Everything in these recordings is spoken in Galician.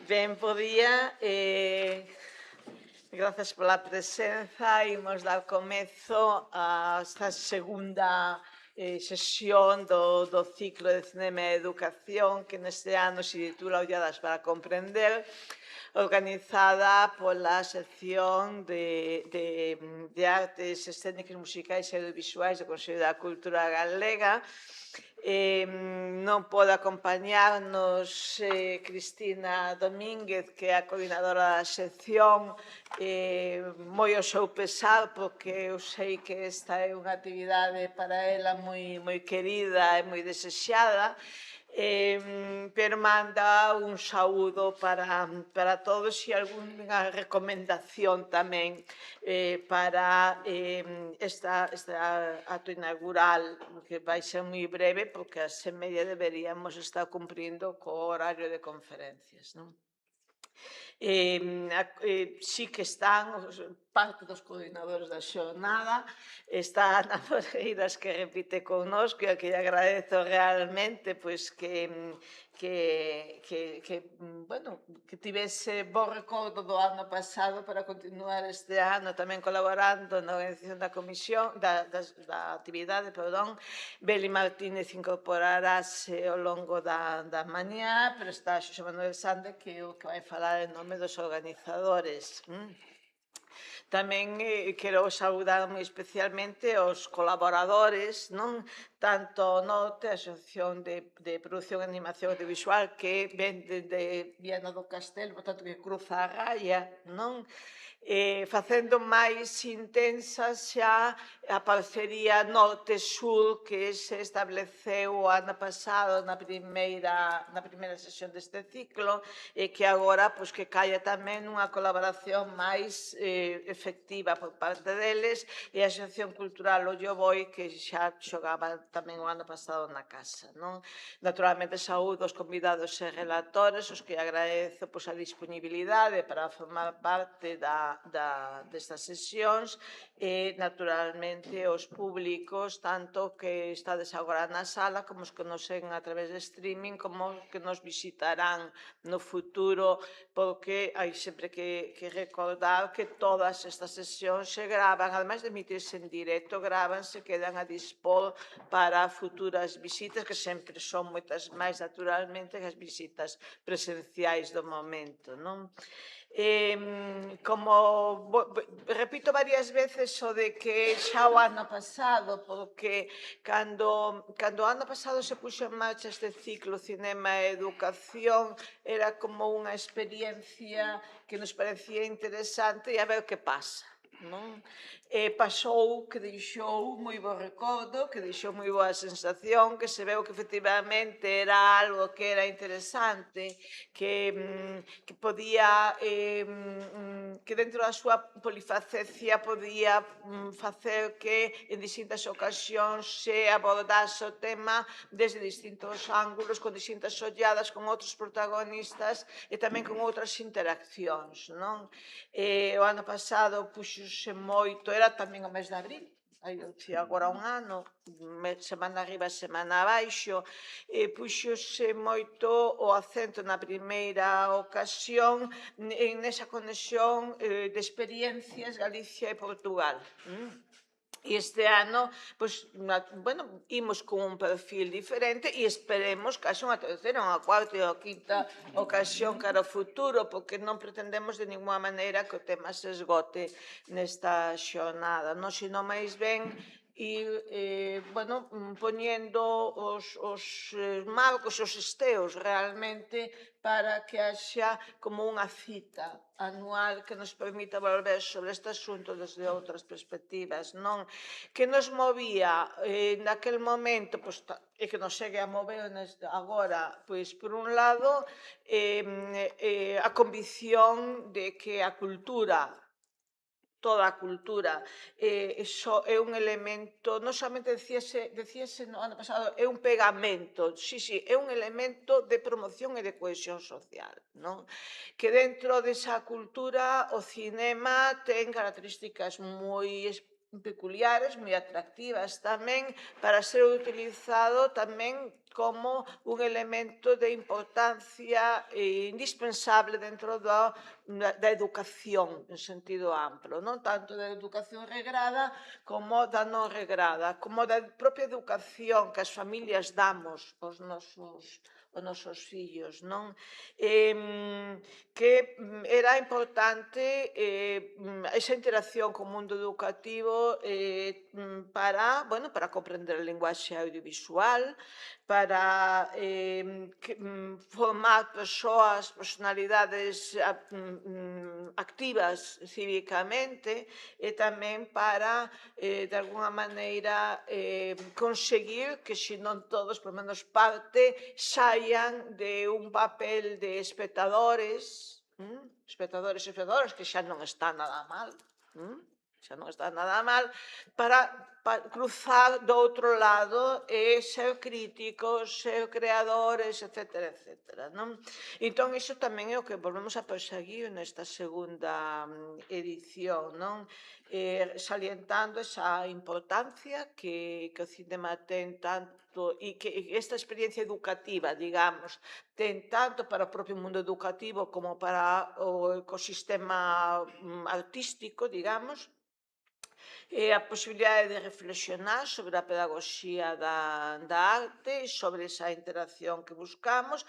Ben, bo día, grazas pola presenza. Imos dar comezo a esta segunda sesión do ciclo de Cinema e Educación, que neste ano se titula Olladas para comprender, organizada pola sección de Artes Escénicas, Musicais e Audiovisuais do Consello da Cultura Galega. Non pode acompañarnos Cristina Domínguez, que é a coordinadora da sección, moi ao seu pesar, porque eu sei que esta é unha actividade para ela moi querida e moi desexada, pero manda un saúdo para todos e algunha recomendación tamén para esta acto inaugural, que vai ser moi breve, porque ás 6:30 deberíamos estar cumprindo co horario de conferencias, non? Sí que están parte dos coordinadores da xornada, está Ana Moreiras, que repite connosco, e a que lle agradezo realmente pois bueno, que tivese bo recordo do ano pasado para continuar este ano tamén colaborando na organización da comisión, da actividade, perdón. Beli Martínez incorporarase ao longo da mañá, pero está Xosé Manuel Sande, que é o que vai falar en nome dos organizadores. Tamén quero saudar moi especialmente os colaboradores, non? Tanto Norte, a Asociación de Produción e Animación Audiovisual, que ven de Viana do Castelo, por tanto que cruza a raya, non? Facendo máis intensa xa a parcería Norte-Sur que se estableceu o ano pasado na primeira sesión deste ciclo, e que agora pois que caia tamén nunha colaboración máis efectiva por parte deles, e a Asociación Cultural Ollo Boi, que xa xogaba tamén o ano pasado na casa, non? Naturalmente saúdo os convidados e relatores, os que agradezo pois a disponibilidade para formar parte destas sesións, e naturalmente os públicos, tanto que estades agora na sala, como os que nos seguen a través de streaming, como os que nos visitarán no futuro, porque hai sempre que recordar que todas estas sesións se gravan, ademais de emitirse en directo, gravanse, quedan a dispor para futuras visitas, que sempre son moitas máis naturalmente que as visitas presenciais do momento, non? Como repito varias veces o de que xa o ano pasado, porque cando o ano pasado se puxo en marcha este ciclo Cinema e Educación, era como unha experiencia que nos parecía interesante, e a ver que pasa, non? Pasou que deixou moi bo recordo, que deixou moi boa sensación, que se veu que efectivamente era algo que era interesante, que podía, que dentro da súa polifacecia podía facer que en distintas ocasións se abordase o tema desde distintos ángulos, con distintas olladas, con outros protagonistas e tamén con outras interaccións, non? O ano pasado puxose moito, era tamén o mes de abril, agora un ano, semana arriba, semana abaixo, puxose moito o acento na primeira ocasión nesa conexión de experiencias Galicia e Portugal. E este ano, pois, bueno, imos con un perfil diferente e esperemos que haxa unha terceira, unha cuarta e unha quinta ocasión cara ao futuro, porque non pretendemos de ninguna maneira que o tema se esgote nesta xornada, non, sino máis ben ir, bueno, poñendo os marcos, os esteos realmente, para que haxa como unha cita anual que nos permita volver sobre este asunto desde outras perspectivas, non? Que nos movía naquel momento, pois, e que nos segue a mover agora, pois, por un lado, a convicción de que a cultura, toda a cultura, é un elemento, non somente decíase no ano pasado, é un pegamento, sí, é un elemento de promoción e de cohesión social, non? Que dentro desa cultura o cinema ten características moi peculiares, moi atractivas tamén, para ser utilizado tamén como un elemento de importancia indispensable dentro da educación en sentido amplo, non tanto da educación regrada como da non regrada, como da propia educación que as familias damos aos nosos fillos, non? Que era importante esa interacción co mundo educativo para comprender a linguaxe audiovisual, para formar personalidades activas cívicamente e tamén para, de alguna maneira, conseguir que, se non todos, por menos parte, saian de un papel de espectadores e espectadoras, que xa non está nada mal, xa non está nada mal, para cruzar do outro lado e ser críticos, ser creadores, etcétera, etcétera, non? Entón, iso tamén é o que volvemos a perseguir nesta segunda edición, non? Salientando esa importancia que o cinema ten tanto e que esta experiencia educativa, digamos, ten tanto para o propio mundo educativo como para o ecosistema artístico, digamos, a posibilidade de reflexionar sobre a pedagogía da arte, sobre esa interacción que buscamos.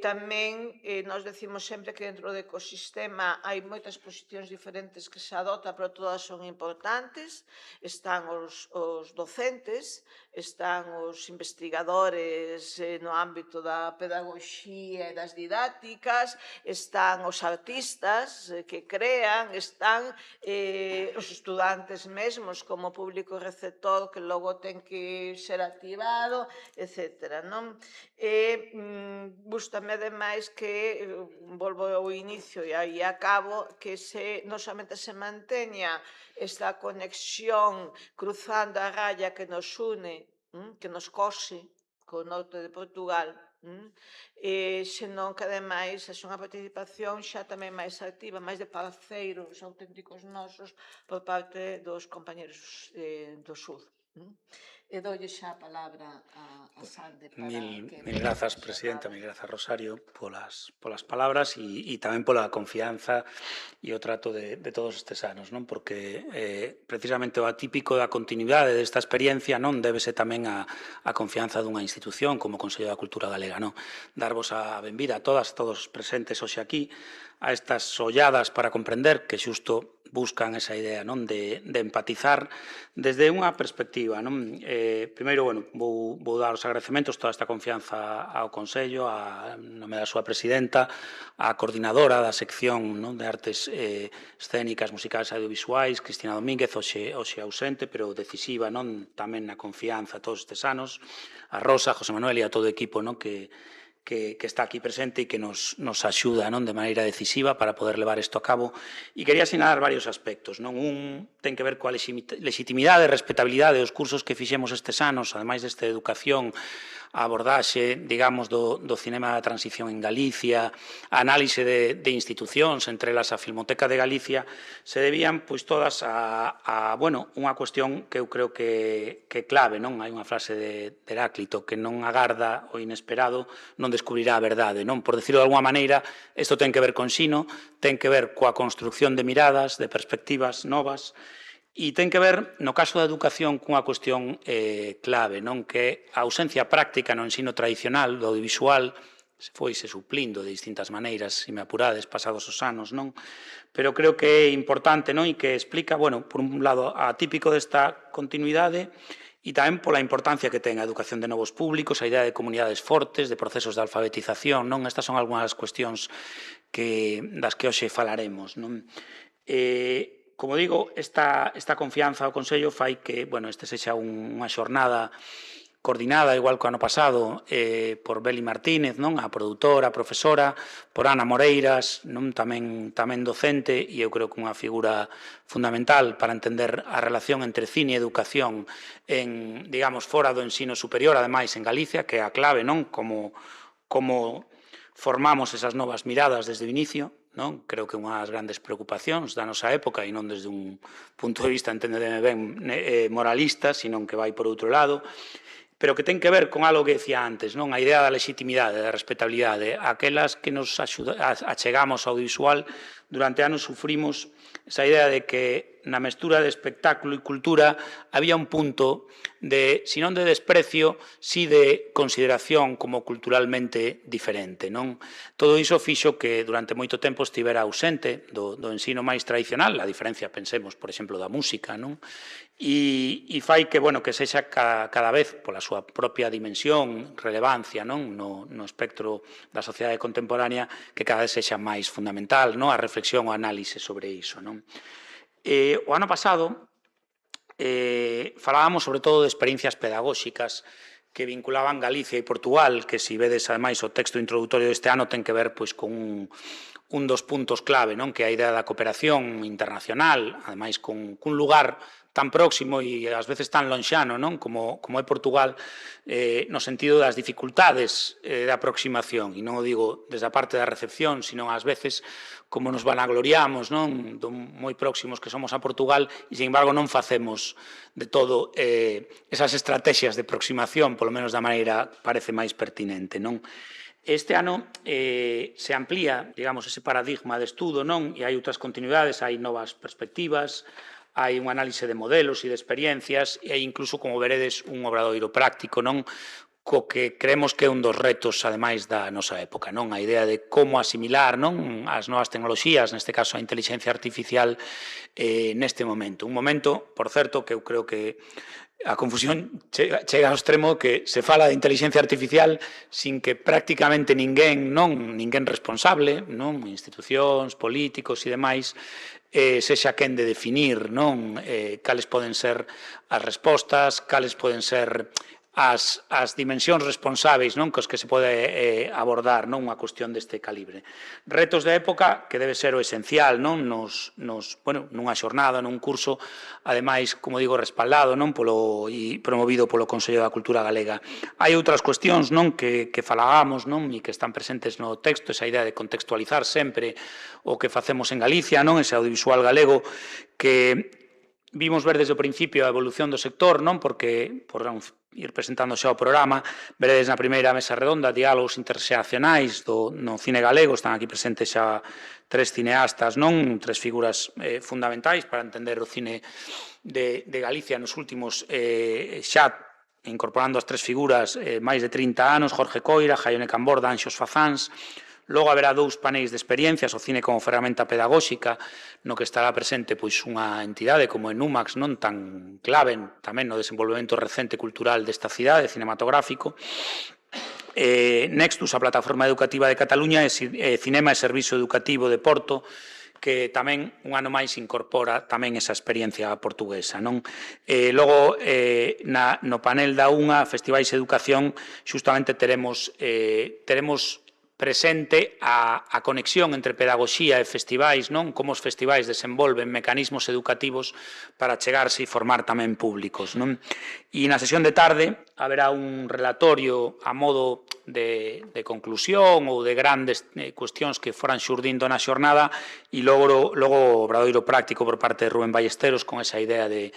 Tamén nos decimos sempre que dentro do ecosistema hai moitas posicións diferentes que se adoptan, pero todas son importantes. Están os docentes, están os investigadores no ámbito da pedagogía e das didácticas, están os artistas que crean, están os estudantes mesmos como público receptor que logo ten que ser activado, etc. Gústame ademais que, volvo ao inicio e aí acabo, que non somente se manteña esta conexión cruzando a raya que nos une, que nos cose co norte de Portugal, senón que ademais é unha participación xa tamén máis activa, máis de parceiros auténticos nosos por parte dos compañeros do sur. E doulle xa a palabra a Sande para que... Mil grazas, Presidenta, mil grazas, Rosario, polas palabras e tamén pola confianza e o trato de todos estes anos, non? Porque precisamente o atípico da continuidade desta experiencia non débese tamén a confianza dunha institución como o Consello da Cultura Galega, non? Darvos a benvida a todas, todos primeros hoxe aquí, a estas olladas para comprender que xusto buscan esa idea non de empatizar desde unha perspectiva. Non? Primeiro, vou dar os agradecementos, toda esta confianza ao Consello, a nome da súa presidenta, a coordinadora da sección non, de artes escénicas, musicais e audiovisuais, Cristina Domínguez, hoxe ausente, pero decisiva non tamén na confianza todos estes anos, a Rosa, a José Manuel e a todo o equipo non, que está aquí presente e que nos axuda non de maneira decisiva para poder levar isto a cabo. E quería sinalar varios aspectos. Non? Un ten que ver coa legitimidade e respetabilidade dos cursos que fixemos estes anos, ademais desta educación, a abordaxe, digamos, do cinema da transición en Galicia, a análise de institucións, entre elas a Filmoteca de Galicia, se debían, pois, todas a unha cuestión que eu creo que é clave, non? Hai unha frase de Heráclito que non agarda o inesperado, non descubrirá a verdade, non? Por decirlo de alguma maneira, isto ten que ver con Xino, ten que ver coa construcción de miradas, de perspectivas novas, e ten que ver, no caso da educación, cunha cuestión clave, non? Que a ausencia práctica no ensino tradicional, do audiovisual, foise suplindo de distintas maneiras, se me apurades, pasados os anos, non? Pero creo que é importante, non? E que explica, por un lado, atípico desta continuidade, e tamén pola importancia que ten a educación de novos públicos, a idea de comunidades fortes, de procesos de alfabetización, non? Estas son algunhas cuestións das que hoxe falaremos, non? Como digo, esta confianza ao Consello fai que este sexa unha xornada coordinada, igual que o ano pasado, por Beli Martínez, non? A produtora, a profesora, por Ana Moreiras, non? Tamén docente, e eu creo que unha figura fundamental para entender a relación entre cine e educación en, digamos, fora do ensino superior, ademais en Galicia, que é a clave, non? Como formamos esas novas miradas desde o inicio, non? Creo que unha das grandes preocupacións da nosa época, e non desde un punto de vista, entendedeme ben, moralista, sino que vai por outro lado. pero que ten que ver con algo que decía antes, non? A idea da legitimidade, da respetabilidade. Aquelas que nos achegamos ao audiovisual, durante anos sufrimos esa idea de que na mestura de espectáculo e cultura había un punto de, si non de desprecio, si de consideración como culturalmente diferente, non? Todo iso fixo que durante moito tempo estivera ausente do ensino máis tradicional, a diferencia, pensemos, por exemplo, da música, non? E fai que, bueno, que sexa cada vez, pola súa propia dimensión, relevancia, non? No espectro da sociedade contemporánea, que cada vez sexa máis fundamental, non? A reflexión, o análise sobre iso, non? O ano pasado falábamos sobre todo de experiencias pedagóxicas que vinculaban Galicia e Portugal, que se vedes ademais o texto introductorio deste ano ten que ver pois con un dos puntos clave, non? Que é a idea da cooperación internacional, ademais con un lugar tan próximo e ás veces tan lonxano, non? Como é Portugal, no sentido das dificultades de aproximación, e non o digo desde a parte da recepción, sino ás veces como nos vanagloriamos, non? Do moi próximos que somos a Portugal e, sin embargo, non facemos de todo esas estrategias de aproximación, polo menos da maneira parece máis pertinente, non? Este ano se amplía, digamos, ese paradigma de estudo, non? E hai outras continuidades, hai novas perspectivas, hai un análise de modelos e de experiencias e hai incluso, como veredes, un obradoiro práctico, non? Co que creemos que é un dos retos, ademais, da nosa época, non? A idea de como asimilar, non? As novas tecnoloxías, neste caso a inteligencia artificial, neste momento. Un momento, por certo, que eu creo que a confusión chega ao extremo que se fala de inteligencia artificial sin que prácticamente ninguén responsable, non? Institucións, políticos e demais, sexa quen de definir, non? Cales poden ser as respostas, cales poden ser as dimensións responsáveis, non? Cos que se pode abordar, non? Unha cuestión deste calibre. Retos de época que debe ser o esencial, non? Nunha xornada, nun curso, ademais, como digo, respaldado, non? E promovido polo Consello da Cultura Galega. Hai outras cuestións, non? Que falagamos, non? E que están presentes no texto, esa idea de contextualizar sempre o que facemos en Galicia, non? Ese audiovisual galego que vimos ver desde o principio a evolución do sector, non? Porque, por ir presentando xa o programa, veredes na primeira mesa redonda diálogos interxeracionais no cine galego, están aquí presentes xa 3 cineastas, non? 3 figuras fundamentais para entender o cine de Galicia nos últimos xa incorporando as 3 figuras máis de 30 anos, Jorge Coira, Jaione Camborda, Anxos Fazáns. Logo haberá 2 paneis de experiencias, o cine como ferramenta pedagóxica, no que estará presente pois unha entidade como Enumax, non tan clave tamén no desenvolvemento recente cultural desta cidade, cinematográfico. Nextus, a plataforma educativa de Cataluña, e Cinema e Servizo Educativo de Porto, que tamén un ano máis incorpora tamén esa experiencia portuguesa, non? Logo, no panel da UNA, Festivais e Educación, xustamente teremos presente a conexión entre pedagogía e festivais, non? Como os festivais desenvolven mecanismos educativos para chegarse e formar tamén públicos, non? E na sesión de tarde haberá un relatorio a modo de conclusión ou de grandes cuestións que foran xurdindo na xornada e logo o obradoiro práctico por parte de Rubén Ballesteros con esa idea de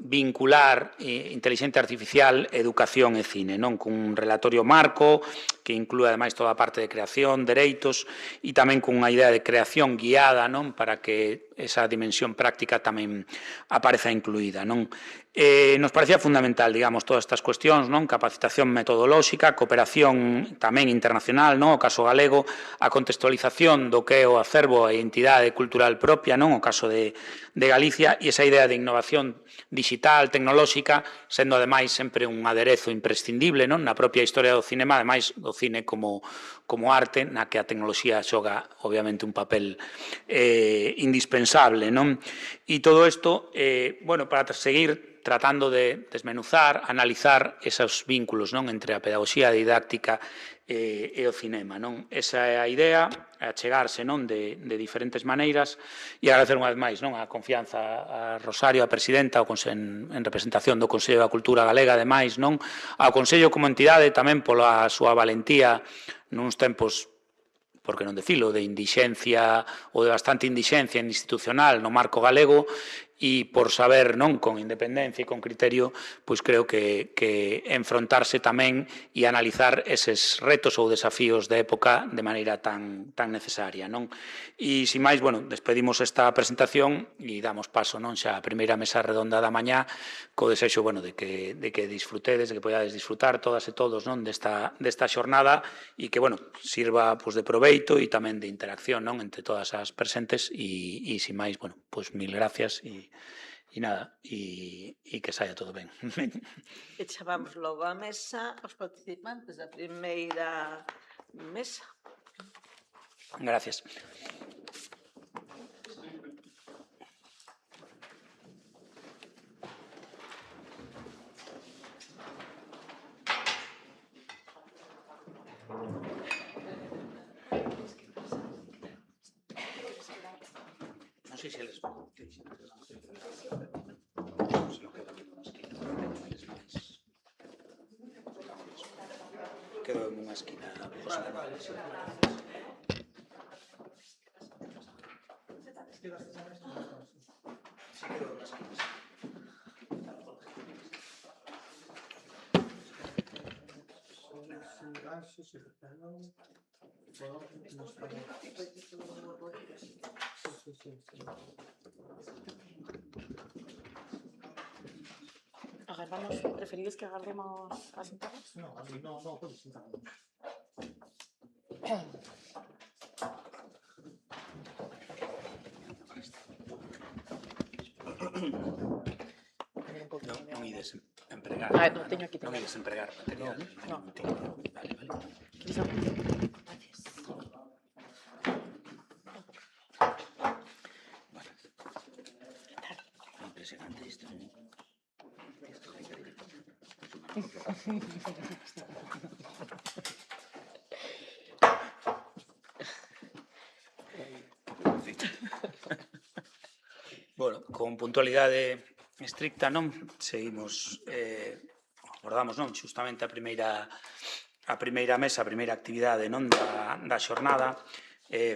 vincular inteligencia artificial, educación e cine, non? Con un relatorio marco que inclúe ademais toda a parte de creación, dereitos e tamén con unha idea de creación guiada, non? Para que esa dimensión práctica tamén apareza incluída, non? Nos parecía fundamental, digamos, todas estas cuestións, non? Capacitación metodolóxica, cooperación tamén internacional, non? O caso galego, a contextualización do que é o acervo e identidade cultural propia, non? O caso de Galicia e esa idea de innovación digital, tecnolóxica, sendo ademais sempre un aderezo imprescindible, non? Na propia historia do cinema, ademais do cine como arte, na que a tecnoloxía xoga, obviamente, un papel indispensable, non? E todo isto, para seguir tratando de desmenuzar, analizar esos vínculos, non? Entre a pedagogía didáctica e o cinema, non? Esa é a idea, a chegarse, non? De diferentes maneiras e agradecer unha vez máis, non? A confianza a Rosario, a presidenta, en representación do Consello da Cultura Galega, ademais, non? Ao Consello como entidade tamén pola súa valentía nuns tempos, por que non decilo, de indixencia ou de bastante indixencia institucional no marco galego e por saber, non, con independencia e con criterio, pois creo que enfrontarse tamén e analizar eses retos ou desafíos de época de maneira tan necesaria, non? E, sin máis, bueno, despedimos esta presentación e damos paso, non, xa a primeira mesa redonda da mañá, co desexo, bueno, de que disfrutedes, de que podades disfrutar todas e todos, non, desta xornada e que, bueno, sirva, pois, de proveito e tamén de interacción, non, entre todas as presentes e sin máis, bueno, pois mil gracias e nada, e que saia todo ben. E chamamos logo á mesa os participantes da primeira mesa. Gracias. No sé si les... Quedo en unha esquina. Agardamos, preferís que agardemos a sentarnos? No, puedes sentarnos. Non ides empregar. Non, teño aquí. Non ides empregar material. No. Vale. Gracias. Impresionante isto. Bueno, con puntualidade estricta, non? Seguimos, abordamos, non? Xustamente a primeira mesa, a primeira actividade, non? Da xornada.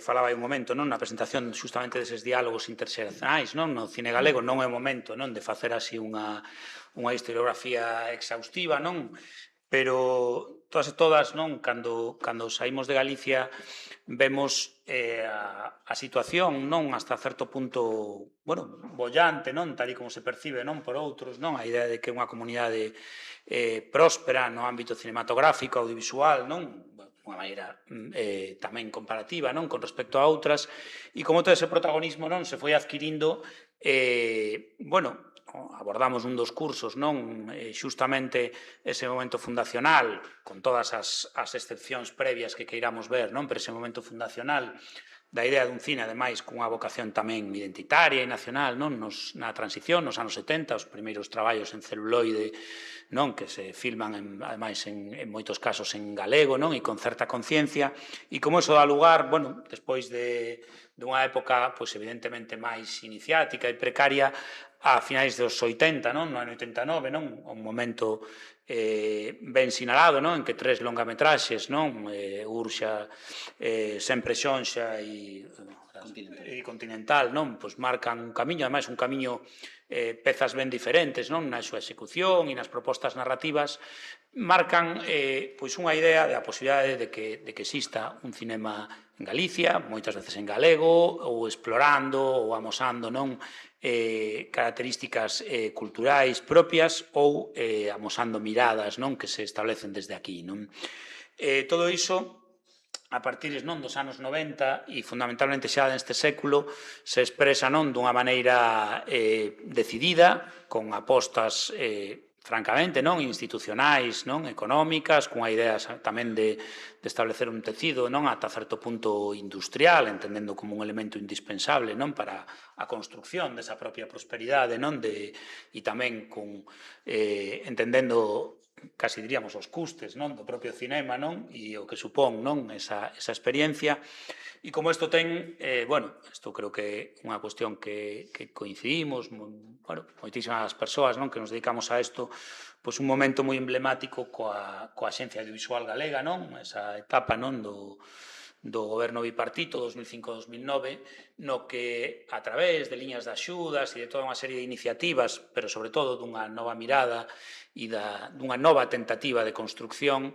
Falaba hai un momento, non? Na presentación xustamente deses diálogos interxeracionais, non? No cine galego non é o momento, non? De facer así unha historiografía exhaustiva, non? Pero todas, non? Cando saímos de Galicia vemos a situación, non? Hasta certo punto, bueno, bollante, non? Tal e como se percibe, non? Por outros, non? A idea de que é unha comunidade próspera no ámbito cinematográfico, audiovisual, non? Unha maneira tamén comparativa, non? Con respecto a outras, e como todo ese protagonismo, non? Se foi adquirindo, bueno, abordamos un dos cursos, non? Xustamente ese momento fundacional, con todas as excepcións previas que queiramos ver, non? Pero ese momento fundacional da idea dun cine, ademais, cunha vocación tamén identitaria e nacional, non? Na transición, nos anos 70, os primeiros traballos en celuloide, non? Que se filman, ademais, en moitos casos en galego, non? E con certa conciencia, e como eso dá lugar, bueno, despois dunha época, pois, evidentemente, máis iniciática e precaria, a finais dos 80, non? No ano 89, non? Un momento ben sinalado, non? En que 3 longametraxes, non? Urxa, Sempre Xonxa e Continental, non? Pois marcan un camiño, ademais un camiño, pezas ben diferentes, non? Na súa execución e nas propostas narrativas, marcan pois unha idea da posibilidade de que exista un cinema en Galicia, moitas veces en galego, ou explorando ou amosando, non? Características culturais propias ou amosando miradas, non? Que se establecen desde aquí, non? Todo iso, a partir, non, dos anos 90 e fundamentalmente xa neste século, se expresa, non, dunha maneira decidida, con apostas francamente, non, institucionais, non, económicas, cunha idea tamén de establecer un tecido, non, ata certo punto industrial, entendendo como un elemento indispensable, non, para a construcción desa propia prosperidade, non, e tamén entendendo casi diríamos os custes, non, do propio cinema, non, e o que supón, non, esa experiencia. E como isto ten, bueno, isto creo que é unha cuestión que coincidimos, bueno, moitísimas persoas, non, que nos dedicamos a isto, pois un momento moi emblemático coa Axencia Audiovisual Galega, non, esa etapa, non, do goberno bipartito 2005-2009, no que a través de liñas de axudas e de toda unha serie de iniciativas, pero sobre todo dunha nova mirada e dunha nova tentativa de construcción,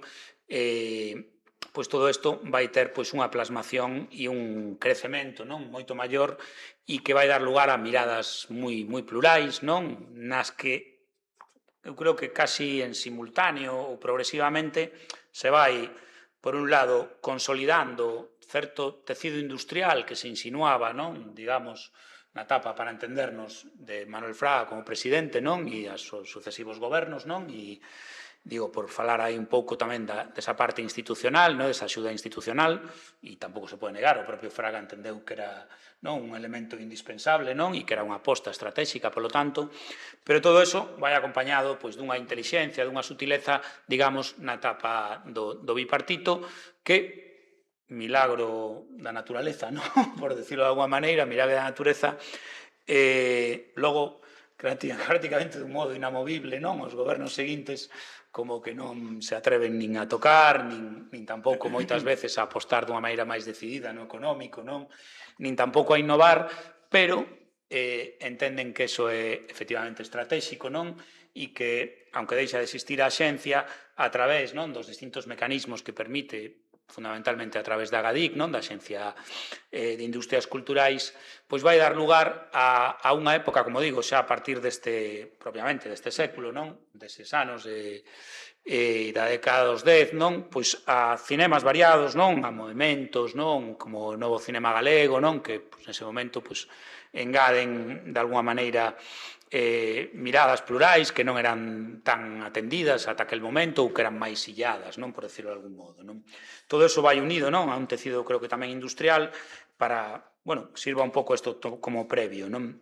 pois todo isto vai ter pois unha plasmación e un crecemento non moito maior e que vai dar lugar a miradas moi plurais, non nas que eu creo que casi en simultáneo ou progresivamente se vai, por un lado, consolidando certo tecido industrial que se insinuaba, non, digamos, na etapa, para entendernos, de Manuel Fraga como presidente, non, e as sucesivos gobernos, non, e digo, por falar aí un pouco tamén desa parte institucional, non, desa axuda institucional, e tampouco se pode negar, o propio Fraga entendeu que era non un elemento indispensable, non, e que era unha aposta estratégica, polo tanto, pero todo eso vai acompañado pois dunha intelixencia, dunha sutileza, digamos, na etapa do bipartito, que milagro da naturaleza, non? Por decirlo de alguma maneira, milagro da natureza, logo prácticamente dun modo inamovible, non? Os gobernos seguintes como que non se atreven nin a tocar, nin tampouco moitas veces a apostar dunha maneira máis decidida no económico, non? Nin tampouco a innovar, pero entenden que eso é efectivamente estratégico, non? E que, aunque deixa de existir a axencia, a través non dos distintos mecanismos que permite, fundamentalmente a través da GADIC, non, da Axencia de Industrias Culturais, pois vai dar lugar a unha época, como digo, xa a partir propiamente deste século, non, deses anos da década dos 10, non, pois a cinemas variados, non, a movementos, non, como o novo cinema galego, non, que pois, nese momento pois engaden de alguma maneira miradas plurais que non eran tan atendidas ata aquel momento ou que eran máis illadas, non, por decirlo de algún modo, non. Todo eso vai unido, non, a un tecido creo que tamén industrial para, bueno, sirva un pouco isto como previo, non.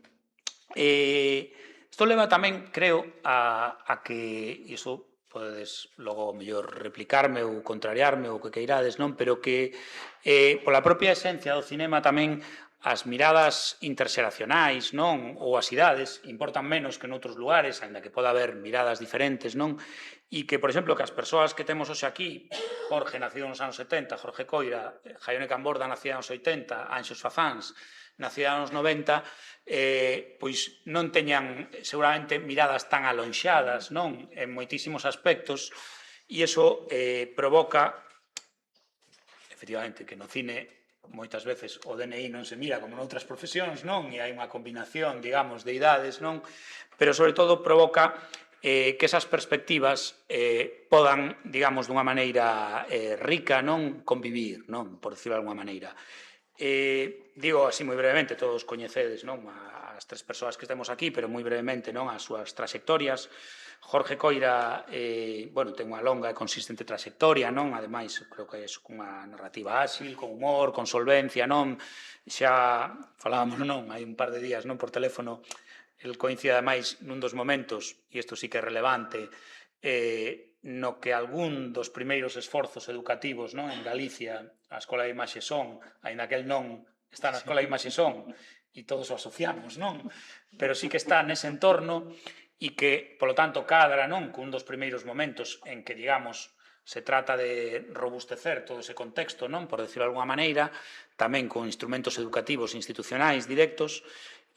Isto leva tamén, creo, a que iso podedes logo mellor replicarme ou contrariarme ou que queirades, non, pero que pola propia esencia do cinema tamén as miradas interxeracionais, non, ou as idades importan menos que noutros lugares, aínda que poda haber miradas diferentes, non, e que, por exemplo, que as persoas que temos hoxe aquí, Jorge, nacido nos anos 70, Jorge Coira, Jaione Camborda, nacida nos 80, Anxos Fazáns, nacida nos 90, pois non teñan seguramente miradas tan alonxadas, non, en moitísimos aspectos, e iso provoca, efectivamente, que no cine moitas veces o DNI non se mira como noutras profesións, non? E hai unha combinación, digamos, de idades, non? Pero, sobre todo, provoca que esas perspectivas podan, digamos, dunha maneira rica, non? Convivir, non? Por decirlo de alguma maneira. Digo así moi brevemente, todos coñecedes, non? As tres persoas que temos aquí, pero moi brevemente, non? As súas trayectorias. Jorge Coira, bueno, ten unha longa e consistente trayectoria, non? Ademais, creo que é unha narrativa áxil, con humor, con solvencia, non? Xa falábamos, non? Hai un par de días, non? Por teléfono, el coincide ademais nun dos momentos, e isto sí que é relevante, no que algún dos primeiros esforzos educativos, non? En Galicia, a Escola de Imaxe Son, aínda que el non está na Escola de Imaxe Son, e todos o asociamos, non? Pero sí que está nese entorno, e que, polo tanto, cadra, non, cun dos primeiros momentos en que, digamos, se trata de robustecer todo ese contexto, non, por decirlo de alguma maneira, tamén con instrumentos educativos institucionais directos,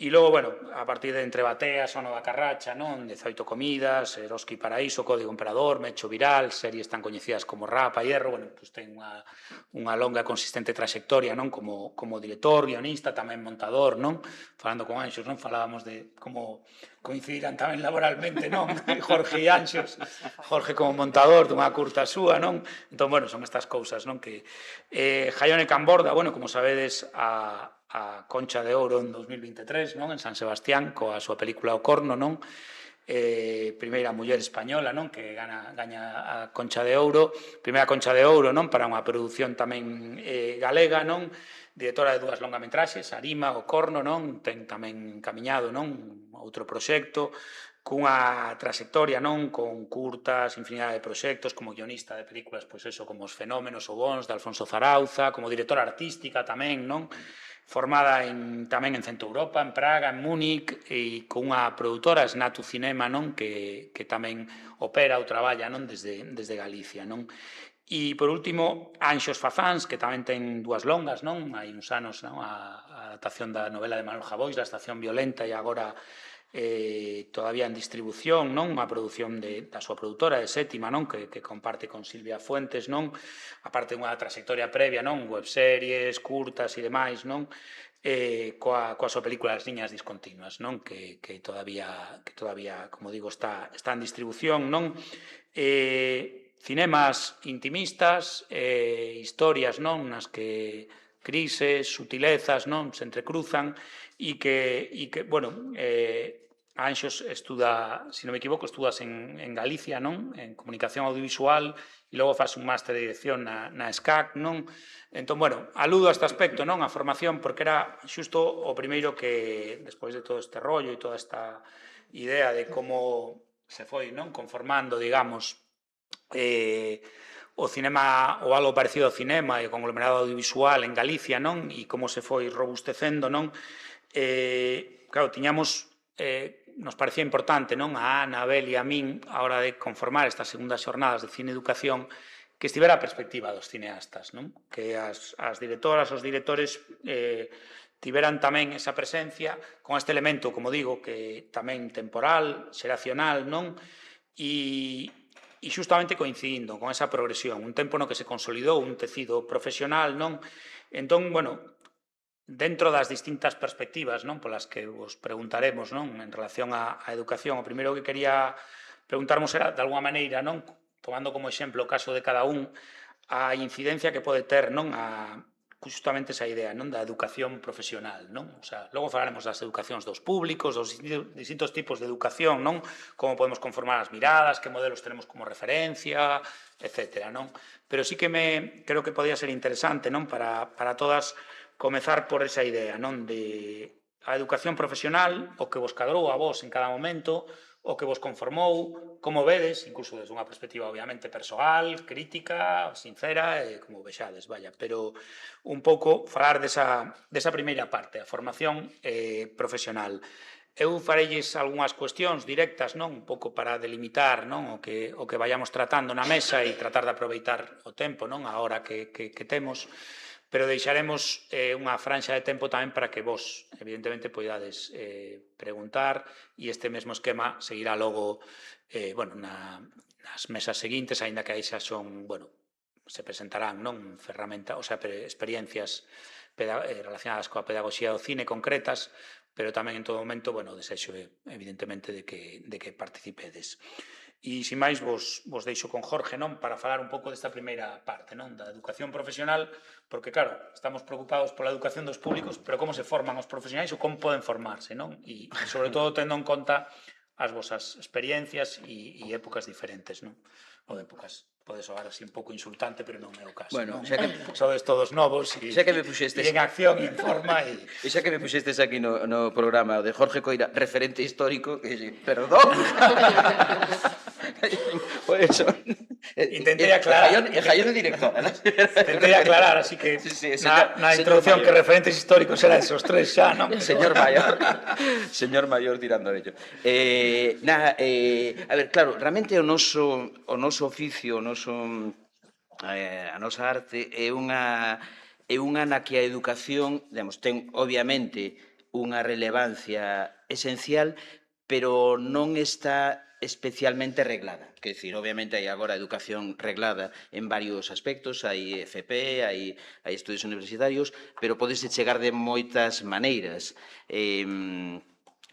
e logo, bueno, a partir de Entre Bateas, Sono da Carracha, non, 18 comidas, Eroski Paraíso, Código Emperador, Mecho Viral, series tan coñecidas como Rapa, Hierro, bueno, pues ten unha longa e consistente trayectoria, non, como director, guionista, tamén montador, non, falando con Anxos, non, falábamos de como coincidirán tamén laboralmente, non, Jorge e Anxos, Jorge como montador dunha curta súa, non, entón, bueno, son estas cousas, non, que Jaione Camborda, bueno, como sabedes, a Concha de Ouro en 2023, non, en San Sebastián, coa súa película O Corno, non, primeira muller española, non, que gaña a Concha de Ouro, primeira Concha de Ouro, non, para unha produción tamén galega, non, directora de dúas longametraxes, Arima, O Corno, non, ten tamén camiñado, non, outro proxecto, cunha trayectoria, non, con curtas, infinidade de proxectos, como guionista de películas, pois eso, como Os Fenómenos ou Bons, de Alfonso Zarauza, como directora artística tamén, non, formada tamén en Centro Europa, en Praga, en Múnich, e con unha produtora, Snatu Cinema, non, que tamén opera ou traballa, non, desde Galicia, non. E, por último, Anxos Fazáns, que tamén ten dúas longas, non? Hai uns anos, non? A adaptación da novela de Manuel Javois, La estación violenta, e agora todavía en distribución, non? Unha produción da súa produtora, de Sétima, non? Que comparte con Silvia Fuentes, non? Aparte unha trayectoria previa, non? Webseries, curtas e demais, non? Coa súa película As niñas discontinuas, non? Que todavía, como digo, está en distribución, non? Cinemas intimistas, historias, non? Nas que crises, sutilezas, non? Se entrecruzan e que bueno, Anxos estuda, se non me equivoco, estudas en Galicia, non? En comunicación audiovisual e logo faz un máster de dirección na SCAC, non? Entón, bueno, aludo a este aspecto, non? A formación, porque era xusto o primeiro que, despois de todo este rollo e toda esta idea de como se foi, non? Conformando, digamos, o cinema ou algo parecido ao cinema e o conglomerado audiovisual en Galicia, non? E como se foi robustecendo, non? Claro, tiñamos, nos parecía importante, non? A Ana, a Abel e a min, a hora de conformar estas segundas xornadas de cine e educación, que estivera a perspectiva dos cineastas, non? Que as directoras, os directores tiveran tamén esa presencia con este elemento, como digo, que tamén temporal, xeracional, non? E xustamente coincidindo con esa progresión, un tempo no que se consolidou un tecido profesional, non? Entón, bueno, dentro das distintas perspectivas, non? Polas que vos preguntaremos, non? En relación á educación, o primeiro que quería preguntarmos era, de alguma maneira, non? Tomando como exemplo o caso de cada un, a incidencia que pode ter, non? Justamente esa idea, non? Da educación profesional, non? O sea, logo falaremos das educacións dos públicos, dos distintos tipos de educación, non? Como podemos conformar as miradas, que modelos tenemos como referencia, etc., non? Pero sí que creo que podía ser interesante, non? Para todas comezar por esa idea, non? De a educación profesional, o que vos cadrou a vos en cada momento, o que vos conformou, como vedes, incluso desde unha perspectiva obviamente persoal, crítica, sincera, como vexades, vaya, pero un pouco falar desa primeira parte, a formación profesional. Eu farelles algunhas cuestións directas, non? Un pouco para delimitar, non? O que vayamos tratando na mesa e tratar de aproveitar o tempo, non? A hora que temos, pero deixaremos unha franxa de tempo tamén para que vos, evidentemente, poidades preguntar e este mesmo esquema seguirá logo nas mesas seguintes, aínda que aí xa son, bueno, se presentarán, non? Experiencias relacionadas coa pedagogía do cine concretas, pero tamén en todo momento, bueno, desexo evidentemente de que participedes. E, sin máis, vos deixo con Jorge, non? Para falar un pouco desta primeira parte, non? Da educación profesional, porque, claro, estamos preocupados pola educación dos públicos, pero como se forman os profesionais ou como poden formarse, non? E, sobre todo, tendo en conta as vosas experiencias e épocas diferentes, non? Ou épocas, pode soar así un pouco insultante, pero non é o caso, Bueno, non? xa que Sodes todos novos e xa que me puxestes en acción, en forma e... E xa que me puxestes aquí no programa de Jorge Coira, referente histórico, que perdón. Por eso. Intentei aclarar. E Jaión é directora, ¿no? Intentei aclarar, así que na introducción que referentes históricos eran esos tres xa, non? Señor maior tirando de ello. A ver, claro, realmente o noso oficio, a nosa arte é unha na que a educación, digamos, ten obviamente unha relevancia esencial, pero non está especialmente reglada. Quer dicir, obviamente hai agora educación reglada en varios aspectos, hai FP, hai estudios universitarios, pero podese chegar de moitas maneiras.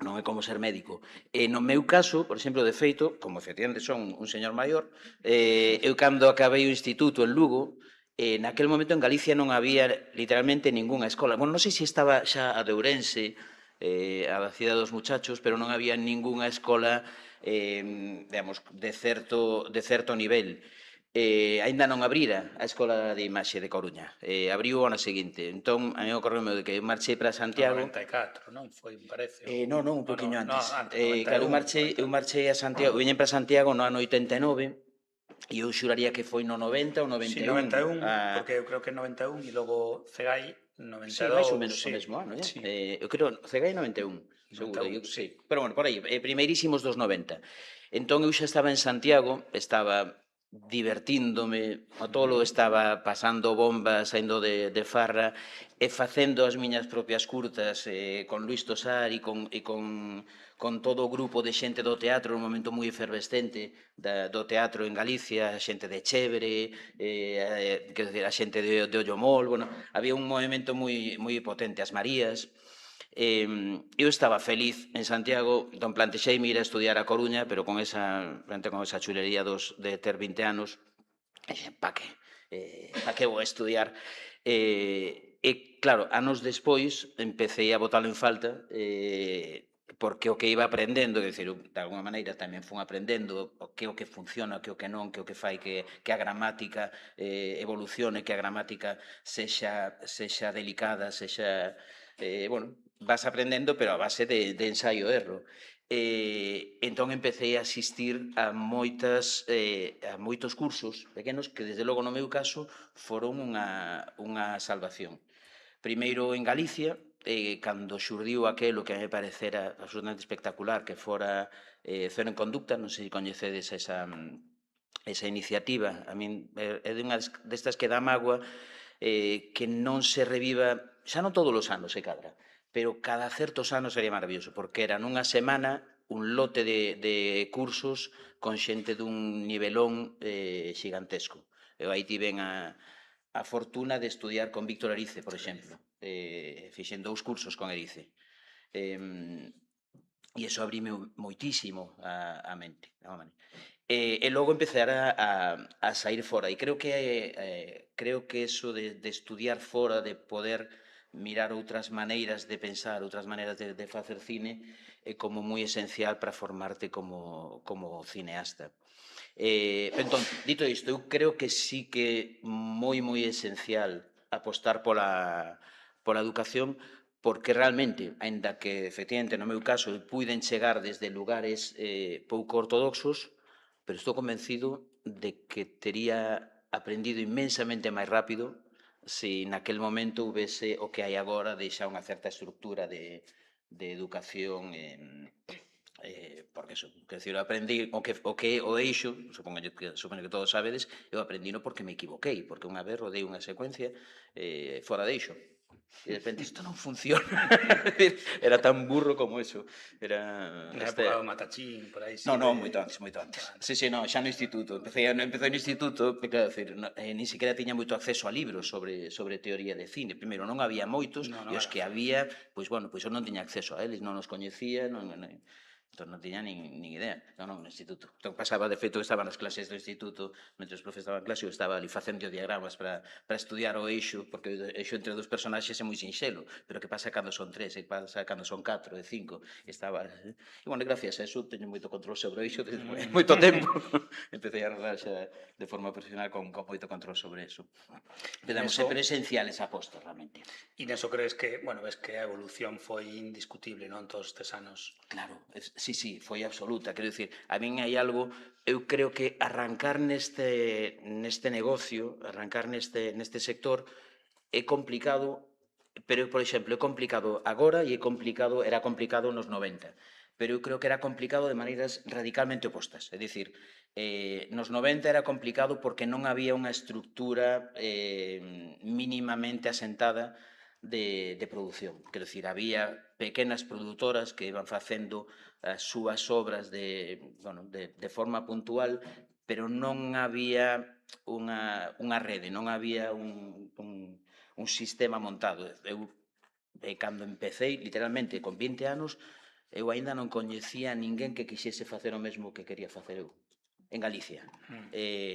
Non é como ser médico. No meu caso, por exemplo, de feito, como efectivamente son un señor maior, eu cando acabei o instituto en Lugo, naquel momento en Galicia non había literalmente ningunha escola. Bueno, non sei se estaba xa a de Ourense, a da Cidade dos Muchachos, pero non había ningunha escola digamos, de certo nivel. Aínda non abrira a Escola de Imaxe de Coruña. Abriu o ano seguinte. Entón, a mí ocorreume de que eu marchei para Santiago. 94, non? Foi, parece. Non, un poquinho antes. Antes, Claro, eu marchei a Santiago, viñen para Santiago no ano 89, e eu xuraría que foi no 90 ou 91. Sí, 91, porque eu creo que 91 e logo Cegai 92. Sí, máis ou menos o mesmo ano, sí. Eu creo, Cegai 91, seguro, sí. Pero bueno, por aí, primeirísimos dos 90. Entón eu xa estaba en Santiago, estaba divertíndome, o tolo estaba pasando bombas, saindo de farra, e facendo as miñas propias curtas con Luis Tosar e con todo o grupo de xente do teatro, un momento moi efervescente do teatro en Galicia, a xente de Chévere, quero dizer, a xente de Ollomol, bueno, había un movimento moi potente, as Marías. Eu estaba feliz en Santiago, entón plantexeime ir a estudiar a Coruña, pero con esa chulería de ter 20 anos, pa que? Pa que vou a estudiar? Claro, anos despois, empecé a botalo en falta, porque o que iba aprendendo, é dicir, de alguma maneira tamén fun aprendendo o que funciona, o que non, que o que fai que a gramática evolucione, que a gramática sexa delicada, sexa, bueno, vas aprendendo, pero a base de ensaio e erro. Entón empecé a asistir a moitos cursos pequenos que, desde logo, no meu caso, foron unha salvación. Primeiro en Galicia, cando xurdiu aquelo que me parecera absolutamente espectacular, que fora Cero en Conducta, non sei se coñecedes esa iniciativa. A min é destas que dá mágoa, que non se reviva, xa non todos os anos se cadra, pero cada certos anos sería maravilloso, porque era nunha semana un lote de cursos con xente dun nivelón xigantesco. Eu aí tiven a fortuna de estudiar con Víctor Erice, por exemplo. Fixen 2 cursos con Erice. E iso abrime moitísimo a mente. E logo empezar a sair fora. E creo que eso de estudiar fora, de poder mirar outras maneiras de pensar, outras maneiras de facer cine, é como moi esencial para formarte como cineasta. Entón, dito isto, eu creo que sí que é moi esencial apostar pola educación, porque realmente, aínda que, efectivamente, no meu caso, puiden chegar desde lugares pouco ortodoxos, pero estou convencido de que tería aprendido inmensamente máis rápido se naquel momento houvese o que hai agora de xa unha certa estructura de educación, porque eso, quero dicir, eu aprendí o que é o eixo, supoño que todos sabedes, eu aprendino porque me equivoquei, porque unha vez rodei unha secuencia fora de eixo. E de repente isto non funciona. Era tan burro como eso. Era Na época do Matachín, por aí. Non, moito antes. Sí, non, xa no instituto. Empecé no instituto, quero dicir, ni siquiera tiña moito acceso a libros sobre teoría de cine. Primeiro, non había moitos, e os que había, pois, bueno, pois eu non tiña acceso a eles, non os coñecía, entón non tiña nin idea. Non, no instituto. Entón pasaba, de feito, estaba nas clases do instituto, mentre os profes estaban en clase, eu estaba ali facendo diagramas para estudiar o eixo, porque o eixo entre dos personaxes é moi sinxelo, pero que pasa cando son 3, que pasa cando son 4 e 5, estaba... E, bueno, gracias a eso, teño moito control sobre o eixo desde moito tempo. Empecé a rodar xa de forma profesional con moito control sobre eso. Pero sempre esencial esa aposta, realmente. E neso crees que, bueno, ves que a evolución foi indiscutible, non, todos estes anos? Claro, sí, foi absoluta. Quero dicir, a min hai algo, eu creo que arrancar neste negocio, arrancar neste sector, é complicado, pero, por exemplo, é complicado agora e era complicado nos 90. Pero eu creo que era complicado de maneiras radicalmente opostas. É dicir, nos 90 era complicado porque non había unha estructura mínimamente asentada de produción. Quero dicir, había pequenas produtoras que iban facendo as súas obras de forma puntual, pero non había unha rede, non había un sistema montado. Eu, cando empecé, literalmente, con 20 anos, eu aínda non coñecía a ninguén que quixese facer o mesmo que quería facer eu en Galicia.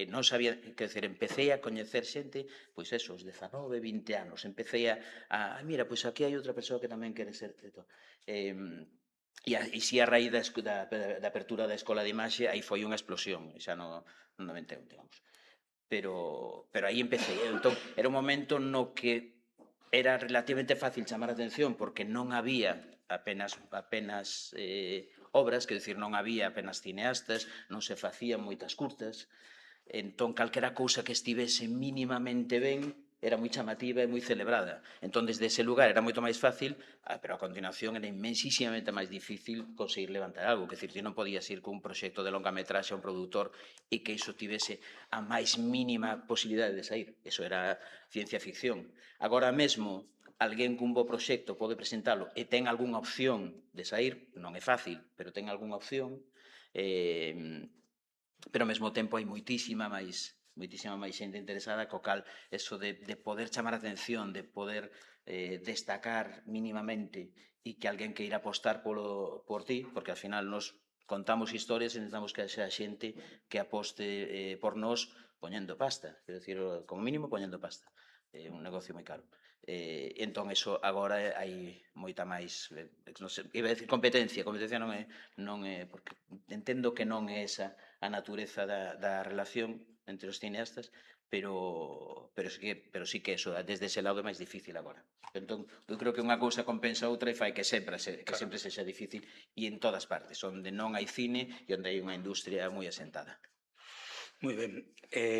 Non sabía, quer dizer, empecé a coñecer xente, pois eso, os 19, 20 anos. Empecé mira, pois aquí hai outra persoa que tamén quere ser... E si a raíz da apertura da Escola de Imaxe, aí foi unha explosión, xa no 91, digamos. Pero aí empecé. Entón, era un momento no que era relativamente fácil chamar a atención porque non había apenas obras, que dicir, non había apenas cineastas, non se facían moitas curtas, entón calquera cousa que estivese mínimamente ben era moi chamativa e moi celebrada. Entón, desde ese lugar era moito máis fácil, pero a continuación era inmensísimamente máis difícil conseguir levantar algo. Que decir, ti non podías ir cun proxecto de longametraxe a un produtor e que iso tivese a máis mínima posibilidade de sair. Eso era ciencia ficción. Agora mesmo, alguén cun bo proxecto pode presentalo e ten algunha opción de sair, non é fácil, pero ten algunha opción, pero ao mesmo tempo hai moitísima máis xente interesada, co cal eso de poder chamar a atención, de poder destacar mínimamente e que alguén queira apostar por ti, porque ao final nos contamos historias e necesitamos que xa xente que aposte por nós poñendo pasta, quero dicir, como mínimo poñendo pasta. É un negocio moi caro. Entón, eso agora hai moita máis, non sei, iba a decir competencia non é, porque entendo que non é esa a natureza da relación entre os cineastas, pero sí que eso, desde ese lado é máis difícil agora. Entón, eu creo que unha cousa compensa a outra e fai que sempre sexa difícil, e en todas partes, onde non hai cine e onde hai unha industria moi asentada. Moi ben.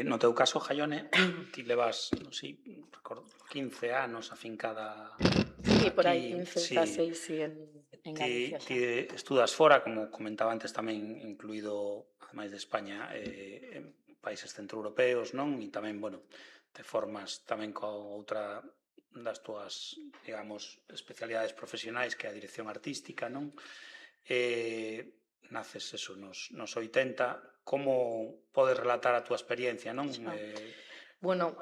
No teu caso, Jaione, ti levas, non sei, recordo, 15 anos afincada Sí, por aí, aquí, 15, 16, sí, en Galicia. Ti estudas fora, como comentaba antes tamén, incluído, ademais de España, en países centroeuropeos, non? E tamén, bueno, te formas tamén con outra das túas, digamos, especialidades profesionais, que é a dirección artística, non? Naces eso nos 80, como podes relatar a túa experiencia, non? Bueno,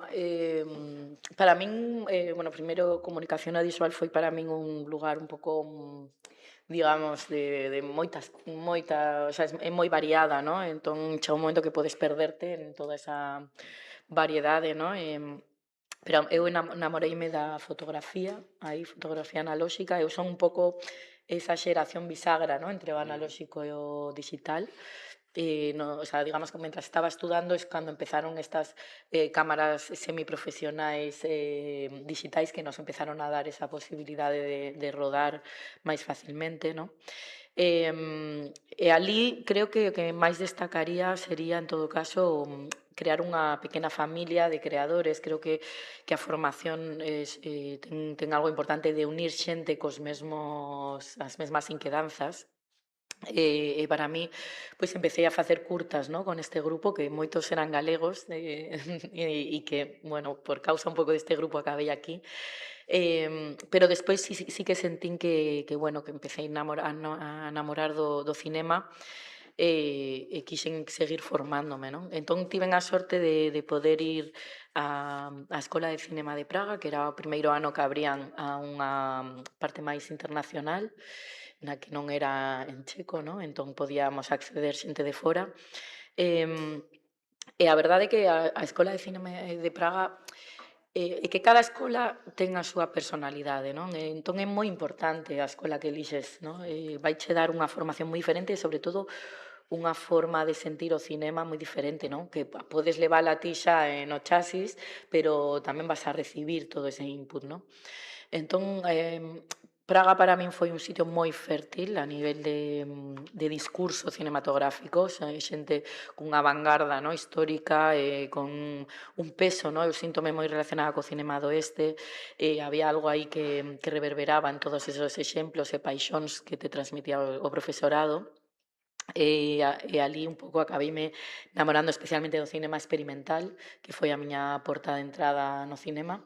para min, bueno, primeiro, comunicación audiovisual foi para min un lugar un pouco, digamos, de moitas, o sea, é moi variada, non? Entón, chega un momento que podes perderte en toda esa variedade, non? Pero eu namoreime da fotografía, aí, fotografía analóxica, eu son un pouco esa xeración bisagra, non? Entre o analóxico e o digital. O sea, digamos que mentras estaba estudando es cando empezaron estas cámaras semiprofesionais digitais que nos empezaron a dar esa posibilidade de rodar máis facilmente, non? E ali creo que o que máis destacaría sería, en todo caso, crear unha pequena familia de creadores. Creo que a formación ten algo importante de unir xente as mesmas inquedanzas. E para mí, pois empecé a facer curtas, no, con este grupo, que moitos eran galegos, e que, bueno, por causa un pouco deste grupo acabei aquí. Pero despois sí que sentín que bueno, que empecé a namorar do cinema, e quixen seguir formándome, non? Entón tiven a sorte de poder ir á Escola de Cinema de Praga, que era o primeiro ano que abrían a unha parte máis internacional, na que non era en checo, non? Entón podíamos acceder xente de fora. E a verdade é que a Escola de Cinema de Praga é que cada escola ten a súa personalidade, non? Entón é moi importante a escola que elixes, non? Vaiche dar unha formación moi diferente e, sobre todo, unha forma de sentir o cinema moi diferente, non? Que podes levala a ti xa no chasis, pero tamén vas a recibir todo ese input, non? Entón, Praga para min foi un sitio moi fértil a nivel de discurso cinematográfico, xente cunha vanguarda, no, histórica, con un peso, no? Eu síntome moi relacionada co cinema do oeste, había algo aí que reverberaba en todos esos exemplos e paixóns que te transmitía o profesorado. E ali un pouco acabeime namorando especialmente do cinema experimental, que foi a miña porta de entrada no cinema.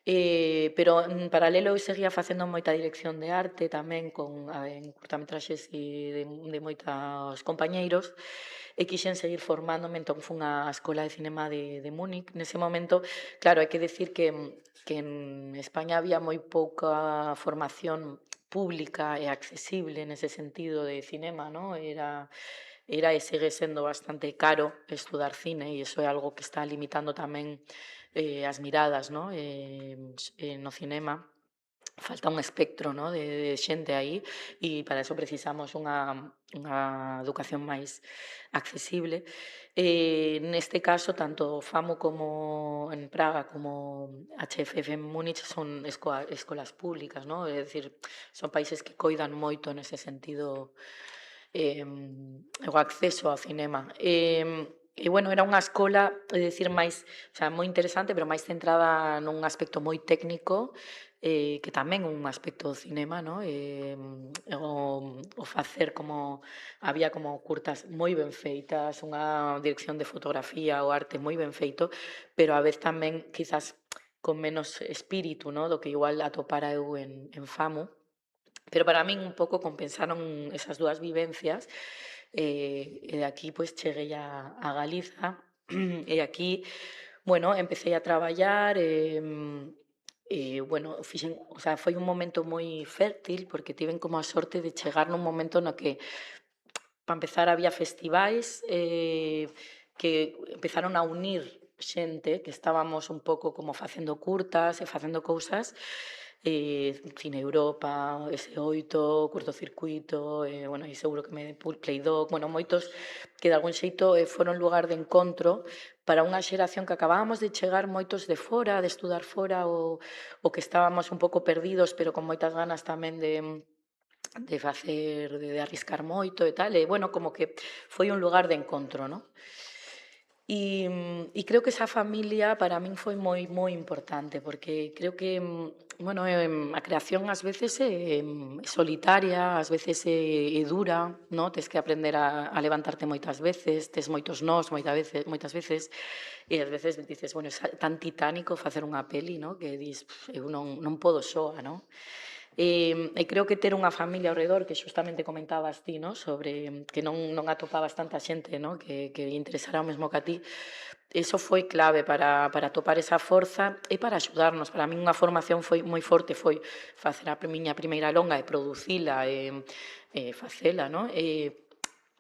Pero en paralelo eu seguía facendo moita dirección de arte tamén en curtametraxes de moitos compañeiros, e quixen seguir formándome, entón fun á Escola de Cinema de Múnich. Nese momento, claro, hai que decir que en España había moi pouca formación pública e accesible nese sentido de cinema, non? Era e segue sendo bastante caro estudar cine, e iso é algo que está limitando tamén as miradas, no cinema. Falta un espectro, no, de xente aí, e para eso precisamos unha educación máis accesible. Neste caso, tanto FAMU como en Praga como HFF en Múnich son escolas públicas, no? É dicir, son países que coidan moito nese sentido o acceso ao cinema. bueno, era unha escola, é dicir, máis, o sea, moi interesante, pero máis centrada nun aspecto moi técnico, que tamén un aspecto do cinema, no? O facer como, había como curtas moi ben feitas, unha dirección de fotografía, o arte moi ben feito, pero a vez tamén quizás con menos espírito, no? Do que igual atopara eu en FAMU. Pero para min un pouco compensaron esas dúas vivencias, e de aquí pois cheguei a Galiza, e aquí, bueno, empecé a traballar, bueno, fixen, o sea, foi un momento moi fértil porque tiven como a sorte de chegar nun momento no que, para empezar, había festivais que empezaron a unir xente que estábamos un pouco como facendo curtas e facendo cousas, Cine Europa, S8, Curtocircuito, bueno, e seguro que me Playdoc, bueno, moitos que de algún xeito foron lugar de encontro para unha xeración que acabábamos de chegar moitos de fora, de estudar fora, o que estábamos un pouco perdidos, pero con moitas ganas tamén de facer, de arriscar moito e tal, e bueno, como que foi un lugar de encontro, non? E creo que esa familia para min foi moi importante, porque creo que, bueno, a creación ás veces é solitaria, ás veces é dura, no? Tes que aprender a levantarte moitas veces, tes moitos nós moitas veces, e ás veces dices, bueno, é tan titánico facer unha peli, no? Que dis, eu non podo soa, no? E creo que ter unha familia ao redor, que xustamente comentabas ti, no? Sobre que non atopabas tanta xente, no? Que lle interesara o mesmo que a ti, eso foi clave para atopar esa forza e para axudarnos. Para min unha formación foi moi forte, foi facer a miña primeira longa e producila e facela, no?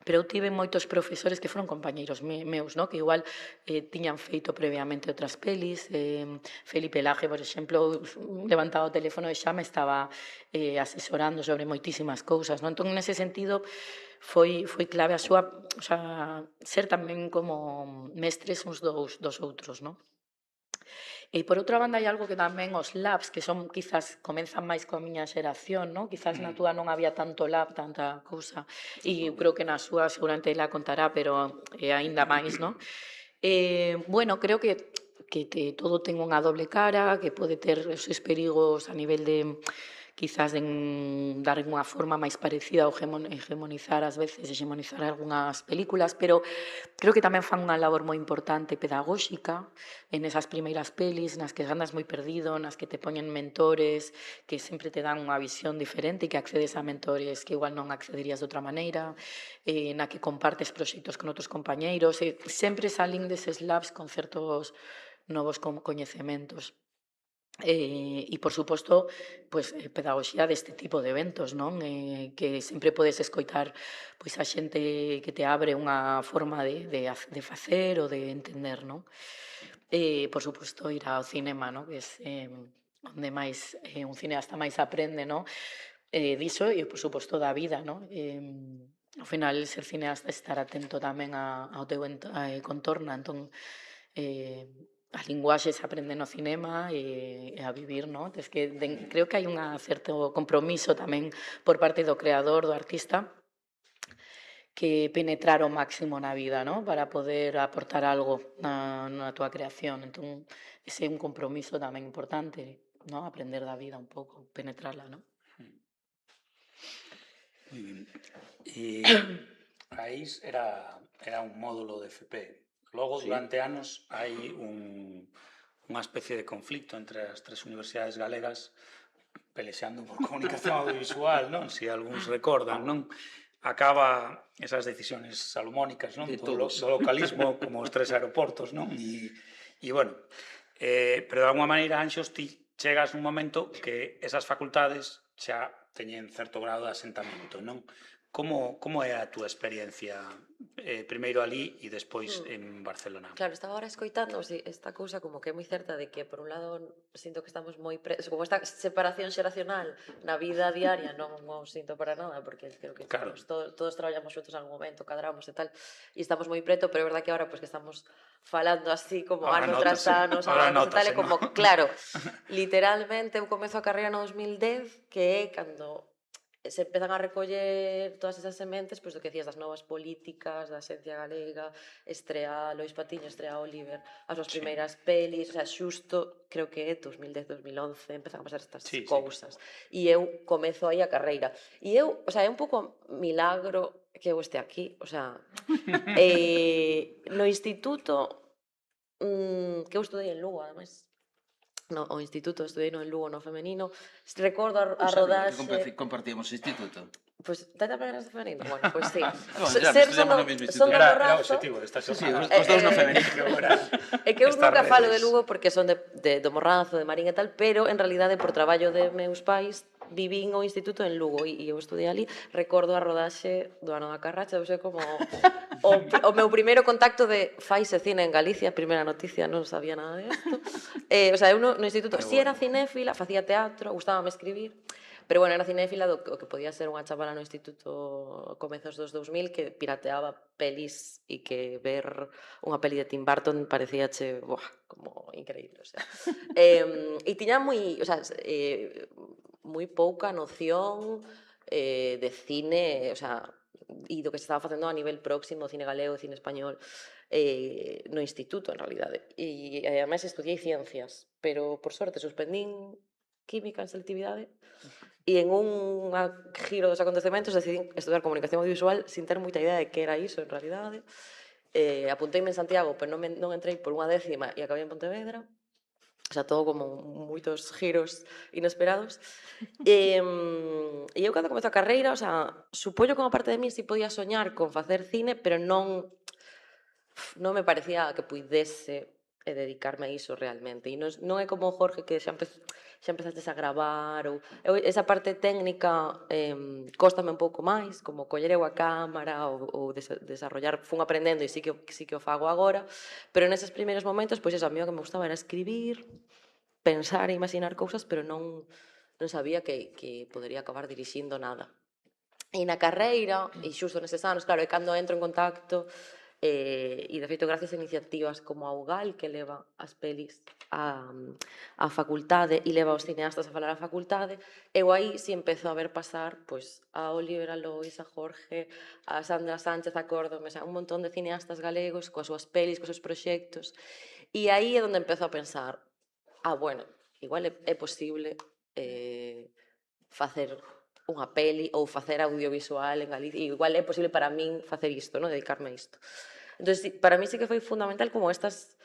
Pero eu tive moitos profesores que foron compañeiros meus, no? Que igual tiñan feito previamente outras pelis. Felipe Laje, por exemplo, levantaba o teléfono e xa me estaba asesorando sobre moitísimas cousas, no? Entón, nese sentido, foi clave a súa, o sea, ser tamén como mestres uns dos outros, no? E por outra banda hai algo que tamén os labs, que son quizás comenzan máis coa miña xeración, no? Quizás na túa non había tanto lab, tanta cousa, e eu creo que na súa seguramente la contará, pero aínda máis, no? Bueno, creo que todo ten unha doble cara, que pode ter esos perigos a nivel de quizás dar unha forma máis parecida ao hegemonizar ás veces, hegemonizar algunhas películas, pero creo que tamén fan unha labor moi importante pedagóxica en esas primeiras pelis, nas que andas moi perdido, nas que te poñen mentores que sempre te dan unha visión diferente e que accedes a mentores que igual non accederías de outra maneira, na que compartes proxectos con outros compañeiros, e sempre salín deses labs con certos novos coñecementos. E, por suposto, pues, pedagogía deste tipo de eventos, non? Que sempre podes escoitar pois, a xente que te abre unha forma de facer ou de entender, non? Por suposto, ir ao cinema, non? Que é onde máis un cineasta máis aprende, non? Diso e, por suposto, da vida, non? Ao final, ser cineasta é estar atento tamén ao teu contorno, entón, a linguaxe se aprende no cinema e a vivir, no? Creo que hai un certo compromiso tamén por parte do creador, do artista, que penetrar o máximo na vida, no? Para poder aportar algo na túa creación. Entón, ese é un compromiso tamén importante, no? Aprender da vida un pouco, penetrala, no? Moi ben. AIS era un módulo de FP. Logo, durante anos, hai unha especie de conflicto entre as tres universidades galegas pelexando por comunicación audiovisual, non? Se algúns recordan, non? Acaba esas decisiones salomónicas, non? Do localismo, como os tres aeroportos, non? E bueno, pero de alguma maneira, Anxos, ti chegas nun momento que esas facultades xa teñen certo grado de asentamento, non? Como é a túa experiencia primeiro alí e despois en Barcelona? Claro, estaba agora escoitando esta cousa como que é moi certa de que por un lado sinto que estamos moi como esta separación xeracional na vida diaria non o sinto para nada porque creo que Claro. todos traballamos xuntos en algún momento, cadramos e tal e estamos moi preto, pero é verdad que agora pues, que estamos falando así como Ahora ano tras nótase, ano, ahora e tal, nótase, é como, ¿no? claro, literalmente eu comezo a carreira no 2010 que é cando se empezan a recoller todas esas sementes, pois do que decías das novas políticas, da Xencia Galega, estrea Lois Patiño, estrea Oliver, as súas primeiras pelis, o sea, xusto, creo que é 2010-2011, empezan a pasar estas cousas. E eu comezo aí a carreira. E eu, o sea, é un pouco milagro que eu este aquí, o sea, no instituto, que eu estudei en Lugo, ademais, no, o instituto, estudei no en Lugo, no femenino, recordo a rodaxe... Compartíamos instituto. Pois, teta pequenas de femenino? Bueno, pois sí. Ya, estudamos no mesmo instituto. Era Morrazo. objetivo desta xornada. Os dous no femenino. É que eu nunca falo de Lugo porque son do Morrazo, de Marín e tal, pero en realidade por traballo de meus pais vivín o instituto en Lugo e eu estudei ali. Recordo a rodaxe do Ano da Carracha, eu sei como o meu primeiro contacto de faise cine en Galicia, primeira noticia, non sabía nada de isto. O sea, eu no instituto si era cinéfila, facía teatro, gustábame escribir, pero bueno, era cinéfila do que podía ser unha chavala no instituto comezos dos 2000 que pirateaba pelis e que ver unha peli de Tim Burton parecíache, como increíble, o sea. E tiña moi, o sea, moi pouca noción de cine, o sea, e do que se estaba facendo a nivel próximo, cine galego, cine español, no instituto, en realidade. E ademais estudiei ciencias, pero por sorte suspendín química en selectividade e en un giro dos acontecementos decidín estudar comunicación audiovisual sin ter moita idea de que era iso en realidade. Apunteime en Santiago, pero non entrei por unha décima e acabei en Pontevedra. O sea, todo como moitos giros inesperados. E eu cando comezo a carreira, o sea, supoño que unha parte de mí si podía soñar con facer cine, pero non me parecía que puidese dedicarme a iso realmente. E non é como Jorge que xa empezaste a gravar, ou esa parte técnica cóstame un pouco máis, como coller eu a cámara ou desarrollar, fun aprendendo e sí que o fago agora, pero neses primeiros momentos, pois eso, a mí o que me gustaba era escribir, pensar e imaginar cousas, pero non sabía que podería acabar dirixindo nada. E na carreira, e xusto neses anos, claro, é cando entro en contacto e de feito gracias a iniciativas como a UGAL que leva as pelis á facultade e leva os cineastas a falar á facultade, eu aí si empezo a ver pasar pois a Oliver, a Lois, a Jorge, a Sandra Sánchez, a Córdome, un montón de cineastas galegos coas súas pelis, cos seus proxectos, e aí é onde empezo a pensar bueno, igual é posible facer unha peli ou facer audiovisual en Galicia, igual é posible para min facer isto, dedicarme a isto. Entón, para mí sí que foi fundamental como estas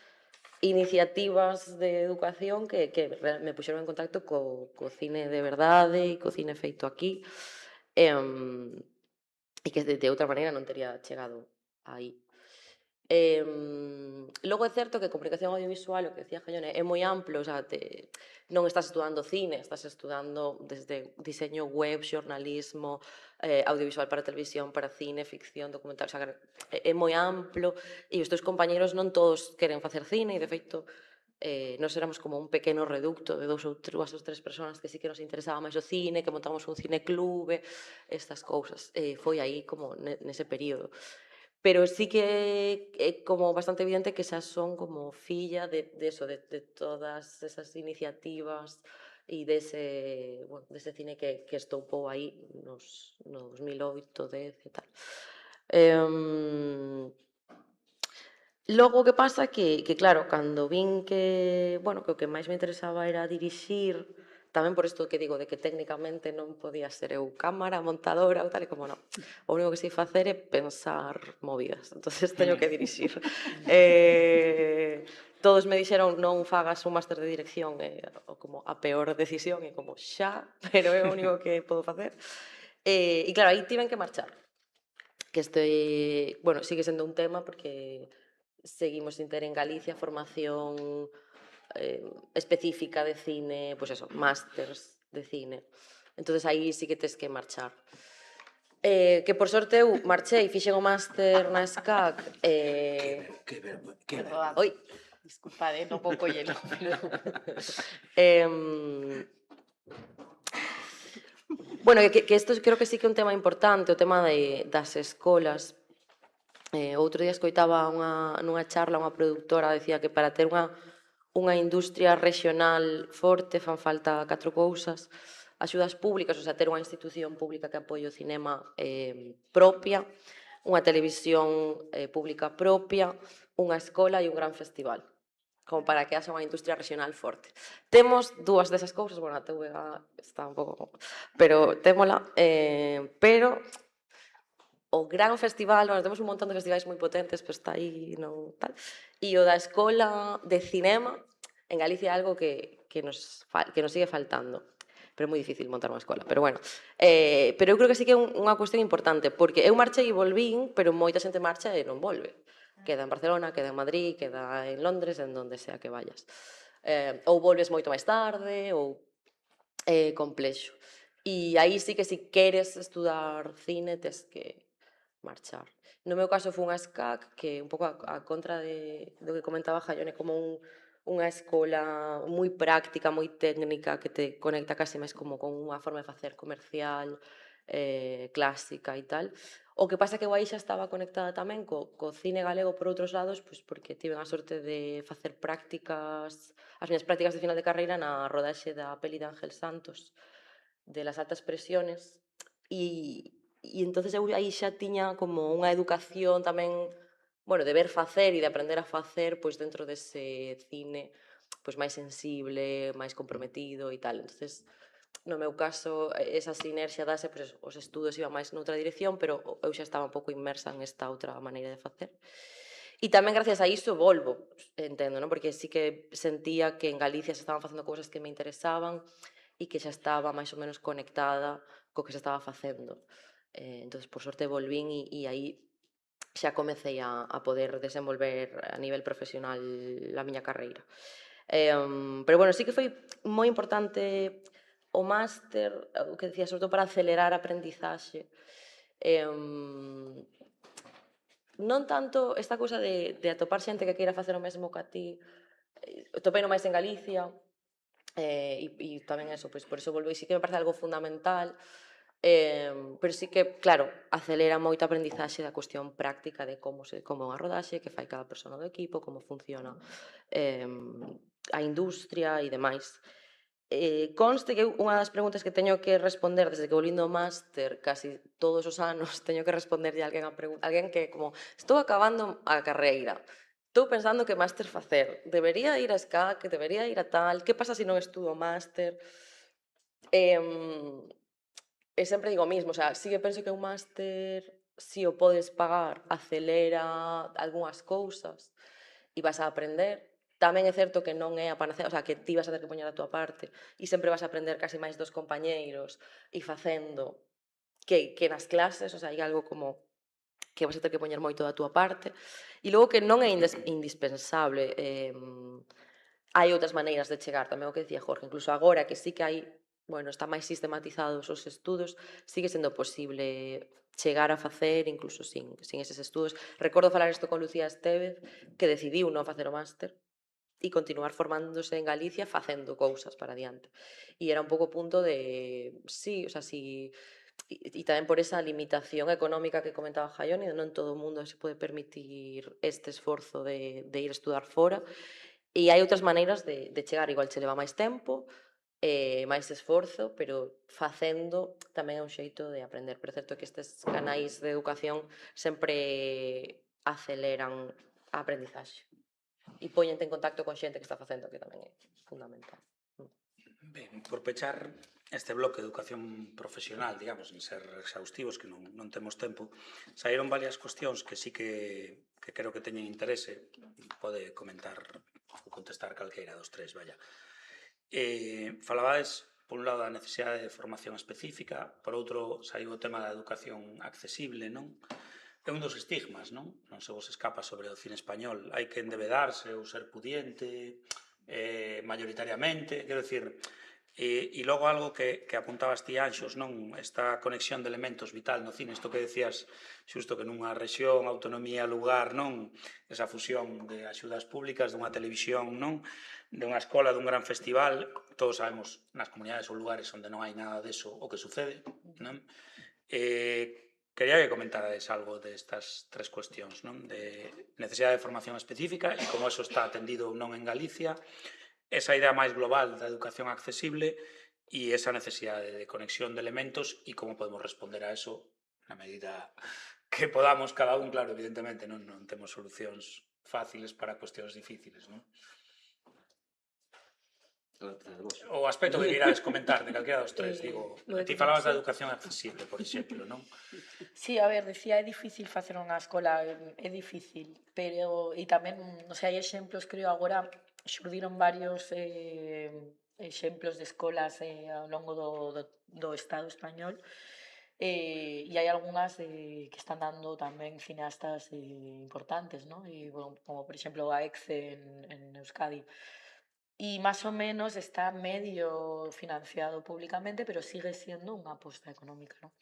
iniciativas de educación que me puxeron en contacto co cine de verdade e co cine feito aquí e que de outra maneira non tería chegado aí. Logo é certo que comunicación audiovisual, o que decía Jaione, é moi amplo, o sea, non estás estudando cine, estás estudando desde diseño web, xornalismo, audiovisual para televisión, para cine, ficción, documental, o sea, é moi amplo e os teus compañeros non todos queren facer cine e de feito nós éramos como un pequeno reducto de dúas ou tres persoas que sí que nos interesaba máis o cine, que montamos un cineclube, estas cousas. Foi aí como nese período. Pero sí que é como bastante evidente que xa son como filla de todas esas iniciativas e dese cine que estoupou aí no 2008, 10 e tal. Logo, o que pasa que claro, cando vin que o que máis me interesaba era dirixir, tamén por isto que digo de que técnicamente non podía ser eu cámara, montadora ou tal, e como non, o único que sei facer é pensar movidas, entonces teño que dirixir. Todos me dixeron non fagas un máster de dirección, como a peor decisión, e como xa, pero é o único que podo facer. E claro, aí tiven que marchar, que sigue sendo un tema porque seguimos sin ter en Galicia formación específica de cine, pois eso, másters de cine. Entonces aí sí que tes que marchar. Que por sorte eu marchei, fixen o máster na SCAC. Oi, disculpade, non vou collelo. Bueno, que isto creo que sí que é un tema importante, o tema das escolas. Outro día escoitaba nunha charla unha produtora, decía que para ter unha industria regional forte fan falta 4 cousas: axudas públicas, o sea, ter unha institución pública que apoie o cinema propia, unha televisión pública propia, unha escola e un gran festival, como para que haxa unha industria regional forte. Temos dúas desas cousas, bueno, a TVG está un pouco... pero témola, pero o gran festival, bueno, temos un montón de festivais moi potentes, pero está aí, non tal, e o da escola de cinema, en Galicia é algo que nos sigue faltando, pero é moi difícil montar unha escola, pero bueno. Pero eu creo que sí que é unha cuestión importante, porque eu marchei e volvín, pero moita xente marcha e non volve. Queda en Barcelona, queda en Madrid, queda en Londres, en donde sea que vayas. Ou volves moito máis tarde, ou complexo. E aí sí que se queres estudar cine, tes que marchar. No meu caso foi unha SCAC, que un pouco a contra do que comentaba Jaione, como unha escola moi práctica, moi técnica, que te conecta case máis como con unha forma de facer comercial, clásica e tal. O que pasa é que eu aí xa estaba conectada tamén co cine galego por outros lados, pois porque tive a sorte de facer prácticas, as miñas prácticas de final de carreira na rodaxe da peli de Ángel Santos, de Las altas presiones, e entonces eu aí xa tiña como unha educación tamén, bueno, de ver facer e de aprender a facer, pois dentro dese cine pois máis sensible, máis comprometido e tal. Entonces, no meu caso, esa sinerxia dase, pois os estudos iban máis noutra dirección, pero eu xa estaba un pouco inmersa en esta outra maneira de facer. E tamén gracias a iso volvo, entendo, non? Porque sí que sentía que en Galicia se estaban facendo cousas que me interesaban e que xa estaba máis ou menos conectada co que se estaba facendo. Entón, por sorte, volvín e aí xa comecei a poder desenvolver a nivel profesional a miña carreira. Pero, bueno, sí que foi moi importante o máster, o que decía, sobre todo para acelerar a aprendizaxe. Non tanto esta cousa de atopar xente que queira facer o mesmo que a ti, topeino máis en Galicia, e tamén eso, pois por iso volvo, e sí que me parece algo fundamental, pero sí que, claro, acelera moito a aprendizaxe da cuestión práctica de como é unha rodaxe, que fai cada persona do equipo, como funciona a industria e demais. Conste que unha das preguntas que teño que responder desde que volvín do máster casi todos os anos, teño que responderlle a alguén que como, estou acabando a carreira, estou pensando que máster facer, debería ir a SCAC, debería ir a tal, que pasa se non estudo máster? E sempre digo o mismo, o sea, sí que penso que un máster, si o podes pagar, acelera algunhas cousas e vas a aprender. Tamén é certo que non é a panacea, o sea, que ti vas a ter que poñer a túa parte e sempre vas a aprender casi máis dos compañeiros e facendo que nas clases, o sea, hai algo como que vas a ter que poñer moito da túa parte. E logo que non é indispensable, hai outras maneiras de chegar, tamén o que decía Jorge, incluso agora que sí que hai, bueno, está máis sistematizados os estudos, sigue sendo posible chegar a facer incluso sin eses estudos. Recordo falar isto con Lucía Estévez, que decidiu non facer o máster e continuar formándose en Galicia facendo cousas para diante. E era un pouco punto de, sí, o sea, si... E tamén por esa limitación económica que comentaba Jaione, non todo o mundo se pode permitir este esforzo de ir a estudar fora, e hai outras maneiras de chegar, igual che leva máis tempo, máis esforzo, pero facendo tamén é un xeito de aprender. Pero é certo que estes canais de educación sempre aceleran a aprendizaxe e poñente en contacto con xente que está facendo, que tamén é fundamental. Ben, por pechar este bloque de educación profesional, digamos, en ser exhaustivos, que non temos tempo, saíron varias cuestións que sí que creo que teñen interese, pode comentar ou contestar calqueira dos tres, vaya. Falabades, por un lado, da necesidade de formación específica, por outro, saiu o tema da educación accesible, non? É un dos estigmas, non? Non se vos escapa sobre o cine español. Hai que endebedarse ou ser pudiente, mayoritariamente, quero dicir, e logo algo que apuntabas ti, Anxos, non? Esta conexión de elementos vital no cine, isto que decías xusto que nunha rexión, autonomía, lugar, non? Esa fusión de axudas públicas, dunha televisión, non? De unha escola, dun gran festival, todos sabemos nas comunidades ou lugares onde non hai nada deso o que sucede, non? Quería que comentades algo destas tres cuestións, non? De necesidade de formación específica e como eso está atendido ou non en Galicia, esa idea máis global da educación accesible e esa necesidade de conexión de elementos e como podemos responder a eso na medida que podamos cada un, claro, evidentemente, non temos solucións fáciles para cuestións difíciles, non? O aspecto que queirades comentar de calquera dos tres, digo, lo de ti falabas da conexión. educación accesible, por exemplo, non? Sí, a ver, decía, é difícil facer unha escola, é difícil, pero, e tamén, non sei, hai exemplos, creo, agora xurdiron varios exemplos de escolas ao longo do Estado español, e hai algunhas que están dando tamén cineastas importantes, non? E, bueno, como, por exemplo, a ECCE en Euskadi. Y más o menos está medio financiado públicamente, pero sigue siendo unha aposta económica, ¿no?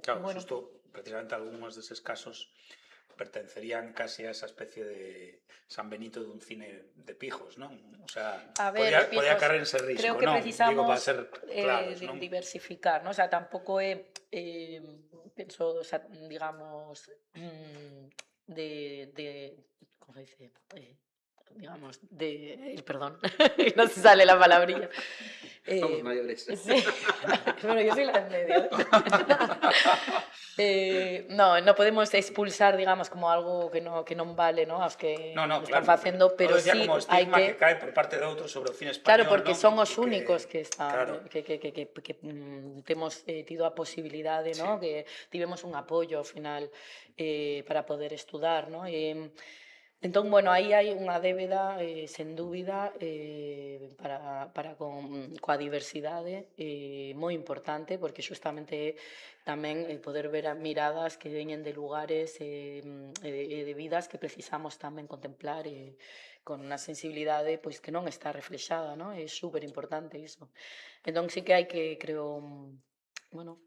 Claro, Bueno, xusto, precisamente algúns deses casos pertencerían casi a esa especie de San Benito dun cine de pijos, non? O sea, a ver, podía Pijos, caer en ese risco, creo que non? Digo, para precisamos ser claros, non? diversificar, ¿no? O sea, tampouco é, penso, o sea, digamos, ¿cómo se dice? Digamos, perdón, no se sale la palabrilla. Somos mayores. Sí. Bueno, yo soy la del medio. No podemos expulsar, digamos, como algo que non vale, ¿no? Aos que No, lo están claro. facendo, pero decía sí como hai estigma que que... cae por parte de outros sobre o cine español, Claro, porque non? son os E únicos que están, claro. que temos tido a posibilidade, ¿no? Que tivemos un apoio ao final para poder estudar, ¿no? Entón, bueno, aí hai unha débeda, sen dúbida, para coa diversidade, moi importante, porque xustamente tamén poder ver a miradas que veñen de lugares e de vidas que precisamos tamén contemplar con unha sensibilidade pois que non está reflexada, non? É super importante iso. Entón, sí que hai que, creo, bueno,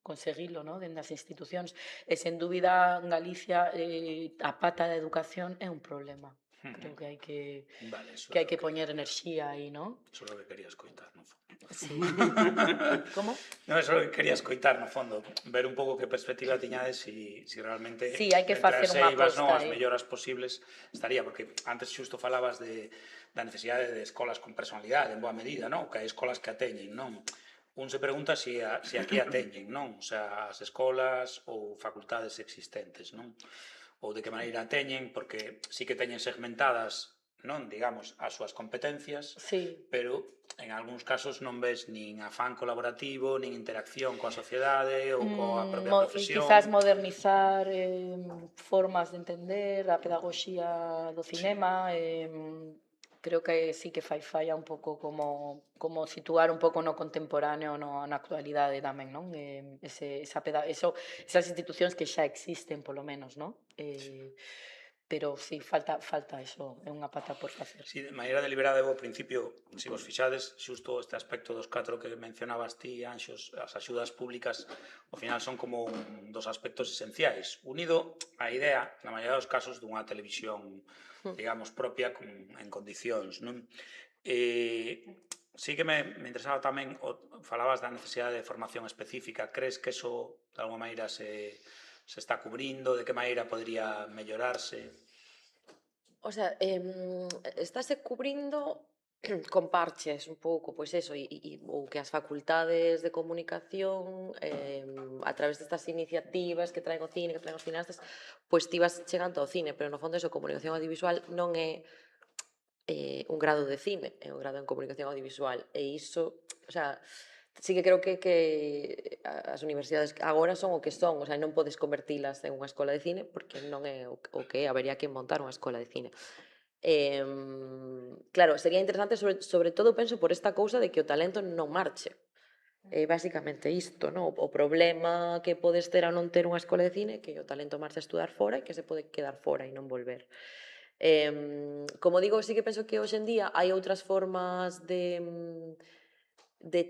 conseguilo, ¿no? Dende as institucións. E, sen dúbida, en Galicia, a pata da educación é un problema. Creo que Vale, eso hai é o que poñer enerxía aí, ¿no? Eso é o que quería escoitar, no fondo. Sí. Como? No, eso é o que quería escoitar, no fondo. Ver un pouco que perspectiva tiñades si realmente Sí, hai que facer unha as aposta aí. melloras posibles estaría, porque antes xusto falabas da necesidade de escolas con personalidade, en boa medida, non? Que hai escolas que a teñen, non? Un se pregunta si aquí a teñen, non? O sea, as escolas ou facultades existentes, non? Ou de que maneira a teñen, porque sí que teñen segmentadas, non, digamos, as súas competencias, Sí. pero en algúns casos non ves nin afán colaborativo, nin interacción coa sociedade ou coa propia profesión. Quizás modernizar formas de entender a pedagogía do cinema, creo que sí que falla un pouco como situar un pouco no contemporáneo, na actualidade tamén, non? Esas institucións que xa existen, polo menos, non? Pero sí, falta eso, é unha pata por facer. Sí, de maneira deliberada, ao principio, se vos fixades, xusto este aspecto dos 4 que mencionabas ti, Anxos, as axudas públicas, ao final son como un dos aspectos esenciais, unido á idea, na maioría dos casos, dunha televisión, digamos, propia, en condicións, non? Sí que me interesaba tamén, falabas da necesidade de formación específica, crees que eso, de alguma maneira, se está cubrindo, de que maneira podría mellorarse? O sea, estáse cubrindo con parches un pouco, pois eso, ou que as facultades de comunicación a través destas iniciativas que traen o cine, que traen os cineastas, pois ti vas chegando ao cine, pero no fondo eso, comunicación audiovisual non é un grado de cine, é un grado en comunicación audiovisual, e iso, o sea, sí que creo que as universidades agora son o que son, o sea, non podes convertilas en unha escola de cine porque non é o que é, habería que montar unha escola de cine. Claro, sería interesante, sobre todo, penso, por esta cousa de que o talento non marche. É basicamente isto, non? O problema que podes ter ao non ter unha escola de cine é que o talento marcha a estudar fora e que se pode quedar fora e non volver. Como digo, sí que penso que hoxe en día hai outras formas de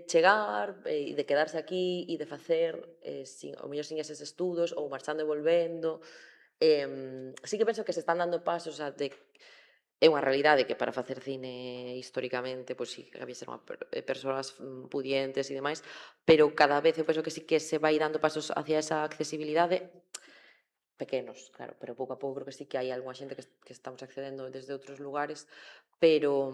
chegar e de quedarse aquí e de facer, ao mellor sin eses estudos ou marchando e volvendo. Sí que penso que se están dando pasos é unha realidade que para facer cine históricamente, pois sí, había ser persoas pudientes e demais, pero cada vez eu penso que sí que se vai dando pasos hacia esa accesibilidade, pequenos, claro, pero pouco a pouco creo que sí que hai algunha xente que estamos accedendo desde outros lugares, pero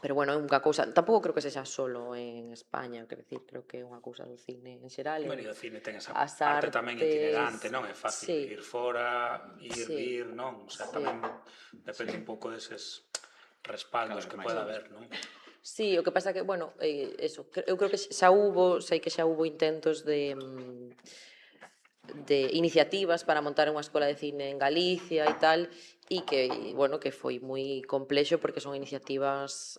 Pero bueno, é unha cousa, tampouco creo que sexa solo en España, quero dicir, creo que é unha cousa do cine en xeral. Bueno, e o cine ten esa As parte tamén itinerante, artes, non? É fácil sí, ir fora, sí, vir, non? O sea, sí. tamén depende un pouco deses respaldos Claro, que máis poida anos. haber, non? Sí, o que pasa que, bueno, eso, eu creo que xa hubo, sei que xa hubo intentos de iniciativas para montar unha escola de cine en Galicia e tal, e que, bueno, que foi moi complexo porque son iniciativas,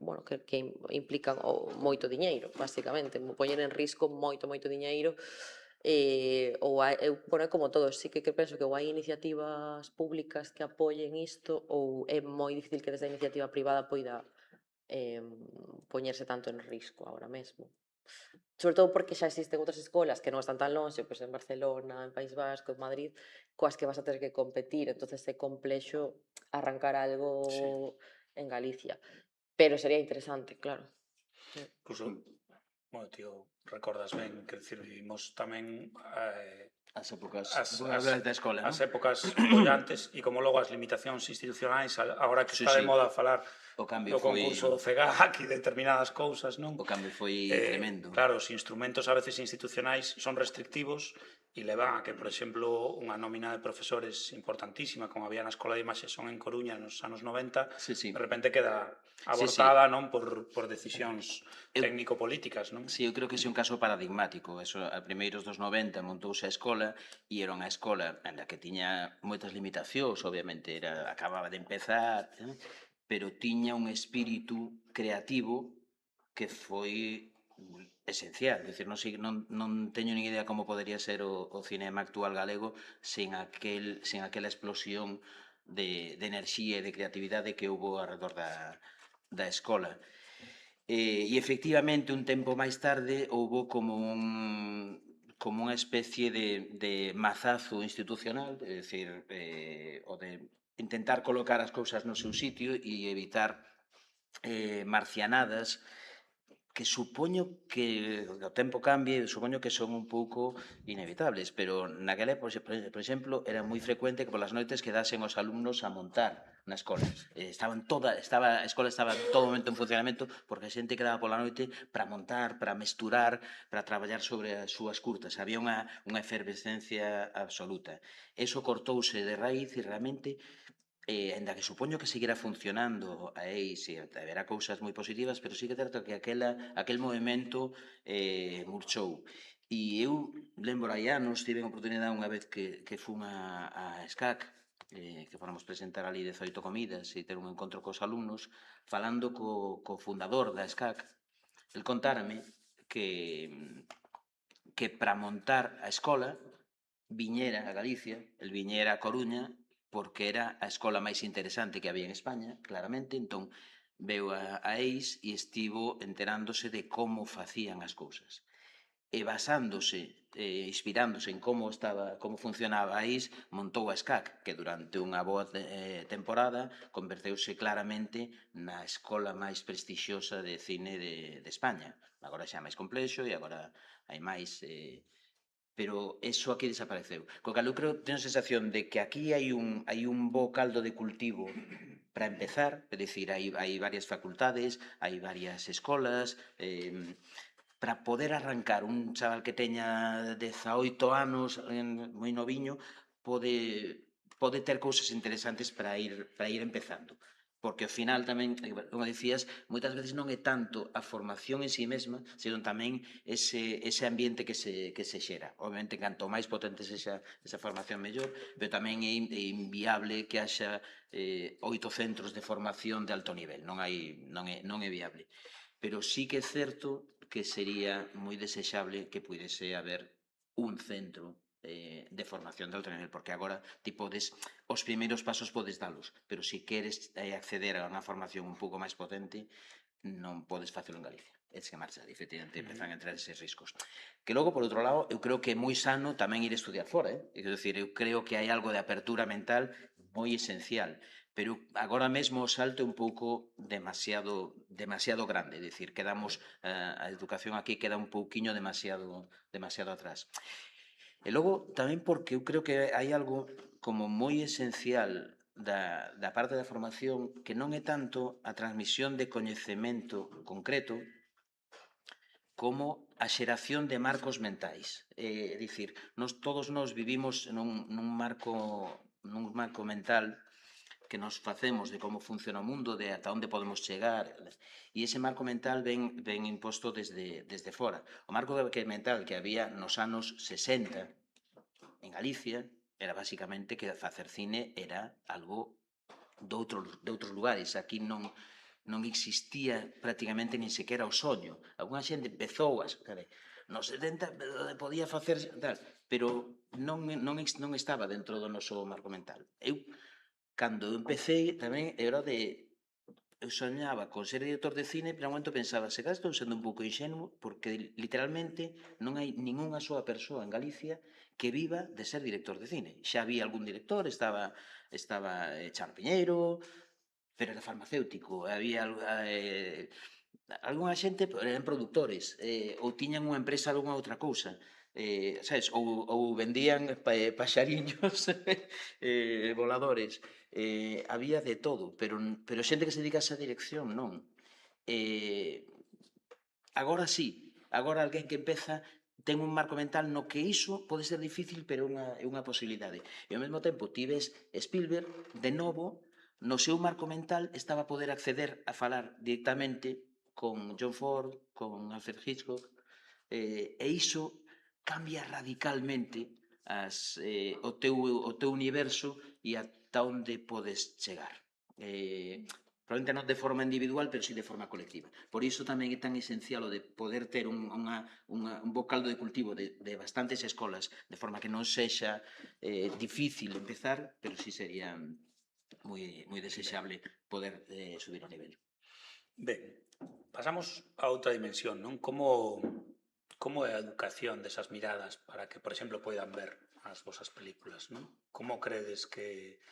bueno, que implican moito diñeiro, basicamente, poñer en risco moito diñeiro, ou hai, bueno, é como todo, sí que penso que ou hai iniciativas públicas que apoyen isto, ou é moi difícil que desde a iniciativa privada poida poñerse tanto en risco ahora mesmo. Sobre todo porque xa existen outras escolas que non están tan lonxe, pois en Barcelona, en País Vasco, en Madrid, coas que vas a ter que competir, entonces é complexo arrancar algo Sí. en Galicia. Pero sería interesante, claro. Incluso, bueno, tío, recordas ben, que decir, vivimos tamén As épocas as da escola, non? épocas bollantes e como logo as limitacións institucionais, agora que Sí, está de sí. moda falar O cambio do concurso do CEGAC e determinadas cousas, non? O cambio foi tremendo. Claro, os instrumentos a veces institucionais son restrictivos e levan a que, por exemplo, unha nómina de profesores importantísima, como había na Escola de Imaxe Son en Coruña nos anos 90, Sí, sí. de repente queda Sí, sí. abortada, non, por decisións Eu- técnico-políticas, non? Sí, eu creo que é un caso paradigmático. Eso, a primeiros dos 90 montouse a escola e era unha escola na que tiña moitas limitacións, obviamente, acababa de empezar, pero tiña un espírito creativo que foi esencial. Decir, non teño nin idea como podería ser o cinema actual galego sen aquela explosión de enerxía e de creatividade que houbo alrededor da escola. E efectivamente, un tempo máis tarde, houbo como unha especie de mazazo institucional, é dicir, o de intentar colocar as cousas no seu sitio e evitar marcianadas que supoño que o tempo cambie, supoño que son un pouco inevitables, pero naquela época, por exemplo, era moi frecuente que polas noites quedasen os alumnos a montar na escola. A escola estaba todo momento en funcionamento porque a xente quedaba pola noite para montar, para mesturar, para traballar sobre as súas curtas. Había unha efervescencia absoluta. Eso cortouse de raíz e realmente ainda que supoño que seguirá funcionando aí, si haberá cousas moi positivas, pero sí que é certo que aquel movimento murchou. E eu lembro hai anos, tive a oportunidade unha vez que fun a SCAC, que fomos presentar ali 18 comidas e ter un encontro cos alumnos, falando co fundador da SCAC, el contárame que para montar a escola viñera a Galicia, el viñera a Coruña, porque era a escola máis interesante que había en España, claramente, entón veu a EIS e estivo enterándose de como facían as cousas. E basándose, inspirándose en como funcionaba a EIS, montou a SCAC, que durante unha boa temporada converteuse claramente na escola máis prestixiosa de cine de España. Agora xa é máis complexo e agora hai máis pero eso aquí desapareceu. Co cal eu creo, teño a sensación de que aquí hai un bo caldo de cultivo para empezar, é dicir, hai varias facultades, hai varias escolas, para poder arrancar un chaval que teña 18 anos, moi noviño, pode ter cousas interesantes para ir empezando. Porque ao final tamén, como dicías, moitas veces non é tanto a formación en sí mesma, senón tamén ese ambiente que se xera. Obviamente, canto máis potente sexa esa formación mellor, pero tamén é inviable que haxa 8 centros de formación de alto nivel. Non é viable. Pero sí que é certo que sería moi desexable que pudese haber un centro de formación de alto nivel, porque agora ti podes, os primeiros pasos podes dalos, pero se queres acceder a unha formación un pouco máis potente, non podes facelo en Galicia. É que marcha, efectivamente, empezan a entrar eses riscos. Que logo, por outro lado, eu creo que é moi sano tamén ir estudiar fora, É dicir, eu creo que hai algo de apertura mental moi esencial, pero agora mesmo o salto é un pouco demasiado grande, é dicir, quedamos, a educación aquí queda un pouquiño demasiado atrás. E logo tamén porque eu creo que hai algo como moi esencial da parte da formación que non é tanto a transmisión de coñecemento concreto como a xeración de marcos mentais. É dicir, todos nós vivimos nun marco mental que nos facemos de como funciona o mundo, de ata onde podemos chegar, e ese marco mental ven imposto desde fora. O marco mental que había nos anos 60 en Galicia era basicamente que facer cine era algo de outros lugares. Aquí non existía prácticamente nin sequera o soño. Alguna xente empezou nos 70 podía facer tal, pero non estaba dentro do noso marco mental. Cando empecé, tamén era eu soñaba con ser director de cine, pero ao momento pensaba, se cá estou sendo un pouco ingenuo, porque literalmente non hai ningunha soa persoa en Galicia que viva de ser director de cine. Xa había algún director, estaba Chano Piñeiro, pero era farmacéutico, había algunha xente, eran produtores, ou tiñan unha empresa de unha outra cousa, sabes, ou vendían paxariños voladores, había de todo, pero xente que se dedica a esa dirección, non. Agora sí, agora alguén que empeza ten un marco mental no que iso pode ser difícil, pero é unha posibilidade. E ao mesmo tempo, ti ves Spielberg, de novo, no seu marco mental estaba a poder acceder a falar directamente con John Ford, con Alfred Hitchcock, e iso cambia radicalmente o teu universo e ata onde podes chegar. Probablemente non de forma individual, pero sí de forma colectiva. Por iso tamén é tan esencial o de poder ter un bo caldo de cultivo de bastantes escolas, de forma que non sexa difícil empezar, pero sí sería moi desexable poder subir o nivel. Ben, pasamos a outra dimensión, non? Como é a educación desas miradas para que, por exemplo, poidan ver as vosas películas, non? Como credes que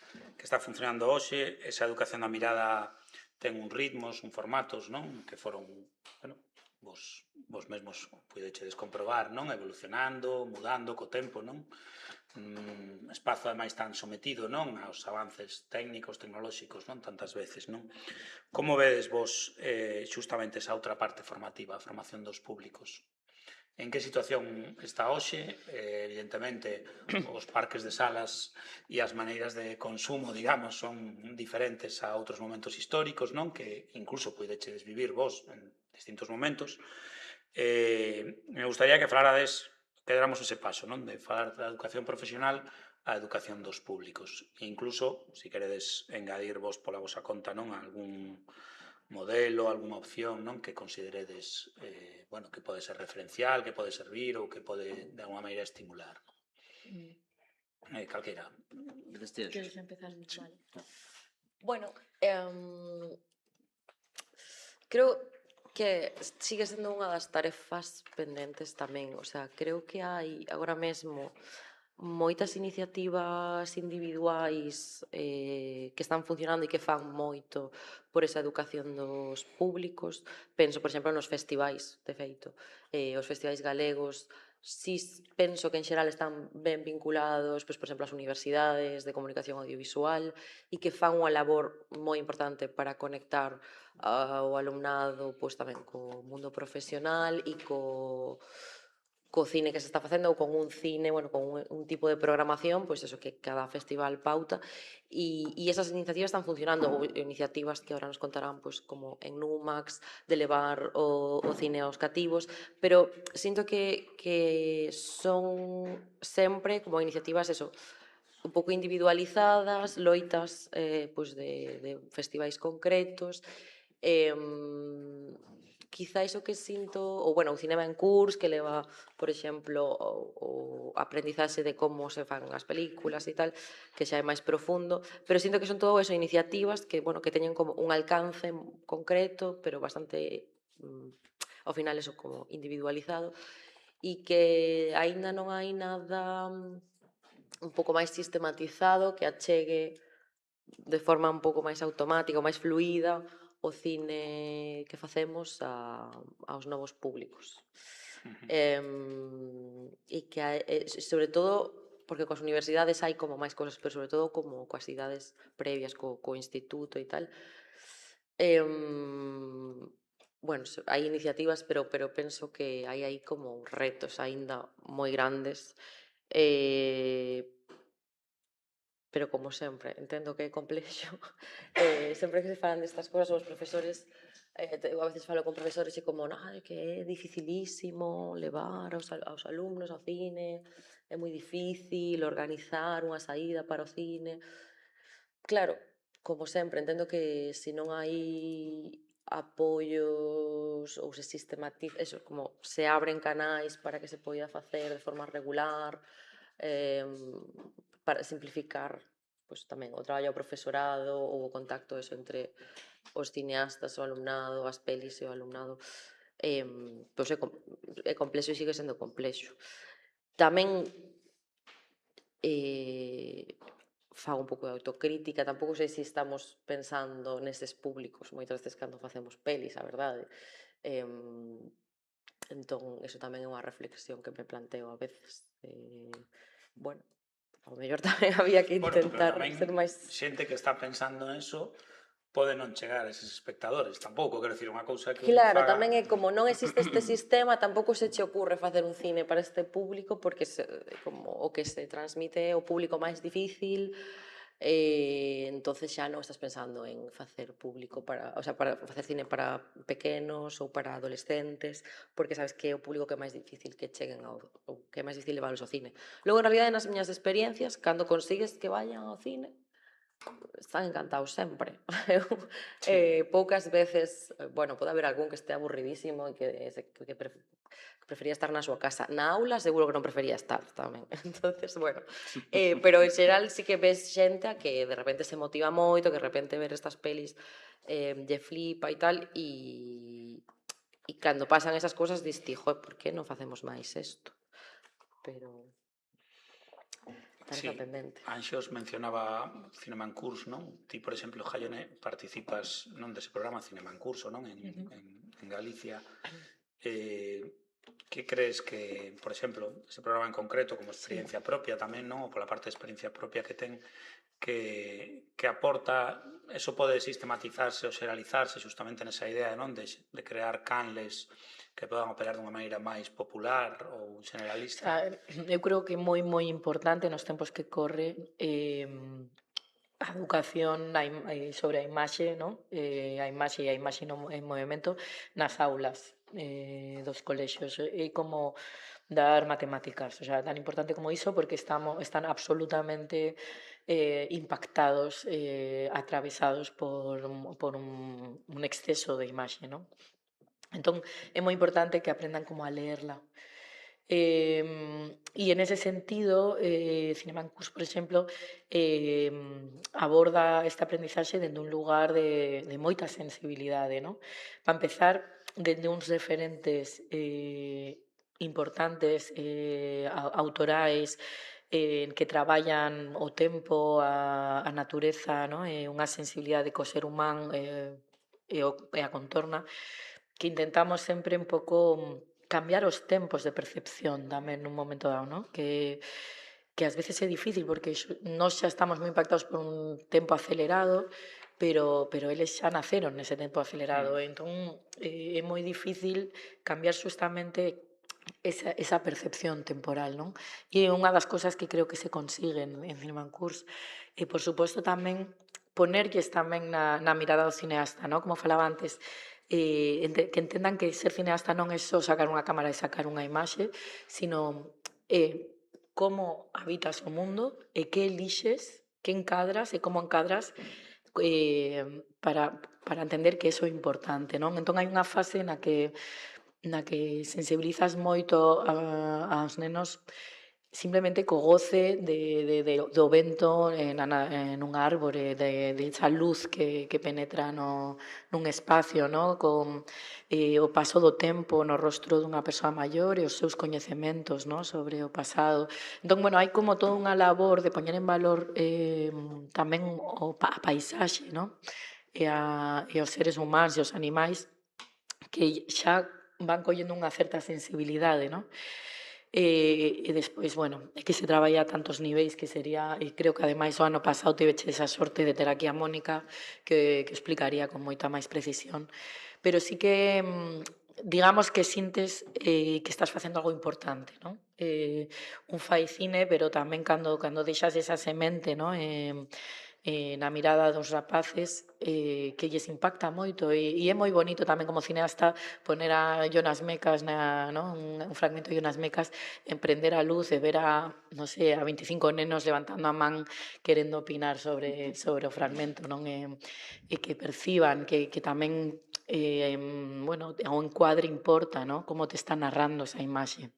está funcionando hoxe? Esa educación da mirada ten uns ritmos, uns formatos, non? Que foron, bueno, vos mesmos puidechedes comprobar, non? Evolucionando, mudando co tempo, non? Espazo ademais tan sometido, non? Aos avances técnicos, tecnolóxicos, non? Tantas veces, non? Como vedes vos xustamente esa outra parte formativa, a formación dos públicos? En que situación está hoxe? Evidentemente, os parques de salas e as maneiras de consumo, digamos, son diferentes a outros momentos históricos, non? Que incluso poidechedes vivir vos en distintos momentos. Me gustaría que falarades, que déramos ese paso, non? De falar da educación profesional á educación dos públicos. E incluso, se queredes engadir vos pola vosa conta, non? Algún modelo, algunha opción, non? Que consideredes, bueno, que pode ser referencial, que pode servir ou que pode, de alguma maneira, estimular. Calquera. Queres empezar? Vale. Bueno, creo que sigue sendo unha das tarefas pendentes tamén, o sea, creo que hai agora mesmo moitas iniciativas individuais que están funcionando e que fan moito por esa educación dos públicos. Penso, por exemplo, nos festivais, de feito. Os festivais galegos, si penso que en xeral están ben vinculados, pois, por exemplo, as universidades de comunicación audiovisual e que fan unha labor moi importante para conectar ao alumnado pois, tamén co mundo profesional e co cine que se está facendo ou con un cine, bueno, con un tipo de programación, pois eso que cada festival pauta e esas iniciativas están funcionando, ou iniciativas que agora nos contarán pois como en Numax, de levar o cine aos cativos, pero sinto que son sempre como iniciativas eso, un pouco individualizadas, loitas pois de festivais concretos, quizáis o que sinto, ou bueno, o cinema en curs que leva, por exemplo, o aprendizaxe de como se fan as películas e tal, que xa é máis profundo, pero sinto que son todo eso iniciativas que, bueno, que teñen como un alcance concreto, pero bastante ao final eso como individualizado e que aínda non hai nada un pouco máis sistematizado que achegue de forma un pouco máis automática ou máis fluida o cine que facemos aos novos públicos. E que, sobre todo, porque coas universidades hai como máis cosas, pero sobre todo como coas idades previas, co instituto e tal. Bueno, hai iniciativas, pero penso que hai aí como retos aínda moi grandes. Pero como sempre, entendo que é complexo. Sempre que se falan destas cousas, os profesores, eu a veces falo con profesores e como, que é dificilísimo levar aos alumnos ao cine, é moi difícil organizar unha saída para o cine. Claro, como sempre, entendo que se non hai apoios ou se sistematiza, eso, como se abren canais para que se poida facer de forma regular, para simplificar pois, tamén o traballo ao profesorado ou o contacto eso entre os cineastas, o alumnado, as pelis e o alumnado, pois é complexo e sigue sendo complexo. Tamén fago un pouco de autocrítica, tampouco sei se estamos pensando neses públicos moitas veces cando facemos pelis, a verdade. Entón, eso tamén é unha reflexión que me planteo a veces. Bueno, ao mellor tamén había que intentar ser máis... Xente que está pensando eso pode non chegar a eses espectadores, tampouco, quero dicir, unha cousa que Claro, tamén é como non existe este sistema, tampouco se che ocurre facer un cine para este público porque como o que se transmite é o público máis difícil, entonces xa non estás pensando en facer público para, o sea, para facer cine para pequenos ou para adolescentes, porque sabes que é o público que é máis difícil que cheguen ou que é máis difícil leválos ao cine. Logo, en realidade, nas miñas experiencias, cando consigues que vayan ao cine, están encantados sempre. Poucas veces, bueno, pode haber algún que este aburridísimo e que prefería estar na súa casa. Na aula seguro que non prefería estar tamén. Entonces, bueno, pero en xeral sí que ves xente a que de repente se motiva moito, que de repente ver estas pelis lle flipa e tal, e cando pasan esas cousas dis ti, por que non facemos máis isto? Pero... Sí, Anxos mencionaba Cinema en Curso, non? Ti, por exemplo, Jaione, participas non dese programa Cinema en Curso, non? En Galicia. Que crees que, por exemplo, ese programa en concreto, como experiencia propia tamén, non? Ou pola parte de experiencia propia que ten, que aporta, eso pode sistematizarse ou xeralizarse justamente nesa idea, non? De crear canles que podan operar dunha maneira máis popular ou generalista? Eu creo que é moi importante nos tempos que corre a educación sobre a imaxe, non? A imaxe e a imaxe en movimento nas aulas dos colexios. É como dar matemáticas, o sea, tan importante como iso porque están absolutamente impactados, atravesados por un exceso de imaxe, non? Entón, é moi importante que aprendan como a leerla. E en ese sentido, Cinema en Curso, por exemplo, aborda este aprendizaxe dende un lugar de moita sensibilidade, non? Para empezar, dende uns referentes importantes, autorais, que traballan o tempo, a natureza, non? Unha sensibilidade co ser humán e a contorna, que intentamos sempre un pouco cambiar os tempos de percepción tamén nun momento dado, non? Que ás veces é difícil porque nós xa estamos moi impactados por un tempo acelerado, pero eles xa naceron nese tempo acelerado, entón é moi difícil cambiar justamente esa percepción temporal, non? E é unha das cousas que creo que se consiguen en Cinema en Curso. E, por suposto, tamén ponerlles tamén na mirada do cineasta, non? Como falaba antes, que entendan que ser cineasta non é só sacar unha cámara e sacar unha imaxe, sino como habitas o mundo e que elixes, que encadras e como encadras para entender que eso é importante, non? Entón hai unha fase na que sensibilizas moito aos nenos simplemente co goce do vento nunha árbore, de esa luz que penetra nun espacio, no? Con o paso do tempo no rostro dunha persoa maior e os seus coñecementos, no? Sobre o pasado. Entón, bueno, hai como toda unha labor de poñer en valor tamén a paisaxe, no? E os seres humanos e os animais que xa van collendo unha certa sensibilidade, no? E despois, bueno, é que se traballa a tantos niveis que sería, e creo que ademais o ano pasado tiveche esa sorte de ter aquí a Mónica que explicaría con moita máis precisión. Pero sí que, digamos que sintes que estás facendo algo importante, non? Un fai cine, pero tamén cando deixas esa semente, non? Na mirada dos rapaces que lles impacta moito e é moi bonito tamén como cineasta poner a Jonas Mekas un fragmento de Jonas Mekas emprender a luz e ver a, non sei, a 25 nenos levantando a man querendo opinar sobre o fragmento, non? E que perciban que tamén bueno, o encuadre importa, non? Como te está narrando esa imaxe.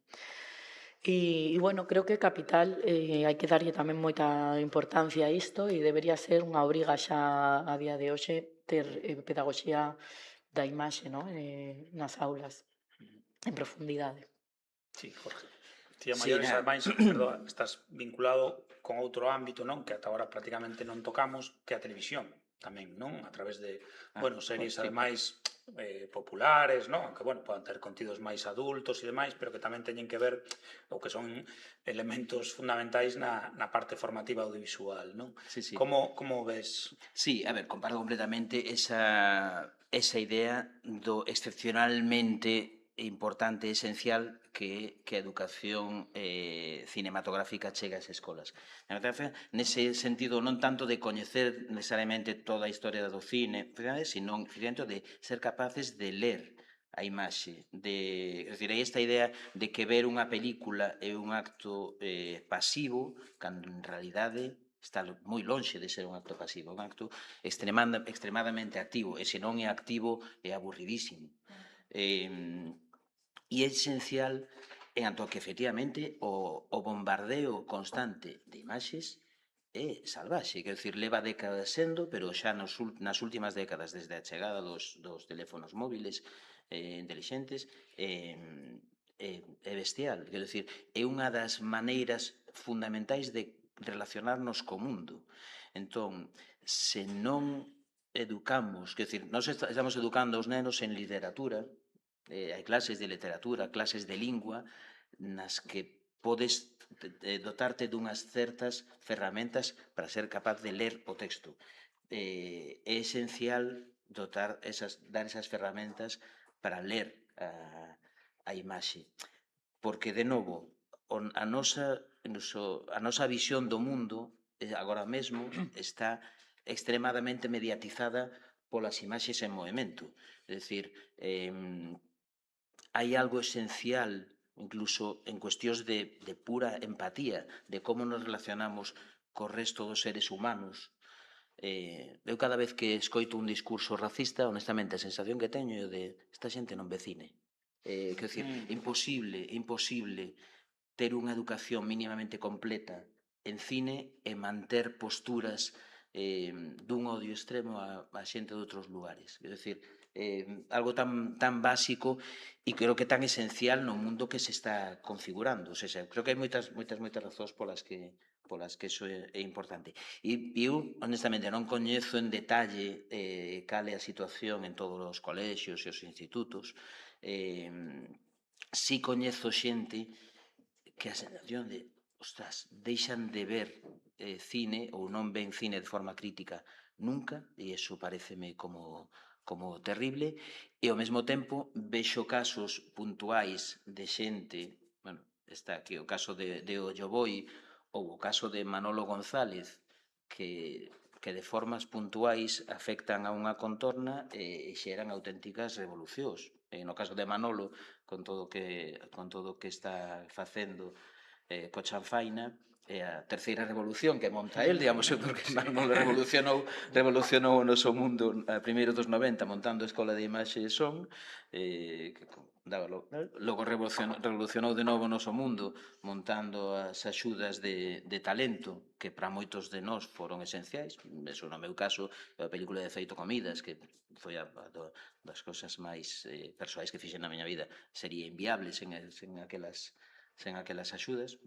E bueno, creo que Capital hai que darlle tamén moita importancia a isto e debería ser unha obriga xa a día de hoxe ter pedagogía da imaxe, non? Nas aulas, en profundidade. Sí, Jorge. Ti a Sí, maiores, nada. ademais, perdoa, estás vinculado con outro ámbito, non? Que ata agora prácticamente non tocamos, que é a televisión tamén, non? A través de, bueno, series sí. ademais populares, non? Aunque, bueno, podan ter contidos máis adultos e demais, pero que tamén teñen que ver ou que son elementos fundamentais na parte formativa audiovisual, non? Sí, sí. Como ves? Sí, a ver, comparto completamente esa idea do excepcionalmente importante e esencial que a educación cinematográfica chega ás escolas. Nese sentido, non tanto de coñecer necesariamente toda a historia do cine, sino de ser capaces de ler a imaxe. É dicir, hai esta idea de que ver unha película é un acto pasivo, cando en realidade está moi lonxe de ser un acto pasivo, un acto extremadamente activo, e se non é activo é aburridísimo. E é esencial en tanto que efectivamente o bombardeo constante de imaxes é salvaxe, quer dizer, leva décadas sendo, pero xa nas últimas décadas, desde a chegada dos teléfonos móviles intelixentes, é bestial, quer dizer, é unha das maneiras fundamentais de relacionarnos co mundo. Entón, se non educamos, quer dizer, nós estamos educando os nenos en literatura, hai clases de literatura, clases de lingua, nas que podes dotarte dunhas certas ferramentas para ser capaz de ler o texto. É esencial dar esas ferramentas para ler a imaxe. Porque, de novo, a nosa visión do mundo agora mesmo está extremadamente mediatizada polas imaxes en movimento. É dicir, hai algo esencial, incluso en cuestións de pura empatía, de como nos relacionamos co resto dos seres humanos. Eu cada vez que escoito un discurso racista, honestamente, a sensación que teño é de esta xente non ve cine. Quer dizer, é imposible ter unha educación mínimamente completa en cine e manter posturas dun odio extremo a xente de outros lugares. Quer dizer, algo tan básico e creo que tan esencial no mundo que se está configurando. O sea, creo que hai moitas razóns polas que iso é importante. E eu, honestamente, non coñezo en detalle cal é a situación en todos os colexios e os institutos. Si coñezo xente que a sensación de, ostras, deixan de ver cine ou non ven cine de forma crítica nunca, e iso pareceme como terrible, e ao mesmo tempo vexo casos puntuais de xente, bueno, está aquí o caso de Ollo Boi ou o caso de Manolo González, que de formas puntuais afectan a unha contorna e xeran auténticas revolucións. No caso de Manolo, con todo o que está facendo co Chanfaina, é a terceira revolución que monta el, digamos, porque Manolo revolucionou o noso mundo a primeiro dos 90 montando a Escola de Imaxe e Son, logo revolucionou de novo o noso mundo montando as axudas de talento que para moitos de nós foron esenciais. Eso no meu caso, a película de Feito Comidas, que foi das cousas máis persoais que fixen na miña vida, sería inviable sen aquelas axudas.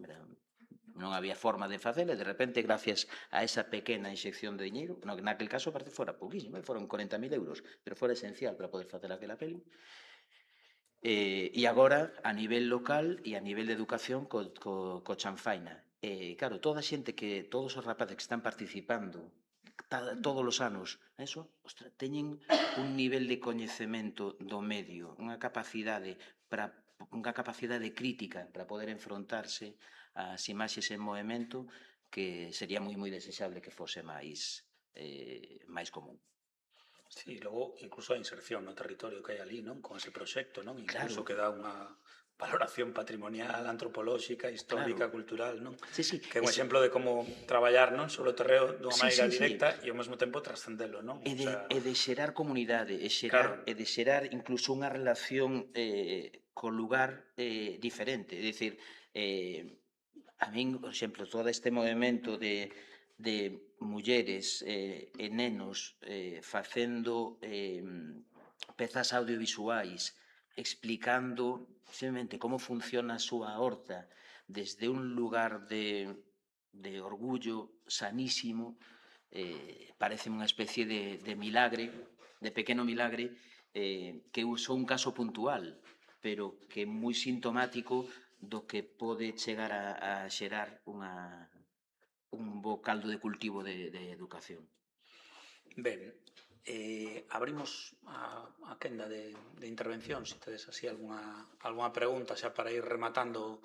Non había forma de facela e de repente, gracias a esa pequena inxección de diñeiro, naquel caso parece fora pouquísimo, foron 40.000 euros, pero fora esencial para poder facer aquela peli. E agora, a nivel local e a nivel de educación co Chanfaina. Claro, toda a xente todos os rapaces que están participando todos os anos, ostra, teñen un nivel de coñecemento do medio, unha capacidade crítica para poder enfrontarse ás imaxes en movimento que sería moi desexable que fose máis común. Sí, logo incluso a inserción no territorio que hai ali, non? Con ese proxecto, non? Incluso Claro. que dá unha valoración patrimonial, antropolóxica, histórica, Claro. cultural, non? Sí, Que é un exemplo de como traballar, non, sobre o terreo dunha Sí, maneira sí, sí. directa e ao mesmo tempo trascendelo, non? E de xerar comunidade, Claro. e de xerar incluso unha relación co lugar diferente. É dicir, a min, por exemplo, todo este movimento de mulleres e nenos facendo pezas audiovisuais, explicando simplemente como funciona a súa horta desde un lugar de orgullo sanísimo, parece unha especie de milagre, de pequeno milagre, que usou un caso puntual, pero que é moi sintomático do que pode chegar a xerar un bo caldo de cultivo de educación. Ben, abrimos a quenda de intervención, se tedes así algunha pregunta xa para ir rematando.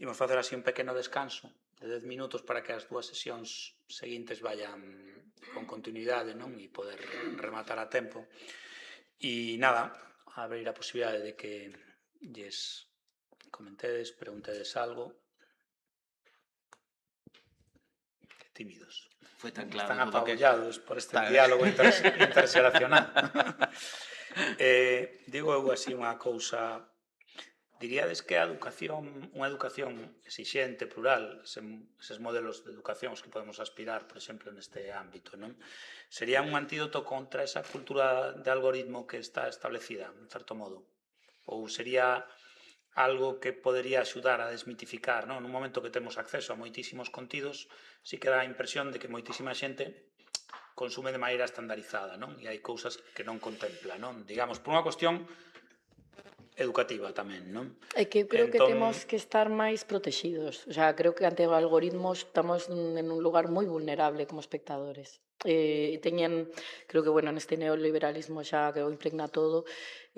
Imos facer así un pequeno descanso de 10 minutos para que as dúas sesións seguintes vayan con continuidade, non? E poder rematar a tempo. E nada, abrir a posibilidade de que lles comentedes, preguntedes algo. Que tímidos. Foi tan claro Están todo que... apabullados por este diálogo interxeracional. Digo eu así unha cousa. Diríades que unha educación exixente, plural, eses modelos de educación que podemos aspirar, por exemplo, neste ámbito, non? Sería un antídoto contra esa cultura de algoritmo que está establecida, en certo modo? Ou sería algo que podería axudar a desmitificar, non? Nun momento que temos acceso a moitísimos contidos, si que dá a impresión de que moitísima xente consume de maneira estandarizada, non? E hai cousas que non contempla, non? Digamos, por unha cuestión educativa tamén, non? É que eu creo que temos que estar máis protegidos. O sea, creo que ante os algoritmos estamos en un lugar moi vulnerable como espectadores. Creo que, bueno, neste neoliberalismo xa que o impregna todo,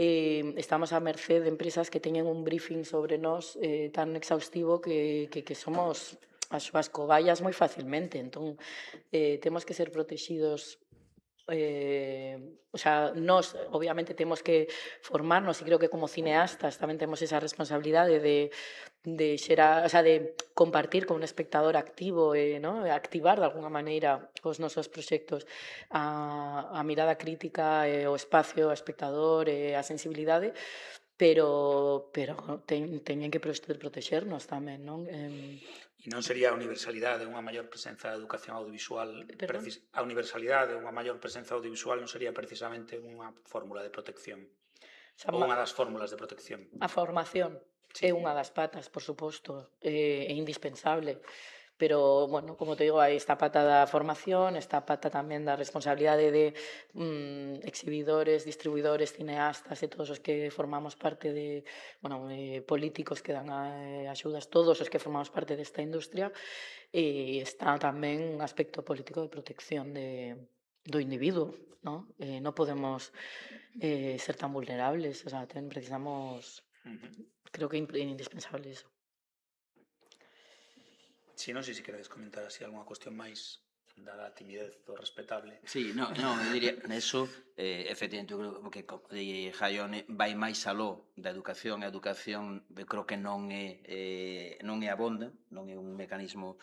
estamos a merced de empresas que teñen un briefing sobre nós tan exhaustivo que somos as súas cobayas moi facilmente. Entón, temos que ser protegidos. O sea, nós obviamente temos que formarnos e creo que como cineastas tamén temos esa responsabilidade de xerar, o sea, de compartir con un espectador activo e activar de alguna maneira os nosos proxectos a mirada crítica, o espacio, o espectador, a sensibilidade, pero teñen que protexernos tamén, non? E non sería a universalidade unha maior presenza da educación audiovisual? Perdón? A universalidade, unha maior presenza audiovisual non sería precisamente unha fórmula de protección? Ou unha das fórmulas de protección? A formación é unha das patas, por suposto, é indispensable. Pero, bueno, como te digo, hai esta pata da formación, esta pata tamén da responsabilidade de exhibidores, distribuidores, cineastas e todos os que formamos parte de, bueno, políticos que dan axudas, todos os que formamos parte desta industria, e está tamén un aspecto político de protección do individuo, non? Non podemos ser tan vulnerables, o sea, precisamos, creo que é indispensable eso. Si, non sei se queredes comentar así algunha cuestión máis dada a timidez do respetable. Sí, non, eu diría, neso, efectivamente, eu creo que Jaione vai máis aló da educación. A educación, creo que non é abonda, non é un mecanismo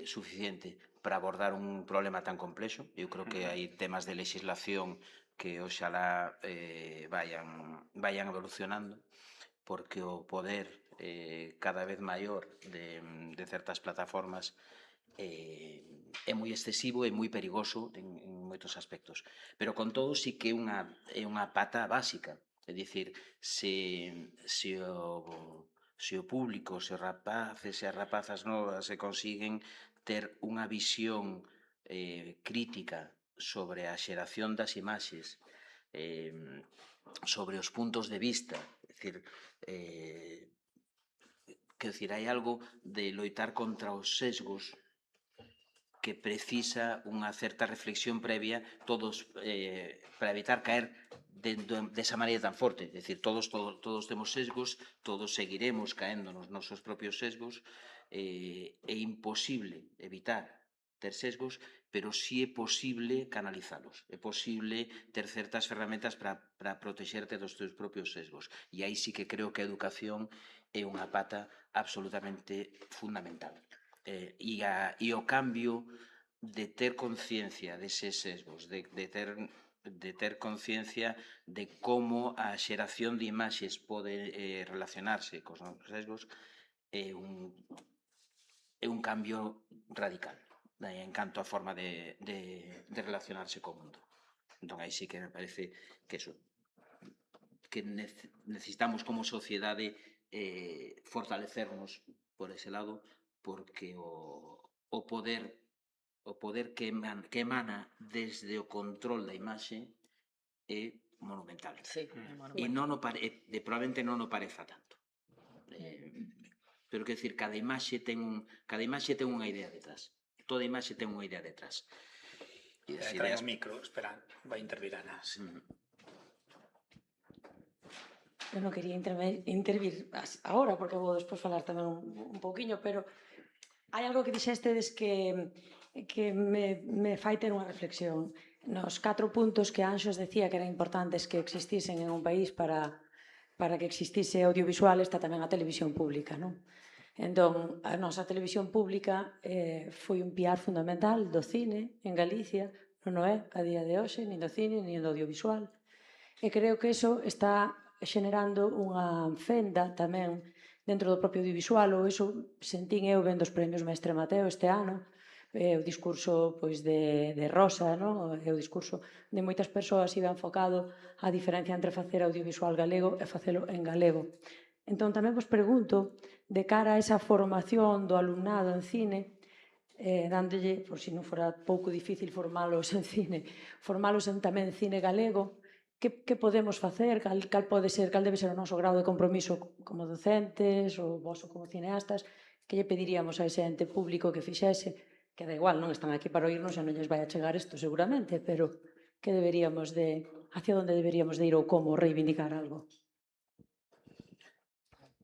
suficiente para abordar un problema tan complexo. Eu creo que hai temas de legislación que oxalá vayan evolucionando, porque o poder cada vez maior de certas plataformas é moi excesivo e moi perigoso en moitos aspectos. Pero con todo sí que é unha pata básica. É dicir, se o público, se os rapaces e as rapazas novas se consiguen ter unha visión crítica sobre a xeración das imaxes, sobre os puntos de vista, é dicir, hai algo de loitar contra os sesgos que precisa unha certa reflexión previa todos para evitar caer desa maneira tan forte. É dicir, todos temos sesgos, todos seguiremos caendo nos nosos propios sesgos. É imposible evitar ter sesgos, pero sí é posible canalizalos. É posible ter certas ferramentas para protexerte dos teus propios sesgos. E aí sí que creo que a educación é unha pata absolutamente fundamental. E o cambio de ter conciencia deses sesgos, de ter conciencia de como a xeración de imaxes pode relacionarse cos nosos sesgos, é un cambio radical en canto a forma de relacionarse co mundo. Entón, aí sí que me parece que necesitamos como sociedade fortalecernos por ese lado, porque o poder que emana desde o control da imaxe é monumental. Sí, E probablemente non o pareza tanto. Pero quero dicir, cada imaxe ten unha idea detrás. Toda imaxe ten unha idea detrás. E as ideas... o micro, espera, vai intervir Ana. Eu non quería intervir agora, porque vou despois falar tamén un pouquiño, pero hai algo que dixestedes que me fai ter unha reflexión. Nos 4 puntos que Anxos decía que eran importantes que existisen en un país para que existise audiovisual, está tamén a televisión pública, non? Entón, a nosa televisión pública foi un piar fundamental do cine en Galicia, non é a día de hoxe, nin do cine, nin do audiovisual. E creo que iso está xenerando unha fenda tamén dentro do propio audiovisual, ou iso sentín eu vendo os premios Mestre Mateo este ano, o discurso de Rosa, non? O discurso de moitas persoas iba enfocado á diferencia entre facer audiovisual galego e facelo en galego. Entón, tamén vos pregunto, de cara a esa formación do alumnado en cine, dándolle, por si non fora pouco difícil formalos en cine, formalos en tamén cine galego, que podemos facer? Cal debe ser o noso grado de compromiso como docentes ou vos como cineastas? Que lle pediríamos a ese ente público que fixese? Que da igual, non están aquí para oírnos e non lles vai a chegar isto seguramente, pero que deberíamos hacia onde deberíamos de ir ou como reivindicar algo?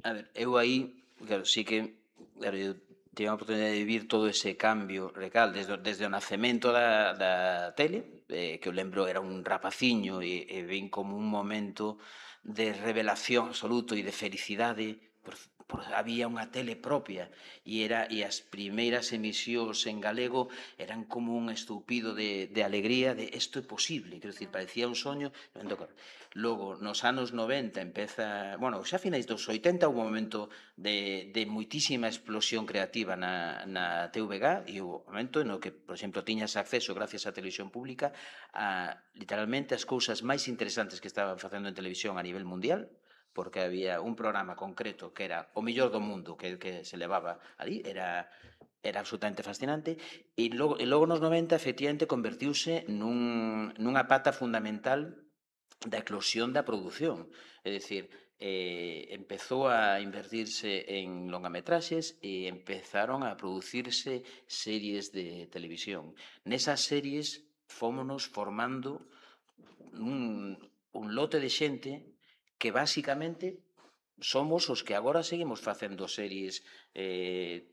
A ver, eu aí, claro, sí que eu tive a oportunidade de vivir todo ese cambio recal desde o nacemento da tele, que eu lembro era un rapaciño e ven como un momento de revelación absoluto e de felicidade había unha tele propia e as primeiras emisións en galego eran como un estupido de alegría de isto é posible, quero dicir, parecía un soño. Logo, nos anos 90 empeza, bueno, xa a finais dos 80 houve un momento de moitísima explosión creativa na TVG e houve un momento no que, por exemplo, tiñas acceso gracias á televisión pública a literalmente as cousas máis interesantes que estaban facendo en televisión a nivel mundial, porque había un programa concreto que era o mellor do mundo que se levaba ali, era absolutamente fascinante, e logo nos 90 efectivamente convertiuse nunha pata fundamental da eclosión da produción, é dicir, empezou a invertirse en longametraxes e empezaron a producirse series de televisión. Nesas series fómonos formando un lote de xente que basicamente somos os que agora seguimos facendo series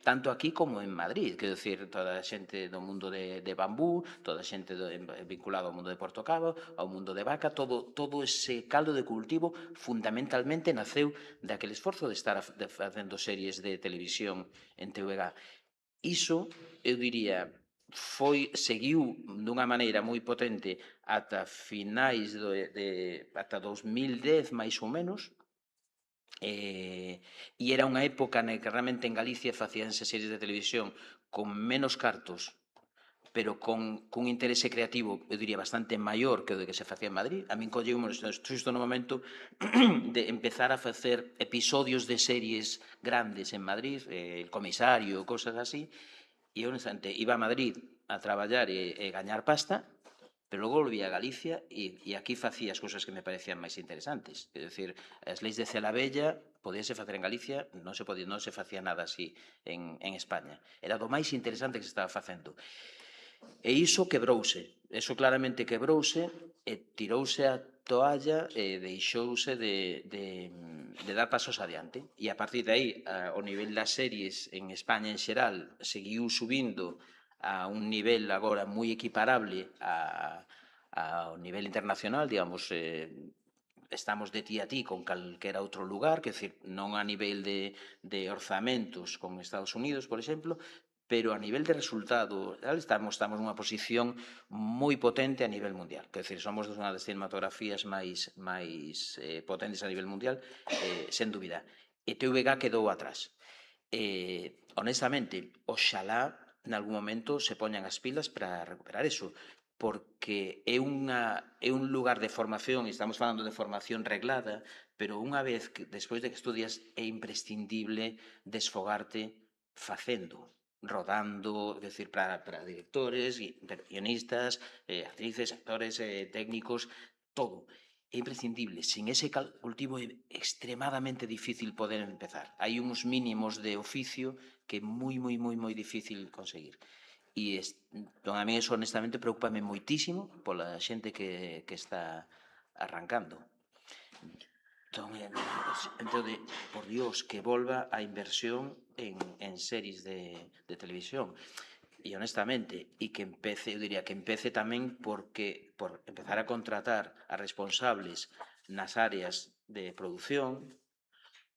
tanto aquí como en Madrid, quero dicir, toda a xente do mundo de Bambú, toda a xente vinculada ao mundo de Porto Cabo, ao mundo de Vaca, todo ese caldo de cultivo fundamentalmente naceu daquele esforzo de estar facendo series de televisión en TVG. Iso, eu diría, seguiu dunha maneira moi potente ata finais ata 2010 máis ou menos, e era unha época na que realmente en Galicia facíanse series de televisión con menos cartos, pero con interese creativo, eu diría, bastante maior que o de que se facía en Madrid. A min colleume xusto no momento de empezar a facer episodios de series grandes en Madrid, El Comisario, cosas así, e honestamente iba a Madrid a traballar e gañar pasta, pero logo volví a Galicia e aquí facía as cousas que me parecían máis interesantes. É dicir, as leis de Celavella podíase facer en Galicia, non se facía nada así en España. Era do máis interesante que se estaba facendo. E iso quebrouse, eso claramente quebrouse e tirouse a toalla e deixouse de dar pasos adiante. E a partir de aí, o nivel das series en España en xeral seguiu subindo a un nivel agora moi equiparable ao nivel internacional, digamos, estamos de ti a ti con calquera outro lugar, que decir, non a nivel de orzamentos con Estados Unidos, por exemplo, pero a nivel de resultado estamos nunha posición moi potente a nivel mundial. Quer dizer, somos unha das cinematografías máis potentes a nivel mundial, sen dúbida. E TVG quedou atrás. Honestamente, oxalá nalgún momento se poñan as pilas para recuperar eso, porque é un lugar de formación, e estamos falando de formación reglada, pero unha vez que, despois de que estudias, é imprescindible desfogarte facendo, rodando, é dicir, para directores, guionistas, actrices, actores, técnicos, todo. É imprescindible. Sin ese cultivo é extremadamente difícil poder empezar. Hai uns mínimos de oficio que é moi difícil conseguir. E a mí eso honestamente preocupame moitísimo pola xente que está arrancando. Entón, por Dios, que volva a inversión en series de televisión. E honestamente, e que empece, eu diría que empece tamén por empezar a contratar a responsables nas áreas de produción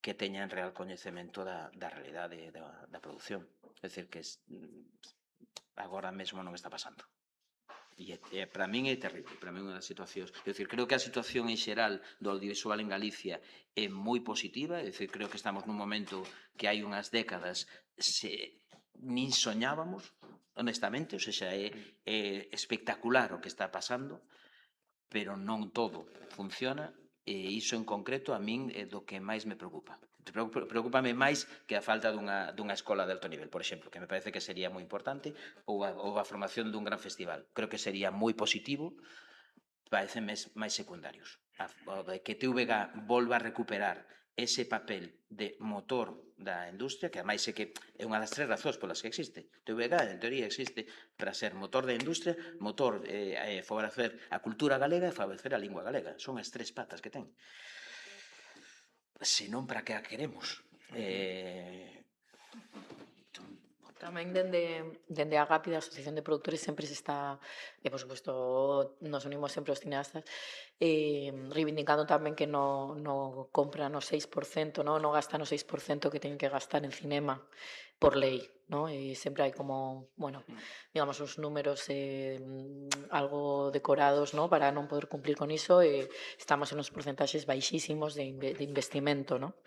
que teñan real coñecemento da realidade da produción. É dicir, que agora mesmo non está pasando. E para min é terrible, para min é unha das situacións. É dicir, creo que a situación en xeral do audiovisual en Galicia é moi positiva, é dicir, creo que estamos nun momento que hai unhas décadas nin soñábamos, honestamente, ou seja, é espectacular o que está pasando, pero non todo funciona, e iso en concreto a min é do que máis me preocupa. Preocúpame máis que a falta dunha escola de alto nivel, por exemplo, que me parece que sería moi importante, ou a formación dun gran festival. Creo que sería moi positivo, parecen máis secundarios. O de que TVG volva a recuperar ese papel de motor da industria, que ademais é que é unha das tres razóns polas que existe. TVG, en teoría, existe para ser motor da industria, motor favorecer a cultura galega e favorecer a lingua galega. Son as tres patas que ten. Senón, para que a queremos? Tamén dende a GAPI, da Asociación de Produtores, sempre se está, e por suposto nos unimos sempre aos cineastas, reivindicando tamén que no compran o 6%, no gastan o 6% que teñen que gastar en cinema por lei, no? E sempre hai como, bueno, digamos, os números algo decorados, no? Para non poder cumplir con iso, e estamos en uns porcentaxes baixísimos de investimento, no?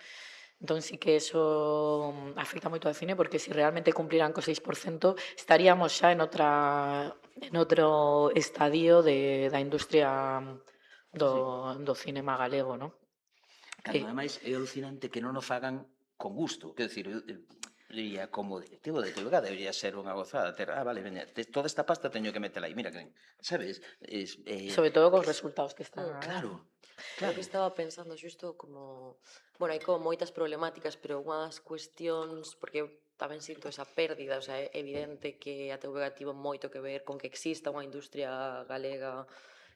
Entón, sí que eso afecta moito ao cine, porque se realmente cumpliran co 6%, estaríamos xa en outro estadio da industria do cinema galego, non? Cando, ademais, é alucinante que non o fagan con gusto. Quer dicir, diría, como directivo de TVG debería ser unha gozada. Vale, veña, toda esta pasta teño que metela aí. Mira, sabes? Sobre todo cos resultados que están. Claro. Claro. Que estaba pensando xusto como... Bueno, hai como moitas problemáticas, pero unha das cuestións, porque eu tamén sinto esa pérdida, o sea, é evidente que a TVG tivo moito que ver con que exista unha industria galega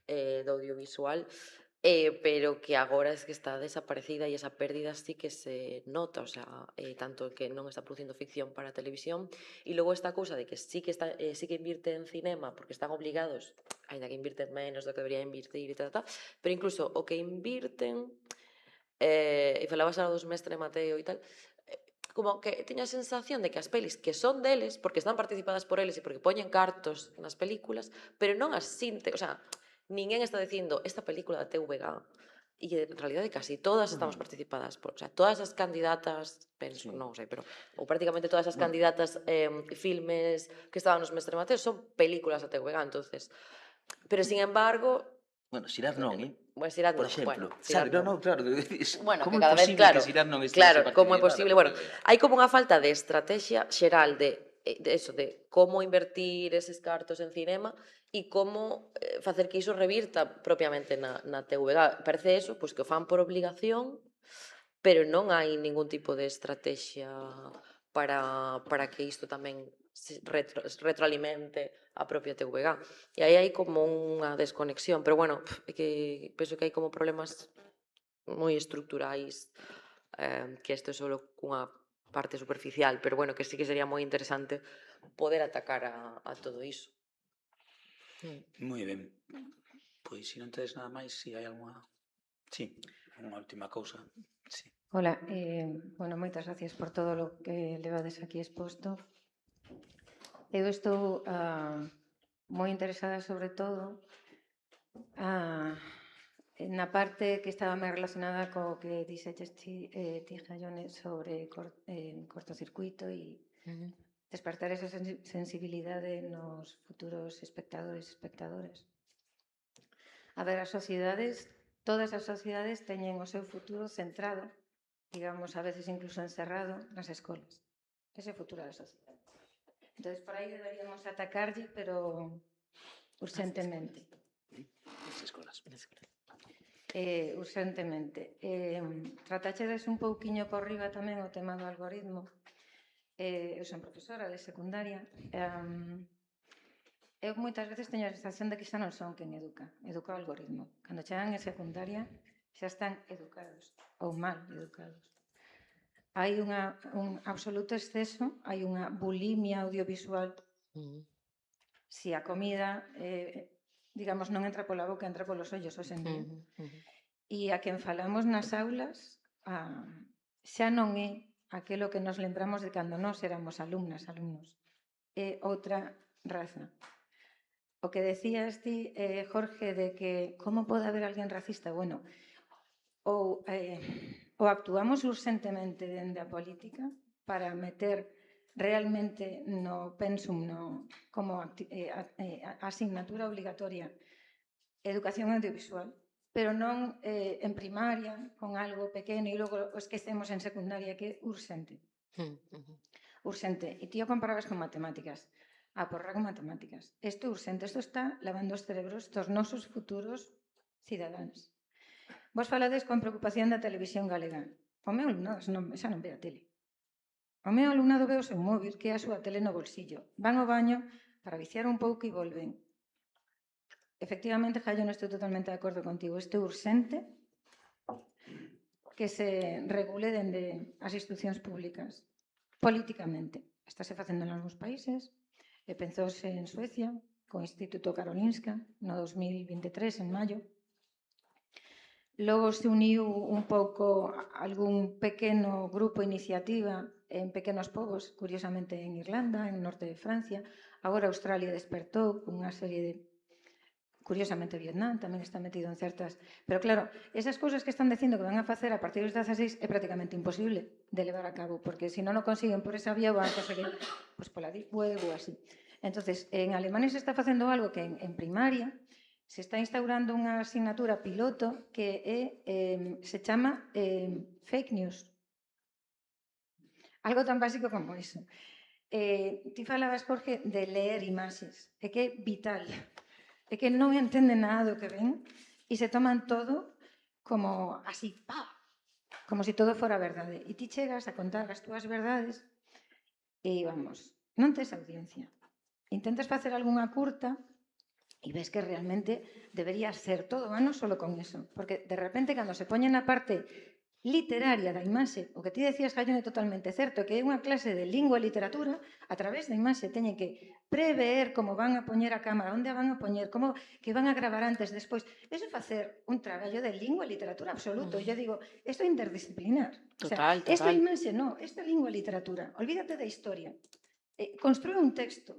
do audiovisual, pero que agora es que está desaparecida e esa pérdida sí que se nota, o sea, tanto que non está producindo ficción para televisión, e logo esta cousa de que sí que invirte en cinema porque están obligados, ainda que invirten menos do que deberían invertir e tal, pero incluso o que invirten, e falabas algo dos Mestre Mateo e tal, como que teño a sensación de que as pelis que son deles, porque están participadas por eles e porque poñen cartos nas películas, pero non as sinte, o sea, ninguén está dicindo esta película da TVG, e en realidade casi todas estamos participadas por, o sea, todas as candidatas, penso, non sei, pero ou prácticamente todas as candidatas filmes que estaban nos Mestre Mateo son películas da TVG, entonces, pero sin embargo, bueno, Sirad non, Bueno, Sirad por non, exemplo, bueno, Sirad non, claro, bueno, como que é cada vez, posible claro, que Sirad non claro, como é posible, bueno, hai como unha falta de estrategia xeral de eso, de como invertir eses cartos en cinema, e como facer que iso revirta propiamente na TVG. Parece eso, pois que o fan por obligación, pero non hai ningún tipo de estrategia para que isto tamén se retroalimente a propia TVG. E aí hai como unha desconexión, pero bueno, é que penso que hai como problemas moi estruturais, que isto é só cunha parte superficial, pero bueno, que sí que sería moi interesante poder atacar a todo iso. Moi ben. Pois, se non tedes nada máis, se hai alguna... Sí, unha última cousa. Sí. Hola, bueno, moitas gracias por todo o que levades aquí exposto. Eu estou moi interesada sobre todo na parte que estaba máis relacionada co que dixeches ti, Jaione, sobre cortocircuito e despertar esa sensibilidade nos futuros espectadores e espectadoras. A ver, as sociedades, todas as sociedades teñen o seu futuro centrado, digamos, a veces incluso encerrado nas escolas. Ese é o futuro da sociedade. Entón, por aí deberíamos atacarlle, pero urgentemente. As escolas. Urgentemente. Tratachedes un pouquiño por riba tamén o tema do algoritmo. Eu son profesora de secundaria. Eu moitas veces teño a sensación de que xa non son quen educa o algoritmo. Cando chegan en secundaria xa están educados ou mal educados. Hai un absoluto exceso, hai unha bulimia audiovisual. Si a comida, digamos, non entra pola boca, entra polos ollos hoxe en día. E a quen falamos nas aulas xa non é aquilo que nos lembramos de cando nós éramos alumnos. É outra raza. O que decías ti, Jorge, de que como pode haber alguén racista? Bueno, ou actuamos urgentemente dende a política para meter realmente no pensum, como asignatura obligatoria, educación audiovisual, pero non en primaria, con algo pequeno, e logo o esquecemos en secundaria, que é urxente. Urxente. E ti o comparabas con matemáticas. A porra con matemáticas. Isto é urxente. Isto está lavando os cerebros dos nosos futuros cidadáns. Vos falades con preocupación da televisión galega. O meu alumnado xa non ve a tele. O meu alumnado ve o seu móvil, que é a súa tele no bolsillo. Van ao baño para viciar un pouco e volven. Efectivamente, Jaio, non estou totalmente de acordo contigo. Isto é urxente que se regule dende as institucións públicas políticamente. Estáse facendo en algúns países, e pensouse en Suecia, co Instituto Karolinska, no 2023, en maio. Logo se uniu un pouco algún pequeno grupo iniciativa en pequenos povos, curiosamente en Irlanda, en norte de Francia. Agora Australia despertou unha serie de... Curiosamente Vietnam tamén está metido en certas... Pero claro, esas cousas que están dicindo que van a facer a partir dos 16 é prácticamente imposible de levar a cabo, porque se non o consiguen por esa vía, van a conseguir pola deep web ou así. Entonces, en Alemania se está facendo algo que en primaria se está instaurando unha asignatura piloto que se chama fake news. Algo tan básico como iso. Ti falabas, Jorge, de ler imaxes. É que é vital. É que non entenden nada do que ven e se toman todo como así, ¡pá! Como se todo fora verdade. E ti chegas a contar as túas verdades e, vamos, non tes audiencia. Intentas facer algunha curta e ves que realmente debería ser todo ano solo con eso. Porque, de repente, cando se poñen na parte literaria da imaxe, o que ti decías, Jaio, é totalmente certo, que é unha clase de lingua e literatura, a través da imaxe teñen que prever como van a poñer a cámara, onde a van a poñer, como que van a gravar antes, despois. Eso é facer un traballo de lingua e literatura absoluto. E eu digo, isto é interdisciplinar. Total. Esta imaxe, non, esta lingua e literatura. Olvídate da historia. Construe un texto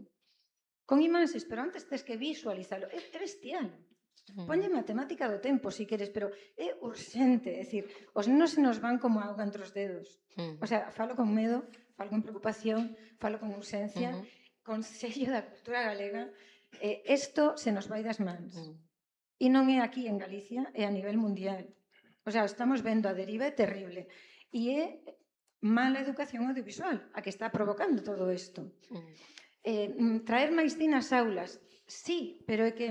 con imaxes, pero antes tes que visualizalo. É bestial. Ponlle matemática do tempo, se queres, pero é urxente. É dicir, os nenos se nos van como auga entre os dedos. O sea, falo con medo, falo con preocupación, falo con urxencia, Consello da Cultura Galega. Isto se nos vai das mans. E non é aquí en Galicia, é a nivel mundial. O sea, estamos vendo a deriva é terrible. E é mala educación audiovisual a que está provocando todo isto. Traer máis cine ás aulas. sí, pero é que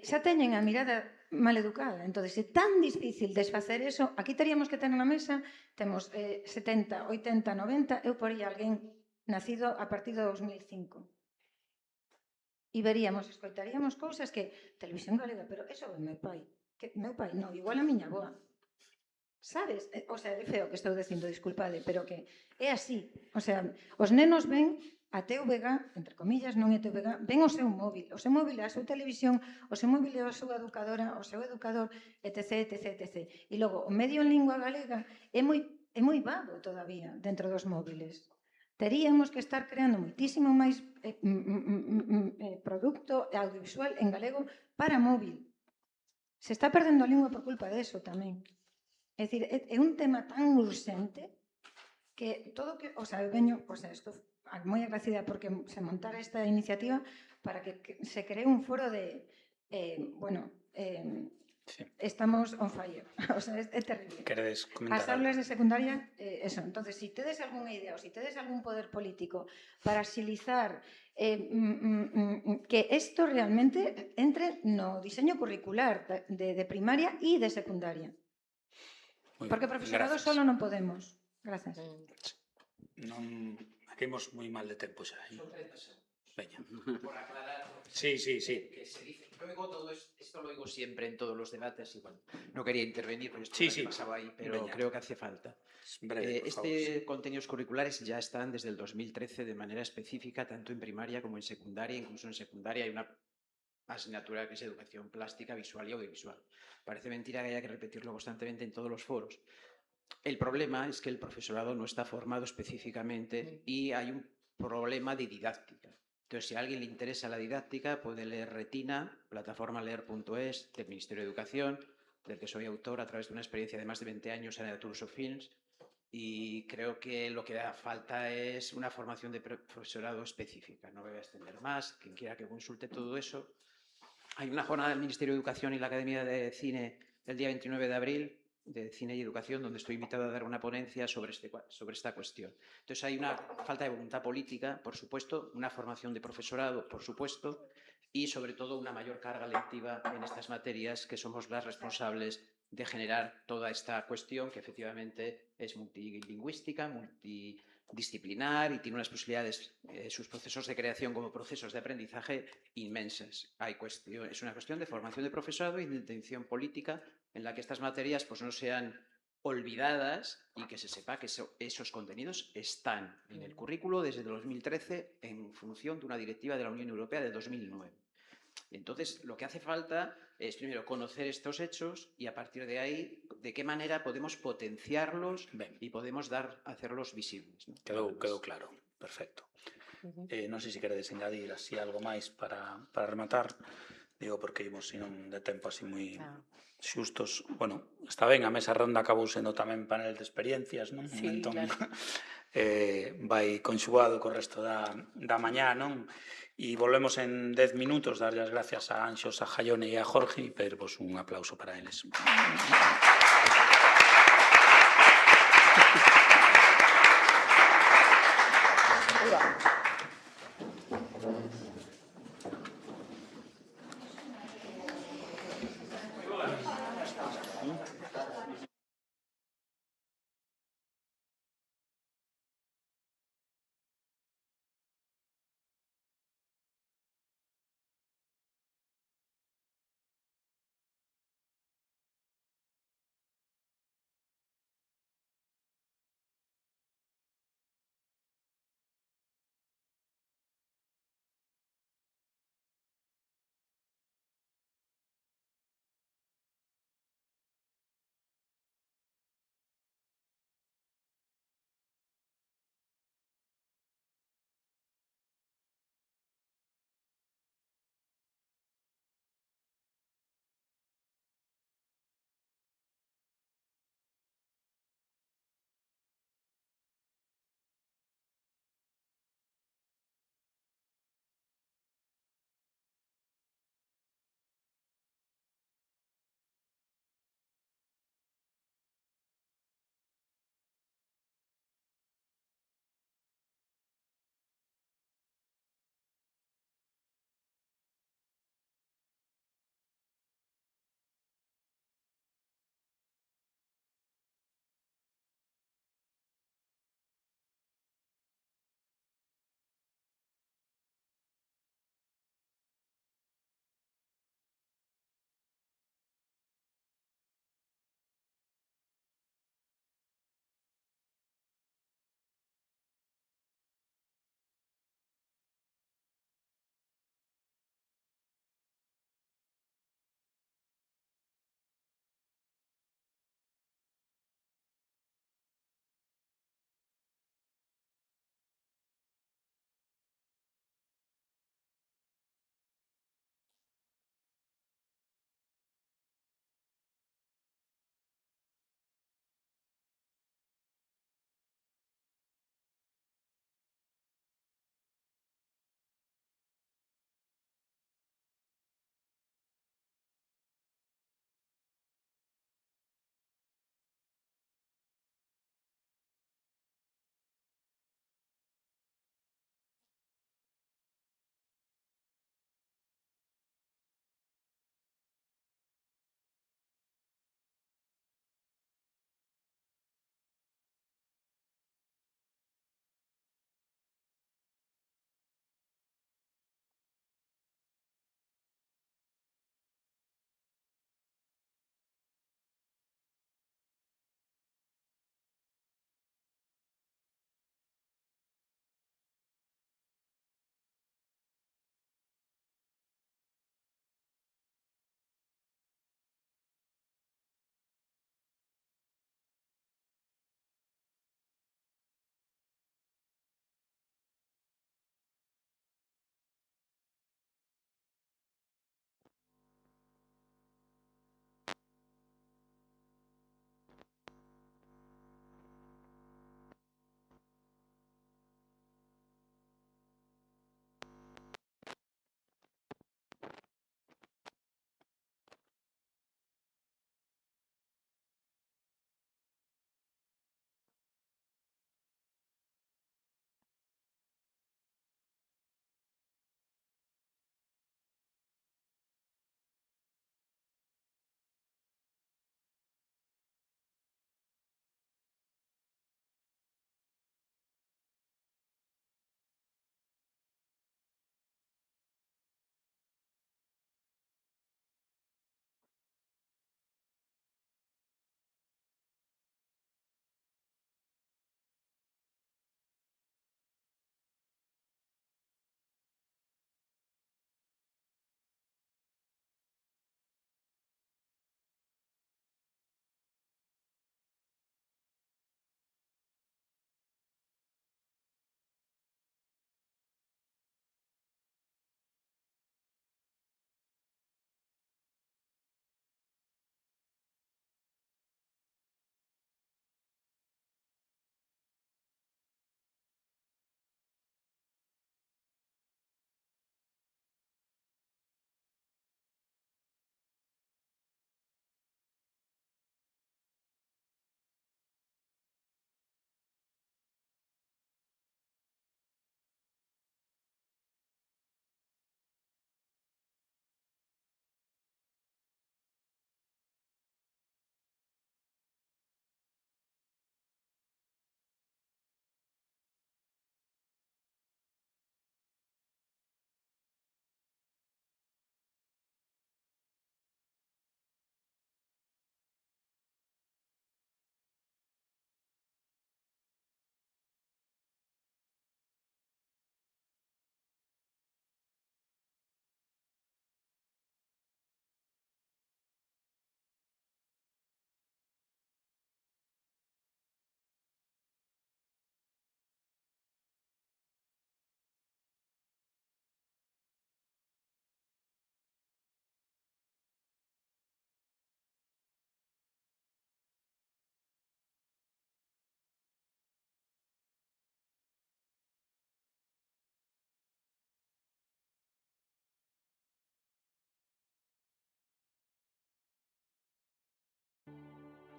xa teñen a mirada mal educada. Entón, é tan difícil desfacer eso, aquí teríamos que ter na mesa, temos 70, 80, 90, eu poría alguén nacido a partir do 2005. E veríamos, escoitaríamos cousas que Televisión Galega, pero eso é meu pai. Que meu pai, non, igual a miña boa. Sabes? O sea, é feo que estou dicindo, disculpade, pero que é así. O sea, os nenos ven a TVG, entre comillas, non é TVG, ven o seu móvil é a súa televisión, o seu móvil é a súa educadora, o seu educador, etc, etc, etc. E logo, o medio en lingua galega é moi vago todavía dentro dos móviles. Teríamos que estar creando moitísimo máis produto audiovisual en galego para móvil. Se está perdendo a lingua por culpa deso tamén. É dicir, é un tema tan urxente que todo que, o sea, eu veño, o sea, estou moi agradecida porque se montara esta iniciativa para que se cree un foro de, Sí. estamos on fire. O sea, é terrible. Queredes comentar As aulas de secundaria, eso. Entonces, si tedes algunha idea ou si tedes algún poder político para axilizar que isto realmente entre no diseño curricular de primaria e de secundaria. Moi Porque ben, profesorado gracias. solo non podemos. Gracias. Non, aquí imos moi mal de tempo xa. Son 30 segundos. Veña. Por aclarar, Sí, sí, sí. que se dice, yo oigo todo esto lo oigo siempre en todos los debates y bueno, no quería intervenir porque esto Sí, me sí. pasaba ahí, pero Veña. creo que hace falta. Breve, por favor. Contenidos curriculares ya están desde el 2013 de manera específica, tanto en primaria como en secundaria. Incluso en secundaria hay una asignatura que es educación plástica, visual y audiovisual. Parece mentira que haya que repetirlo constantemente en todos los foros. El problema es que el profesorado no está formado específicamente y hay un problema de didáctica. Entonces, si a alguien le interesa la didáctica, puede leer Retina, plataforma leer.es, del Ministerio de Educación, del que soy autor a través de una experiencia de más de 20 años en Tours of Films, y creo que lo que da falta es una formación de profesorado específica. No me voy a extender más, quien quiera que consulte todo eso. Hay una jornada del Ministerio de Educación y la Academia de Cine el día 29 de abril, de Cine y Educación, donde estoy invitado a dar una ponencia sobre esta cuestión. Entonces hay una falta de voluntad política, por supuesto, una formación de profesorado, por supuesto, y sobre todo una mayor carga lectiva en estas materias que somos las responsables de generar toda esta cuestión que efectivamente es multilingüística, multidisciplinar y tiene unas posibilidades, sus procesos de creación como procesos de aprendizaje inmensas. Es una cuestión de formación de profesorado y de intención política en la que estas materias pues, no sean olvidadas y que se sepa que esos contenidos están en el currículo desde 2013 en función de una directiva de la Unión Europea de 2009. Entonces, lo que hace falta es, primero, conocer estos hechos y, a partir de ahí, de qué manera podemos potenciarlos y podemos hacerlos visibles. ¿No? Quedou claro. Perfecto. Non sei se queredes engadir así algo máis para rematar. Digo, porque imos sin de tempo así moi xustos. Bueno, está ben, a mesa ronda acabou sendo tamén panel de experiencias, non? Sí, entón, claro. vai conxugado co resto da mañá, non? E volvemos en 10 minutos, darlle as gracias a Anxos, a Jaione e a Jorge e pedirvos un aplauso para eles.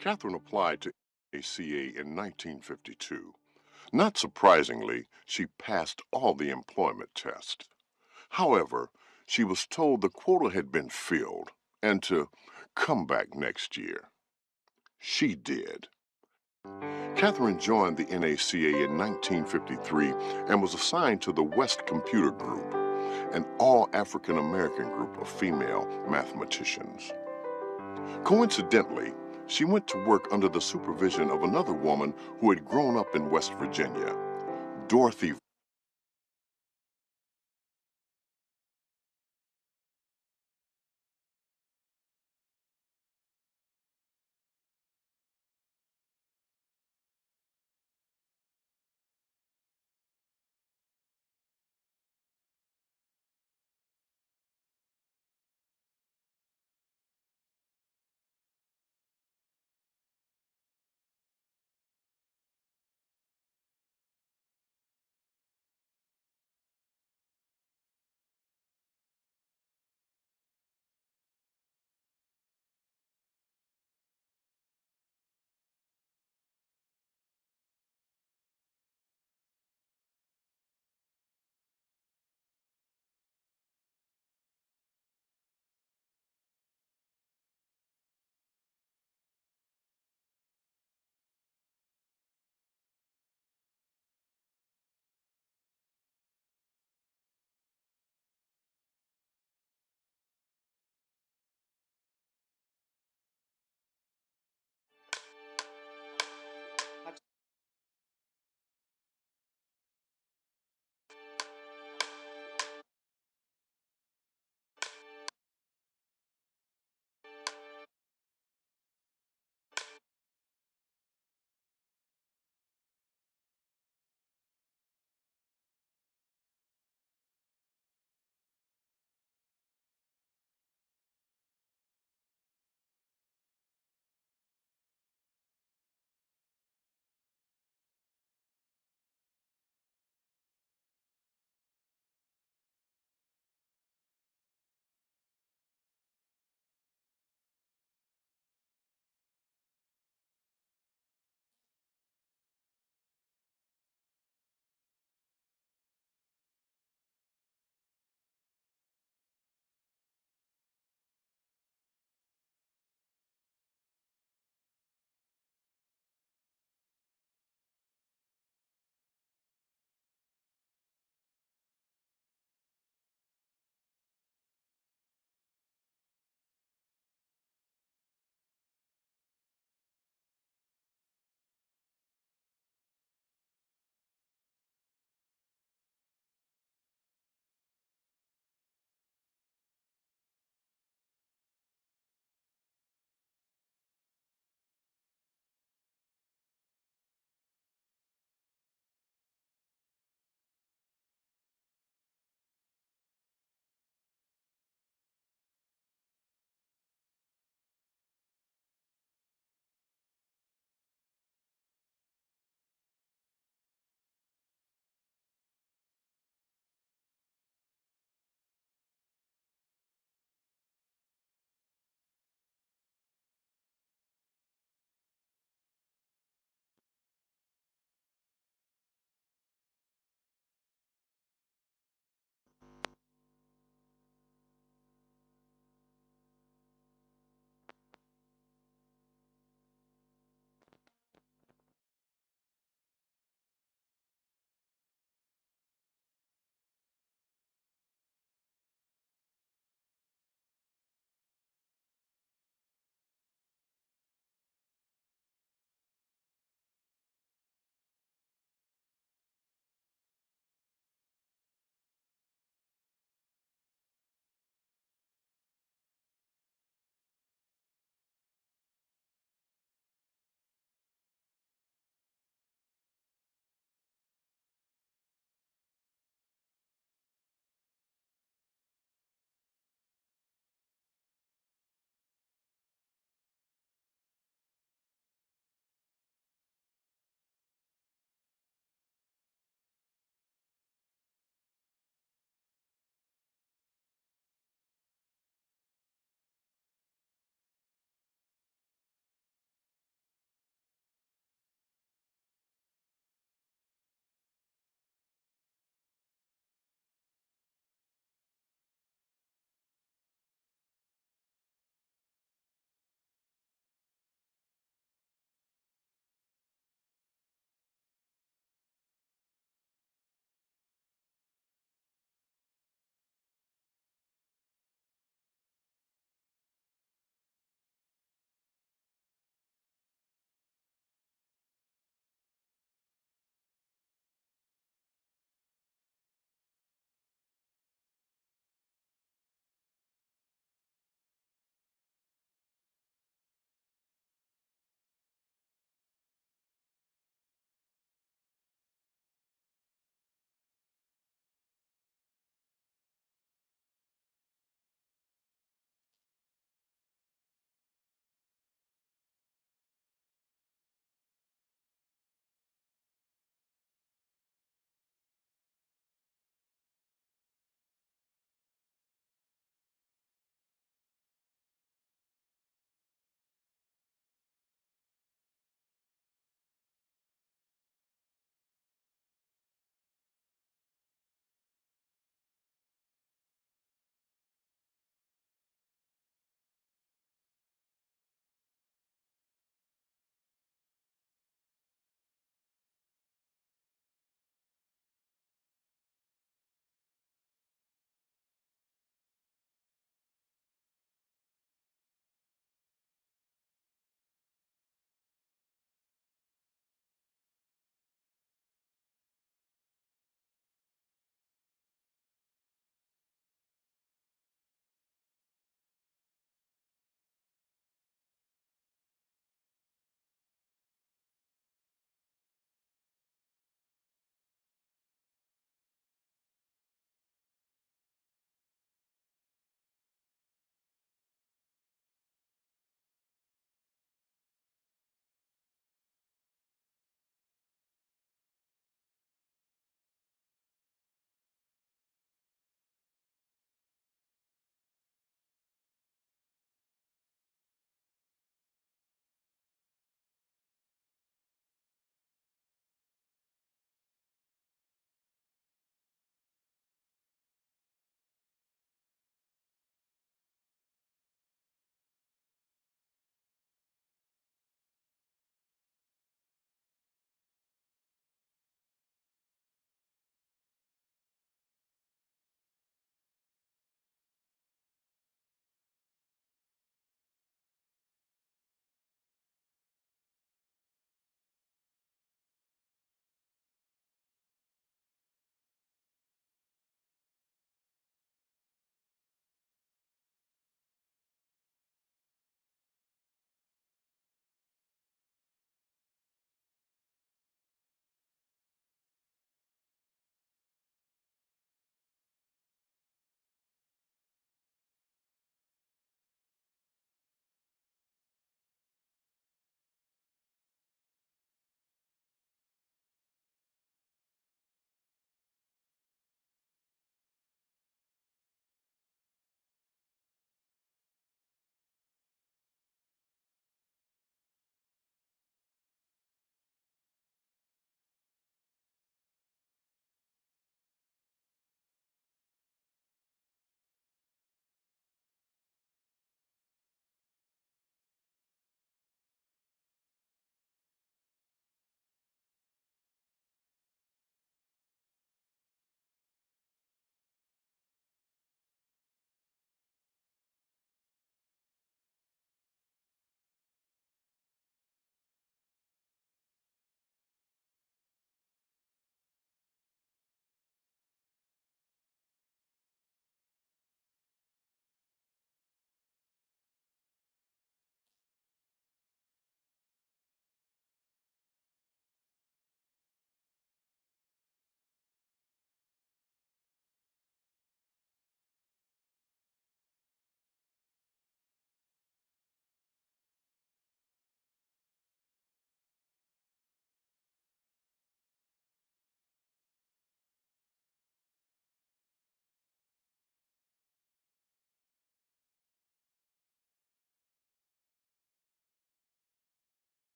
Catherine applied to ACA in 1952. Not surprisingly, she passed all the employment tests. However, she was told the quota had been filled and to come back next year. She did. Catherine joined the NACA in 1953 and was assigned to the West Computer Group, an all-African American group of female mathematicians. Coincidentally, she went to work under the supervision of another woman who had grown up in West Virginia, Dorothy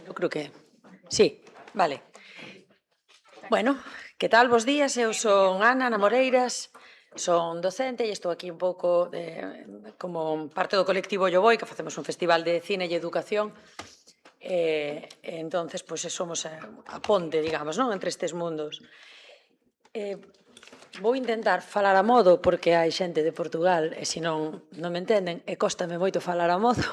Eu creo que sí, vale. Bueno, que tal? Bos días, eu son Ana Moreiras, son docente e estou aquí un pouco como parte do colectivo Yo Voy, que facemos un festival de cine e educación. Entonces, pois somos a ponte, digamos, non? Entre estes mundos. Vou intentar falar a modo porque hai xente de Portugal e se non me entenden e cóstame moito falar a modo.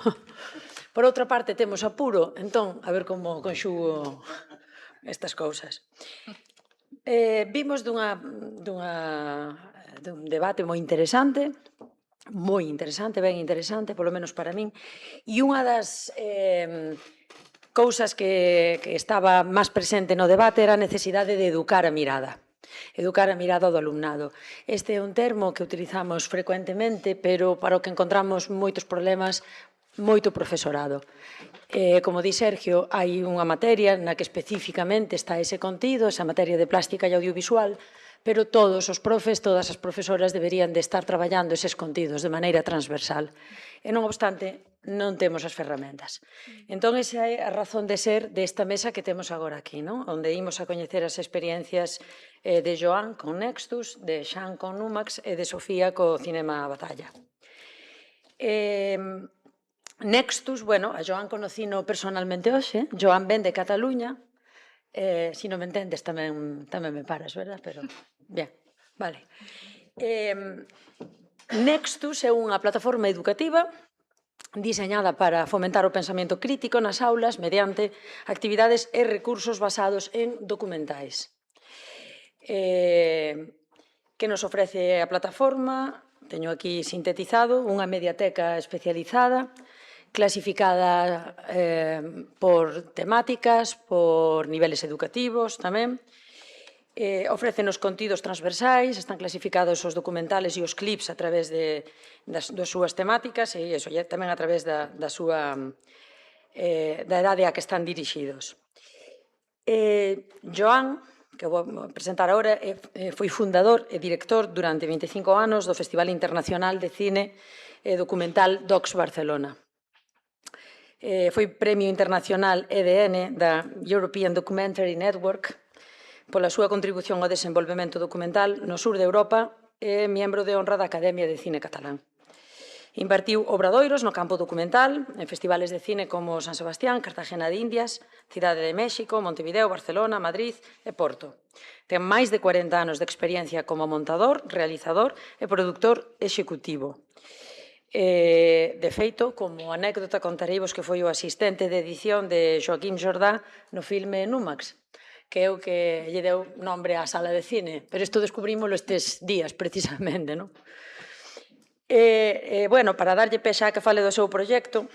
Por outra parte, temos apuro, entón, a ver como conxugo estas cousas. Vimos dun debate moi interesante, ben interesante, polo menos para min, e unha das cousas que estaba máis presente no debate era a necesidade de educar a mirada do alumnado. Este é un termo que utilizamos frecuentemente, pero para o que encontramos moitos problemas, moito profesorado. Como di Sergio, hai unha materia na que especificamente está ese contido, esa materia de plástica e audiovisual, pero todos os profes, todas as profesoras deberían de estar traballando eses contidos de maneira transversal. E non obstante, non temos as ferramentas. Entón, esa é a razón de ser desta mesa que temos agora aquí, non? Onde imos a coñecer as experiencias de Joan con Nextus, de Xan con Numax e de Sofía co Cinema Batalla. Nextus, bueno, a Joan conocino personalmente hoxe. Joan ven de Cataluña. Se non me entendes tamén me paras, verdad? Pero, bien, vale. Nextus é unha plataforma educativa diseñada para fomentar o pensamento crítico nas aulas mediante actividades e recursos basados en documentais. Que nos ofrece a plataforma? Teño aquí sintetizado unha mediateca especializada clasificada por temáticas, por niveles educativos tamén. Ofrécenos contidos transversais, están clasificados os documentales e os clips a través das súas temáticas e tamén a través da idade a que están dirixidos. Joan, que vou presentar agora, foi fundador e director durante 25 anos do Festival Internacional de Cine e Documental Docs Barcelona. Foi Premio Internacional EDN da European Documentary Network pola súa contribución ao desenvolvemento documental no sur de Europa e membro de honra da Academia de Cine Catalán. Impartiu obradoiros no campo documental en festivales de cine como San Sebastián, Cartagena de Indias, Cidade de México, Montevideo, Barcelona, Madrid e Porto. Ten máis de 40 anos de experiencia como montador, realizador e produtor executivo. De feito, como anécdota, contareivos que foi o asistente de edición de Joaquín Jordá no filme Numax, que é o que lle deu nombre á sala de cine, pero isto descubrímoslo estes días, precisamente, non? Bueno, para darlle pexa a que fale do seu proxecto,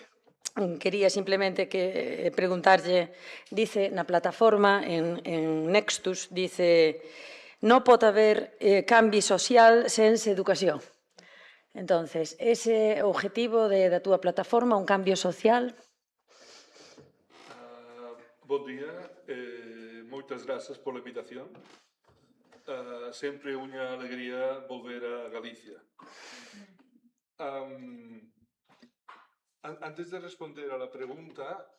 quería simplemente preguntarlle, dice na plataforma, en Nextus, dice, non pode haber cambio social sen educación. Entonces, ese objetivo da túa plataforma, un cambio social? Bon día, moitas grazas pola invitación. Sempre unha alegría volver a Galicia. Antes de responder a la pregunta,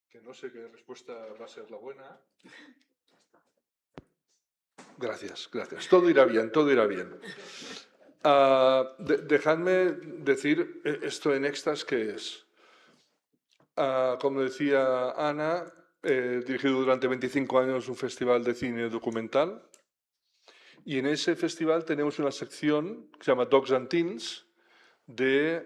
que no sé qué respuesta va a ser la buena. Gracias, gracias. Todo irá bien, todo irá bien. Dejadme decir esto en Nextas que es. Como decía Ana, he dirigido durante 25 años un festival de cine documental y en ese festival tenemos una sección que se llama Docs and Teens de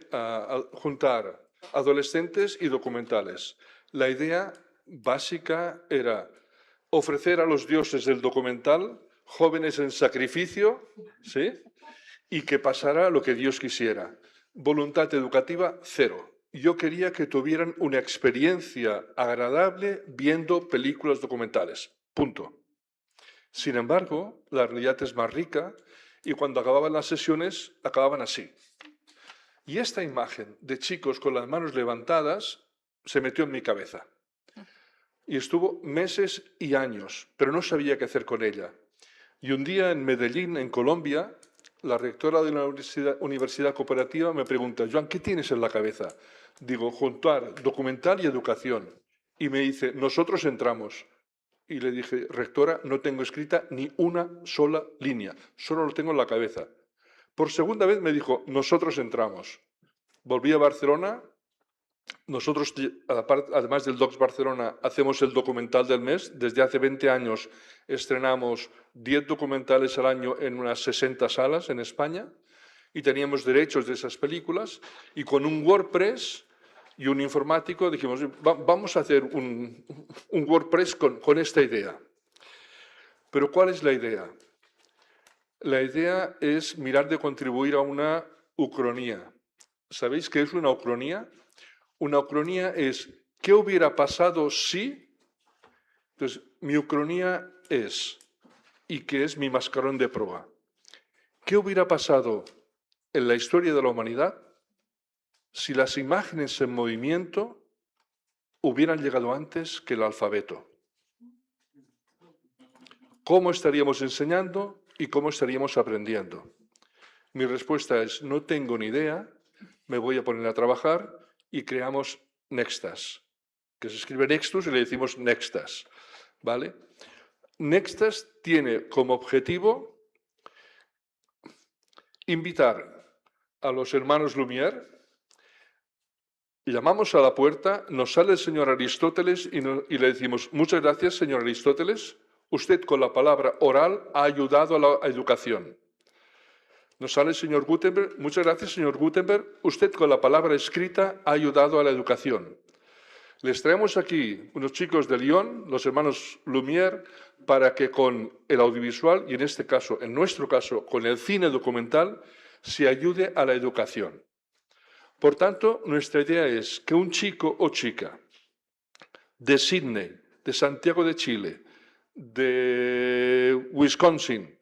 juntar adolescentes y documentales. La idea básica era ofrecer a los dioses del documental jóvenes en sacrificio, ¿sí? Y que pasara lo que Dios quisiera. Voluntad educativa, cero. Yo quería que tuvieran una experiencia agradable viendo películas documentales. Punto. Sin embargo, la realidad es más rica y cuando acababan las sesiones, acababan así. Y esta imagen de chicos con las manos levantadas se metió en mi cabeza. Y estuvo meses y años, pero no sabía qué hacer con ella. Y un día en Medellín, en Colombia, la rectora de una universidad cooperativa me pregunta, Joan, ¿qué tienes en la cabeza? Digo, juntar documental y educación. y me dice, nosotros entramos. Y le dije, rectora, no tengo escrita ni una sola línea, solo lo tengo en la cabeza. Por segunda vez me dijo, nosotros entramos. Volví a Barcelona. Nosotros, además del Docs Barcelona, hacemos el documental del mes. Desde hace 20 años estrenamos 10 documentales al año en unas 60 salas en España y teníamos derechos de esas películas. Y con un WordPress y un informático dijimos, vamos a hacer un WordPress con esta idea. Pero ¿cuál es la idea? La idea es mirar de contribuir a una ucronía. ¿Sabéis qué es una ucronía? Una ucronía es, ¿qué hubiera pasado si? Entonces, mi ucronía es, y que es mi mascarón de proa. ¿Qué hubiera pasado en la historia de la humanidad si las imágenes en movimiento hubieran llegado antes que el alfabeto? ¿Cómo estaríamos enseñando y cómo estaríamos aprendiendo? Mi respuesta es, no tengo ni idea, me voy a poner a trabajar y creamos Nextas, que se escribe Nextus y le decimos Nextas, ¿vale? Nextas tiene como objetivo invitar a los hermanos Lumière. Llamamos a la puerta, nos sale el señor Aristóteles y le decimos, muchas gracias, señor Aristóteles, usted con la palabra oral ha ayudado a la educación. Nos sale el señor Gutenberg, muchas gracias, señor Gutenberg, usted con la palabra escrita ha ayudado a la educación. Les traemos aquí unos chicos de Lyon, los hermanos Lumière, para que con el audiovisual, y en este caso, en nuestro caso, con el cine documental, se ayude a la educación. Por tanto, nuestra idea es que un chico o chica de Sydney, de Santiago de Chile, de Wisconsin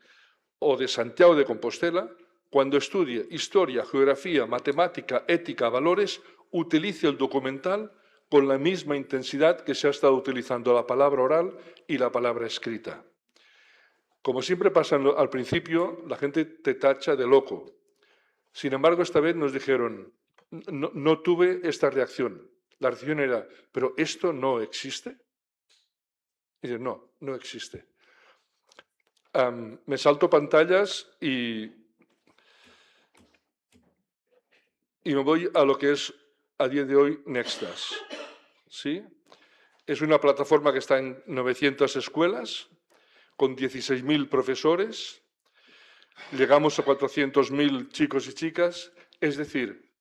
o de Santiago de Compostela, cuando estudie historia, geografía, matemática, ética, valores, utilice el documental con la misma intensidad que se ha estado utilizando la palabra oral y la palabra escrita. Como siempre pasa al principio, la gente te tacha de loco. Sin embargo, esta vez nos dijeron, no tuve esta reacción. La reacción era, ¿pero esto no existe? Y dicen, no, no existe. Me salto pantallas y me voy a lo que es a día de hoy Nextas. ¿Sí? Es una plataforma que está en 900 escuelas, con 16.000 profesores. Llegamos a 400.000 chicos y chicas. Es decir,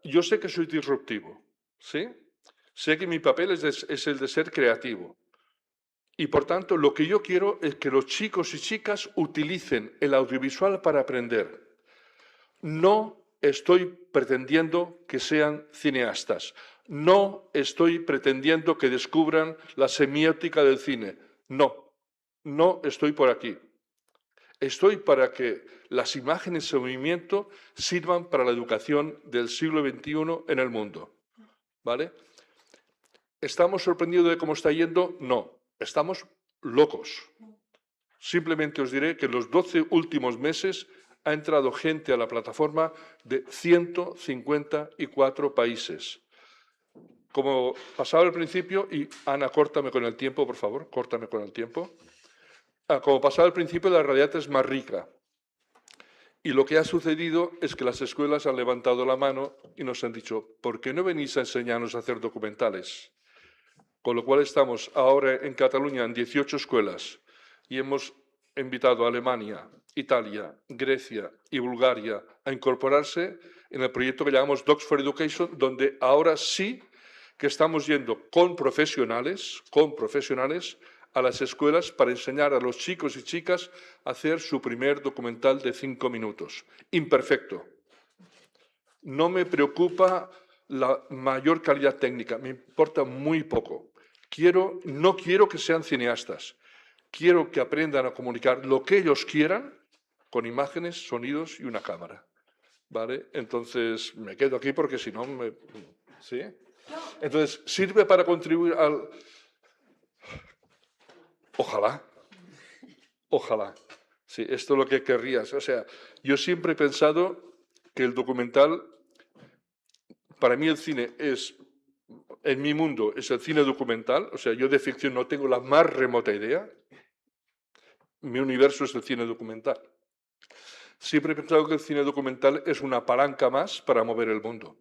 yo sé que soy disruptivo, ¿sí? Sé que mi papel es el de ser creativo. Y por tanto, lo que yo quiero es que los chicos y chicas utilicen el audiovisual para aprender. No estoy pretendiendo que sean cineastas. No estoy pretendiendo que descubran la semiótica del cine. No, no estoy por aquí. Estoy para que las imágenes en movimiento sirvan para la educación del siglo XXI en el mundo. ¿Vale? ¿Estamos sorprendidos de cómo está yendo? No, estamos locos. Simplemente os diré que en los 12 últimos meses ha entrado gente a la plataforma de 154 países. Como pasaba al principio, y Ana, córtame con el tiempo, por favor, córtame con el tiempo. Como pasaba al principio, la realidad es más rica. Y lo que ha sucedido es que las escuelas han levantado la mano y nos han dicho, ¿por qué no venís a enseñarnos a hacer documentales? Con lo cual estamos ahora en Cataluña en 18 escuelas y hemos invitado a Alemania, Italia, Grecia y Bulgaria a incorporarse en el proyecto que llamamos Docs for Education, donde ahora sí que estamos yendo con profesionales a las escuelas para enseñar a los chicos y chicas a hacer su primer documental de 5 minutos. Imperfecto. No me preocupa la mayor calidad técnica, me importa muy poco. No quiero que sean cineastas, quiero que aprendan a comunicar lo que ellos quieran con imágenes, sonidos y una cámara. ¿Vale? Entonces, me quedo aquí porque si no me... ¿Sí? Entonces, ¿sirve para contribuir al...? Ojalá. Ojalá. Sí, esto es lo que querrías. O sea, yo siempre he pensado que el documental, para mí el cine es en mi mundo es el cine documental, o sea, yo de ficción no tengo la más remota idea. Mi universo es el cine documental. Siempre he pensado que el cine documental es una palanca más para mover el mundo.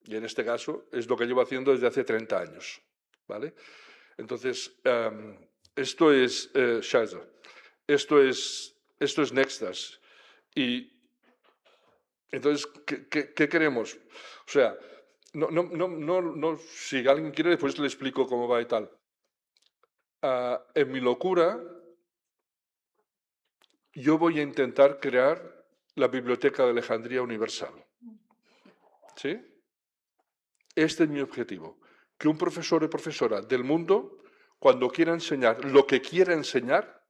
Y en este caso es lo que llevo haciendo desde hace 30 años. ¿Vale? Entonces, esto es Shaza. Esto es Nextas. Y entonces, ¿qué queremos? O sea, no, si alguien quiere, después le explico cómo va y tal. En mi locura, yo voy a intentar crear la Biblioteca de Alejandría Universal. ¿Sí? Este es mi objetivo. Que un profesor o profesora del mundo, cuando quiera enseñar lo que quiera enseñar,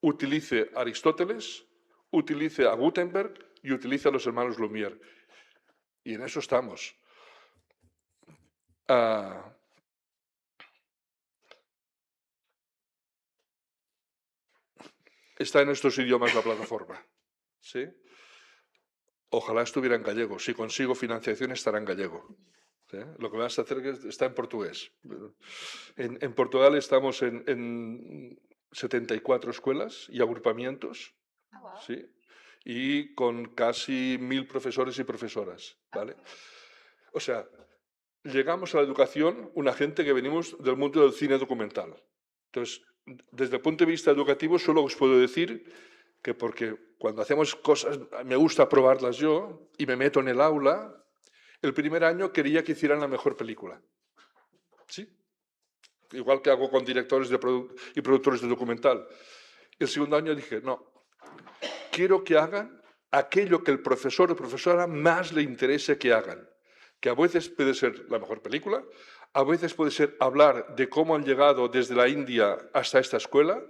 utilice a Aristóteles, utilice a Gutenberg y utilice a los hermanos Lumière. Y en eso estamos. Está en estos idiomas la plataforma. ¿Sí? Ojalá estuviera en gallego. Si consigo financiación, estará en gallego. ¿Sí? Lo que vas a hacer está en portugués. En Portugal estamos en 74 escuelas y agrupamientos. ¿Sí? Y con casi 1000 profesores y profesoras. ¿Vale? O sea, llegamos a la educación una gente que venimos del mundo del cine documental. Entonces, desde el punto de vista educativo, solo os puedo decir que porque cuando hacemos cosas, me gusta probarlas yo y me meto en el aula, el primer año quería que hicieran la mejor película. ¿Sí? Igual que hago con directores y productores de documental. El segundo año dije, no, quiero que hagan aquello que el profesor o profesora más le interese que hagan. Que a veces puede ser la mejor película, a veces puede ser hablar de cómo han llegado desde la India hasta esta escuela,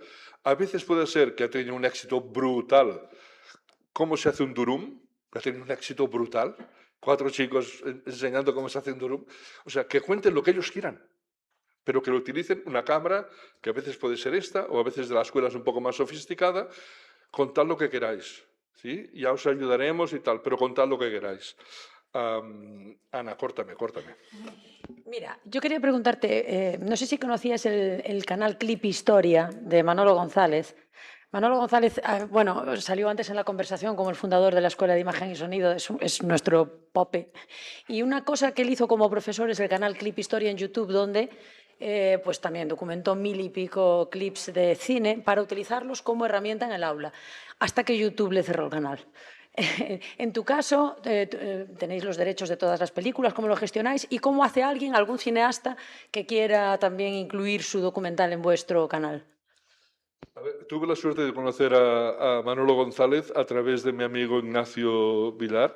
a veces puede ser que ha tenido un éxito brutal. ¿Cómo se hace un durum? Ha tenido un éxito brutal. 4 chicos enseñando cómo se hace un durum. O sea, que cuenten lo que ellos quieran, pero que lo utilicen una cámara, que a veces puede ser esta, o a veces de la escuela es un poco más sofisticada. Contad lo que queráis. ¿Sí? Ya os ayudaremos y tal, pero contad lo que queráis. Ana, córtame. Mira, yo quería preguntarte, no sé si conocías el canal Clip Historia de Manolo González. Manolo González, bueno, salió antes en la conversación como el fundador de la Escuela de Imagen y Sonido, es nuestro pope. Y una cosa que él hizo como profesor es el canal Clip Historia en YouTube, donde pues también documentó 1000 y pico clips de cine para utilizarlos como herramienta en el aula, hasta que YouTube le cerró el canal. En tu caso, tenéis los derechos de todas las películas, ¿cómo lo gestionáis? ¿Y cómo hace alguien, algún cineasta, que quiera también incluir su documental en vuestro canal? A ver, tuve la suerte de conocer a Manolo González a través de mi amigo Ignacio Vilar,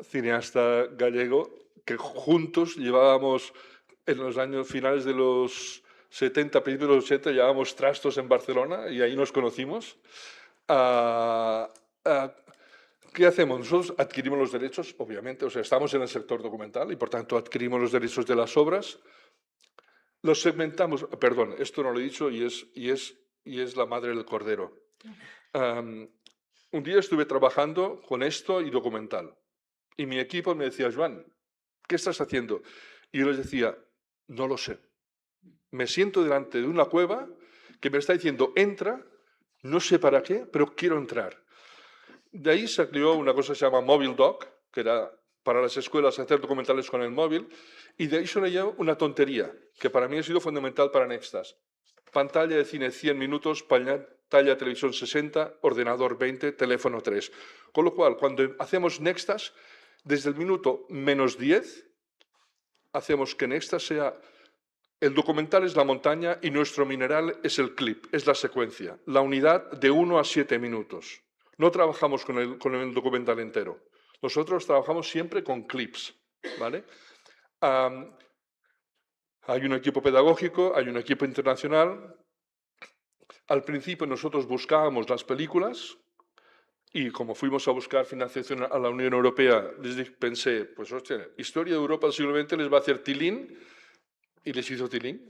cineasta gallego, que juntos llevábamos en los años finales de los 70, principios de los 80, llevábamos trastos en Barcelona y ahí nos conocimos. ¿Qué hacemos? Nosotros adquirimos los derechos, obviamente, o sea, estamos en el sector documental y por tanto adquirimos los derechos de las obras, los segmentamos, perdón, esto no lo he dicho y es la madre del cordero. Un día estuve trabajando con esto y documental y mi equipo me decía, Joan, ¿qué estás haciendo? Y yo les decía, no lo sé. Me siento delante de una cueva que me está diciendo, entra, no sé para qué, pero quiero entrar. De ahí se creó una cosa que se llama Mobile Doc, que era para las escuelas hacer documentales con el móvil, y de ahí salió una tontería, que para mí ha sido fundamental para Nextas. Pantalla de cine 100 minutos, pantalla de televisión 60, ordenador 20, teléfono 3. Con lo cual, cuando hacemos Nextas, desde el minuto -10, hacemos que Nextas sea... El documental es la montaña y nuestro mineral es el clip, es la secuencia, la unidad de 1 a 7 minutos. No trabajamos con el documental entero. Nosotros trabajamos siempre con clips, ¿vale? Hay un equipo pedagógico, hay un equipo internacional. Al principio nosotros buscábamos las películas y como fuimos a buscar financiación a la Unión Europea, pensé, pues hostia, Historia de Europa del siglo XX les va a hacer tilín y les hizo tilín,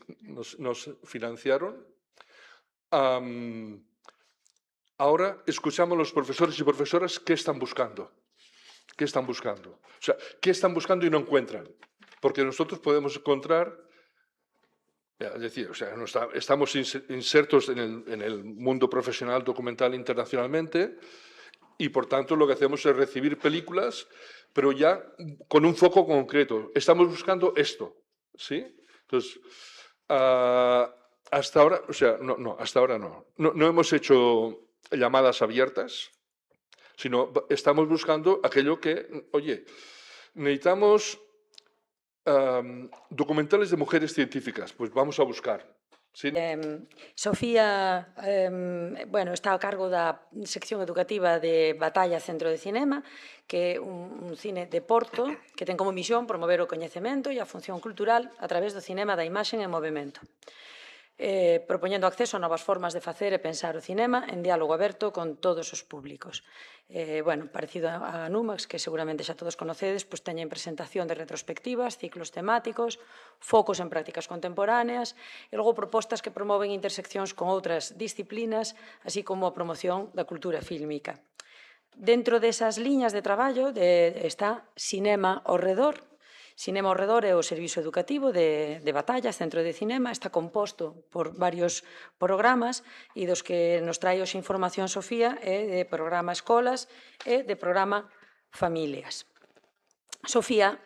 nos financiaron. Ahora escuchamos a los profesores y profesoras qué están buscando. ¿Qué están buscando? O sea, ¿qué están buscando y no encuentran? porque nosotros podemos encontrar, es decir, o sea, estamos insertos en el mundo profesional documental internacionalmente y por tanto lo que hacemos es recibir películas, pero ya con un foco concreto. Estamos buscando esto, ¿sí? Entonces, hasta ahora, o sea, hasta ahora no hemos hecho llamadas abiertas, sino estamos buscando aquello que, oye, necesitamos documentales de mujeres científicas, pues vamos a buscar. ¿Sí? Sofía bueno, está a cargo da sección educativa de Batalla Centro de Cinema, que é un cine de Porto que ten como misión promover o coñecemento e a función cultural a través do cinema da imaxe en movimento, propoñendo acceso a novas formas de facer e pensar o cinema en diálogo aberto con todos os públicos. Bueno, parecido a Numax, que seguramente xa todos conocedes, pois teñen presentación de retrospectivas, ciclos temáticos, focos en prácticas contemporáneas e logo propostas que promoven interseccións con outras disciplinas, así como a promoción da cultura fílmica. Dentro desas liñas de traballo está Cinema ao Redor. Cinema ao Redor é o servizo educativo de Batalla, Centro de Cinema, está composto por varios programas e dos que nos trae hoxe información Sofía é de programa Escolas e de programa Familias. Sofía,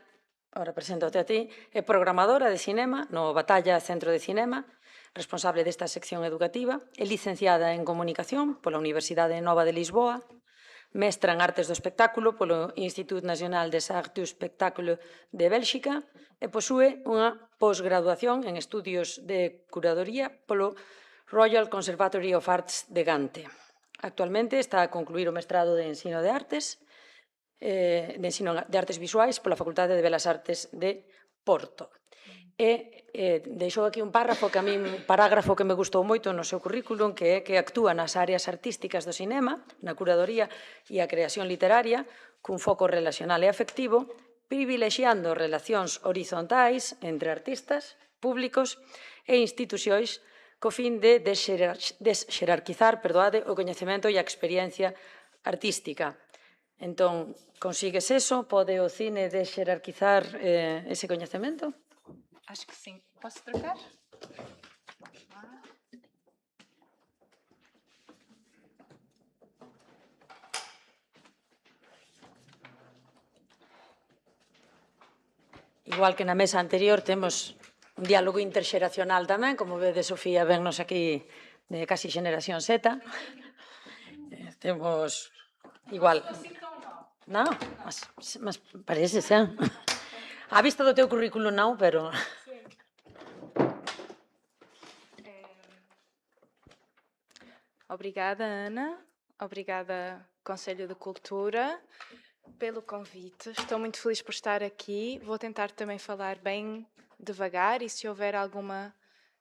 ahora preséntate a ti, é programadora de cinema no Batalla Centro de Cinema, responsable desta sección educativa, é licenciada en Comunicación pola Universidade Nova de Lisboa, mestra en Artes do Espectáculo polo Institut Nacional des Arts du Spectacle de Bélxica e posúe unha posgraduación en Estudios de Curadoría polo Royal Conservatory of Arts de Gante. Actualmente está a concluir o mestrado de Ensino de Artes Visuais pola Facultade de Belas Artes de Porto. Deixou aquí un parágrafo que me gustou moito no seu currículum, que é que actúa nas áreas artísticas do cinema, na curadoría e a creación literaria, cun foco relacional e afectivo, privilexiando relacións horizontais entre artistas, públicos e institucións co fin de desxerarquizar o coñecemento e a experiencia artística. Entón, consigues eso? Pode o cine desxerarquizar ese coñecemento? Acho que sim. Posso trocar? Igual que na mesa anterior temos un diálogo interxeracional tamén, como vede Sofía, vennos aquí de casi xeneración Z. Temos igual... Non, mas parece ser. A vista do teu currículo non, pero... Obrigada, Ana. Obrigada, Conselho de Cultura, pelo convite. Estou muito feliz por estar aqui. Vou tentar também falar bem devagar e se houver alguma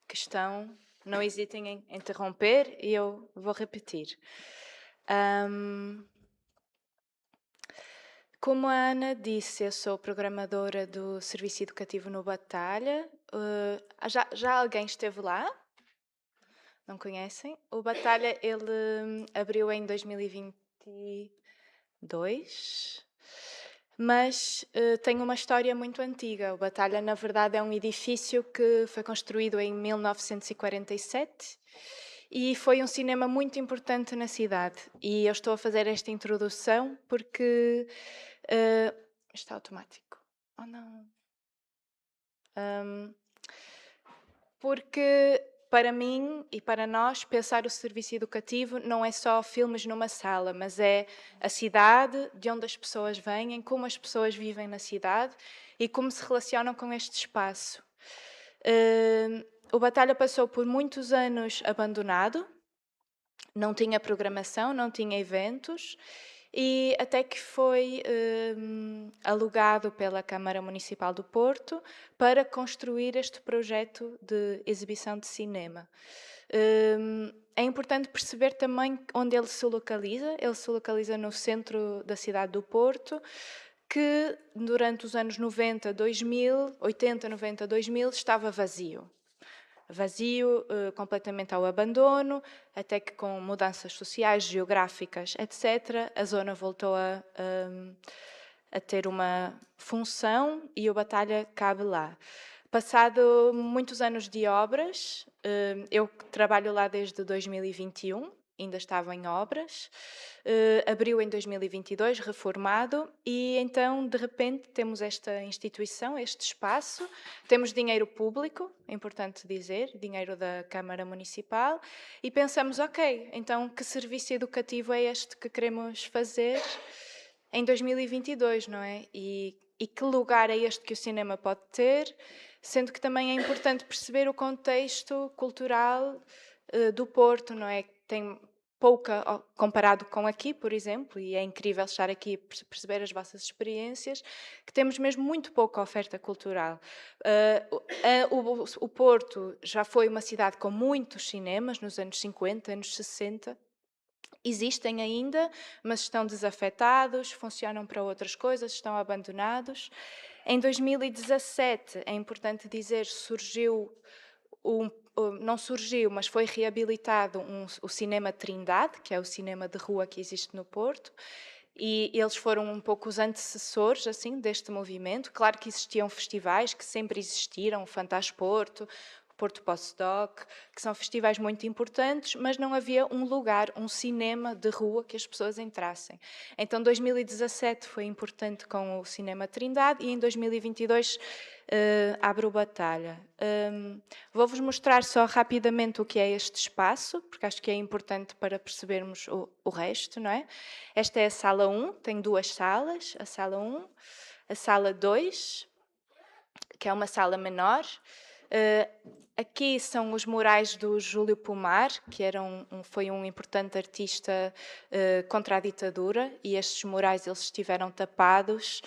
questão, não hesitem em interromper e eu vou repetir. Como a Ana disse, eu sou programadora do Serviço Educativo no Batalha. Já alguém esteve lá? Não conhecem? O Batalha, ele abriu em 2022, mas tem uma história muito antiga. O Batalha, na verdade, é um edifício que foi construído em 1947 e foi um cinema muito importante na cidade. E eu estou a fazer esta introdução porque... está automático. Oh, não. Porque... Para mim e para nós, pensar o serviço educativo não é só filmes numa sala, mas é a cidade, de onde as pessoas vêm, como as pessoas vivem na cidade e como se relacionam com este espaço. O Batalha passou por muitos anos abandonado, não tinha programação, não tinha eventos, e até que foi alugado pela Câmara Municipal do Porto para construir este projeto de exibição de cinema. É importante perceber também onde ele se localiza. Ele se localiza no centro da cidade do Porto, que durante os anos 90, 2000, 80, 90, 2000 estava vazio. Completamente ao abandono, até que com mudanças sociais, geográficas, etc., a zona voltou a a ter uma função e o Batalha cabe lá. Passado muitos anos de obras, eu trabalho lá desde 2021, ainda estava em obras, abriu em 2022, reformado, e então, de repente, temos esta instituição, este espaço, temos dinheiro público, é importante dizer, dinheiro da Câmara Municipal, e pensamos, ok, então que serviço educativo é este que queremos fazer em 2022, não é? E que lugar é este que o cinema pode ter, sendo que também é importante perceber o contexto cultural do Porto, não é? Tem pouca, comparado com aqui, por exemplo, e é incrível estar aqui e perceber as vossas experiências, que temos mesmo muito pouca oferta cultural. O Porto já foi uma cidade com muitos cinemas nos anos 50, anos 60, existem ainda, mas estão desafetados, funcionam para outras coisas, estão abandonados. Em 2017, é importante dizer, não surgiu, mas foi reabilitado o Cinema Trindade, que é o cinema de rua que existe no Porto, e eles foram um pouco os antecessores assim, deste movimento. Claro que existiam festivais, que sempre existiram, o Fantasporto, Porto Postdoc, que são festivais muito importantes, mas não havia um lugar, um cinema de rua que as pessoas entrassem. Então 2017 foi importante com o Cinema Trindade e em 2022 abre o Batalha. Vou-vos mostrar só rapidamente o que é este espaço, porque acho que é importante para percebermos o resto, não é? Esta é a sala 1, tem duas salas, a sala 1, a sala 2, que é uma sala menor. Aqui são os murais do Júlio Pomar, que foi um importante artista contra a ditadura, e estes murais eles estiveram tapados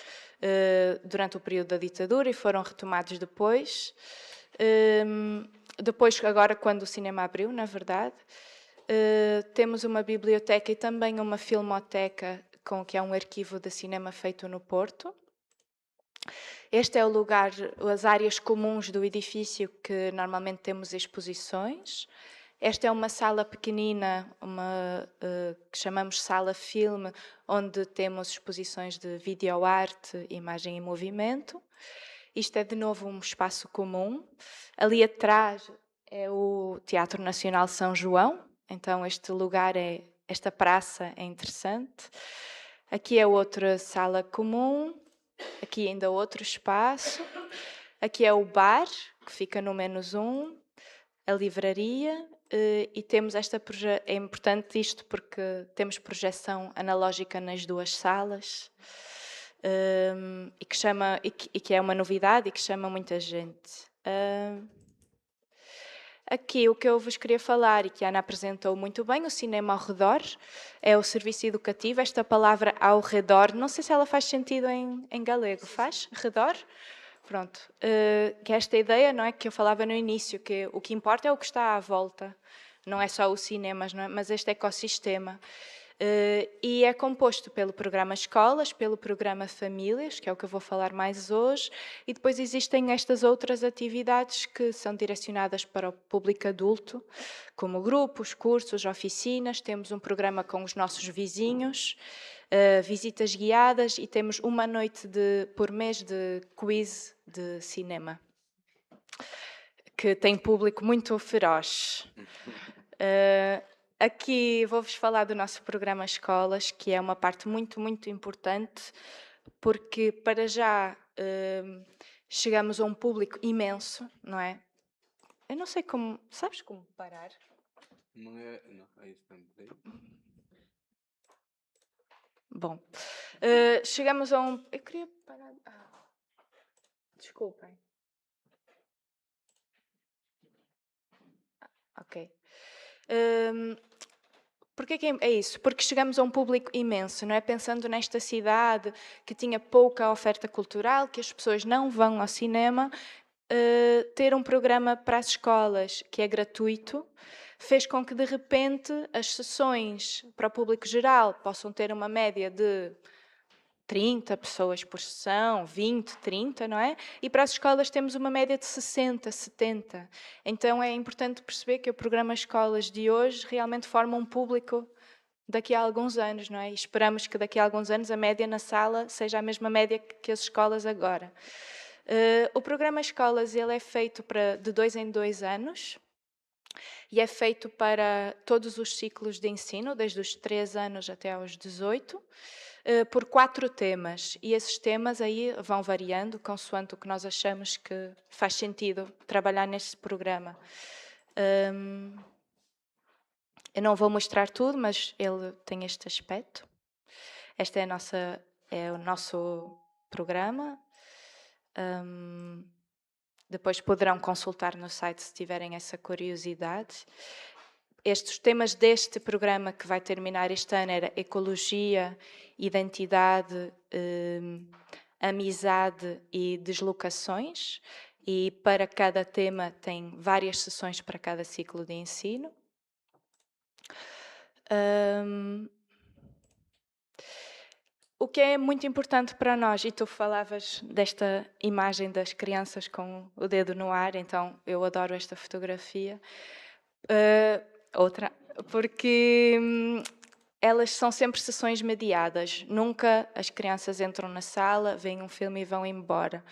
durante o período da ditadura e foram retomados depois. Depois, agora, quando o cinema abriu, na verdade. Temos uma biblioteca e também uma filmoteca, que é um arquivo de cinema feito no Porto. Este é o lugar, as áreas comuns do edifício que normalmente temos exposições. Esta é uma sala pequenina, que chamamos sala filme, onde temos exposições de videoarte, imagem e movimento. Isto é de novo um espaço comum. Ali atrás é o Teatro Nacional São João, então este lugar, esta praça é interessante. Aqui é outra sala comum. Aqui ainda outro espaço. Aqui é o bar, que fica no -1, a livraria, e temos é importante isto porque temos projeção analógica nas duas salas, e que é uma novidade e que chama muita gente. Aqui o que eu vos queria falar, e que a Ana apresentou muito bem, o cinema ao redor, é o serviço educativo. Esta palavra ao redor, não sei se ela faz sentido em galego, faz? Redor? Pronto. Que é esta ideia, não é, que eu falava no início, que o que importa é o que está à volta, não é só os cinemas, não é? Mas este ecossistema. E é composto pelo programa Escolas, pelo programa Famílias, que é o que eu vou falar mais hoje, e depois existem estas outras atividades que são direcionadas para o público adulto, como grupos, cursos, oficinas. Temos um programa com os nossos vizinhos, visitas guiadas, e temos uma noite por mês de quiz de cinema, que tem público muito feroz. Aqui vou-vos falar do nosso programa Escolas, que é uma parte muito, muito importante, porque para já chegamos a um público imenso, não é? Eu não sei como... Sabes como parar? Não é... Não, aí está. Bom, chegamos a um... Eu queria parar... Desculpem. Ok. Porquê que é isso? Porque chegamos a um público imenso, não é? Pensando nesta cidade que tinha pouca oferta cultural, que as pessoas não vão ao cinema, ter um programa para as escolas que é gratuito fez com que, de repente, as sessões para o público geral possam ter uma média de 30 pessoas por sessão, 20, 30, não é? E para as escolas temos uma média de 60, 70. Então é importante perceber que o programa Escolas de hoje realmente forma um público daqui a alguns anos, não é? E esperamos que daqui a alguns anos a média na sala seja a mesma média que as escolas agora. O programa Escolas ele é feito de 2 em 2 anos e é feito para todos os ciclos de ensino, desde os 3 anos até aos 18, por 4 temas. E esses temas aí vão variando, consoante o que nós achamos que faz sentido trabalhar neste programa. Eu não vou mostrar tudo, mas ele tem este aspecto. Este é o nosso programa. Depois poderão consultar no site se tiverem essa curiosidade. Estes temas deste programa que vai terminar este ano era ecologia, identidade, amizade e deslocações. E para cada tema tem várias sessões para cada ciclo de ensino. O que é muito importante para nós, e tu falavas desta imagem das crianças com o dedo no ar, então eu adoro esta fotografia, porque elas são sempre sessões mediadas, nunca as crianças entram na sala, veem um filme e vão embora.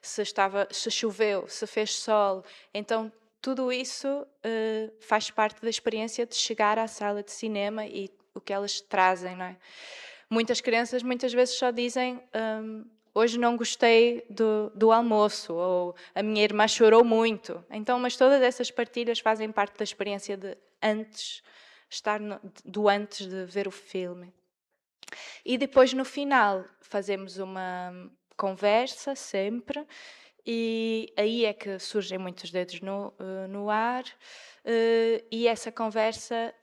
Se choveu, se fez sol, então tudo isso faz parte da experiência de chegar à sala de cinema e o que elas trazem, não é? Muitas crianças muitas vezes só dizem hoje não gostei do almoço, ou a minha irmã chorou muito. Então, mas todas essas partilhas fazem parte da experiência de antes, do antes de ver o filme. E depois no final fazemos uma conversa sempre, e aí é que surgem muitos dedos no ar, e essa conversa,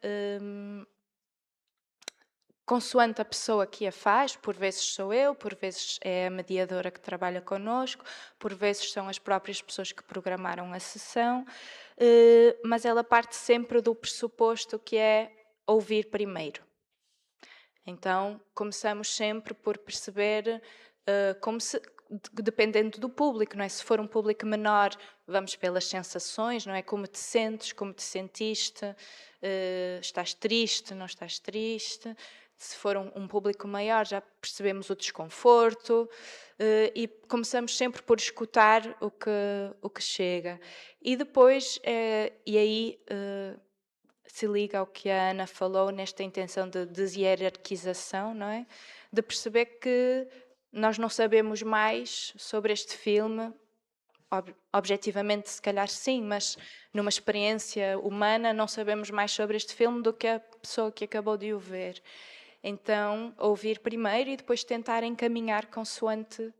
consoante a pessoa que a faz, por vezes sou eu, por vezes é a mediadora que trabalha connosco, por vezes são as próprias pessoas que programaram a sessão, mas ela parte sempre do pressuposto que é ouvir primeiro. Então, começamos sempre por perceber dependendo do público, não é? Se for um público menor, vamos pelas sensações, não é? Como te sentes, como te sentiste, estás triste, não estás triste. Se for um público maior, já percebemos o desconforto e começamos sempre por escutar o que chega. E depois, e aí se liga ao que a Ana falou, nesta intenção de deshierarquização, não é? De perceber que nós não sabemos mais sobre este filme, objetivamente se calhar sim, mas numa experiência humana não sabemos mais sobre este filme do que a pessoa que acabou de o ver. Então, ouvir primeiro e depois tentar encaminhar consoante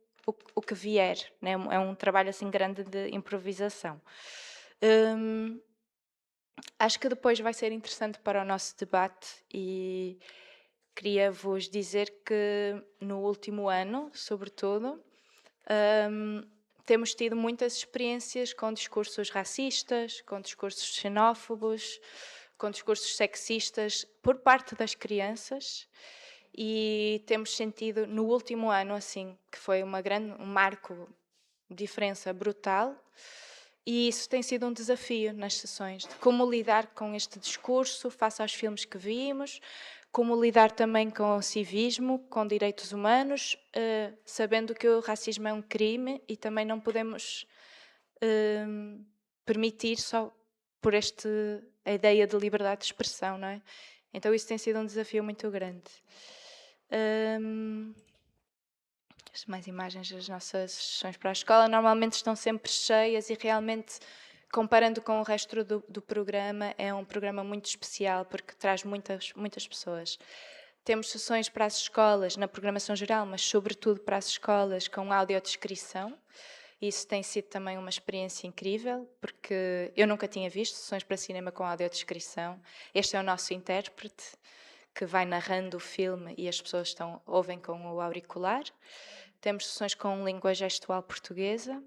o que vier, né? É um trabalho assim grande de improvisação. Acho que depois vai ser interessante para o nosso debate e queria vos dizer que no último ano, sobretudo, temos tido muitas experiências com discursos racistas, com discursos xenófobos, com discursos sexistas por parte das crianças, e temos sentido no último ano assim que foi um marco de diferença brutal, e isso tem sido um desafio nas sessões, de como lidar com este discurso face aos filmes que vimos, como lidar também com o civismo, com direitos humanos, sabendo que o racismo é um crime e também não podemos permitir só por a ideia de liberdade de expressão, não é? Então isso tem sido um desafio muito grande. As mais imagens das nossas sessões para a escola normalmente estão sempre cheias e realmente, comparando com o resto do programa, é um programa muito especial porque traz muitas pessoas. Temos sessões para as escolas, na programação geral, mas sobretudo para as escolas com audiodescrição. Isso tem sido também uma experiência incrível, porque eu nunca tinha visto sessões para cinema com audiodescrição. Este é o nosso intérprete, que vai narrando o filme e as pessoas ouvem com o auricular. Temos sessões com língua gestual portuguesa.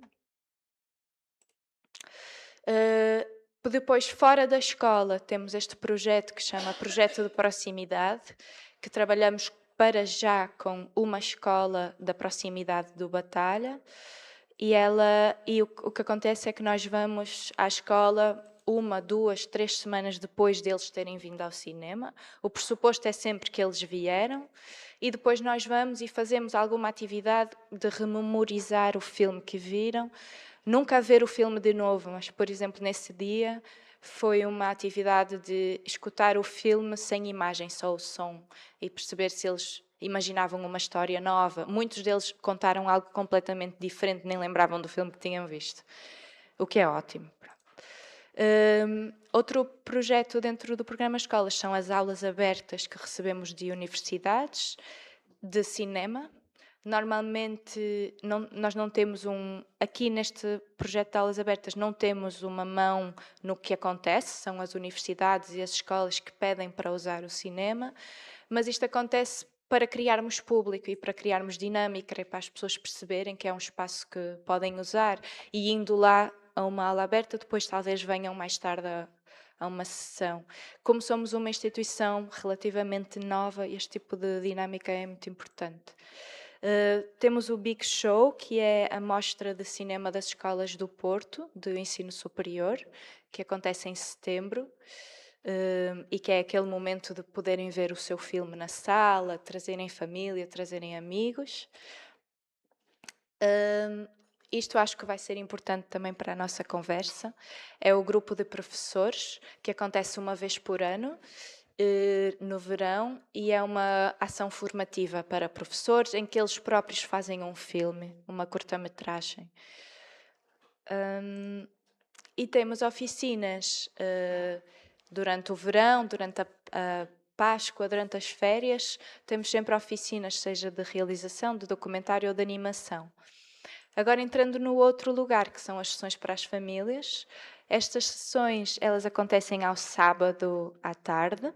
Depois, fora da escola, temos este projeto que chama Projeto de Proximidade, que trabalhamos para já com uma escola da proximidade do Batalha. E o que acontece é que nós vamos à escola 1, 2, 3 semanas depois deles terem vindo ao cinema. O pressuposto é sempre que eles vieram e depois nós vamos e fazemos alguma atividade de rememorizar o filme que viram. Nunca ver o filme de novo, mas, por exemplo, nesse dia foi uma atividade de escutar o filme sem imagem, só o som, e perceber se eles imaginavam uma história nova. Muitos deles contaram algo completamente diferente, nem lembravam do filme que tinham visto, o que é ótimo. Outro projeto dentro do programa Escolas são as aulas abertas que recebemos de universidades, de cinema. Normalmente, nós não temos aqui neste projeto de aulas abertas, não temos uma mão no que acontece, são as universidades e as escolas que pedem para usar o cinema, mas isto acontece para criarmos público e para criarmos dinâmica e para as pessoas perceberem que é um espaço que podem usar, e indo lá a uma aula aberta, depois talvez venham mais tarde a uma sessão. Como somos uma instituição relativamente nova, este tipo de dinâmica é muito importante. Temos o Big Show, que é a mostra de cinema das escolas do Porto, do ensino superior, que acontece em setembro, e que é aquele momento de poderem ver o seu filme na sala, trazerem família, trazerem amigos. Isto acho que vai ser importante também para a nossa conversa. É o grupo de professores, que acontece uma vez por ano, no verão, e é uma ação formativa para professores em que eles próprios fazem um filme, uma curta-metragem. E temos oficinas durante o verão, durante a Páscoa, durante as férias, temos sempre oficinas, seja de realização, de documentário ou de animação. Agora, entrando no outro lugar, que são as sessões para as famílias, estas sessões, elas acontecem ao sábado à tarde,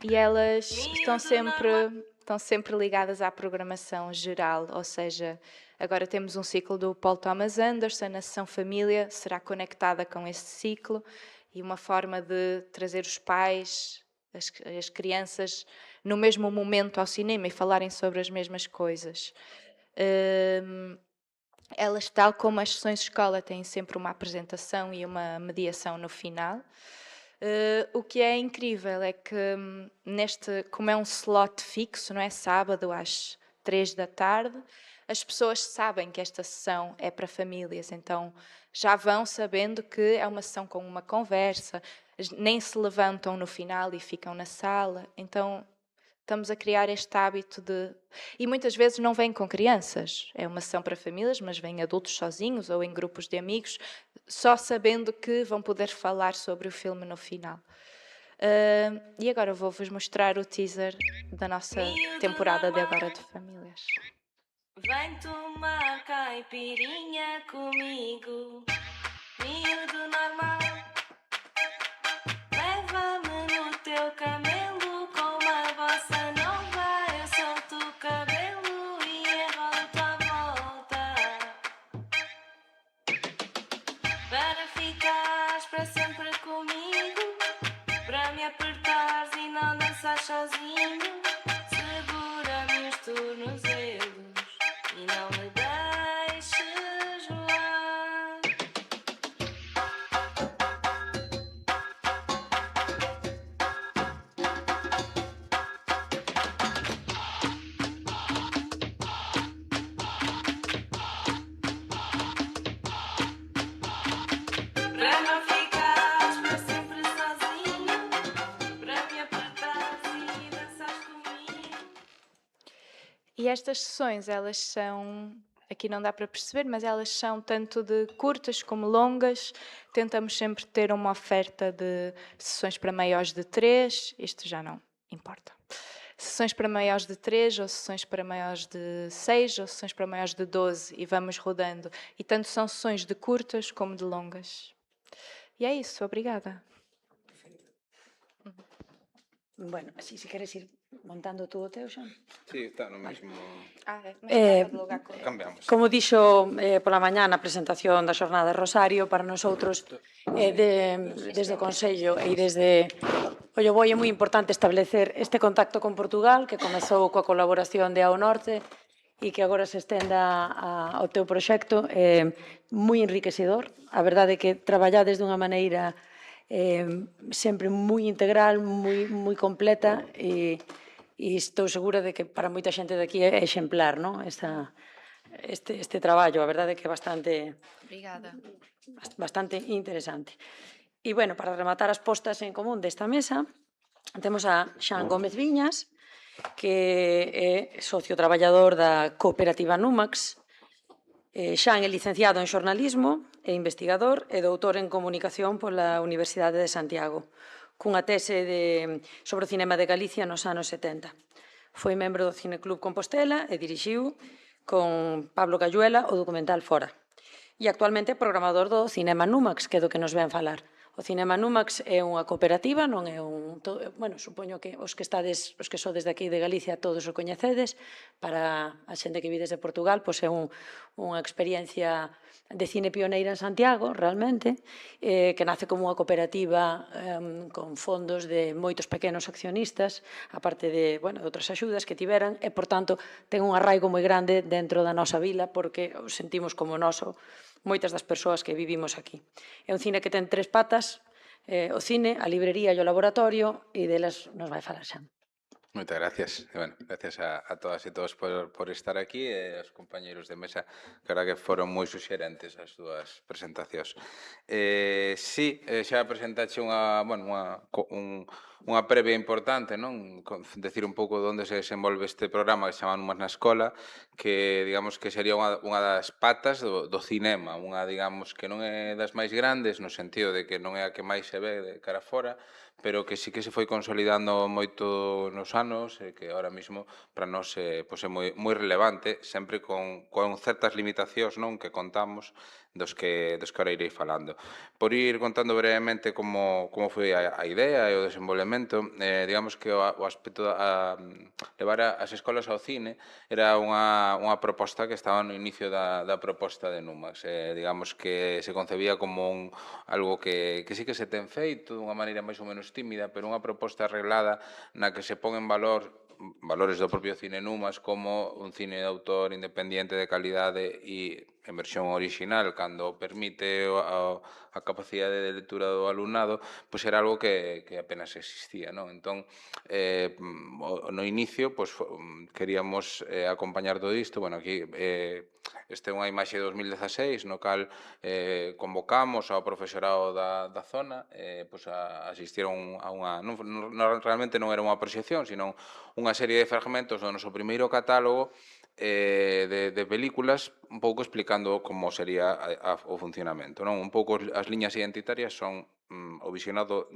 e elas estão sempre ligadas à programação geral, ou seja, agora temos um ciclo do Paul Thomas Anderson, a sessão família será conectada com esse ciclo, e uma forma de trazer os pais, as crianças, no mesmo momento ao cinema e falarem sobre as mesmas coisas. Elas, tal como as sessões de escola, têm sempre uma apresentação e uma mediação no final. O que é incrível é que como é um slot fixo, não é, sábado às 3 da tarde, as pessoas sabem que esta sessão é para famílias, então já vão sabendo que é uma sessão com uma conversa, nem se levantam no final e ficam na sala, então estamos a criar este hábito de... E muitas vezes não vêm com crianças, é uma sessão para famílias, mas vêm adultos sozinhos ou em grupos de amigos, só sabendo que vão poder falar sobre o filme no final. E agora vou-vos mostrar o teaser da nossa temporada de agora de famílias. Vem tomar caipirinha comigo, miúdo normal. Leva-me no teu camelo com uma bossa nova. Eu solto o cabelo e enrolo-te à volta, para ficares para sempre comigo, para me apertares e não dançares sozinho. Segura-me os tornozelos e não me deixes voar. Para não ficares para sempre sozinho, para me apertares e dançares comigo. E estas sessões, elas são, aqui não dá para perceber, mas elas são tanto de curtas como longas. Tentamos sempre ter uma oferta de sessões para maiores de 3, isto já não importa. Sessões para maiores de 3, ou sessões para maiores de 6, ou sessões para maiores de 12, e vamos rodando. E tanto são sessões de curtas como de longas. E é isso, obrigada. Bueno, así si queres ir montando tú o teu, xa. Sí, está no mesmo. Cambiamos. Como dixo pola mañá na presentación da xornada de Rosario, para nosotros desde o Consello e desde o Lloboi é moi importante establecer este contacto con Portugal, que comezou coa colaboración de Ao Norte e que agora se estenda ao teu proxecto. É moi enriquecedor. A verdade é que traballades dunha maneira sempre moi integral, moi completa, e estou segura de que para moita xente de aquí é exemplar, non? Este traballo, a verdade é que é bastante interesante. E, bueno, para rematar as postas en común desta mesa, temos a Xan Gómez Viñas, que é socio traballador da cooperativa Numax. Xan é licenciado en xornalismo e investigador e doutor en comunicación pola Universidade de Santiago, cunha tese sobre o cinema de Galicia nos anos 70. Foi membro do Cineclub Compostela e dirixiu con Pablo Cayuela o documental Fora. E actualmente é programador do Cinema Numax, que é do que nos ven falar. O Cinema Numax é unha cooperativa, non é bueno, supoño que os que sodes de aquí de Galicia todos o coñecedes. Para a xente que vides de Portugal, pois é unha experiencia de cine pioneira en Santiago, realmente, que nace como unha cooperativa con fondos de moitos pequenos accionistas, aparte de outras axudas que tiveran, e, por tanto, ten un arraigo moi grande dentro da nosa vila, porque o sentimos como noso moitas das persoas que vivimos aquí. É un cine que ten 3 patas, o cine, a librería e o laboratorio, e delas nos vai falar Xan. Moitas gracias. Bueno, gracias a todas e todos por estar aquí e aos compañeros de mesa, que ahora que foron moi suxerentes as súas presentacións. Sí, xa presentaxe unha previa importante, non? Decir un pouco onde se desenvolve este programa que se chama Numas na Escola, que digamos que sería unha das patas do cinema, unha digamos que non é das máis grandes, no sentido de que non é a que máis se ve de cara fora, pero que sí que se foi consolidando moito nos anos e que ahora mismo para nós é moi relevante, sempre con certas limitacións, non, que contamos, dos que ahora irei falando. Por ir contando brevemente como foi a idea e o desenvolvemento, digamos que o aspecto a levar as escolas ao cine era unha proposta que estaba no inicio da proposta de Numax. Digamos que se concebía como algo que sí que se ten feito dunha maneira máis ou menos tímida, pero unha proposta arreglada na que se pon en valores do propio cine Numax como un cine de autor independiente de calidade e en versión original, cando permite a capacidade de lectura do alumnado, pois era algo que apenas existía, non? Entón, no inicio, queríamos acompañar todo isto. Bueno, aquí este é unha imaxe de 2016, no cal convocamos ao profesorado da zona, asistiron a unha... Realmente non era unha proxección, sino unha serie de fragmentos do noso primeiro catálogo de películas, un pouco explicando como sería o funcionamento, non? Un pouco as liñas identitarias son o visionado,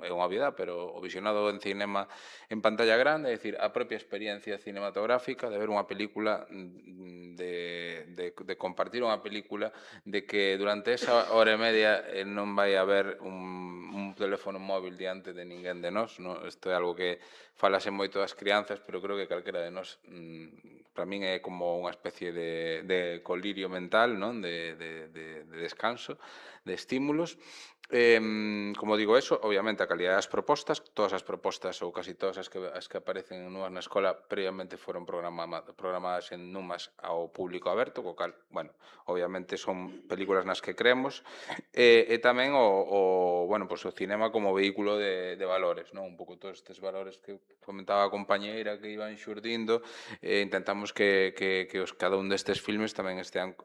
é unha obviedade, pero o visionado en cinema en pantalla grande, é dicir, a propia experiencia cinematográfica de ver unha película, de compartir unha película, de que durante esa hora e media non vai haber un teléfono móvil diante de ninguén de nós, non? Isto é algo que falase moito das crianzas, pero creo que calquera de nós, para min é como unha especie de colirio mental, non? De descanso, de estímulos. Como digo eso, obviamente a calidad das propostas, todas as propostas ou casi todas as que aparecen en Numas na Escola previamente foron programadas en Numas ao público aberto, co cal, bueno, obviamente son películas nas que creemos, e tamén o cinema como vehículo de valores, non? Un pouco todos estes valores que comentaba a compañeira que iban xurdindo, intentamos que cada un destes filmes tamén estean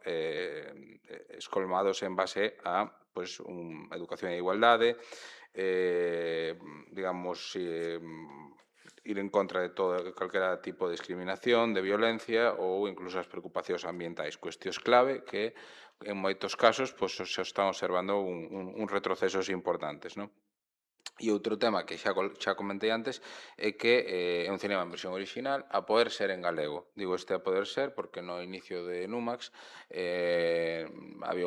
escolmados en base a educación e igualdade, digamos, ir en contra de calquera tipo de discriminación, de violencia ou incluso as preocupacións ambientais, cuestións clave que en moitos casos se están observando uns retrocesos importantes, non? E outro tema que xa comentei antes é que é un cinema en versión original a poder ser en galego. Digo a poder ser porque no inicio de Numax había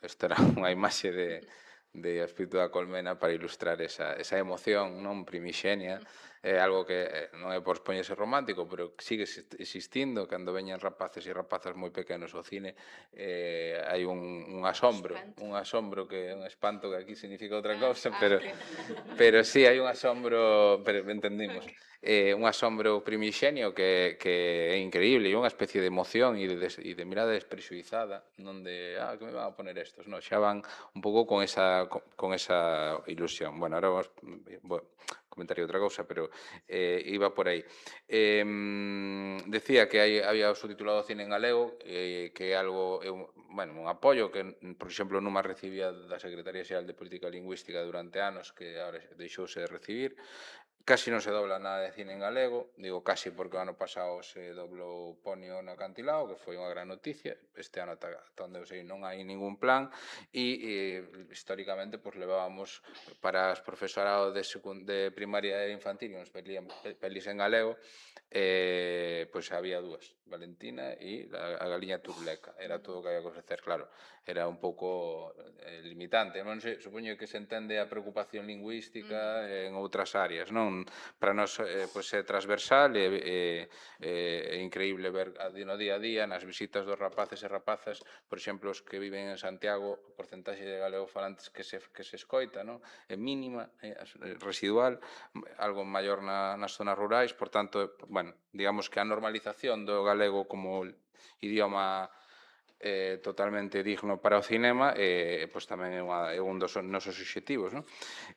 esta era unha imaxe de Espírito da Colmena para ilustrar esa emoción non primixenia. É algo que non é por poñerse romántico, pero sigue existindo. Cando veñen rapaces e rapazas moi pequenos ao cine, hai un asombro, que é un espanto, que aquí significa outra cousa, pero sí, hai un asombro, pero entendimos. un asombro primixenio que é increíble, e unha especie de emoción e de mirada despresuizada, donde, que me van a poner estos, no, xa van un pouco con esa ilusión. Bueno, ahora vamos, comentaría outra cousa, pero iba por aí. Decía que había o subtitulado cine en galego, que é algo, un apoio que, por exemplo, Numa recibía da Secretaría Xeral de Política Lingüística durante anos, que agora deixouse de recibir. Casi non se dobla nada de cine en galego, digo casi porque o ano pasado se doblou Ponio no Acantilao, que foi unha gran noticia. Este ano, ata onde eu sei, non hai ningún plan, e históricamente levábamos para os profesorado de primaria e infantil e nos pelis en galego, había dúas, Valentina e a Galiña Turleca, era todo o que había que ofrecer, claro, era un pouco limitante, non sei, supoño que se entende a preocupación lingüística en outras áreas, non? Para nós é transversal e increíble ver no día a día, nas visitas dos rapaces e rapazas, por exemplo, os que viven en Santiago, o porcentaxe de galegofalantes que se escoita, non? É mínima, residual, algo maior nas zonas rurais, por tanto, digamos que a normalización do galego como idioma totalmente digno para o cinema, tamén é un dos nosos obxectivos, non?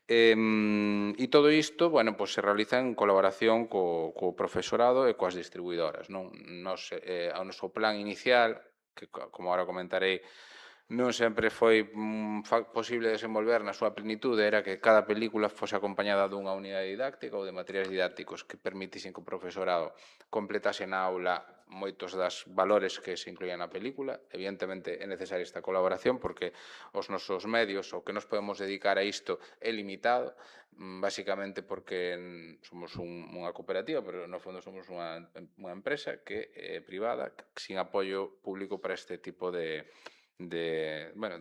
E todo isto, se realiza en colaboración co profesorado e coas distribuidoras, non? O noso plan inicial, que como agora comentarei, non sempre foi posible desenvolver na súa plenitude, era que cada película fose acompañada dunha unidade didáctica ou de materiais didácticos que permitisen que o profesorado completase na aula moitos das valores que se incluían na película. Evidentemente é necesaria esta colaboración porque os nosos medios, o que nos podemos dedicar a isto é limitado, basicamente porque somos unha cooperativa, pero no fondo somos unha empresa que é privada, sin apoio público para este tipo de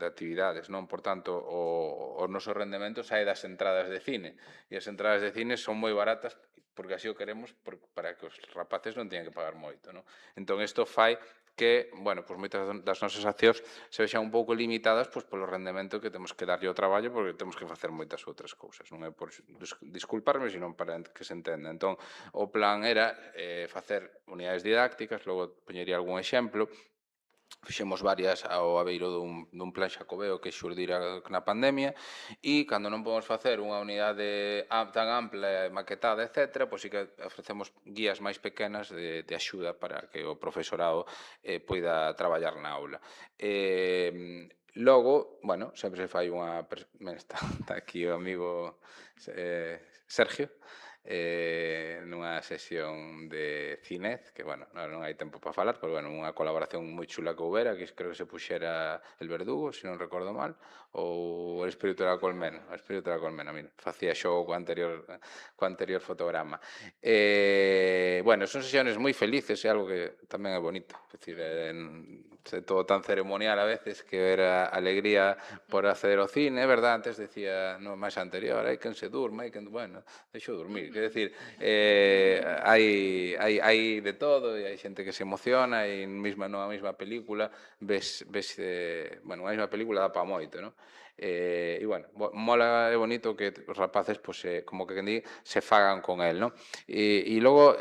actividades, non? Por tanto, o noso rendemento sae das entradas de cine, e as entradas de cine son moi baratas porque así o queremos para que os rapaces non teñan que pagar moito, non? Entón, isto fai que, moitas das nosas accións se vexan un pouco limitadas polo rendemento que temos que darlle ao traballo, porque temos que facer moitas outras cousas, non é por disculparme, sino para que se entenda. Entón, o plan era facer unidades didácticas, logo poñería algún exemplo. Fixemos varias ao abeiro dun plan xacobeo que xurdira na pandemia, e cando non podemos facer unha unidade tan ampla, maquetada, etc., sí que ofrecemos guías máis pequenas de axuda para que o profesorado poida traballar na aula. Logo, sempre se fai unha... Está aquí o amigo Sergio, nunha sesión de Cinez, que, non hai tempo para falar, pero, unha colaboración moi chula que houbera, que creo que se puxera El Verdugo, se non recordo mal, ou El Espírito da Colmena. O Espírito da Colmena, mira, facía xogo co anterior fotograma. Son sesiones moi felices, é algo que tamén é bonito, é dicir, é todo tan ceremonial a veces que era alegría por acceder ao cine, é verdad, antes decía no máis anterior, hai quen se durma, hai quen, deixo dormir, quer decir, hai de todo, e hai xente que se emociona, e nunha mesma película ves, unha mesma película dá pa moito, non? E, mola, é bonito que os rapaces, como que se fagan con el, non? E logo,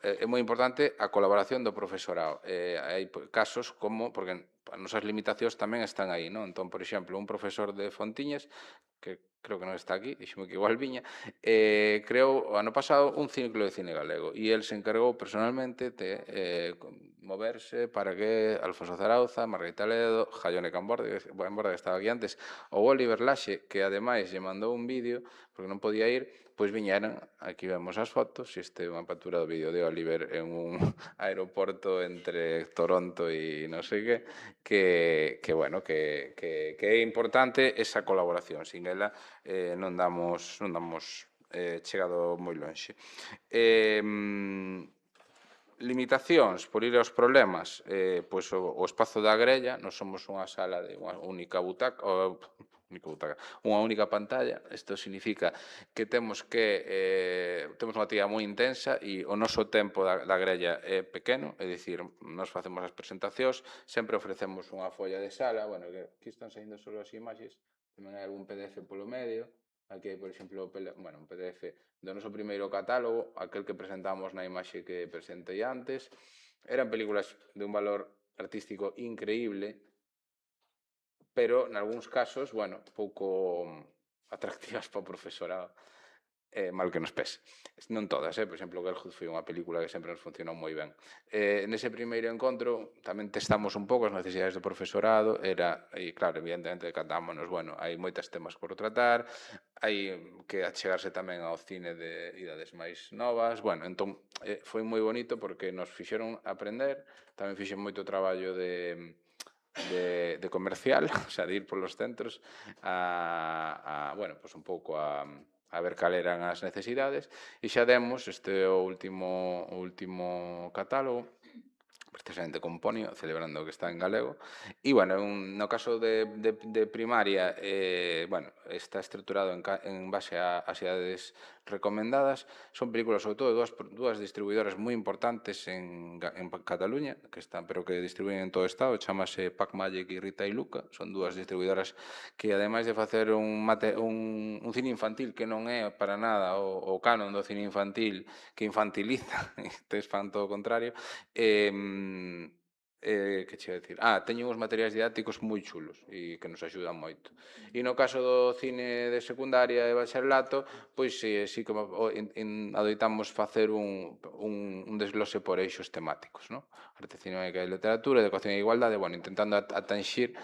é moi importante a colaboración do profesorado. Hai casos como, porque as nosas limitacións tamén están aí, non? Entón, por exemplo, un profesor de Fontiñas, que creo que non está aquí, dixome que igual viña, creou o ano pasado un ciclo de cine galego, e el se encargou personalmente de moverse para que Alfonso Zarauza, Margarita Ledo, Jaione Camborde, que estaba aquí antes, ou Oliver Laxe, que ademais lle mandou un vídeo, porque non podía ir, pois viñeran, aquí vemos as fotos, este é unha captura do vídeo de Oliver en un aeroporto entre Toronto e non sei que é importante esa colaboración, sin ela non damos chegado moi lonxe. Limitacións, por ir aos problemas, o espazo da grella, nós somos unha sala de unha única butaca, unha única pantalla. Isto significa que temos unha actividade moi intensa e o noso tempo da grella é pequeno, é dicir, nós facemos as presentacións, sempre ofrecemos unha folla de sala, que aquí están saindo só as imaxes, tamén hai algún PDF polo medio, Aquí hai, por exemplo, un PDF do noso primeiro catálogo, aquel que presentamos na imaxe que presentei antes. Eran películas de un valor artístico increíble, pero, nalgúns casos, pouco atractivas para o profesorado. Mal que nos pese. Non todas, por exemplo, Girlhood foi unha película que sempre nos funcionou moi ben. Nese primeiro encontro tamén testamos un pouco as necesidades do profesorado, e claro, evidentemente cantámonos, hai moitas temas por tratar, hai que achegarse tamén ao cine de idades máis novas, entón foi moi bonito porque nos fixeron aprender, tamén fixen moito traballo de comercial, o sea, de ir polos centros un pouco a ver cal eran as necesidades, e xa demos este o último catálogo, precisamente con Ponio, celebrando que está en galego, e, no caso de primaria, está estruturado en base ás idades recomendadas. Son películas, sobre todo, dúas distribuidoras moi importantes en Cataluña, pero que distribuyen en todo o Estado, chamase Pac Magic e Rita e Luca. Son dúas distribuidoras que, ademais de facer un cine infantil que non é para nada o canon do cine infantil, que infantiliza, te fan todo o contrario, que che ia dicir? Teñen uns materiais didácticos moi chulos e que nos axudan moito. E no caso do cine de secundaria e bacharelato, pois sí que adoitamos facer un desglose por eixos temáticos, non? Arte cinémica e literatura, educación e igualdade, intentando atanxir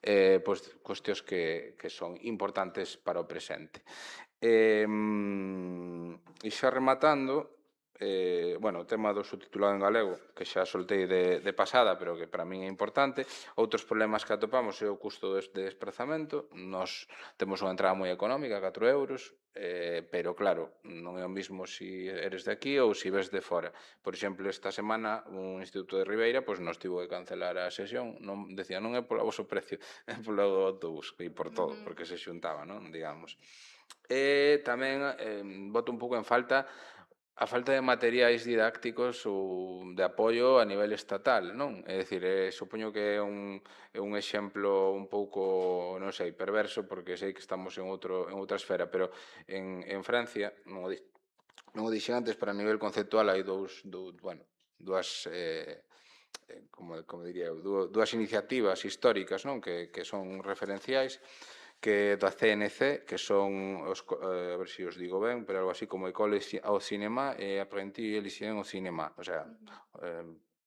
cuestións que son importantes para o presente. E xa rematando, o tema do subtitulado en galego, que xa soltei de pasada, pero que para min é importante. Outros problemas que atopamos é o custo de desplazamento. Nos temos unha entrada moi económica, 4 euros, pero claro, non é o mismo se eres de aquí ou se ves de fora. Por exemplo, esta semana un instituto de Ribeira nos tivo que cancelar a sesión, decía, non é polo voso precio, é polo autobús e por todo, porque se xuntaba, non, digamos. E tamén boto un pouco en falta a falta de materiais didácticos ou de apoio a nivel estatal, non? É dicir, supoño que é un exemplo un pouco, non sei, perverso, porque sei que estamos en outra esfera, pero en Francia, non o dixen antes, pero a nivel conceptual hai dúas iniciativas históricas, non? Que son referenciais, que da CNC, que son a ver se os digo ben, pero algo así como École au Cinéma e Apprenti et Lycéen au Cinéma, o sea,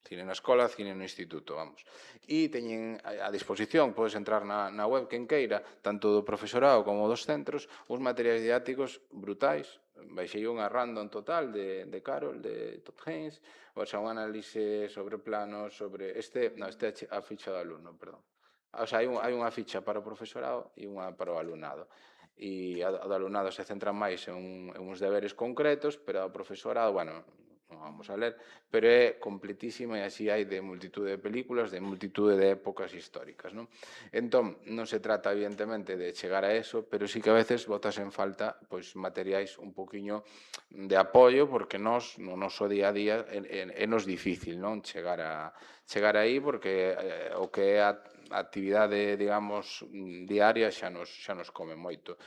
cine na escola, cine no instituto, vamos. E teñen a disposición, podes entrar na web quen queira, tanto do profesorado como dos centros, uns materiais didácticos brutais. Baixei unha random total de Carol, de Todd Haynes, un análise sobre planos, sobre a ficha do alumno, perdón. O sea, hai unha ficha para o profesorado e unha para o alumnado. E a do alumnado se centra máis en uns deberes concretos, pero a do profesorado, non vamos a ler, pero é completísima e así hai de multitude de películas, de multitude de épocas históricas, non? Entón, non se trata, evidentemente, de chegar a eso, pero sí que a veces botas en falta materiais un poquinho de apoio, porque nos, no noso día a día, é nos difícil, non? Chegar aí, porque o que é a actividade, digamos, diaria xa nos come moito.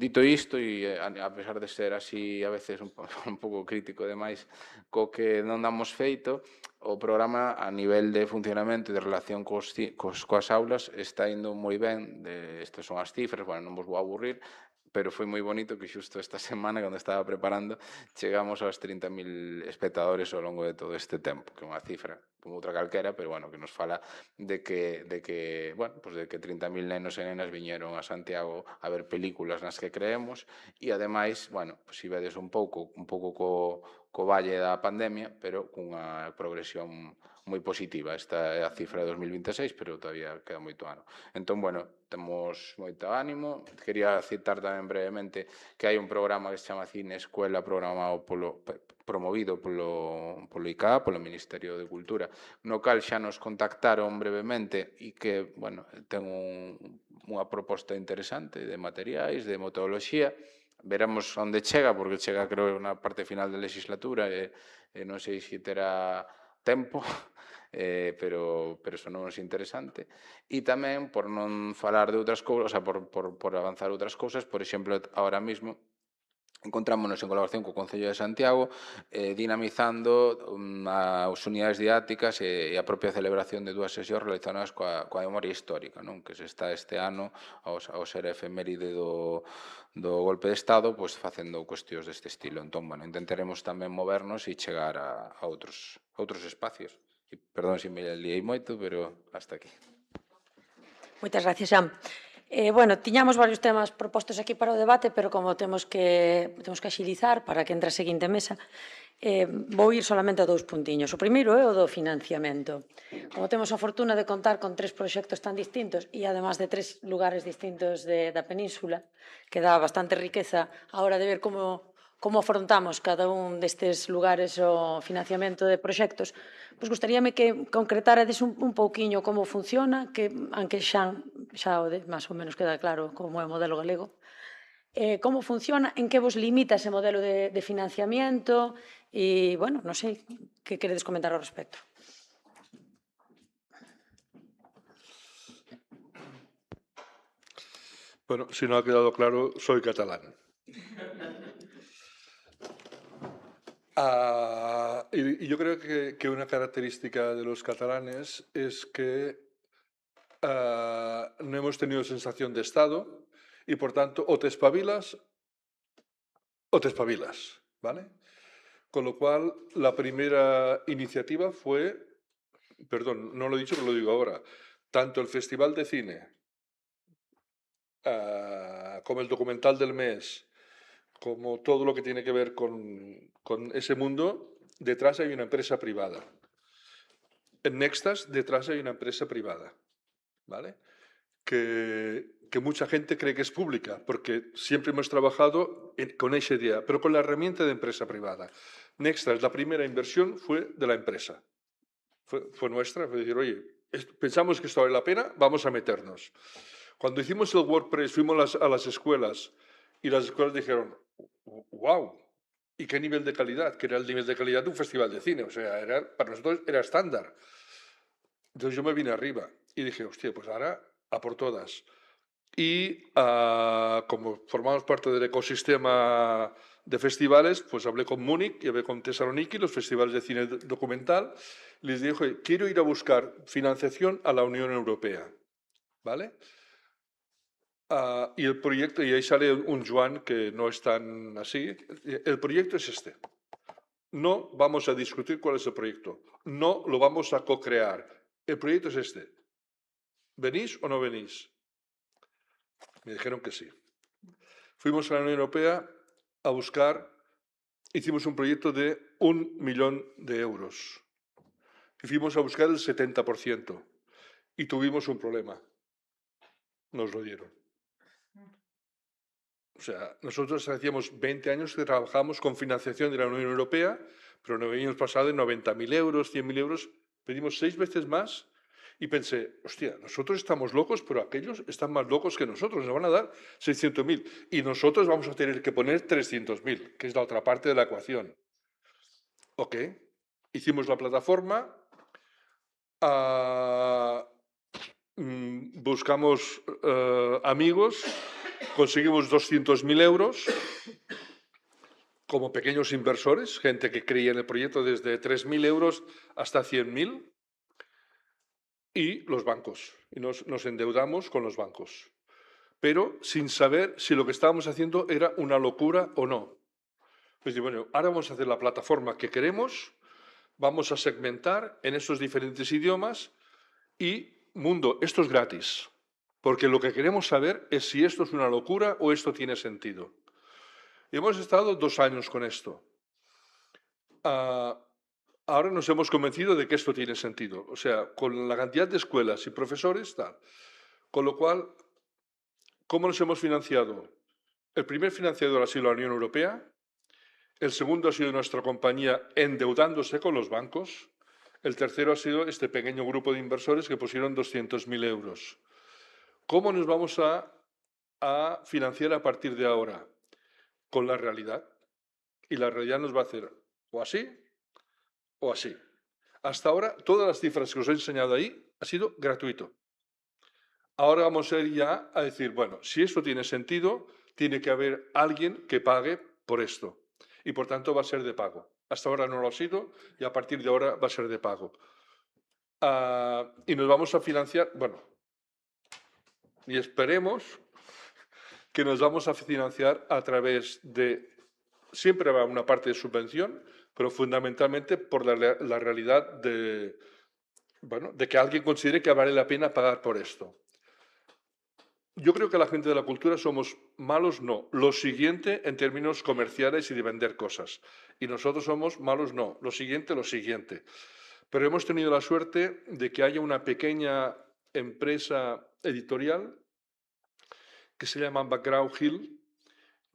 Dito isto, e a pesar de ser así a veces un pouco crítico demais co que non damos feito, o programa a nivel de funcionamento e de relación coas aulas está indo moi ben. Estas son as cifras, non vos vou aburrir, pero foi moi bonito que xusto esta semana, cando estaba preparando, chegamos aos 30.000 espectadores ao longo de todo este tempo, que é unha cifra como outra calquera, pero que nos fala de que 30.000 nenos e nenas viñeron a Santiago a ver películas nas que creemos e, ademais, se vedes un pouco co valle da pandemia, pero cunha progresión moi positiva. Esta é a cifra de 2026, pero todavía queda moito ano. Entón, temos moito ánimo. Quería citar tamén brevemente que hai un programa que se chama Cine Escuela, promovido polo ICA, polo Ministerio de Cultura, no cal xa nos contactaron brevemente e que, ten unha proposta interesante de materiais, de metodoloxía. Veremos onde chega, porque chega, creo, na parte final da legislatura e non sei se terá tempo, pero eso non é interesante. E tamén, por non falar de outras cousas, o sea, por avanzar outras cousas, por exemplo, ahora mismo, encontrámonos en colaboración co Concello de Santiago dinamizando as unidades didácticas e a propia celebración de dúas sesións relacionadas coa memoria histórica, non? Que se está este ano ao ser a efeméride do golpe de Estado, pois facendo cuestións deste estilo. Entón, bueno, intentaremos tamén movernos e chegar a outros espacios. E, perdón se me liei moito, pero hasta aquí. Moitas gracias, Xan. Bueno, tiñamos varios temas propostos aquí para o debate, pero como temos que axilizar para que entre a seguinte mesa, vou ir solamente a 2 puntiños. O primeiro é o do financiamento. Como temos a fortuna de contar con 3 proxectos tan distintos e además de 3 lugares distintos da península, que dá bastante riqueza a hora de ver como afrontamos cada un destes lugares o financiamento de proxectos, pois gustaríame que concretarades un pouquiño como funciona, que aunque xa máis ou menos queda claro como é o modelo galego, como funciona, en que vos limita ese modelo de financiamento e, bueno, non sei, que queredes comentar ao respecto. Bueno, si no ha quedado claro, soy catalán. Y yo creo que una característica de los catalanes es que no hemos tenido sensación de Estado y, por tanto, o te espabilas, ¿vale? Con lo cual, la primera iniciativa fue, perdón, no lo he dicho, pero lo digo ahora, tanto el Festival de Cine como el documental del mes, como todo lo que tiene que ver con ese mundo, detrás hay una empresa privada. En Nextas, detrás hay una empresa privada, ¿vale? Que mucha gente cree que es pública, porque siempre hemos trabajado con esa idea, pero con la herramienta de empresa privada. Nextas, la primera inversión fue de la empresa. Fue nuestra, fue decir, oye, pensamos que esto vale la pena, vamos a meternos. Cuando hicimos el WordPress, fuimos a las escuelas y las escuelas dijeron, wow, ¿y qué nivel de calidad? Que era el nivel de calidad de un festival de cine, o sea, para nosotros era estándar. Entonces yo me vine arriba y dije, hostia, pues ahora a por todas. Y como formamos parte del ecosistema de festivales, pues hablé con Múnich y hablé con Tesaloniki, los festivales de cine documental, y les dije, quiero ir a buscar financiación a la Unión Europea, ¿vale? Y el proyecto, y ahí sale un Joan que no es tan así, el proyecto es este. No vamos a discutir cuál es el proyecto, no lo vamos a co-crear. El proyecto es este. ¿Venís o no venís? Me dijeron que sí. Fuimos a la Unión Europea a buscar, hicimos un proyecto de 1 millón de euros. Y fuimos a buscar el 70%. Y tuvimos un problema. Nos lo dieron. O sea, nosotros hacíamos 20 años que trabajamos con financiación de la Unión Europea, pero no habíamos pasado de 90.000 euros, 100.000 euros. Pedimos 6 veces más y pensé, hostia, nosotros estamos locos, pero aquellos están más locos que nosotros, nos van a dar 600.000 y nosotros vamos a tener que poner 300.000, que es la otra parte de la ecuación. Ok, hicimos la plataforma, buscamos amigos, conseguimos 200.000 euros como pequeños inversores, gente que creía en el proyecto desde 3.000 euros hasta 100.000, y los bancos. Y nos endeudamos con los bancos, pero sin saber si lo que estábamos haciendo era una locura o no. Pues bueno, ahora vamos a hacer la plataforma que queremos, vamos a segmentar en esos diferentes idiomas y, mundo, esto es gratis. Porque lo que queremos saber es si esto es una locura o esto tiene sentido. Y hemos estado 2 años con esto. Ahora nos hemos convencido de que esto tiene sentido. O sea, con la cantidad de escuelas y profesores, tal. Con lo cual, ¿cómo nos hemos financiado? El primer financiador ha sido la Unión Europea. El segundo ha sido nuestra compañía endeudándose con los bancos. El tercero ha sido este pequeño grupo de inversores que pusieron 200.000 euros. ¿Cómo nos vamos a financiar a partir de ahora? Con la realidad. Y la realidad nos va a hacer o así o así. Hasta ahora, todas las cifras que os he enseñado ahí ha sido gratuito. Ahora vamos a ir ya a decir, bueno, si esto tiene sentido, tiene que haber alguien que pague por esto. Y por tanto va a ser de pago. Hasta ahora no lo ha sido y a partir de ahora va a ser de pago. Y nos vamos a financiar, bueno, y esperemos que nos vamos a financiar a través de, siempre va una parte de subvención, pero fundamentalmente por la realidad de, bueno, de que alguien considere que vale la pena pagar por esto. Yo creo que la gente de la cultura somos malos, no. Lo siguiente en términos comerciales y de vender cosas. Y nosotros somos malos, no. Lo siguiente. Pero hemos tenido la suerte de que haya una pequeña empresa editorial que se llama McGraw Hill,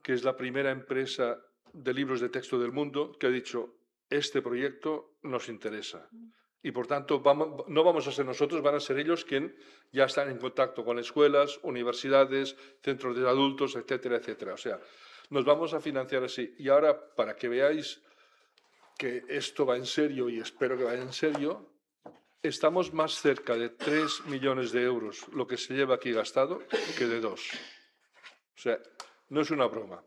que es la primera empresa de libros de texto del mundo, que ha dicho, este proyecto nos interesa. Y por tanto, no vamos a ser nosotros, van a ser ellos quienes ya están en contacto con escuelas, universidades, centros de adultos, etcétera, etcétera. O sea, nos vamos a financiar así. Y ahora, para que veáis que esto va en serio, y espero que vaya en serio, estamos más cerca de 3 millones de euros lo que se lleva aquí gastado que de 2. O sea, no es una broma.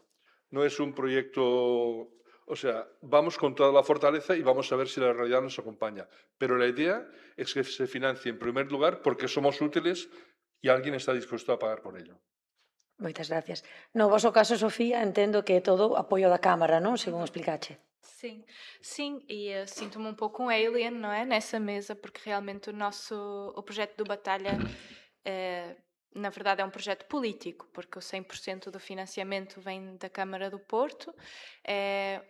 No es un proyecto... O sea, vamos con toda la fortaleza y vamos a ver si la realidad nos acompaña. Pero la idea es que se financie en primer lugar porque somos útiles y alguien está dispuesto a pagar por ello. Moitas gracias. No voso caso, Sofía, entendo que é todo apoio da Cámara, non? Según explicache. Sim, e sinto-me um pouco um alien, não é? Nessa mesa, porque realmente o projeto do Batalha, na verdade, é um projeto político, porque o 100% do financiamento vem da Câmara do Porto.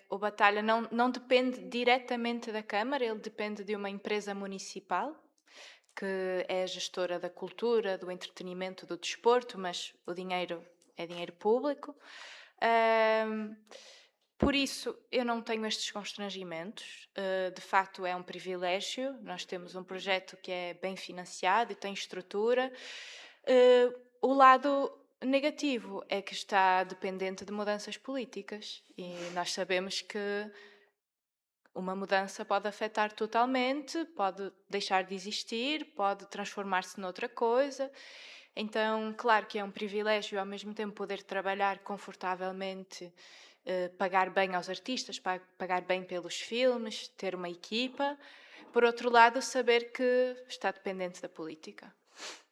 O Batalha não depende diretamente da Câmara, ele depende de uma empresa municipal, que é a gestora da cultura, do entretenimento, do desporto, mas o dinheiro é dinheiro público. Por isso, eu não tenho estes constrangimentos. De facto, é um privilégio. Nós temos um projeto que é bem financiado e tem estrutura. O lado negativo é que está dependente de mudanças políticas e nós sabemos que uma mudança pode afetar totalmente, pode deixar de existir, pode transformar-se noutra coisa. Então, claro que é um privilégio ao mesmo tempo poder trabalhar confortavelmente, pagar bem aos artistas, pagar bem pelos filmes, ter uma equipa. Por outro lado, saber que está dependente da política.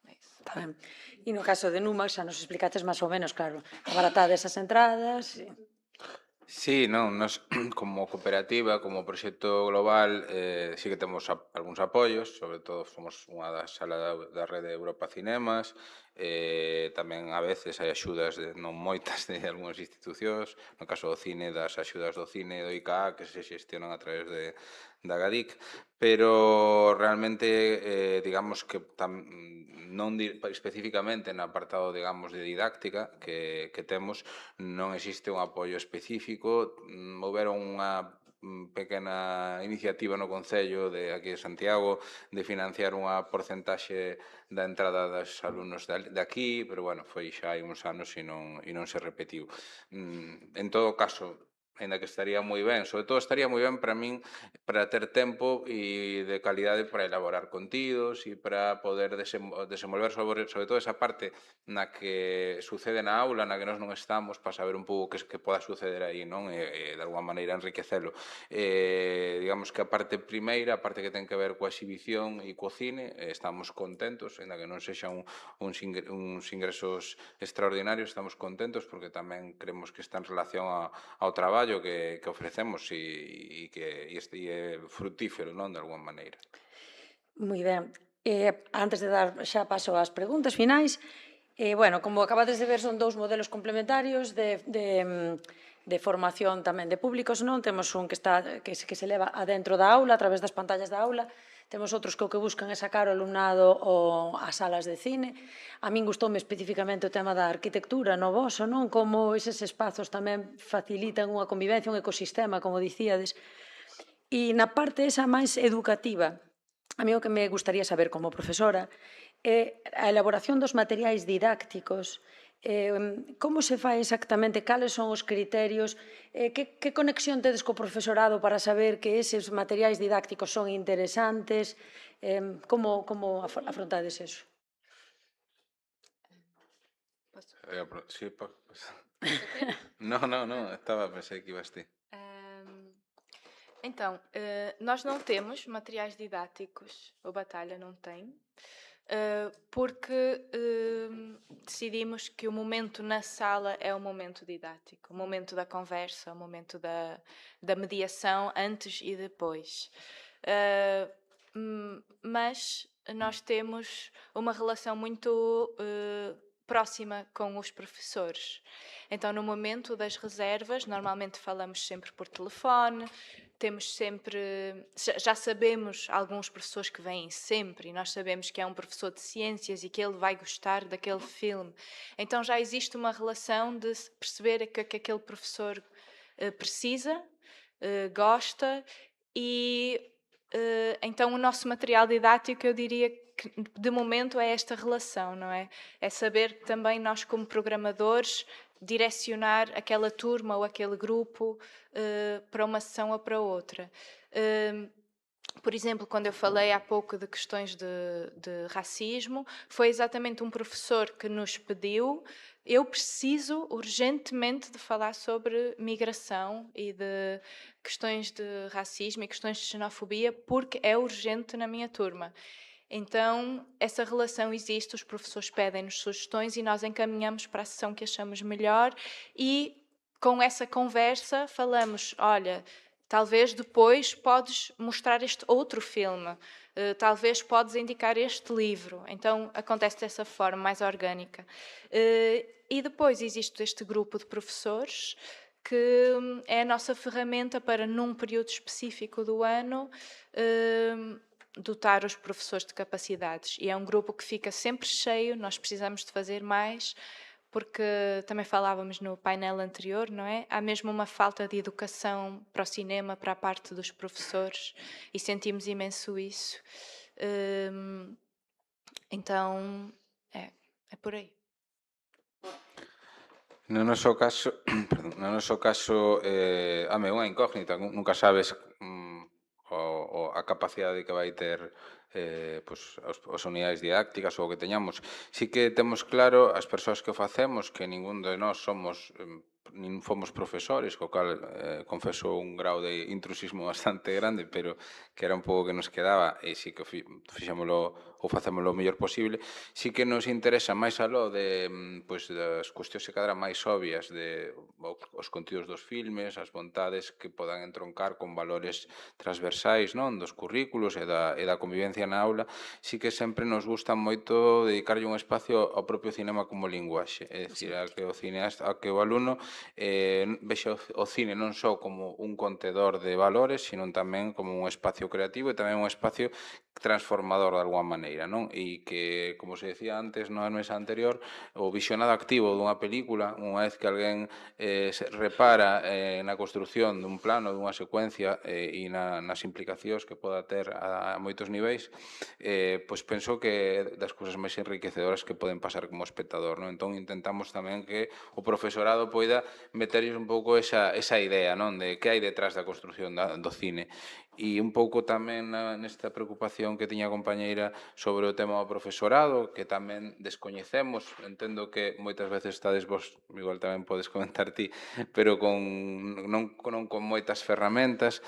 Está ben. E no caso de Numax, xa nos explicates máis ou menos, claro, abaratade esas entradas... Sí, non, nos como cooperativa, como proxecto global, sí que temos algúns apoios, sobre todo somos unha das salas da rede Europa Cinemas, tamén a veces hai axudas, non moitas, de algunhas institucións, no caso do cine, das axudas do cine do ICA, que se xestionan a través da GADIC, pero realmente, digamos que non especificamente no apartado, digamos, de didáctica que temos, non existe un apoio específico. Houberon unha pequena iniciativa no Concello de aquí de Santiago de financiar unha porcentaxe da entrada dos alumnos de aquí, pero bueno, foi xa hai uns anos e non se repetiu. En todo caso, ainda que estaría moi ben, sobre todo estaría moi ben para min para ter tempo e de calidade para elaborar contidos e para poder desenvolver sobre todo esa parte na que sucede na aula, na que nós non estamos, para saber un pouco que poda suceder aí, non? E de alguma maneira enriquecelo. Digamos que a parte primeira, a parte que ten que ver coa exhibición e co cine, estamos contentos, ainda que non sexan uns ingresos extraordinarios, estamos contentos porque tamén creemos que está en relación ao traballo que ofrecemos e que é frutífero, non, de alguma maneira. Moi ben. Antes de dar xa paso ás preguntas finais, bueno, como acabades de ver, son dous modelos complementarios de formación tamén de públicos, non? Temos un que se leva adentro da aula, a través das pantallas da aula. Temos outros que o que buscan é sacar o alumnado ás salas de cine. A min gustoume especificamente o tema da arquitectura no voso, non? Como eses espazos tamén facilitan unha convivencia, un ecosistema, como dicíades. E na parte esa máis educativa, a mí o que me gustaría saber como profesora é a elaboración dos materiais didácticos Como se fai exactamente? Cales son os criterios? Que conexión tedes co profesorado para saber que eses materiais didácticos son interesantes? Como afrontades eso? Sí, no, pensei que ibas ti. Então, nós não temos materiais didáticos, o Batalha não tem, porque decidimos que o momento na sala é o momento didático, o momento da conversa, o momento da mediação antes e depois. Mas nós temos uma relação muito próxima com os professores. Então, no momento das reservas, normalmente falamos sempre por telefone, temos sempre, já sabemos alguns professores que vêm sempre, e nós sabemos que é um professor de ciências e que ele vai gostar daquele filme. Então já existe uma relação de perceber o que aquele professor precisa, gosta, e então o nosso material didático, eu diria que de momento é esta relação, não é? É saber que também nós, como programadores, direcionar aquela turma ou aquele grupo para uma sessão ou para outra. Por exemplo, quando eu falei há pouco de questões de racismo, foi exatamente um professor que nos pediu: eu preciso urgentemente de falar sobre migração e de questões de racismo e questões de xenofobia, porque é urgente na minha turma. Então, essa relação existe, os professores pedem-nos sugestões e nós encaminhamos para a sessão que achamos melhor, e com essa conversa falamos: olha, talvez depois podes mostrar este outro filme, talvez podes indicar este livro. Então, acontece dessa forma mais orgânica. E depois existe este grupo de professores que é a nossa ferramenta para, num período específico do ano, dotar os professores de capacidades. E é um grupo que fica sempre cheio, nós precisamos de fazer mais, porque também falávamos no painel anterior, não é? Há mesmo uma falta de educação para o cinema, para a parte dos professores, e sentimos imenso isso. Então, é por aí. No noso caso, é unha incógnita, nunca sabes a capacidade que vai ter as unidades didácticas ou o que teñamos. Si que temos claro as persoas que o facemos que ningún de nós nin fomos profesores, co cal confeso un grau de intrusismo bastante grande, pero que era un pouco que nos quedaba, e si que fixémolo ou facémolo o mellor posible. Si que nos interesa máis aló de das cuestións que cadran máis obvias de os contidos dos filmes, as vontades que podan entroncar con valores transversais, non, dos currículos e da convivencia na aula, si que sempre nos gusta moito dedicarlle un espacio ao propio cinema como linguaxe, é dicir, a que o cineasta, a que o alumno vexa o cine non só como un contedor de valores, sino tamén como un espacio creativo e tamén un espacio transformador de alguma maneira, non? E que, como se decía antes na mesa anterior, o visionado activo dunha película, unha vez que alguén se repara na construción dun plano, dunha secuencia e nas implicacións que poda ter a moitos niveis, pois penso que das cousas máis enriquecedoras que poden pasar como espectador, non? Entón intentamos tamén que o profesorado poida meterlles un pouco esa idea, non, de que hai detrás da construción do cine. E un pouco tamén nesta preocupación que tiña a compañeira sobre o tema do profesorado, que tamén descoñecemos, entendo que moitas veces estades vos, igual tamén podes comentar ti, pero non con moitas ferramentas.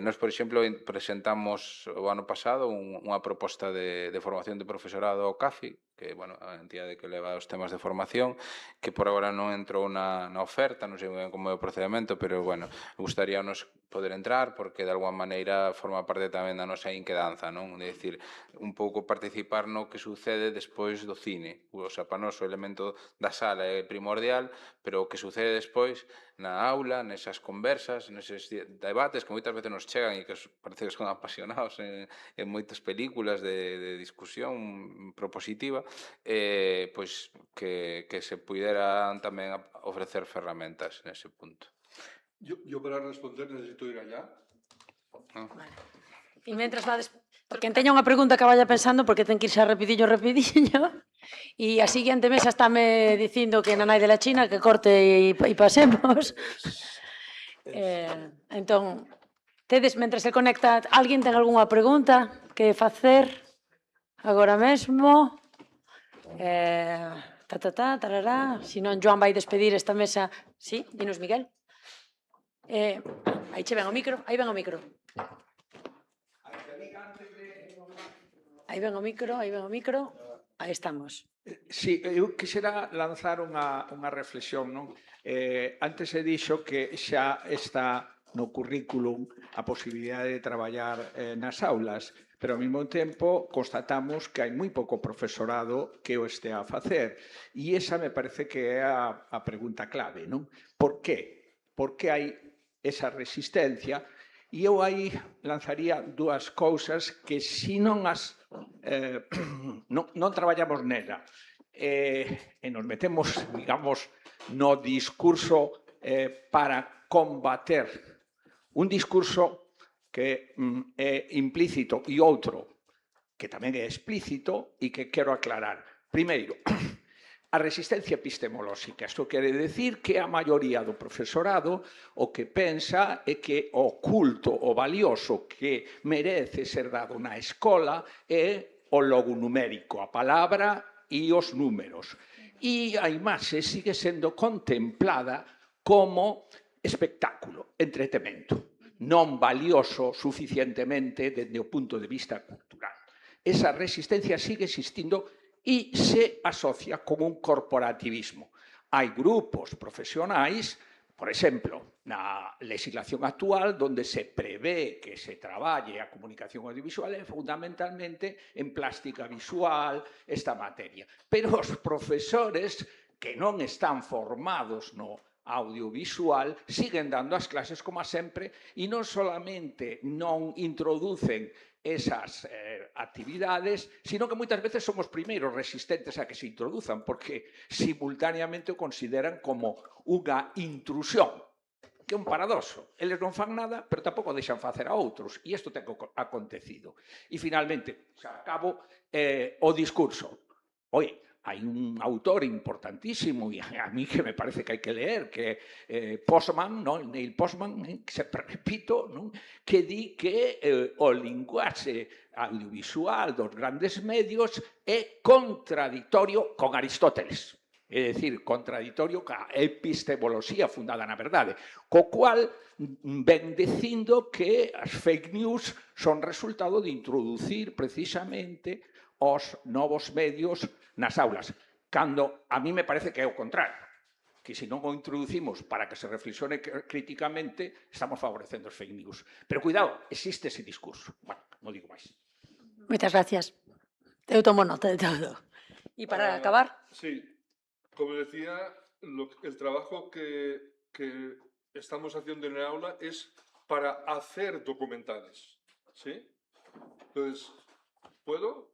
Nos, por exemplo, presentamos o ano pasado unha proposta de formación de profesorado ao CAFI, que, bueno, a entidade que leva os temas de formación, que por agora non entrou na oferta, non sei ben como é o procedimento, pero, bueno, gustaríanos poder entrar, porque de alguma maneira forma parte tamén da nosa inquedanza, non? De dicir, un pouco participar no que sucede despois do cine. O sea, para nós o elemento da sala é primordial, pero o que sucede despois na aula, nesas conversas, neses debates que moitas veces nos chegan e que parece que son apasionados en moitas películas de discusión propositiva, pois que se puderan tamén ofrecer ferramentas nese punto. Yo para responder necesito ir allá. Vale. E mentras vades... Porque teña unha pregunta que vaya pensando, porque ten que irse a rapidillo. E a seguinte mesa estáme dicindo que na nai de la China que corte e pasemos. Entón, tedes, mentre se conecta, alguén ten algunha pregunta que facer agora mesmo? Tarará. Si non, Joan vai despedir esta mesa. Sí, dinos, Miguel. Aí che ven o micro, aí ven o micro. Aí ven o micro, aí estamos. Sí, eu quixera lanzar unha reflexión, non? Antes se dixo que xa está no currículum a posibilidade de traballar nas aulas, pero ao mesmo tempo constatamos que hai moi pouco profesorado que o estea a facer. E esa me parece que é a pregunta clave, non? Por qué? Por que hai esa resistencia? E eu aí lanzaría dúas cousas que se non as non traballamos nela e nos metemos, digamos, no discurso para combater un discurso que é implícito e outro que tamén é explícito e que quero aclarar. Primeiro, a resistencia epistemolóxica. Isto quere decir que a maioría do profesorado o que pensa é que o culto, o valioso que merece ser dado na escola é o logo numérico, a palabra e os números. E a imaxe sigue sendo contemplada como espectáculo, entretemento, non valioso suficientemente desde o punto de vista cultural. Esa resistencia sigue existindo e se asocia con un corporativismo. Hai grupos profesionais, por exemplo, na legislación actual, donde se prevé que se traballe a comunicación audiovisual fundamentalmente en plástica visual, esta materia. Pero os profesores que non están formados no audiovisual siguen dando as clases como sempre e non solamente non introducen esas actividades, sino que moitas veces son os primeiros resistentes a que se introduzan, porque simultaneamente o consideran como unha intrusión, que é un paradoxo. Eles non fan nada, pero tampouco deixan facer a outros, e isto ten acontecido. E finalmente, xa acabo, o discurso. Oi, hai un autor importantísimo e a mí que me parece que hai que leer, que é Postman, Neil Postman, que sempre repito, que di que o linguaxe audiovisual dos grandes medios é contradictorio con Aristóteles. É dicir, contradictorio ca epistemoloxía fundada na verdade, co cual ven dicindo que as fake news son resultado de introducir precisamente os novos medios nas aulas, cando a mí me parece que é o contrario, que se non o introducimos para que se reflexione críticamente, estamos favorecendo os fake news. Pero cuidado, existe ese discurso. Bueno, non digo máis. Moitas gracias. Eu tomo nota de todo. E para acabar... Sí, como decía, el trabajo que estamos haciendo en el aula es para hacer documentales, ¿sí? Entonces, ¿puedo?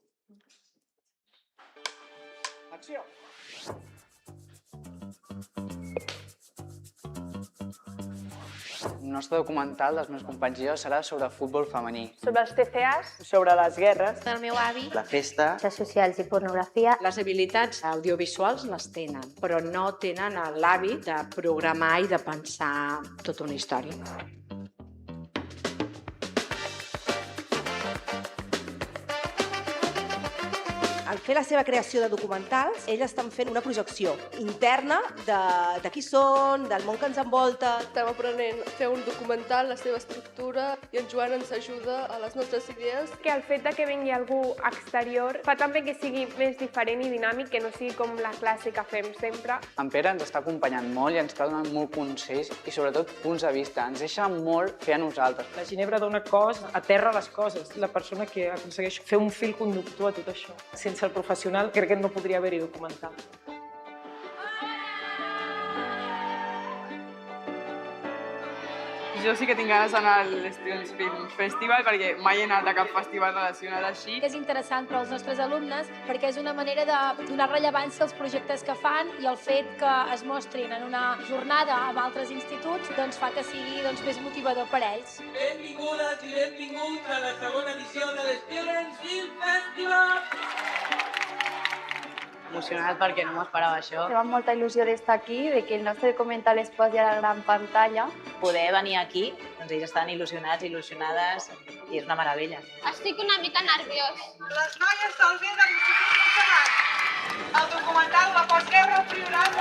Acció! El nostre documental dels meus companys i jo serà sobre futbol femení. Sobre els TCAs, sobre les guerres, del meu avi, La festa, xarxes socials i pornografia. Les habilitats audiovisuals les tenen, però no tenen l'hàbit de programar i de pensar tota una història. Al fer la seva creació de documentals, ells estan fent una projecció interna de qui són, del món que ens envolta. Estem aprenent a fer un documental, la seva estructura, i en Joan ens ajuda a les nostres idees. Que el fet de que vingui algú exterior fa també que sigui més diferent i dinàmic, que no sigui com la classe que fem sempre. En Pere ens està acompanyant molt i ens està donant molt consells i sobretot punts de vista. Ens deixa molt fer a nosaltres. La Ginebra dona cos, aterra les coses. La persona que aconsegueix fer un fil conductor a tot això. Sense el professional crec que no podria haver-hi documental. Jo sí que tinc ganes d'anar a l'Students Film Festival perquè mai he anat a cap festival relacionat així. És interessant per als nostres alumnes perquè és una manera de donar rellevància als projectes que fan i el fet que es mostrin en una jornada amb altres instituts doncs fa que sigui més motivador per a ells. Benvingudes i benvinguts a la segona edició de l'Students Film Festival! Emocionat perquè no m'ho esperava això. Tenim molta il·lusió d'estar aquí, de que el nostre documental es posi a la gran pantalla. Poder venir aquí, doncs ells estan il·lusionats, il·lusionades, i és una meravella. Estic una mica nerviós. Les noies del Vir de l'Institut Montserrat. El documental La postguerra al Priorat.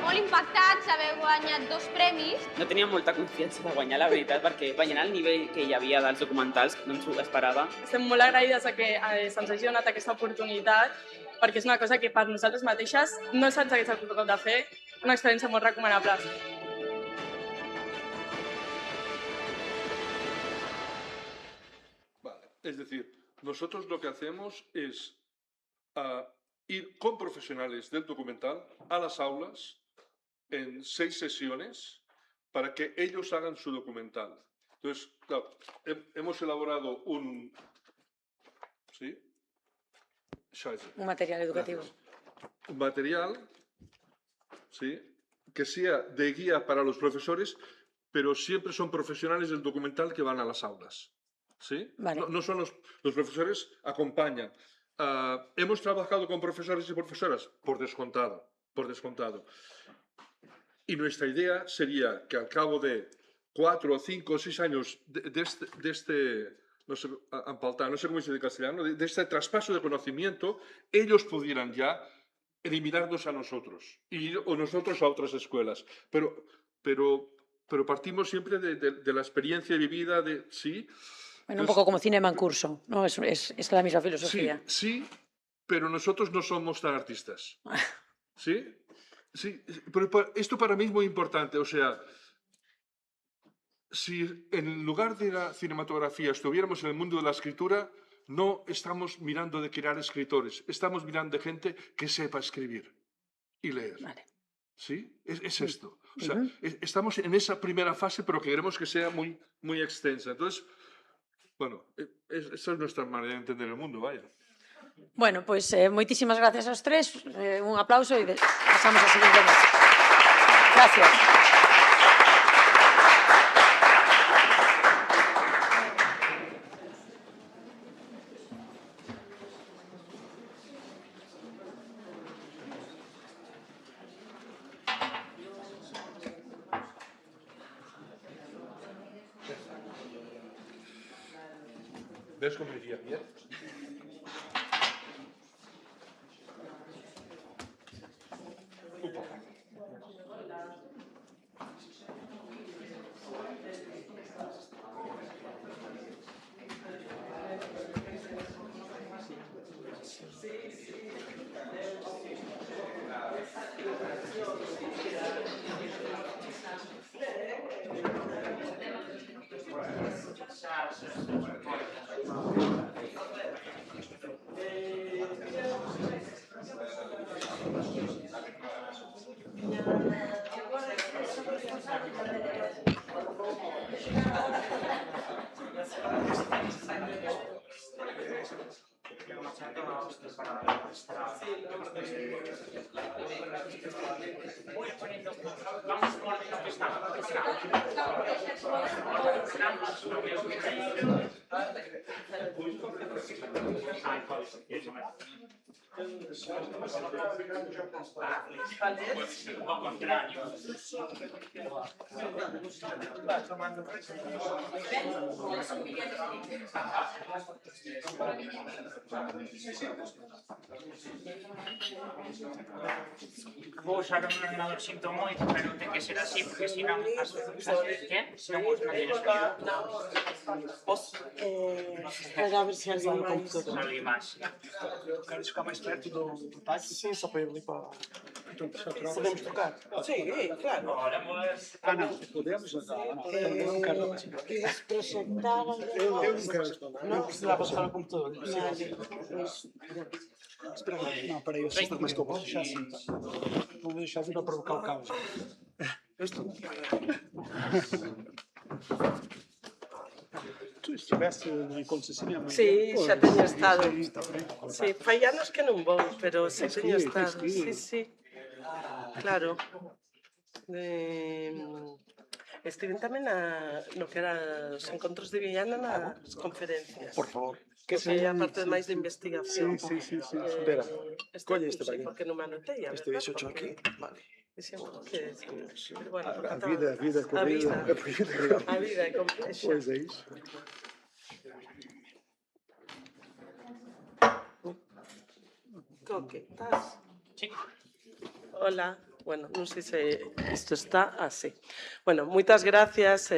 Molt impactats haver guanyat 2 premis. No tenia molta confiança de guanyar, la veritat, perquè veient el nivell que hi havia dels documentals no ens ho esperava. Estem molt agraïdes a que se'ns hagi donat aquesta oportunitat perquè és una cosa que per nosaltres mateixes no se'ns hagués ocorregut de fer, una experiència molt recomanable. Vale. Es decir, nosotros lo que hacemos es ir con profesionales del documental a las aulas en 6 sesiones para que ellos hagan su documental. Entonces, claro, hemos elaborado un... ¿Sí? Un material educativo. Gracias. Un material, ¿sí?, que sea de guía para los profesores, pero siempre son profesionales del documental que van a las aulas. ¿Sí? Vale. No son los profesores, acompañan. Hemos trabajado con profesores y profesoras, por descontado. Y nuestra idea sería que al cabo de 4 o 5 o 6 años de este no sé, empaltar, no sé cómo se dice en castellano, de este traspaso de conocimiento, ellos pudieran ya eliminarnos a nosotros o nosotros a otras escuelas. Pero partimos siempre de la experiencia vivida, ¿sí? Bueno, un poco como cinema en curso, ¿no? Es la misma filosofía. Sí, pero nosotros no somos tan artistas. ¿Sí? Sí, pero esto para mí es muy importante, o sea, si en lugar de la cinematografía estuviéramos en el mundo de la escritura, no estamos mirando de crear escritores, estamos mirando de gente que sepa escribir y leer. Vale. ¿Sí? Es esto. O sea, estamos en esa primera fase, pero queremos que sea muy, muy extensa. Entonces, bueno, esa es nuestra manera de entender el mundo, vaya. Bueno, pues moitísimas gracias aos tres, un aplauso e pasamos ao seguinte mes. Gracias. ¿Ves cómo decía bien? Vou usar un ordenador, sinto moito, pero ten que ser así, porque senón as materias que Posso? Para ver se alguém mais... Alguém mais. Queres ficar mais perto do táxi? Sim, só para ir ali para... Podemos trocar? Sim, claro. Não. Podemos? Eu não quero. Queres projetar? Eu não quero. Não precisava chegar no computador. Espera, não, para aí, eu só mais que eu posso deixar assim. non me deixades para provocar o caos. Isto? Tu estiveste no encontro de cinema? Sí, xa teño estado. Sí, fai anos que non vou, pero sí teño estado. Sí, sí. Claro. Estiven tamén no que era os encontros de Viana nas conferencias. Por favor. Que é a parte máis de investigación. Sí. Espera, colle este para aquí. Porque non me anotei, a Este verdad. deixo aquí, vale. Bueno, A vida é corrida. A vida é complexa. Pois é iso. Coque, estás? Sí. Hola. Bueno, non sei se isto está así. Bueno, moitas gracias.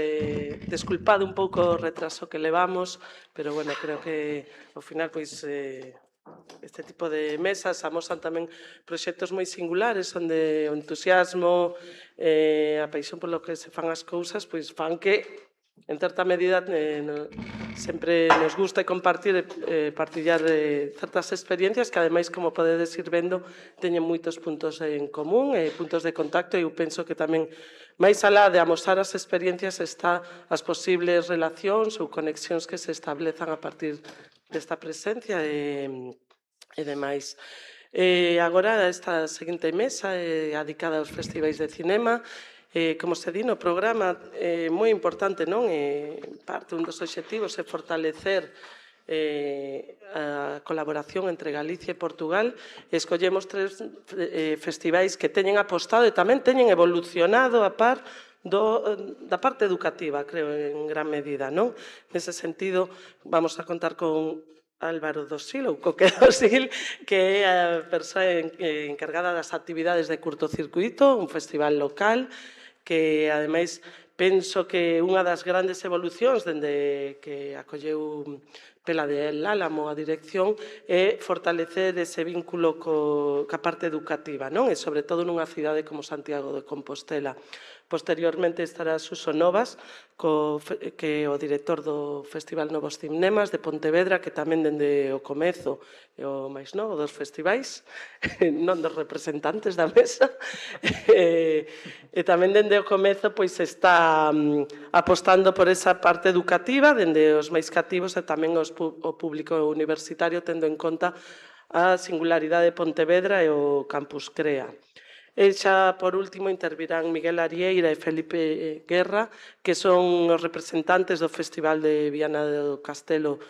Desculpade un pouco o retraso que levamos, pero bueno, creo que ao final, pois, este tipo de mesas amosan tamén proxectos moi singulares onde o entusiasmo, a paixón polo que se fan as cousas, pois fan que en certa medida sempre nos gusta compartir e partillar certas experiencias que ademais, como podedes ir vendo, teñen moitos puntos en común e puntos de contacto, e eu penso que tamén máis alá de amosar as experiencias está as posibles relacións ou conexións que se establezan a partir desta presencia e demais. Agora esta seguinte mesa é dedicada aos festivais de cinema. Como se di no programa, é moi importante, non? Parte un dos obxectivos é fortalecer a colaboración entre Galicia e Portugal. Escollemos 3 festivais que teñen apostado e tamén teñen evolucionado a par da parte educativa, creo, en gran medida, non? Nese sentido, vamos a contar con Álvaro Dosil, ou Coque Dosil, que é a persoa encargada das actividades de curtocircuito, un festival local, que ademais penso que unha das grandes evolucións dende que acolleu Pela de Álamo a dirección é fortalecer ese vínculo ca parte educativa, non? E sobre todo nunha cidade como Santiago de Compostela. Posteriormente estará Suso Novas, que é o director do Festival Novos Cinemas de Pontevedra, que tamén dende o comezo é o máis novo dos festivais, non dos representantes da mesa, e tamén dende o comezo pois está apostando por esa parte educativa, dende os máis cativos e tamén o público universitario, tendo en conta a singularidade de Pontevedra e o Campus CREA. E xa, por último, intervirán Miguel Arieira e Felipe Guerra, que son os representantes do Festival de Viana do Castelo,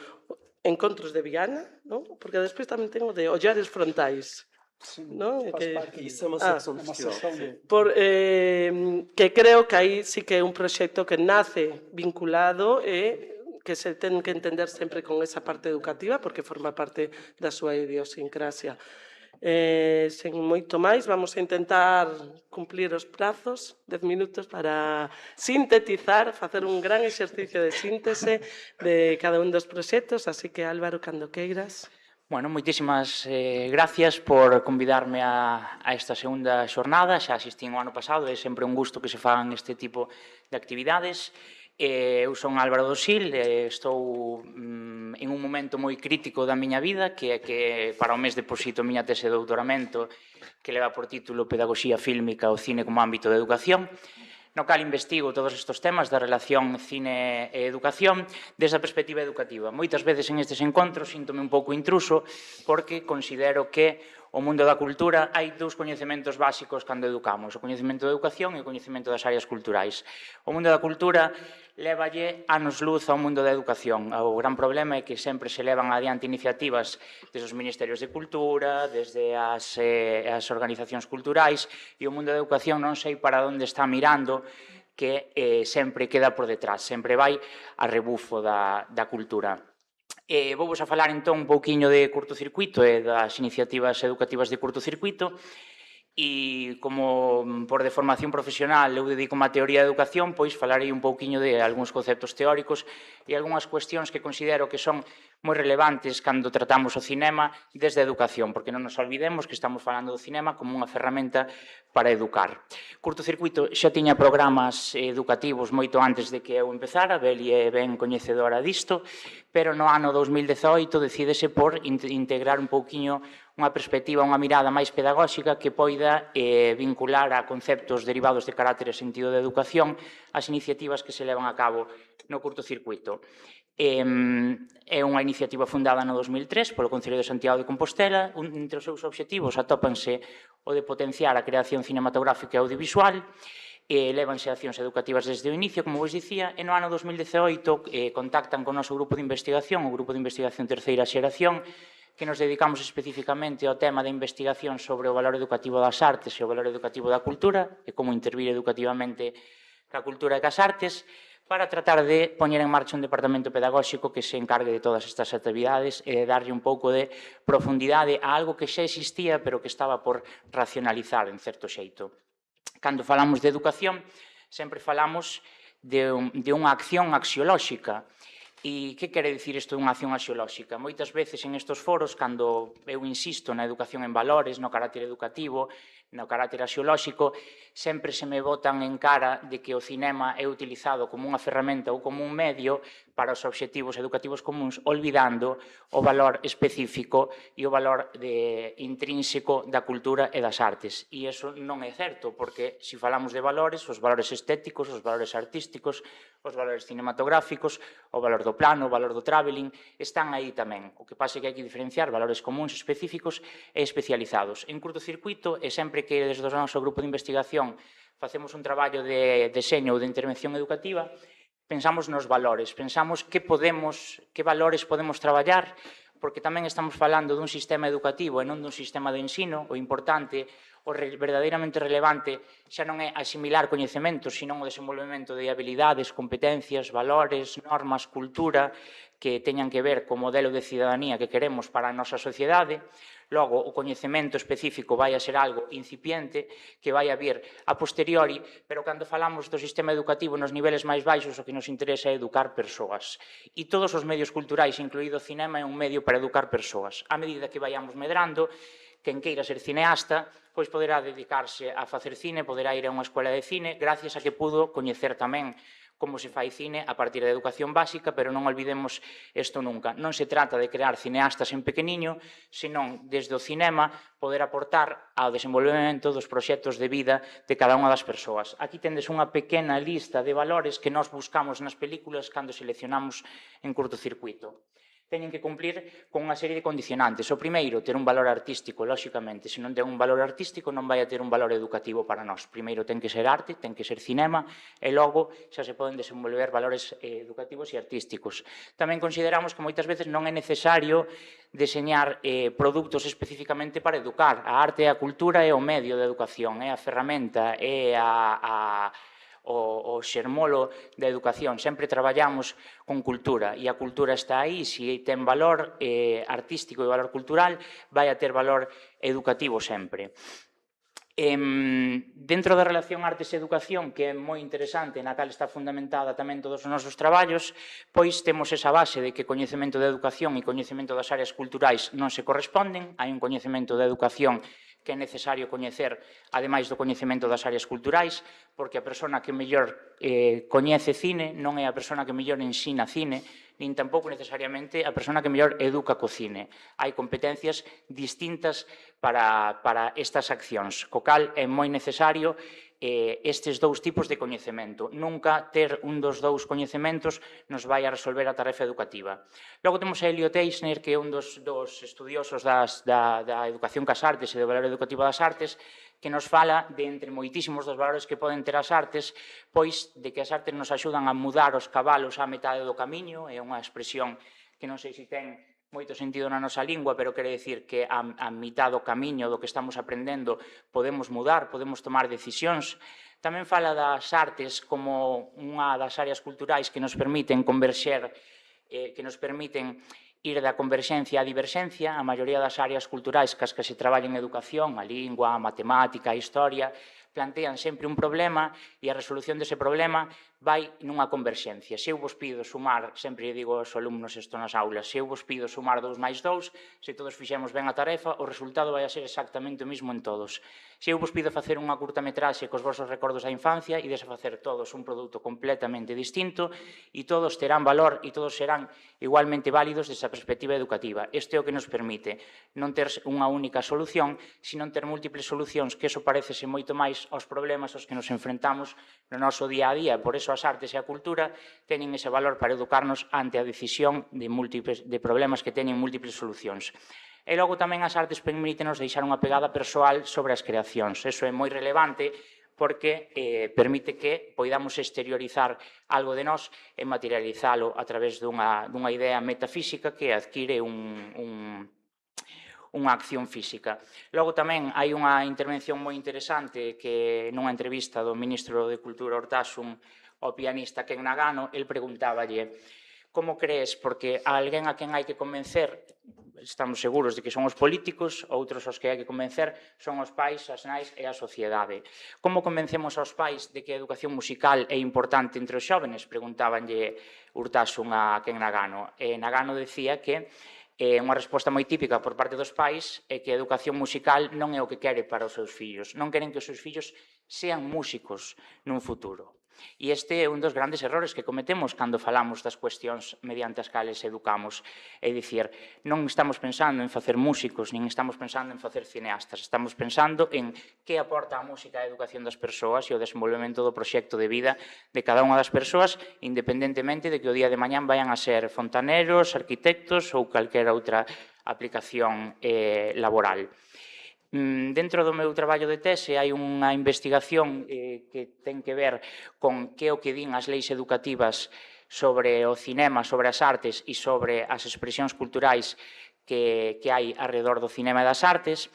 Encontros de Viana, non? Porque despois tamén ten o de Ollares Frontais. Non? Isso é uma secção do festival. Que creo que aí sí que é un proxecto que nace vinculado e que se ten que entender sempre con esa parte educativa, porque forma parte da súa idiosincrasia. Sen moito máis, vamos a intentar cumplir os prazos, 10 minutos para sintetizar, facer un gran exercicio de síntese de cada un dos proxectos, así que Álvaro, cando queiras. Bueno, moitísimas gracias por convidarme a esta segunda xornada. Xa asistín o ano pasado, é sempre un gusto que se fagan este tipo de actividades. Eu son Álvaro Dosil, estou en un momento moi crítico da miña vida, que é que para o mes deposito a miña tese de doutoramento, que leva por título Pedagogía fílmica o cine como ámbito de educación, no cal investigo todos estes temas da relación cine e educación desde a perspectiva educativa. Moitas veces en estes encontros síntome un pouco intruso porque considero que o mundo da cultura hai 2 coñecementos básicos cando educamos, o coñecemento da educación e o coñecemento das áreas culturais. O mundo da cultura lévalle anos luz ao mundo da educación. O gran problema é que sempre se levan adiante iniciativas desde os ministerios de cultura, desde as organizacións culturais, e o mundo da educación non sei para onde está mirando, que sempre queda por detrás, sempre vai a rebufo da cultura. Vou-vos a falar entón un pouquiño de curtocircuito e das iniciativas educativas de curtocircuito, e como por de formación profesional eu dedico a teoría de educación, pois falarei un pouquiño de algúns conceptos teóricos e algunhas cuestións que considero que son moi relevantes cando tratamos o cinema desde a educación, porque non nos olvidemos que estamos falando do cinema como unha ferramenta para educar. Curtocircuito xa tiña programas educativos moito antes de que eu empezara, Beli é ben coñecedora disto, pero no ano 2018 decídese por integrar un pouquiño unha perspectiva, unha mirada máis pedagóxica que poida vincular a conceptos derivados de carácter e sentido de educación as iniciativas que se levan a cabo no curtocircuito. É unha iniciativa fundada no 2003 polo Concello de Santiago de Compostela. Entre os seus obxectivos atópanse o de potenciar a creación cinematográfica e audiovisual, levanse accións educativas desde o inicio, como vos dicía, e no ano 2018 contactan con o noso grupo de investigación, o grupo de investigación terceira xeración, que nos dedicamos especificamente ao tema da investigación sobre o valor educativo das artes e o valor educativo da cultura e como intervir educativamente ca cultura e cas artes, para tratar de poñer en marcha un departamento pedagóxico que se encargue de todas estas actividades e de darlle un pouco de profundidade a algo que xa existía pero que estaba por racionalizar en certo xeito. Cando falamos de educación, sempre falamos de unha acción axiolóxica. E que quere dicir isto dunha acción axiolóxica? Moitas veces en estes foros, cando eu insisto na educación en valores, no carácter educativo, no carácter axiolóxico, sempre se me botan en cara de que o cinema é utilizado como unha ferramenta ou como un medio para os obxectivos educativos comuns, olvidando o valor específico e o valor intrínseco da cultura e das artes. E iso non é certo, porque se falamos de valores, os valores estéticos, os valores artísticos, os valores cinematográficos, o valor do plano, o valor do traveling, están aí tamén. O que pasa é que hai que diferenciar valores comuns específicos e especializados. En curtocircuito, e sempre que desde o noso grupo de investigación facemos un traballo de deseño ou de intervención educativa, pensamos nos valores, pensamos que valores podemos traballar, porque tamén estamos falando dun sistema educativo e non dun sistema de ensino. O importante, o verdadeiramente relevante, xa non é asimilar coñecementos, sino o desenvolvemento de habilidades, competencias, valores, normas, cultura, que teñan que ver co modelo de cidadanía que queremos para a nosa sociedade. Logo, o coñecemento específico vai a ser algo incipiente, que vai a vir a posteriori, pero cando falamos do sistema educativo nos niveles máis baixos, o que nos interesa é educar persoas. E todos os medios culturais, incluído o cinema, é un medio para educar persoas. A medida que vayamos medrando, quen queira ser cineasta, pois poderá dedicarse a facer cine, poderá ir a unha escola de cine, gracias a que pudo coñecer tamén como se fai cine a partir da educación básica, pero non olvidemos isto nunca. Non se trata de crear cineastas en pequeniño, senón, desde o cinema, poder aportar ao desenvolvemento dos proxectos de vida de cada unha das persoas. Aquí tendes unha pequena lista de valores que nós buscamos nas películas cando seleccionamos en curtocircuito. Teñen que cumplir con unha serie de condicionantes. O primeiro, ter un valor artístico, lóxicamente. Se non ten un valor artístico, non vai a ter un valor educativo para nós. Primeiro ten que ser arte, ten que ser cinema, e logo xa se poden desenvolver valores educativos e artísticos. Tamén consideramos que moitas veces non é necesario deseñar produtos especificamente para educar. A arte e a cultura é o medio de educación, é a ferramenta, é o xermolo da educación. Sempre traballamos con cultura e a cultura está aí. Se ten valor artístico e valor cultural, vai a ter valor educativo sempre. Dentro da relación artes e educación, que é moi interesante, na cal está fundamentada tamén todos os nosos traballos, pois temos esa base de que coñecemento da educación e coñecemento das áreas culturais non se corresponden. Hai un coñecemento da educación que é necesario coñecer, ademais do coñecemento das áreas culturais, porque a persona que mellor coñece cine non é a persona que mellor ensina cine, nin tampouco necesariamente a persona que mellor educa co cine. Hai competencias distintas para estas accións, co cal é moi necesario estes dous tipos de coñecemento. Nunca ter un dos dous coñecementos nos vai a resolver a tarefa educativa. Logo temos a Elliot Eisner, que é un dos estudiosos da educación cas artes e do valor educativo das artes, que nos fala de, entre moitísimos dos valores que poden ter as artes, pois de que as artes nos axudan a mudar os cabalos á metade do camiño. É unha expresión que non sei se ten moito sentido na nosa lingua, pero quere dicir que a mitad do camiño do que estamos aprendendo podemos mudar, podemos tomar decisións. Tamén fala das artes como unha das áreas culturais que nos permiten converxer, que nos permiten ir da converxencia á diverxencia. A maioría das áreas culturais cas que se traballa en educación, a lingua, a matemática, a historia, plantean sempre un problema e a resolución dese problema vai nunha converxencia. Se eu vos pido sumar, sempre digo aos alumnos isto nas aulas, se eu vos pido sumar 2 máis 2, se todos fixemos ben a tarefa, o resultado vai a ser exactamente o mismo en todos. Se eu vos pido facer unha curtametraxe cos vosos recordos da infancia, ides a facer todos un produto completamente distinto e todos terán valor e todos serán igualmente válidos desa perspectiva educativa. Este é o que nos permite non ter unha única solución, sino ter múltiples solucións, que eso parecese moito máis aos problemas aos que nos enfrentamos no noso día a día. Por eso as artes e a cultura teñen ese valor para educarnos ante a decisión de problemas que teñen múltiples solucións. E logo tamén as artes permítenos deixar unha pegada persoal sobre as creacións. Eso é moi relevante porque permite que poidamos exteriorizar algo de nós e materializalo a través dunha idea metafísica que adquire unha acción física. Logo tamén hai unha intervención moi interesante que nunha entrevista do ministro de Cultura Hortasun ao pianista Ken Nagano, el preguntáballe: como crees, porque a alguén a quen hai que convencer, estamos seguros de que son os políticos, outros os que hai que convencer son os pais, as nais e a sociedade. Como convencemos aos pais de que a educación musical é importante entre os xóvenes? Preguntábanlle Urtasun a Ken Nagano. E Nagano decía que unha resposta moi típica por parte dos pais é que a educación musical non é o que quere para os seus fillos. Non queren que os seus fillos sean músicos nun futuro. E este é un dos grandes errores que cometemos cando falamos das cuestións mediante as cales educamos. É dicir, non estamos pensando en facer músicos, nin estamos pensando en facer cineastas. Estamos pensando en que aporta a música á educación das persoas e o desenvolvemento do proxecto de vida de cada unha das persoas, independentemente de que o día de mañán vayan a ser fontaneros, arquitectos ou calquera outra aplicación laboral. Dentro do meu traballo de tese hai unha investigación que ten que ver con que o que din as leis educativas sobre o cinema, sobre as artes e sobre as expresións culturais que hai alrededor do cinema e das artes.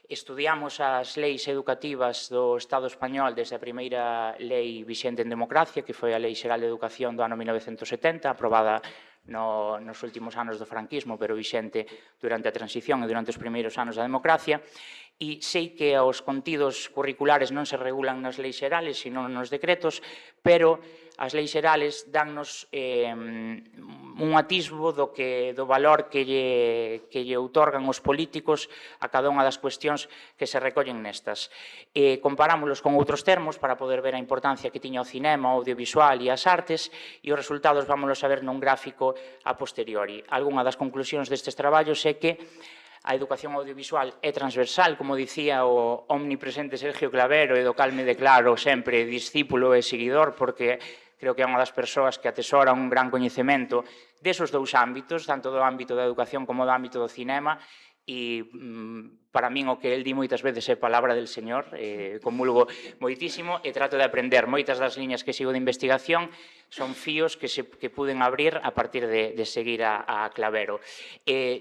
Estudiamos as leis educativas do Estado español desde a primeira lei vixente en democracia, que foi a Lei Xeral de Educación do ano 1970, aprobada nos últimos anos do franquismo, pero vixente durante a transición e durante os primeiros anos da democracia. E sei que os contidos curriculares non se regulan nas leis xerales, sino nos decretos, pero as leis xerales dannos un atisbo do valor que lle outorgan os políticos a cada unha das cuestións que se recollen nestas. Comparámoslos con outros termos para poder ver a importancia que tiña o cinema, o audiovisual e as artes, e os resultados vámonos a ver nun gráfico a posteriori. Algunha das conclusións destes traballos é que a educación audiovisual é transversal, como dicía o omnipresente Sergio Clavero, e do cal me declaro sempre discípulo e seguidor, porque creo que é unha das persoas que atesora un gran coñecemento desos dous ámbitos, tanto do ámbito da educación como do ámbito do cinema, e para min o que el di moitas veces é palabra del Señor, comulgo moitísimo e trato de aprender. Moitas das liñas que sigo de investigación son fíos que puden abrir a partir de seguir a Clavero.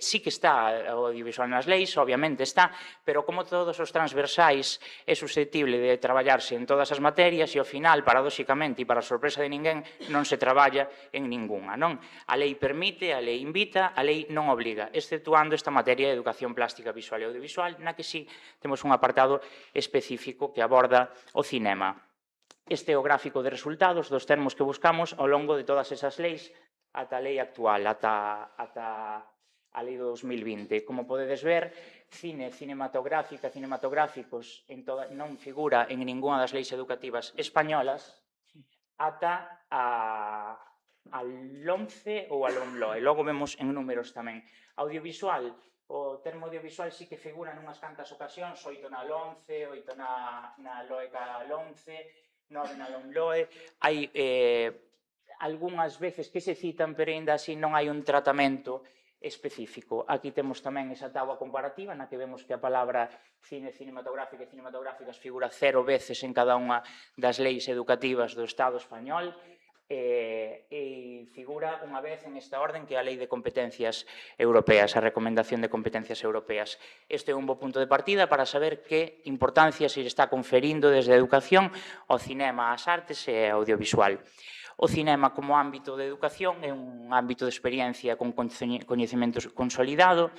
Sí que está o audiovisual nas leis, obviamente está, pero como todos os transversais é susceptible de traballarse en todas as materias e ao final, paradóxicamente e para sorpresa de ninguén, non se traballa en ningunha, non? A lei permite, a lei invita, a lei non obliga, exceptuando esta materia de educación plástica, visual e audiovisual, na que sí temos un apartado específico que aborda o cinema. Este é o gráfico de resultados dos termos que buscamos ao longo de todas esas leis ata a lei actual, ata a lei do 2020. Como podedes ver, cinematográficos non figura en ninguna das leis educativas españolas ata a LOMCE ou a LOMLOE. Logo vemos en números tamén. Audiovisual, o termo audiovisual sí que figura nunhas cantas ocasións, 8 na LOMCE, 8 na LOECA LOMCE, 9 na LOMLOE. Hai algunhas veces que se citan, pero ainda así non hai un tratamento específico. Aquí temos tamén esa táboa comparativa na que vemos que a palabra cine, cinematográfica e cinematográficas figura 0 veces en cada unha das leis educativas do Estado español, e figura unha vez en esta orden que é a Lei de Competencias Europeas, a Recomendación de Competencias Europeas. Este é un bo punto de partida para saber que importancia se está conferindo desde a educación ao cinema, ás artes e ao audiovisual. O cinema como ámbito de educación é un ámbito de experiencia con coñecemento consolidado,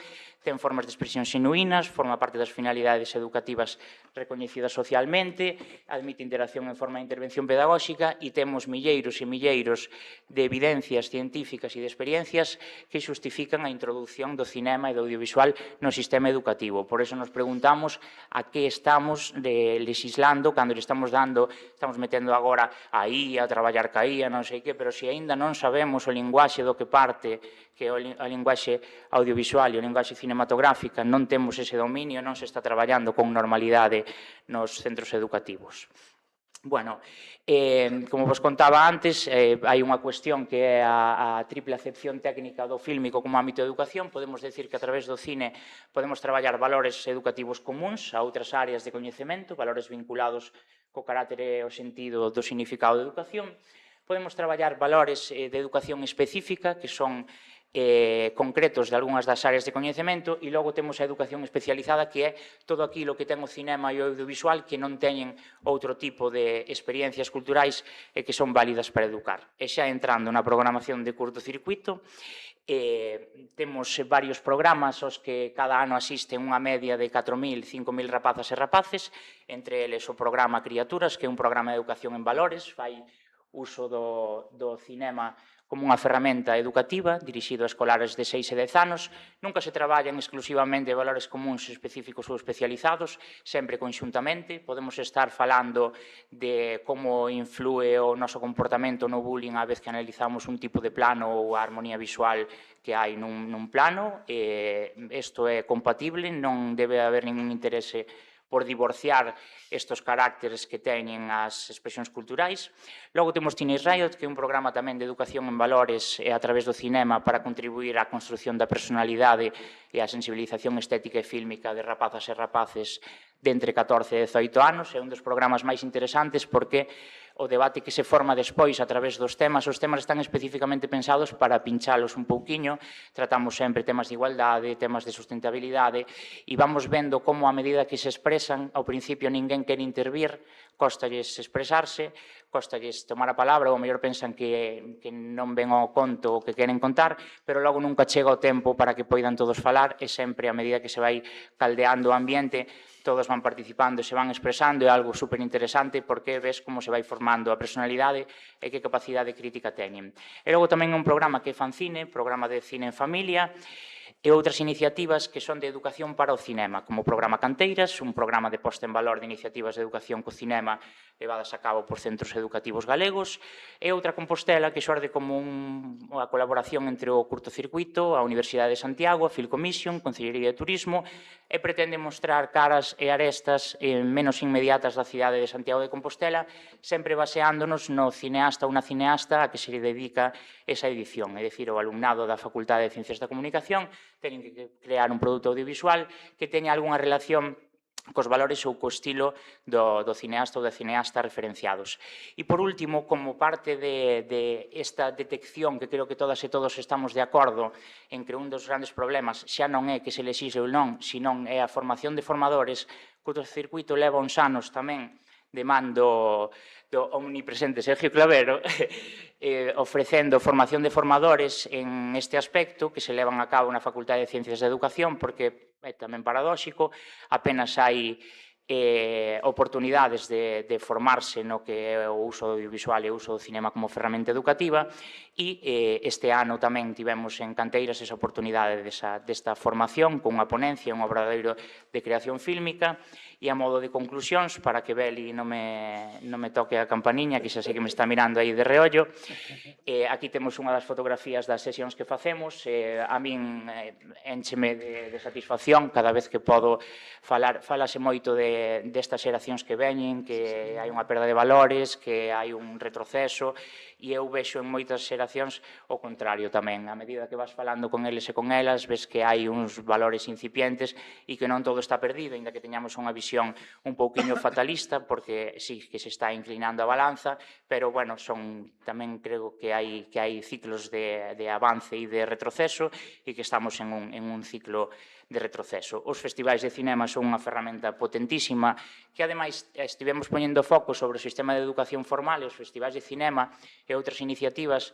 ten formas de expresión xenuínas, forma parte das finalidades educativas recoñecidas socialmente, admite interacción en forma de intervención pedagóxica e temos milleiros e milleiros de evidencias científicas e de experiencias que xustifican a introducción do cinema e do audiovisual no sistema educativo. Por eso nos preguntamos a que estamos legislando cando le estamos metendo agora a IA, a traballar ca IA, non sei que, pero se aínda non sabemos o linguaxe do que parte, que é a linguaxe audiovisual e a linguaxe cinematográfica, non temos ese dominio, non se está traballando con normalidade nos centros educativos. Bueno, como vos contaba antes, hai unha cuestión que é a triple acepción técnica do fílmico como ámbito de educación. Podemos decir que a través do cine podemos traballar valores educativos comuns a outras áreas de coñecemento, valores vinculados co carácter e o sentido do significado de educación. Podemos traballar valores de educación específica, que son concretos de algunhas das áreas de coñecemento, e logo temos a educación especializada, que é todo aquilo que ten o cinema e o audiovisual que non teñen outro tipo de experiencias culturais e que son válidas para educar. E xa entrando na programación de curtocircuito, temos varios programas aos que cada ano asisten unha media de 4.000, 5.000 rapazas e rapaces, entre eles o programa Criaturas, que é un programa de educación en valores, fai uso do cinema como unha ferramenta educativa dirixido a escolares de 6 e 10 anos. Nunca se traballan exclusivamente valores comuns específicos ou especializados, sempre conxuntamente. Podemos estar falando de como influe o noso comportamento no bullying a vez que analizamos un tipo de plano ou a armonía visual que hai nun plano. Isto é compatible, non debe haber ningún interese por divorciar estes carácteres que teñen as expresións culturais. Logo temos Teenage Riot, que é un programa tamén de educación en valores a través do cinema para contribuir á construción da personalidade e á sensibilización estética e fílmica de rapazas e rapaces de entre 14 e 18 anos. É un dos programas máis interesantes porque o debate que se forma despois a través dos temas, os temas están especificamente pensados para pinchalos un pouquiño. Tratamos sempre temas de igualdade, temas de sustentabilidade, e vamos vendo como a medida que se expresan, ao principio ninguén quere intervir, costalles expresarse, costalles tomar a palabra, ou mellor pensan que non ven ao conto o que queren contar, pero logo nunca chega o tempo para que poidan todos falar, e sempre a medida que se vai caldeando o ambiente, todos van participando e se van expresando. É algo super interesante porque ves como se vai formando a personalidade e que capacidade crítica teñen. E logo tamén un programa que é Fancine, programa de cine en familia, e outras iniciativas que son de educación para o cinema, como o programa Canteiras, un programa de posta en valor de iniciativas de educación co cinema levadas a cabo por centros educativos galegos, e outra Compostela que xorde como unha colaboración entre o curtocircuito, a Universidade de Santiago, a Filcommission, Consellería de Turismo, e pretende mostrar caras e arestas menos inmediatas da cidade de Santiago de Compostela, sempre baseándonos no cineasta ou na cineasta a que se dedica esa edición, é dicir, o alumnado da Facultade de Ciencias da Comunicación teñen que crear un produto audiovisual que teña algunha relación cos valores ou co estilo do cineasta ou da cineasta referenciados. E, por último, como parte de esta detección que creo que todas e todos estamos de acordo en que un dos grandes problemas xa non é que se lexisle ou non, senón é a formación de formadores, que o circuito leva uns anos tamén de mando do omnipresente Sergio Clavero, ofrecendo formación de formadores en este aspecto que se levan a cabo na Facultade de Ciencias da Educación, porque é tamén paradóxico, apenas hai oportunidades de formarse no que é o uso do audiovisual e o uso do cinema como ferramenta educativa, e este ano tamén tivemos en Canteiras esa oportunidade desta formación con unha ponencia, un obradoiro de creación fílmica. E a modo de conclusións, para que Beli non me toque a campaniña, que xa sei que me está mirando aí de reollo, aquí temos unha das fotografías das sesións que facemos. A min éncheme de satisfacción cada vez que podo falar. Falase moito destas xeracións que veñen, que hai unha perda de valores, que hai un retroceso, e eu vexo en moitas xeracións o contrario tamén. A medida que vas falando con eles e con elas, ves que hai uns valores incipientes e que non todo está perdido, ainda que teñamos unha visión un pouquiño fatalista, porque sí que se está inclinando a balanza, pero, bueno, tamén creo que hai ciclos de avance e de retroceso, e que estamos en un ciclo retroceso. Os festivais de cinema son unha ferramenta potentísima que, ademais, estivemos poñendo foco sobre o sistema de educación formal e os festivais de cinema e outras iniciativas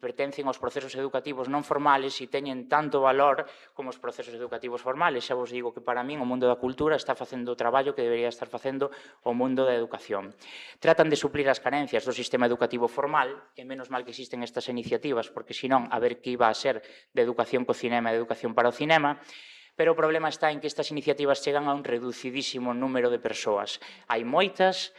pertencen aos procesos educativos non formales e teñen tanto valor como os procesos educativos formales. Xa vos digo que para min o mundo da cultura está facendo o traballo que debería estar facendo o mundo da educación. Tratan de suplir as carencias do sistema educativo formal e menos mal que existen estas iniciativas porque senón a ver que iba a ser de educación co cinema e de educación para o cinema. Pero o problema está en que estas iniciativas chegan a un reducidísimo número de persoas. Hai moitas,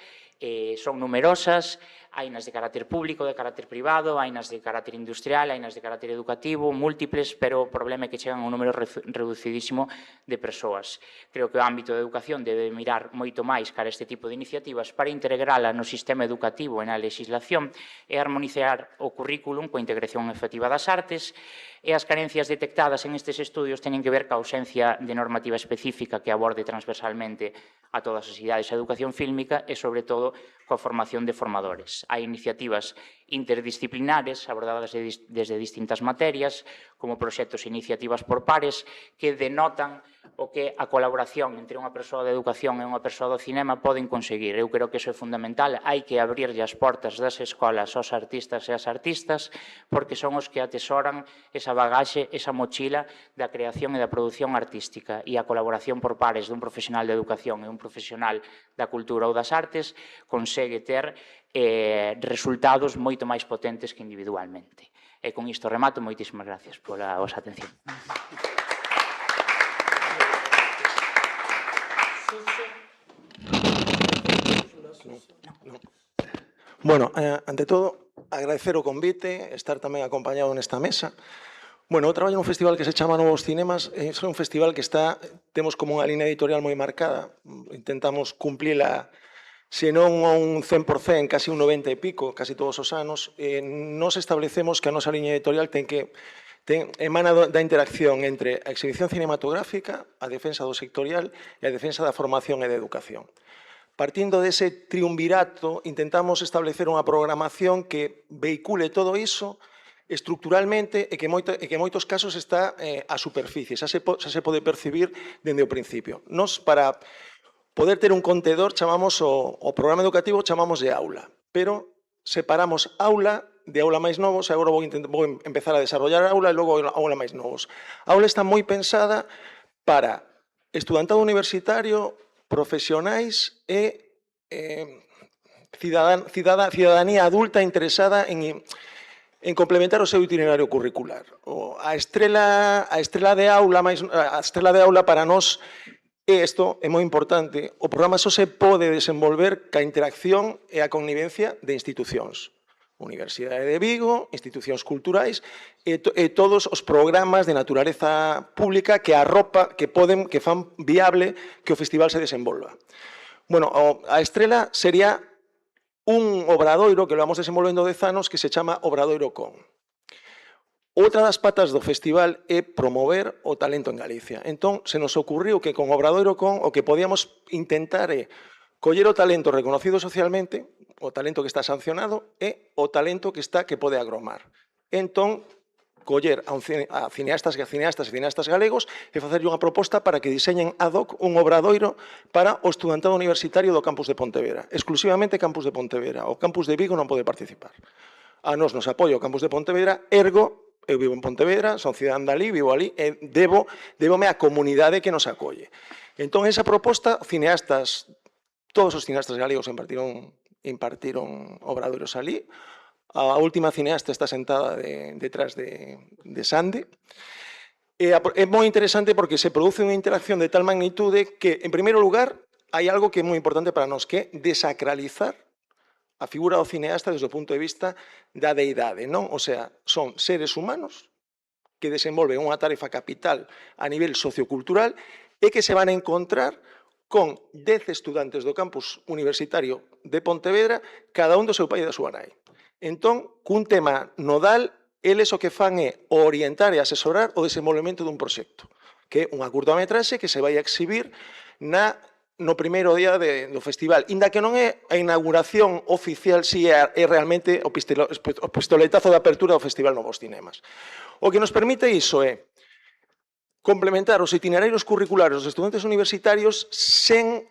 son numerosas, hai nas de carácter público, de carácter privado, hai nas de carácter industrial, hai nas de carácter educativo, múltiples, pero o problema é que chegan a un número reducidísimo de persoas. Creo que o ámbito de educación debe mirar moito máis cara a este tipo de iniciativas para integrala no sistema educativo e na legislación e armonizar o currículum coa integración efectiva das artes e as carencias detectadas en estes estudios teñen que ver ca ausencia de normativa específica que aborde transversalmente a todas as idades a educación fílmica e, sobre todo, coa formación de formadores. Hai iniciativas interdisciplinares abordadas desde distintas materias, como proxectos e iniciativas por pares, que denotan o que a colaboración entre unha persoa de educación e unha persoa do cinema poden conseguir. Eu creo que iso é fundamental. Hai que abrirlle as portas das escolas aos artistas e as artistas, porque son os que atesoran esa bagaxe, esa mochila da creación e da produción artística. E a colaboración por pares dun profesional de educación e un profesional da cultura ou das artes consegue ter resultados moito máis potentes que individualmente. E con isto remato, moitísimas gracias pola vosa atención. Bueno, ante todo, agradecer o convite, estar tamén acompañado nesta mesa. Bueno, eu traballo nun festival que se chama Novos Cinemas, é un festival que temos como unha línea editorial moi marcada, intentamos cumplila, se non un 100%, casi un 90 e pico, casi todos os anos. Nos establecemos que a nosa línea editorial emana da interacción entre a exhibición cinematográfica, a defensa do sectorial e a defensa da formación e da educación. Partindo dese triunvirato, intentamos establecer unha programación que vehicule todo iso estructuralmente e que en moitos casos está a superficie, xa se pode percibir dende o principio. Nos, para poder ter un contedor, chamamos o programa educativo chamamos de aula, pero separamos aula de aula máis novos, e agora vou empezar a desarrollar aula e logo aula máis novos. A aula está moi pensada para estudantado universitario, profesionais e cidadanía adulta interesada en complementar o seu itinerario curricular. A estrela de aula para nós é isto, é moi importante. O programa só se pode desenvolver ca interacción e a connivencia de institucións. Universidade de Vigo, institucións culturais e todos os programas de naturaleza pública que fan viable que o festival se desenvolva. Bueno, a estrela sería un obradoiro que lo vamos desenvolvendo 10 anos que se chama Obradoiro Con. Outra das patas do festival é promover o talento en Galicia. Entón, se nos ocurriu que con Obradoiro Con o que podíamos intentar é coller o talento reconocido socialmente, o talento que está sancionado e o talento que pode agromar. Entón, coller a cineastas e cineastas galegos e facerlle unha proposta para que diseñen ad hoc un obradoiro para o estudantado universitario do campus de Pontevedra. Exclusivamente campus de Pontevedra. O campus de Vigo non pode participar. A nos apoia o campus de Pontevedra, ergo, eu vivo en Pontevedra, son cidadán dali, vivo ali, e débome a comunidade que nos acolle. Entón, esa proposta, todos os cineastas galegos impartiron obradoiros ali. A última cineasta está sentada detrás de Sande. É moi interesante porque se produce unha interacción de tal magnitude que, en primeiro lugar, hai algo que é moi importante para nós, que é desacralizar a figura do cineasta desde o punto de vista da deidade, non? O sea, son seres humanos que desenvolven unha tarefa capital a nivel sociocultural e que se van a encontrar con 10 estudantes do campus universitario de Pontevedra, cada un do seu pai e da súa nai. Entón, cun tema nodal, eles o que fan é orientar e asesorar o desenvolvemento dun proxecto, que é unha curtametraxe que se vai a exhibir no primeiro día do festival, inda que non é a inauguración oficial, si é realmente o pistoletazo de apertura do Festival Novos Cinemas. O que nos permite iso é complementar os itinerarios curriculares dos estudantes universitarios sen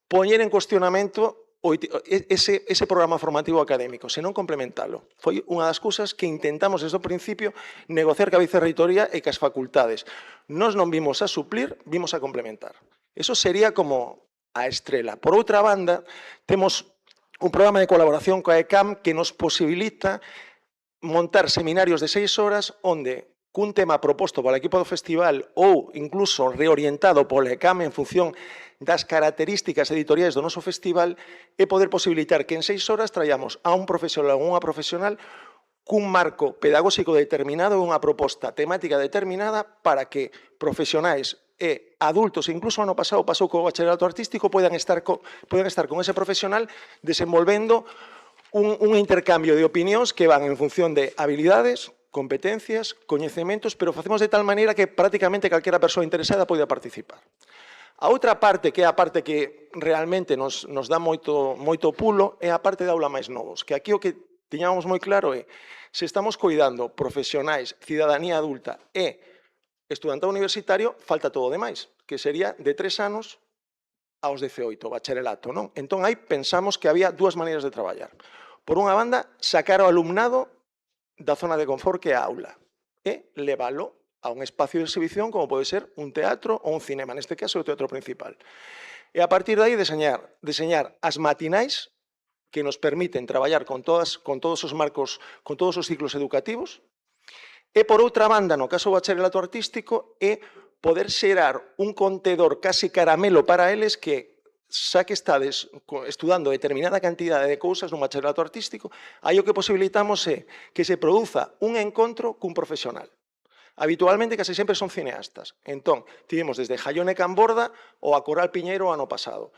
poñer en cuestionamento ese programa formativo académico, senón complementalo. Foi unha das cousas que intentamos desde o principio negociar ca Vicerreitoría e cas facultades. Nos non vimos a suplir, vimos a complementar. Eso sería como a estrela. Por outra banda, temos un programa de colaboración coa ECAM que nos posibilita montar seminarios de 6 horas onde cun tema proposto polo equipo do festival ou incluso reorientado pola ECAM en función das características editoriais do noso festival é poder posibilitar que en 6 horas traíamos a un profesional ou unha profesional cun marco pedagóxico determinado e unha proposta temática determinada para que profesionais e adultos, incluso ano pasado pasou co bacharelato artístico, poden estar con ese profesional desenvolvendo un intercambio de opinións que van en función de habilidades, competencias, coñecementos, pero facemos de tal maneira que prácticamente calquera persoa interesada poida participar. A outra parte, que é a parte que realmente nos dá moito pulo, é a parte de aula máis novos, que aquí o que tiñamos moi claro é se estamos coidando profesionais, cidadanía adulta e estudantado universitario, falta todo o demais, que sería de 3 anos aos 18, bacharelato, non? Entón, aí pensamos que había dúas maneiras de traballar. Por unha banda, sacar ao alumnado da zona de confort que é a aula e leválo a un espacio de exhibición como pode ser un teatro ou un cinema, neste caso o teatro principal. E a partir de aí deseñar as matinais que nos permiten traballar con todos os marcos, con todos os ciclos educativos e por outra banda, no caso do bacharelato artístico, é poder xerar un contedor casi caramelo para eles que xa que estades estudando determinada cantidade de cousas no bacharelato artístico, aí o que posibilitamos é que se produza un encontro cun profesional. Habitualmente, case sempre son cineastas. Entón, tivemos desde Jaione Camborda ou a Coral Piñeiro o ano pasado.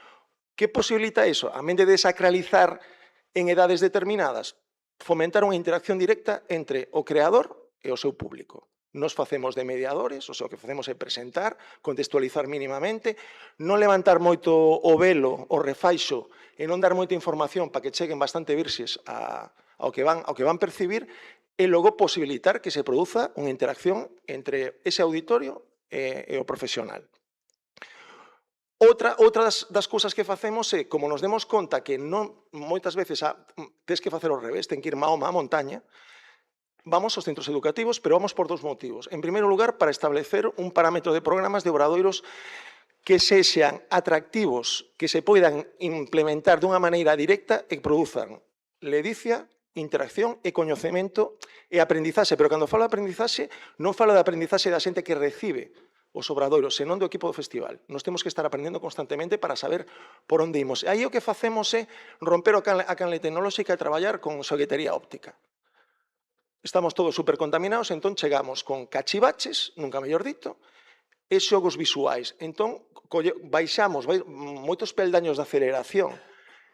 Que posibilita iso? A mente de desacralizar en edades determinadas, fomentar unha interacción directa entre o creador e o seu público. Nos facemos de mediadores, o sea, o que facemos é presentar, contextualizar mínimamente, non levantar moito o velo, o refaixo, e non dar moita información para que cheguen bastante virxes ao que van percibir, e logo posibilitar que se produza unha interacción entre ese auditorio e o profesional. Outra das cousas que facemos é, como nos demos conta que non moitas veces tes que facer ao revés, ten que ir Mahoma á montaña, vamos aos centros educativos, pero vamos por dous motivos. En primeiro lugar, para establecer un parámetro de programas de obradoiros que sexan atractivos, que se poidan implementar dunha maneira directa e que produzan ledicia, interacción e coñecemento e aprendizaxe. Pero cando falo de aprendizaxe, non falo de aprendizaxe da xente que recibe os obradoiros, senón do equipo do festival. Nos temos que estar aprendendo constantemente para saber por onde imos. E aí o que facemos é romper a canle tecnolóxica e traballar con xoguetería óptica. Estamos todos supercontaminados, entón chegamos con cachivaches, nunca mellor dito, e xogos visuais. Entón, baixamos moitos peldaños de aceleración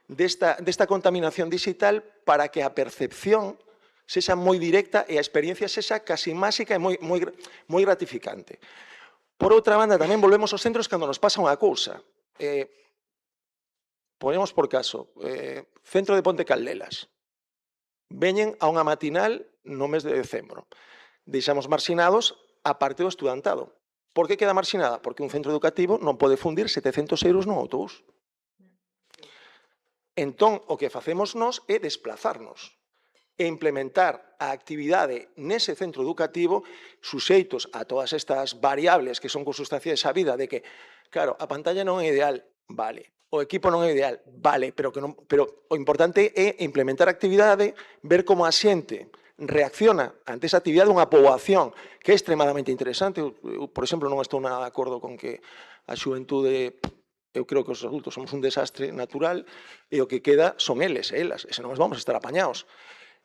desta contaminación digital para que a percepción sexa moi directa e a experiencia sexa casi máxica e moi gratificante. Por outra banda, tamén volvemos aos centros cando nos pasa unha cousa. Ponemos por caso, centro de Ponte Caldelas. Veñen a unha matinal no mes de decembro. Deixamos marxinados a parte do estudantado. Por que queda marxinada? Porque un centro educativo non pode fundir 700 euros nun autobús. Entón, o que facemos nós é desplazarnos e implementar a actividade nese centro educativo suxeitos a todas estas variables que son consustanciais á vida de que, claro, a pantalla non é ideal, vale. O equipo non é ideal, vale, pero o importante é implementar a actividade, ver como a xente reacciona ante esa actividade unha poboación que é extremadamente interesante. Eu, por exemplo, non estou nada de acordo con que a xuventude, eu creo que os adultos somos un desastre natural e o que queda son eles e elas, e senón nos vamos a estar apañados.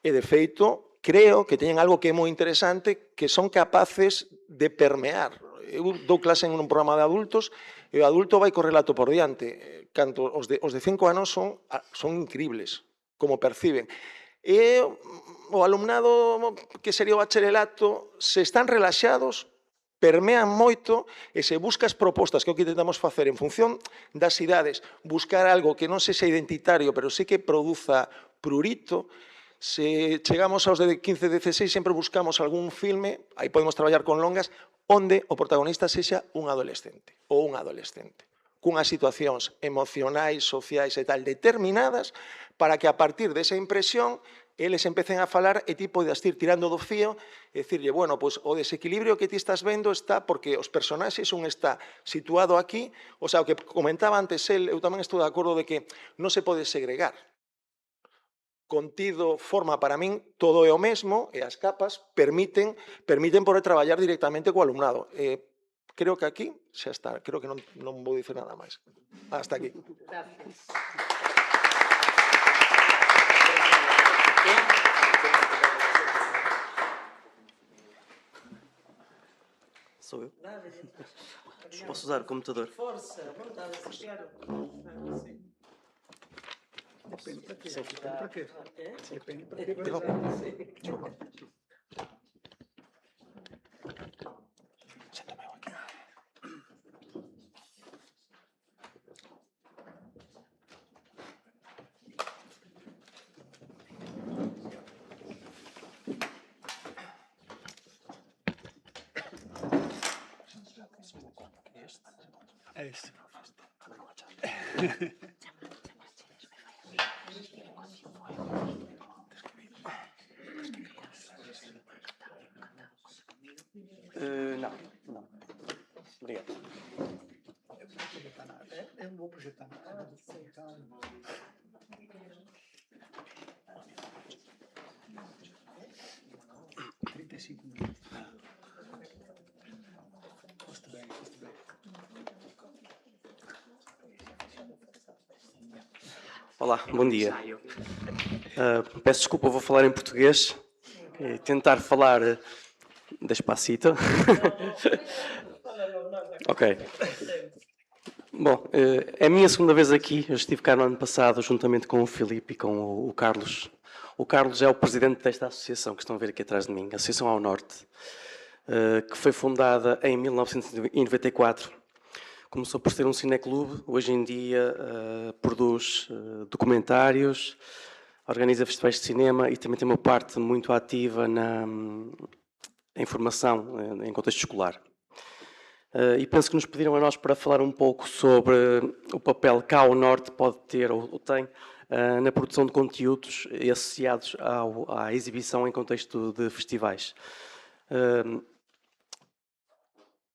E, de feito, creo que teñen algo que é moi interesante, que son capaces de permear. Eu dou clase en un programa de adultos e o adulto vai co relato por diante. Canto os de 5 anos son increíbles, como perciben. E o alumnado que sería o bacharelato, se están relaxados, permean moito e se buscas propostas que o que intentamos facer en función das idades, buscar algo que non sexa identitario, pero sí que produza prurito. Se chegamos aos de 15, 16, sempre buscamos algún filme, aí podemos traballar con longas, onde o protagonista sexa un adolescente ou unha adolescente, cunhas situacións emocionais, sociais e tal determinadas, para que a partir desa impresión eles empecen a falar e ti podes ir tirando do fío e dicirlle, bueno, pois o desequilibrio que ti estás vendo está porque os personaxes un está situado aquí, o sea, o que comentaba antes el, eu tamén estou de acordo de que non se pode segregar. Contido, forma, para min, todo é o mesmo e as capas permiten poder traballar directamente co alumnado. Creo que aquí xa está, creo que non vou dicer nada máis. Hasta aquí. Gracias. Sou eu? Posso usar o computador? Força, vontade de associar. Depende para quê? Depende para quê? É este. Não. Obrigado. Eu não vou projetar nada. Olá, bom dia. Peço desculpa, vou falar em português e tentar falar despacito. Ok. Bom, é a minha segunda vez aqui. Eu estive cá no ano passado juntamente com o Filipe e com o Carlos. O Carlos é o presidente desta associação que estão a ver aqui atrás de mim, a Associação ao Norte, que foi fundada em 1994. Começou por ser um cineclube, hoje em dia produz documentários, organiza festivais de cinema e também tem uma parte muito ativa em formação em contexto escolar. E penso que nos pediram a nós para falar um pouco sobre o papel que o Norte pode ter ou tem na produção de conteúdos associados à exibição em contexto de festivais.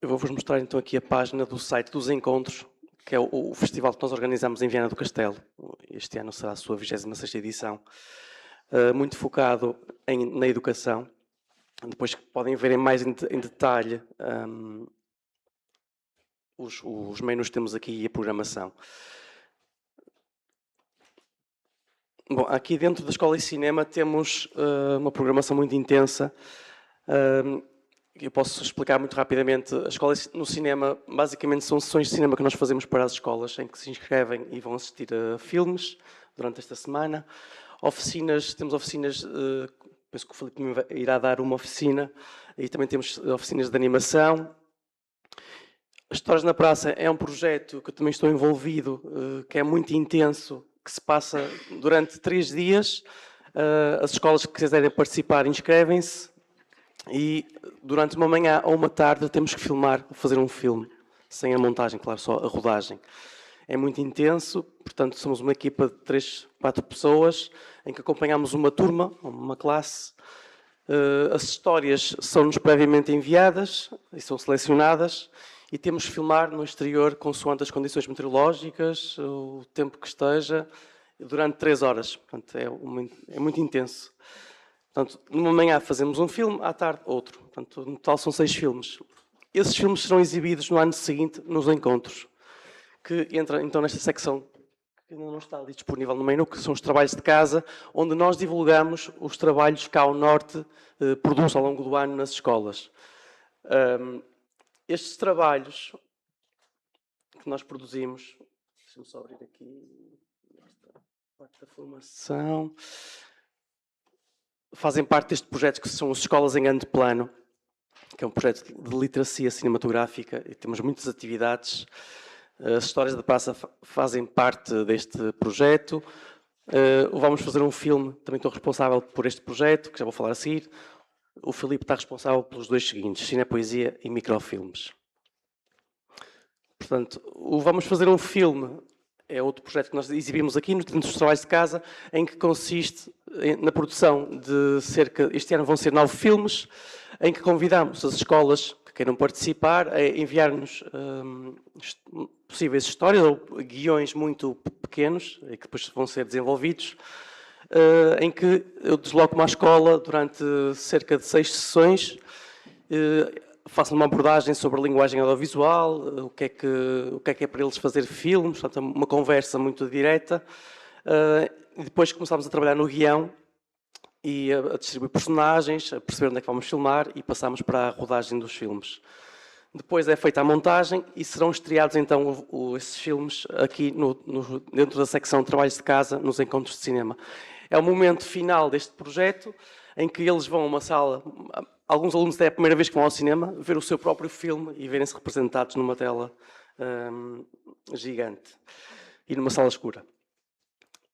Eu vou-vos mostrar então aqui a página do site dos Encontros, que é o festival que nós organizamos em Viana do Castelo. Este ano será a sua 26ª edição, muito focado na educação. Depois podem ver mais em detalhe os menus que temos aqui e a programação. Bom, aqui dentro da Escola de Cinema temos uma programação muito intensa. Eu posso explicar muito rapidamente. A Escola no Cinema, basicamente, são sessões de cinema que nós fazemos para as escolas, em que se inscrevem e vão assistir a filmes durante esta semana. Oficinas, temos oficinas, penso que o Filipe irá dar uma oficina, e também temos oficinas de animação. As Histórias na Praça é um projeto que eu também estou envolvido, que é muito intenso, que se passa durante 3 dias. As escolas que quiserem participar inscrevem-se. E durante uma manhã ou uma tarde temos que filmar, fazer um filme, sem a montagem, claro, só a rodagem. É muito intenso, portanto somos uma equipa de 3, 4 pessoas, em que acompanhamos uma turma, uma classe. As histórias são-nos previamente enviadas e são selecionadas, e temos que filmar no exterior consoante as condições meteorológicas, o tempo que esteja, durante 3 horas. Portanto, é muito intenso. Portanto, numa manhã fazemos um filme, à tarde outro. Portanto, no total são 6 filmes. Esses filmes serão exibidos no ano seguinte nos Encontros, que entra então nesta secção que ainda não está ali disponível no menu, que são os trabalhos de casa, onde nós divulgamos os trabalhos que o Norte produz ao longo do ano nas escolas. Estes trabalhos que nós produzimos, deixa-me só abrir aqui esta parte da formação, fazem parte deste projeto que são as Escolas em Grande Plano, que é um projeto de literacia cinematográfica, e temos muitas atividades. As Histórias da Praça fazem parte deste projeto. Vamos fazer um filme, também estou responsável por este projeto, que já vou falar a seguir. o Filipe está responsável pelos dois seguintes, cinepoesia e microfilmes. Portanto, o Vamos Fazer um Filme é outro projeto que nós exibimos aqui dentro dos trabalhos de casa, em que consiste na produção de este ano vão ser 9 filmes, em que convidamos as escolas que queiram participar a enviar-nos possíveis histórias ou guiões muito pequenos, e que depois vão ser desenvolvidos, em que eu desloco-me à escola durante cerca de 6 sessões, faço uma abordagem sobre a linguagem audiovisual, o que é para eles fazer filmes, portanto, uma conversa muito direta. E depois começámos a trabalhar no guião e a distribuir personagens, a perceber onde é que vamos filmar e passámos para a rodagem dos filmes. Depois é feita a montagem e serão estreados então esses filmes aqui dentro da secção de trabalhos de casa, nos encontros de cinema. É o momento final deste projeto em que eles vão a uma sala, alguns alunos é a primeira vez que vão ao cinema, ver o seu próprio filme e verem-se representados numa tela gigante e numa sala escura.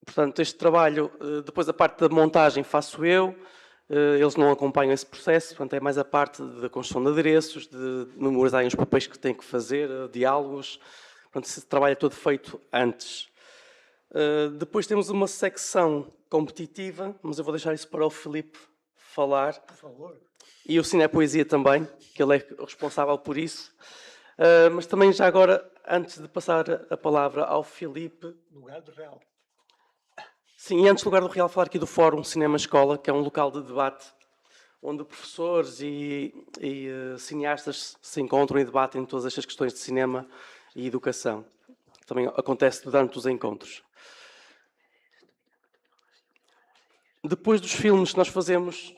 Portanto, este trabalho, depois a parte da montagem faço eu, eles não acompanham esse processo, portanto é mais a parte da construção de adereços, de memorizarem os papéis que têm que fazer, diálogos, portanto esse trabalho é todo feito antes. Depois temos uma secção competitiva, mas eu vou deixar isso para o Filipe falar. Por favor. E o Cinepoesia também, que ele é responsável por isso. Mas também já agora, antes de passar a palavra ao Filipe... Lugar do Real. Sim, e antes do Lugar do Real, falar aqui do Fórum Cinema Escola, que é um local de debate onde professores e cineastas se encontram e debatem todas estas questões de cinema e educação. Também acontece durante os encontros. Depois dos filmes que nós fazemos...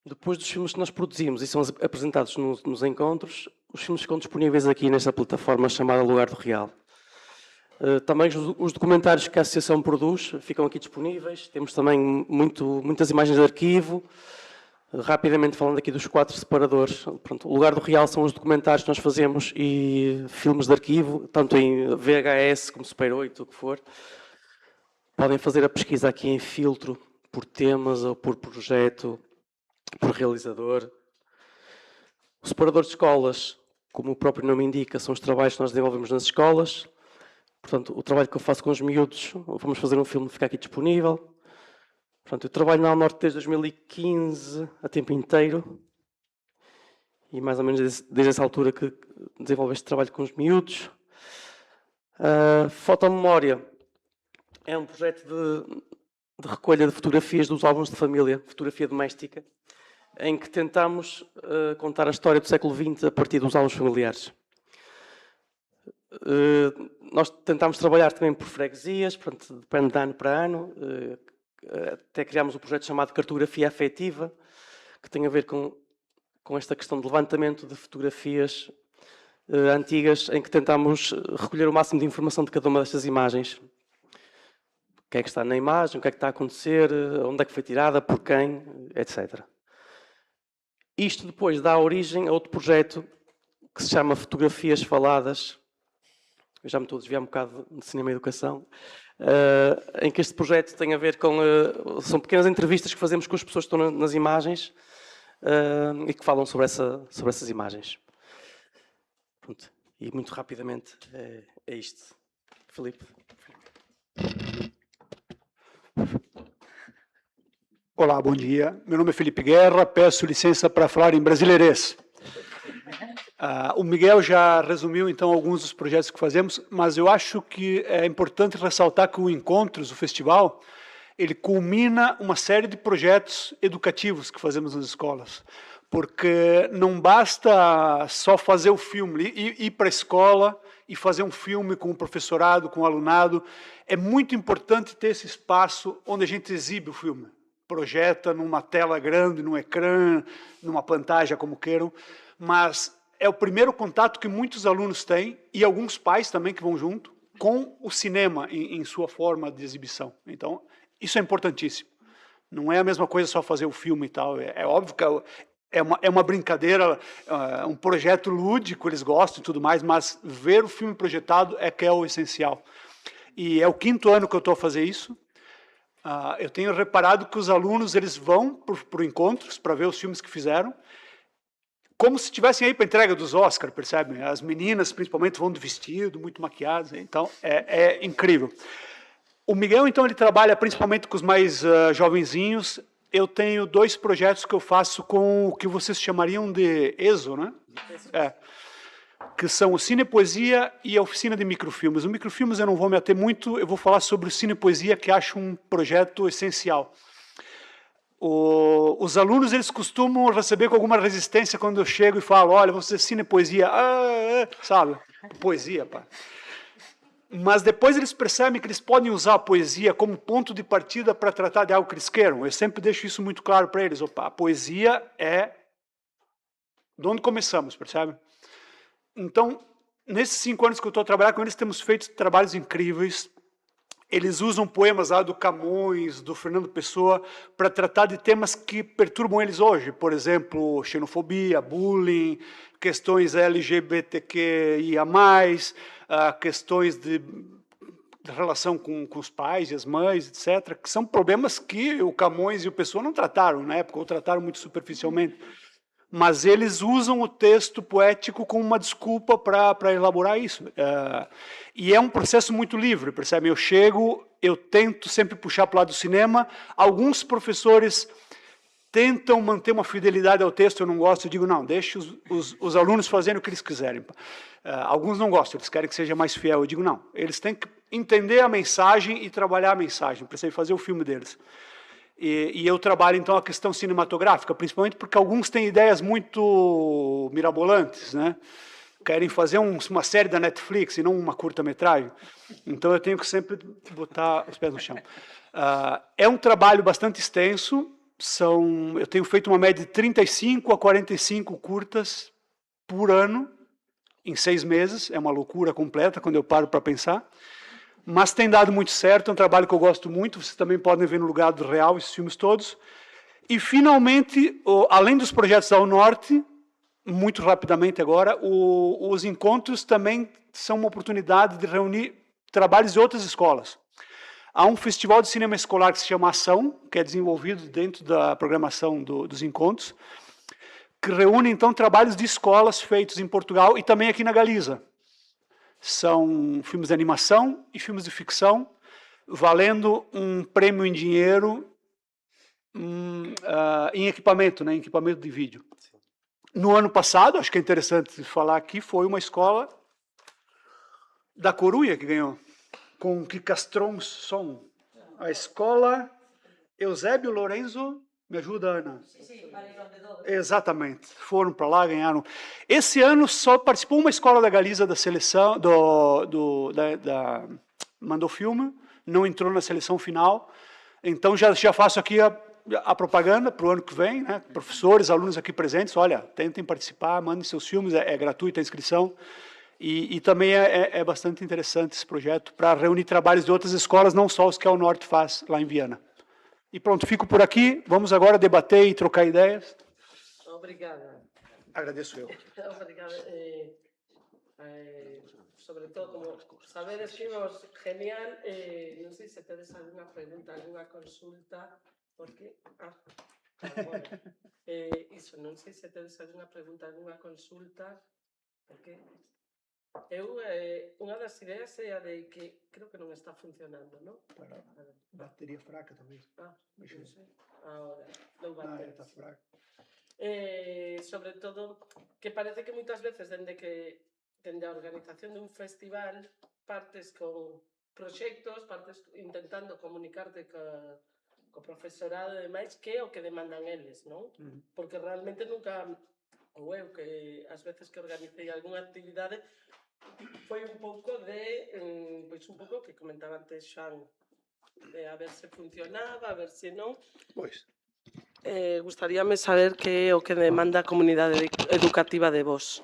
Depois dos filmes que nós produzimos e são apresentados nos encontros, os filmes ficam disponíveis aqui nesta plataforma chamada Lugar do Real. Também os documentários que a Associação produz ficam aqui disponíveis. Temos também muitas imagens de arquivo. Rapidamente falando aqui dos 4 separadores. Pronto, o Lugar do Real são os documentários que nós fazemos e filmes de arquivo, tanto em VHS como Super 8, o que for. Podem fazer a pesquisa aqui em filtro, por temas ou por projeto, por realizador. O separador de escolas, como o próprio nome indica, são os trabalhos que nós desenvolvemos nas escolas. Portanto, o trabalho que eu faço com os miúdos, vamos fazer um filme que fica aqui disponível. Portanto, eu trabalho na Alnorte desde 2015, a tempo inteiro. E mais ou menos desde essa altura que desenvolvo este trabalho com os miúdos. Fotomemória é um projeto de recolha de fotografias dos álbuns de família, fotografia doméstica, em que tentamos contar a história do século XX a partir dos álbuns familiares. Nós tentamos trabalhar também por freguesias, portanto, depende de ano para ano. Até criámos um projeto chamado Cartografia Afetiva, que tem a ver com esta questão de levantamento de fotografias antigas, em que tentamos recolher o máximo de informação de cada uma destas imagens. O que é que está na imagem, o que é que está a acontecer, onde é que foi tirada, por quem, etc. Isto depois dá origem a outro projeto que se chama Fotografias Faladas. Eu já me estou a desviar um bocado de cinema e educação. Em que este projeto tem a ver com... são pequenas entrevistas que fazemos com as pessoas que estão nas imagens e que falam sobre essas imagens. Pronto. E muito rapidamente é isto. Filipe. Olá, bom dia. Meu nome é Felipe Guerra, peço licença para falar em brasileirês. O Miguel já resumiu, então, alguns dos projetos que fazemos, mas eu acho que é importante ressaltar que o Encontros, o festival, ele culmina uma série de projetos educativos que fazemos nas escolas. Porque não basta só fazer o filme, ir para a escola e fazer um filme com o professorado, com o alunado. É muito importante ter esse espaço onde a gente exibe o filme. Projeta numa tela grande, num ecrã, numa pantalla, como queiram. Mas é o primeiro contato que muitos alunos têm, e alguns pais também que vão junto, com o cinema em sua forma de exibição. Então, isso é importantíssimo. Não é a mesma coisa só fazer o filme e tal. É óbvio que é uma brincadeira, um projeto lúdico, eles gostam e tudo mais, mas ver o filme projetado é que é o essencial. E é o 5º ano que eu estou a fazer isso. Eu tenho reparado que os alunos eles vão por encontros para ver os filmes que fizeram, como se estivessem aí para a entrega dos Oscars, percebem? As meninas, principalmente, vão de vestido, muito maquiadas, então é incrível. O Miguel, então, ele trabalha principalmente com os mais jovenzinhos. Eu tenho 2 projetos que eu faço com o que vocês chamariam de ESO, né? Que são o Cinepoesia e a Oficina de Microfilmes. O Microfilmes eu não vou me ater muito, eu vou falar sobre o Cinepoesia, que acho um projeto essencial. Os alunos eles costumam receber com alguma resistência quando eu chego e falo, olha, vamos fazer Cinepoesia, sabe? Poesia, pá. Mas depois eles percebem que eles podem usar a poesia como ponto de partida para tratar de algo que eles queiram. Eu sempre deixo isso muito claro para eles. Opa, a poesia é de onde começamos, percebe? Então, nesses 5 anos que eu estou a trabalhar com eles, temos feito trabalhos incríveis. Eles usam poemas lá do Camões, do Fernando Pessoa, para tratar de temas que perturbam eles hoje. Por exemplo, xenofobia, bullying, questões LGBTQIA+, questões de relação com os pais e as mães, etc., que são problemas que o Camões e o Pessoa não trataram na época, ou trataram muito superficialmente. Mas eles usam o texto poético como uma desculpa para elaborar isso. E é um processo muito livre, percebe? Eu chego, eu tento sempre puxar para o lado do cinema. Alguns professores tentam manter uma fidelidade ao texto, eu não gosto, eu digo, não, deixe os alunos fazerem o que eles quiserem. Alguns não gostam, eles querem que seja mais fiel. Eu digo, não, eles têm que entender a mensagem e trabalhar a mensagem, para fazer o filme deles. E eu trabalho, então, a questão cinematográfica, principalmente porque alguns têm ideias muito mirabolantes, né? Querem fazer uma série da Netflix e não uma curta-metragem. Então, eu tenho que sempre botar os pés no chão. É um trabalho bastante extenso. Eu tenho feito uma média de 35 a 45 curtas por ano, em 6 meses. É uma loucura completa quando eu paro para pensar. Mas tem dado muito certo, é um trabalho que eu gosto muito, vocês também podem ver no Lugar do Real esses filmes todos. E, finalmente, além dos projetos ao norte, muito rapidamente agora, os encontros também são uma oportunidade de reunir trabalhos de outras escolas. Há um festival de cinema escolar que se chama Ação, que é desenvolvido dentro da programação dos encontros, que reúne, então, trabalhos de escolas feitos em Portugal e também aqui na Galiza. São filmes de animação e filmes de ficção, valendo um prêmio em dinheiro em equipamento, né, em equipamento de vídeo. No ano passado, acho que é interessante falar aqui, foi uma escola da Corunha que ganhou, com que Castrons som. A escola Eusébio Lorenzo, me ajuda, Ana? Exatamente, foram para lá, ganharam. Esse ano só participou uma escola da Galiza da seleção, da Mandofilme, não entrou na seleção final. Então já faço aqui a propaganda para o ano que vem, né? Professores, alunos aqui presentes, olha, tentem participar, mandem seus filmes, é gratuita a inscrição. E também é bastante interessante esse projeto para reunir trabalhos de outras escolas, não só os que a Norte faz lá em Viana. E pronto, fico por aqui. Vamos agora debater e trocar ideias. Obrigada. Agradeço eu. Obrigada. Sobre todo, como sabedes que vos genial, non sei se tedes alguna pregunta, alguna consulta, porque... iso, non sei se tedes alguna pregunta, alguna consulta, porque... unha das ideas é a de que creo que non está funcionando, non? Para batería fraca, talvez. Non sei. Ahora, non batería. Está fraca. Sobre todo, que parece que moitas veces, dende a organización dun festival, partes con proxectos, partes intentando comunicarte co profesorado e demais, que é o que demandan eles, non? Porque realmente nunca, ou eu que ás veces que organicei algunha actividade, foi un pouco pois un pouco que comentaba antes Xan, de a ver se funcionaba, a ver se non. Pois. Gustaríame saber que é o que demanda a comunidade educativa de vos.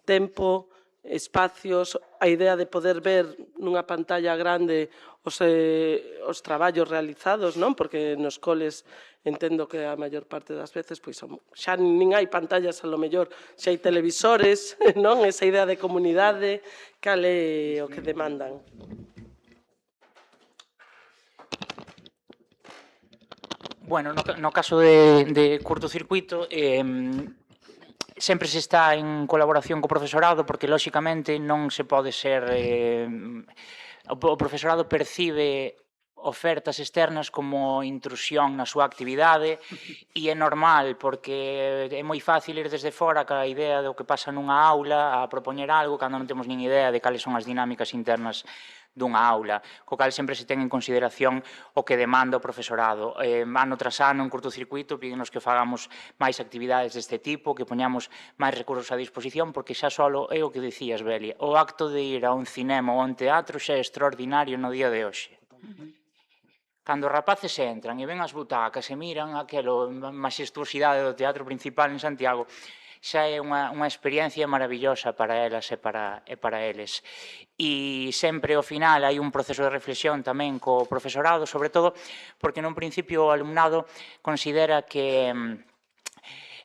Tempo, espacios, a idea de poder ver nunha pantalla grande os traballos realizados, non? Porque nos coles entendo que a maior parte das veces pois xa nin hai pantallas, a lo mellor xa hai televisores, non? Esa idea de comunidade, cal é o que demandan? Bueno, no caso de curtocircuito, sempre se está en colaboración co profesorado porque, lóxicamente, non se pode ser... O profesorado percibe ofertas externas como intrusión na súa actividade e é normal porque é moi fácil ir desde fora ca idea do que pasa nunha aula a propoñer algo cando non temos nin idea de cales son as dinámicas internas dunha aula, co cal sempre se ten en consideración o que demanda o profesorado. Ano tras ano, en curtocircuito, pídenos que fagamos máis actividades deste tipo, que poñamos máis recursos a disposición, porque xa solo é o que dicías, Belia, o acto de ir a un cinema ou a un teatro xa é extraordinario no día de hoxe. Cando os rapaces entran e ven as butacas e miran aquela maxestuosidade do teatro principal en Santiago, xa é unha experiencia maravillosa para elas e para eles. E sempre ao final hai un proceso de reflexión tamén co profesorado, sobre todo porque nun principio o alumnado considera que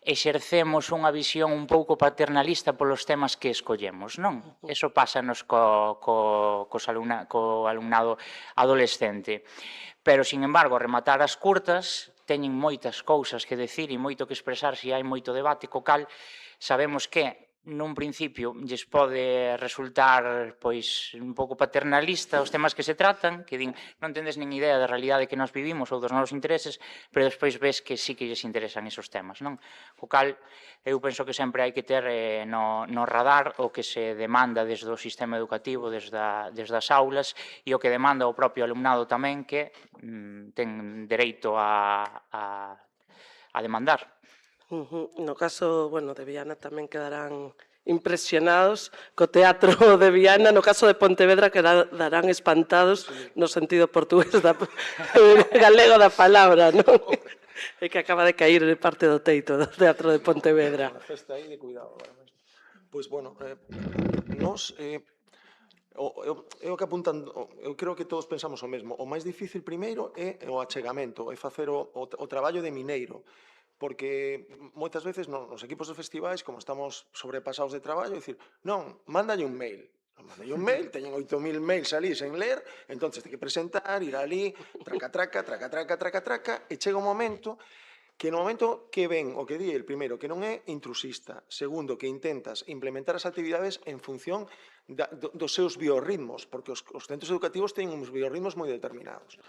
exercemos unha visión un pouco paternalista polos temas que escollemos, non? Eso pásanos co alumnado adolescente. Pero, sin embargo, rematar as curtas teñen moitas cousas que decir e moito que expresar se hai moito debate, co cal sabemos que nun principio lles pode resultar pois un pouco paternalista os temas que se tratan, que din non tendes nin idea da realidade que nos vivimos ou dos nosos intereses, pero despois ves que sí que lles interesan esos temas, non? Co cal eu penso que sempre hai que ter no radar o que se demanda desde o sistema educativo, desde as aulas e o que demanda o propio alumnado tamén, que ten dereito a demandar. No caso, bueno, de Viana tamén quedarán impresionados co teatro de Viana, no caso de Pontevedra quedarán espantados no sentido portugués galego da palabra, non? É que acaba de cair parte do teito do teatro de Pontevedra. Festa aí de cuidado. Pois, bueno, nós... Eu que apuntando, eu creo que todos pensamos o mesmo. O máis difícil primeiro é o achegamento, é facer o traballo de mineiro. Porque moitas veces nos equipos de festivais, como estamos sobrepasados de traballo, dicir, non, mándalle un mail. Mándalle un mail, teñen 8.000 mails ali sen ler, entón ten que presentar, ir ali, traca, e chega un momento que no momento que ven o que di el primeiro, que non é intrusista, segundo, que intentas implementar as actividades en función dos seus biorritmos, porque os centros educativos teñen uns biorritmos moi determinados.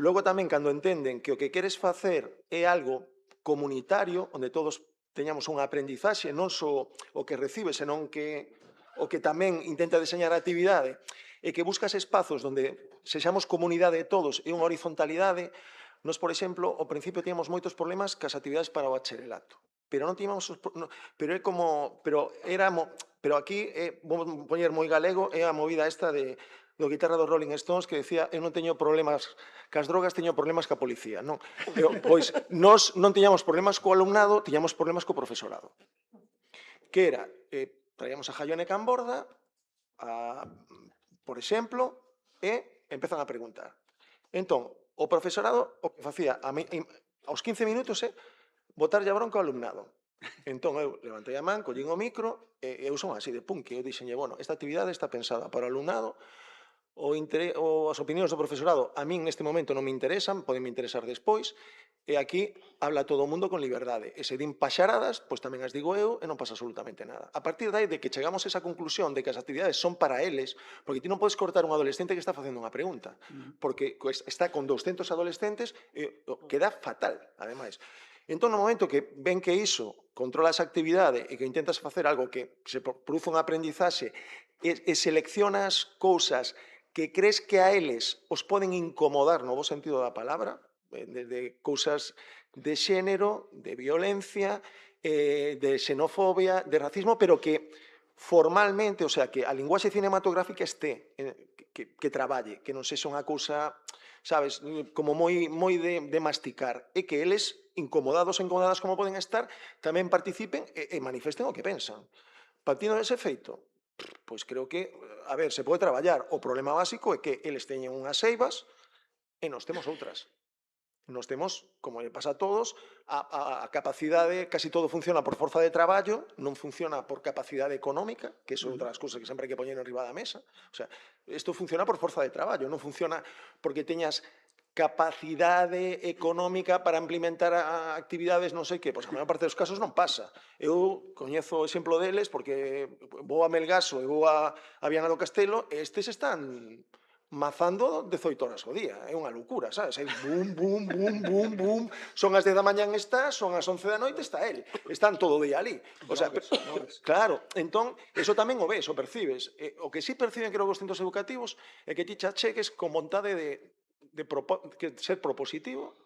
Logo tamén, cando entenden que o que queres facer é algo comunitario, onde todos teñamos unha aprendizaxe, non só o que recibes, senón que o que tamén intenta deseñar a actividade, e que buscas espazos onde sexamos comunidade de todos e unha horizontalidade. Nos, por exemplo, ao principio tíamos moitos problemas cas actividades para o bacharelato, pero non tíamos, pero aquí, vou poñer moi galego, é a movida esta do guitarra dos Rolling Stones que decía, eu non teño problemas cas drogas, teño problemas ca policía, non? Pois, nós non tiñamos problemas co alumnado, tiñamos problemas co profesorado. Que era, traíamos a Jaione Camborda, por exemplo, e empezan a preguntar. Entón, o profesorado o que facía aos 15 minutos é botarlle a bronca ao alumnado. Entón, eu levantei a man, collín o micro, e eu son así de punk, que eu dixenlle, bueno, esta actividade está pensada para o alumnado, as opinións do profesorado a min neste momento non me interesan, poden me interesar despois, e aquí habla todo o mundo con liberdade. E se din paxaradas, pois tamén as digo eu e non pasa absolutamente nada. A partir de que chegamos a esa conclusión de que as actividades son para eles, porque ti non podes cortar un adolescente que está facendo unha pregunta, porque está con 200 adolescentes e queda fatal, ademais. Entón, no momento que ven que iso controla esa actividade e que intentas facer algo que se produce unha aprendizaxe e seleccionas cousas que crees que a eles os poden incomodar no bo sentido da palabra, desde cousas de xénero, de violencia, de xenofobia, de racismo, pero que formalmente, o sea, que a linguaxe cinematográfica que traballe, que non sexa unha cousa, sabes, como moi de masticar, e que eles, incomodadas como poden estar, tamén participen e manifesten o que pensan. Partindo dese feito, pois creo que, a ver, se pode traballar. O problema básico é que eles teñen unhas eivas e nós temos outras. Nós temos, como lle pasa a todos, a capacidade, casi todo funciona por forza de traballo, non funciona por capacidade económica, que é outra das cousas que sempre hai que poñer enriba da mesa. O sea, isto funciona por forza de traballo, non funciona porque teñas capacidade económica para implementar actividades non sei que, pois a maior parte dos casos non pasa. Eu coñezo o exemplo deles porque vou a Melgaso e vou a Viana do Castelo e estes están mazando 18 horas ao día. É unha loucura, sabes? É bum, bum, bum, bum, bum. Son as 10 da mañan está, son as 11 da noite está el. Están todo o día ali. O sea, claro, entón, eso tamén o ves, o percibes. O que sí perciben, creo, os centros educativos é que ti xa chegues con vontade de ser propositivo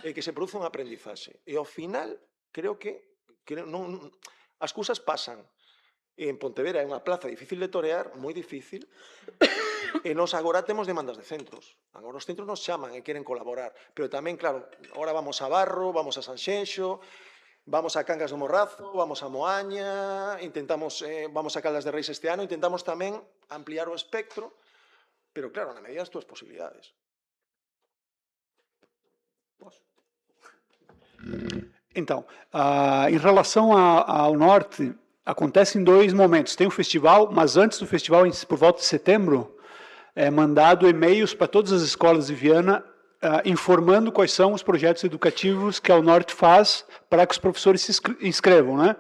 e que se produza un aprendizaxe. E ao final, creo que as cousas pasan. En Pontevedra é unha plaza difícil de torear, moi difícil, e nós agora temos demandas de centros. Agora os centros nos chaman e queren colaborar. Pero tamén, claro, agora vamos a Barro, vamos a Sanxenxo, vamos a Cangas do Morrazo, vamos a Moaña, vamos a Caldas de Reis este ano, intentamos tamén ampliar o espectro, pero claro, na medida das túas posibilidades. Então, em relação ao Norte, acontece em dois momentos. Tem o festival, mas antes do festival, por volta de setembro, é mandado e-mails para todas as escolas de Viana informando quais são os projetos educativos que a Unorte faz para que os professores se inscrevam, né?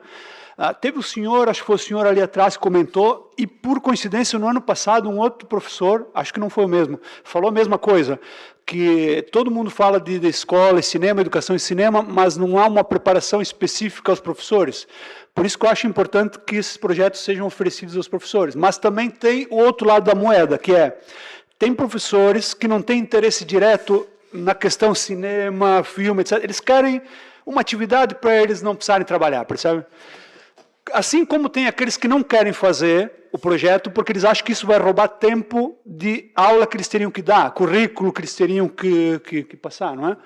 Teve o senhor, acho que foi o senhor ali atrás que comentou, e por coincidência no ano passado um outro professor, acho que não foi o mesmo, falou a mesma coisa, que todo mundo fala de escola, cinema, educação e cinema, mas não há uma preparação específica aos professores. Por isso que eu acho importante que esses projetos sejam oferecidos aos professores. Mas também tem o outro lado da moeda, que tem professores que não têm interesse direto na questão cinema, filme, etc. Eles querem uma atividade para eles não precisarem trabalhar, percebe? Assim como tem aqueles que não querem fazer o projeto porque eles acham que isso vai roubar tempo de aula que eles teriam que dar, currículo que eles teriam que passar, não é?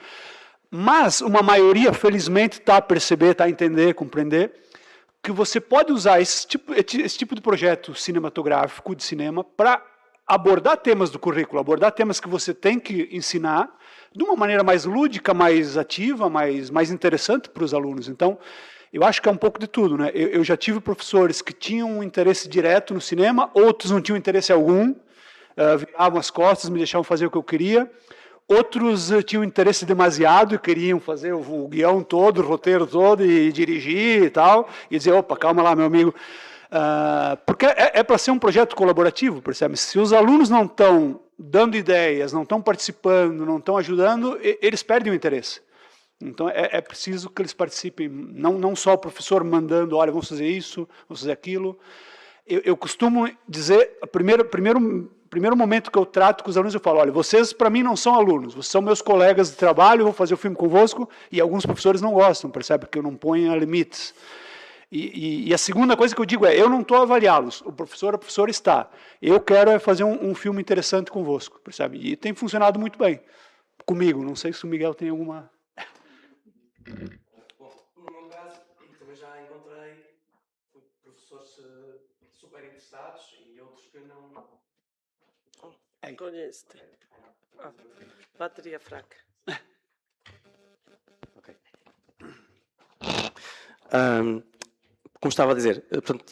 Mas uma maioria, felizmente, está a perceber, está a entender, compreender, que você pode usar esse tipo de projeto cinematográfico, de cinema, para abordar temas do currículo, abordar temas que você tem que ensinar de uma maneira mais lúdica, mais ativa, mais interessante para os alunos. Então, eu acho que é um pouco de tudo, né? Eu já tive professores que tinham um interesse direto no cinema, outros não tinham interesse algum, viravam as costas, me deixavam fazer o que eu queria. Outros tinham interesse demasiado e queriam fazer o guião todo, o roteiro todo e dirigir e tal, e dizer, opa, calma lá, meu amigo. Porque é para ser um projeto colaborativo, percebe? Se os alunos não estão dando ideias, não estão participando, não estão ajudando, eles perdem o interesse. Então, é preciso que eles participem, não só o professor mandando, olha, vamos fazer isso, vamos fazer aquilo. Eu costumo dizer, primeiro momento que eu trato com os alunos, eu falo, olha, vocês para mim não são alunos, vocês são meus colegas de trabalho, eu vou fazer o filme convosco, e alguns professores não gostam, percebe? Porque eu não ponho limites. E a segunda coisa que eu digo eu não estou a avaliá-los, a professora está. Eu quero fazer um filme interessante convosco, percebe? E tem funcionado muito bem comigo, não sei se o Miguel tem alguma... Bom, no meu caso, também já encontrei professores super interessados e outros que não... Conhece-te. Bateria fraca. Ok. Como estava a dizer, portanto,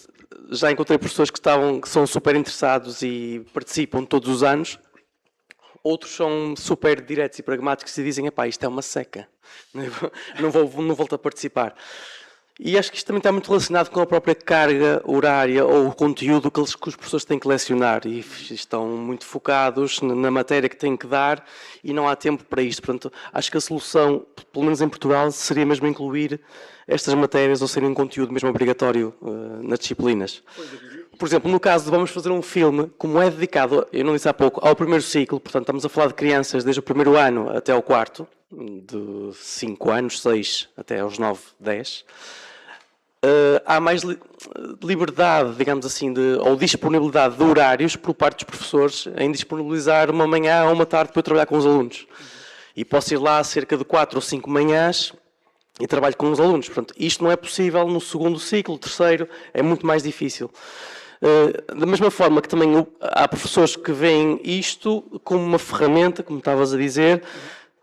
já encontrei professores que são super interessados e participam todos os anos. Outros são super diretos e pragmáticos e dizem, epá, isto é uma seca, não volto a participar. E acho que isto também está muito relacionado com a própria carga horária ou o conteúdo que os professores têm que lecionar e estão muito focados na matéria que têm que dar e não há tempo para isto. Portanto, acho que a solução, pelo menos em Portugal, seria mesmo incluir estas matérias ou serem um conteúdo mesmo obrigatório nas disciplinas. Por exemplo, no caso de vamos fazer um filme, como é dedicado, eu não disse há pouco, ao primeiro ciclo, portanto estamos a falar de crianças desde o primeiro ano até ao quarto, de 5 anos, 6 até aos 9, 10, há mais liberdade, digamos assim, ou disponibilidade de horários por parte dos professores em disponibilizar uma manhã ou uma tarde para eu trabalhar com os alunos. E posso ir lá cerca de 4 ou 5 manhãs e trabalho com os alunos. Portanto, isto não é possível no segundo ciclo, terceiro, é muito mais difícil. Da mesma forma que também há professores que veem isto como uma ferramenta, como estavas a dizer,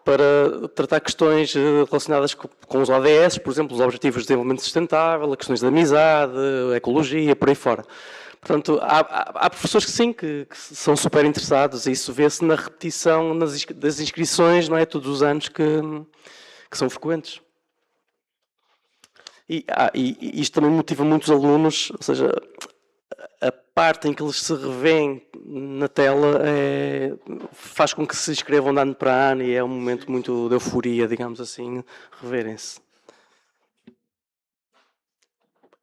para tratar questões relacionadas com os ODS, por exemplo, os Objetivos de Desenvolvimento Sustentável, questões de amizade, ecologia, por aí fora. Portanto, há professores que sim, que são super interessados, e isso vê-se na repetição das inscrições, não é? Todos os anos que são frequentes. E isto também motiva muitos alunos, ou seja, a parte em que eles se revêem na tela faz com que se inscrevam de ano para ano, e é um momento muito de euforia, digamos assim, reverem-se.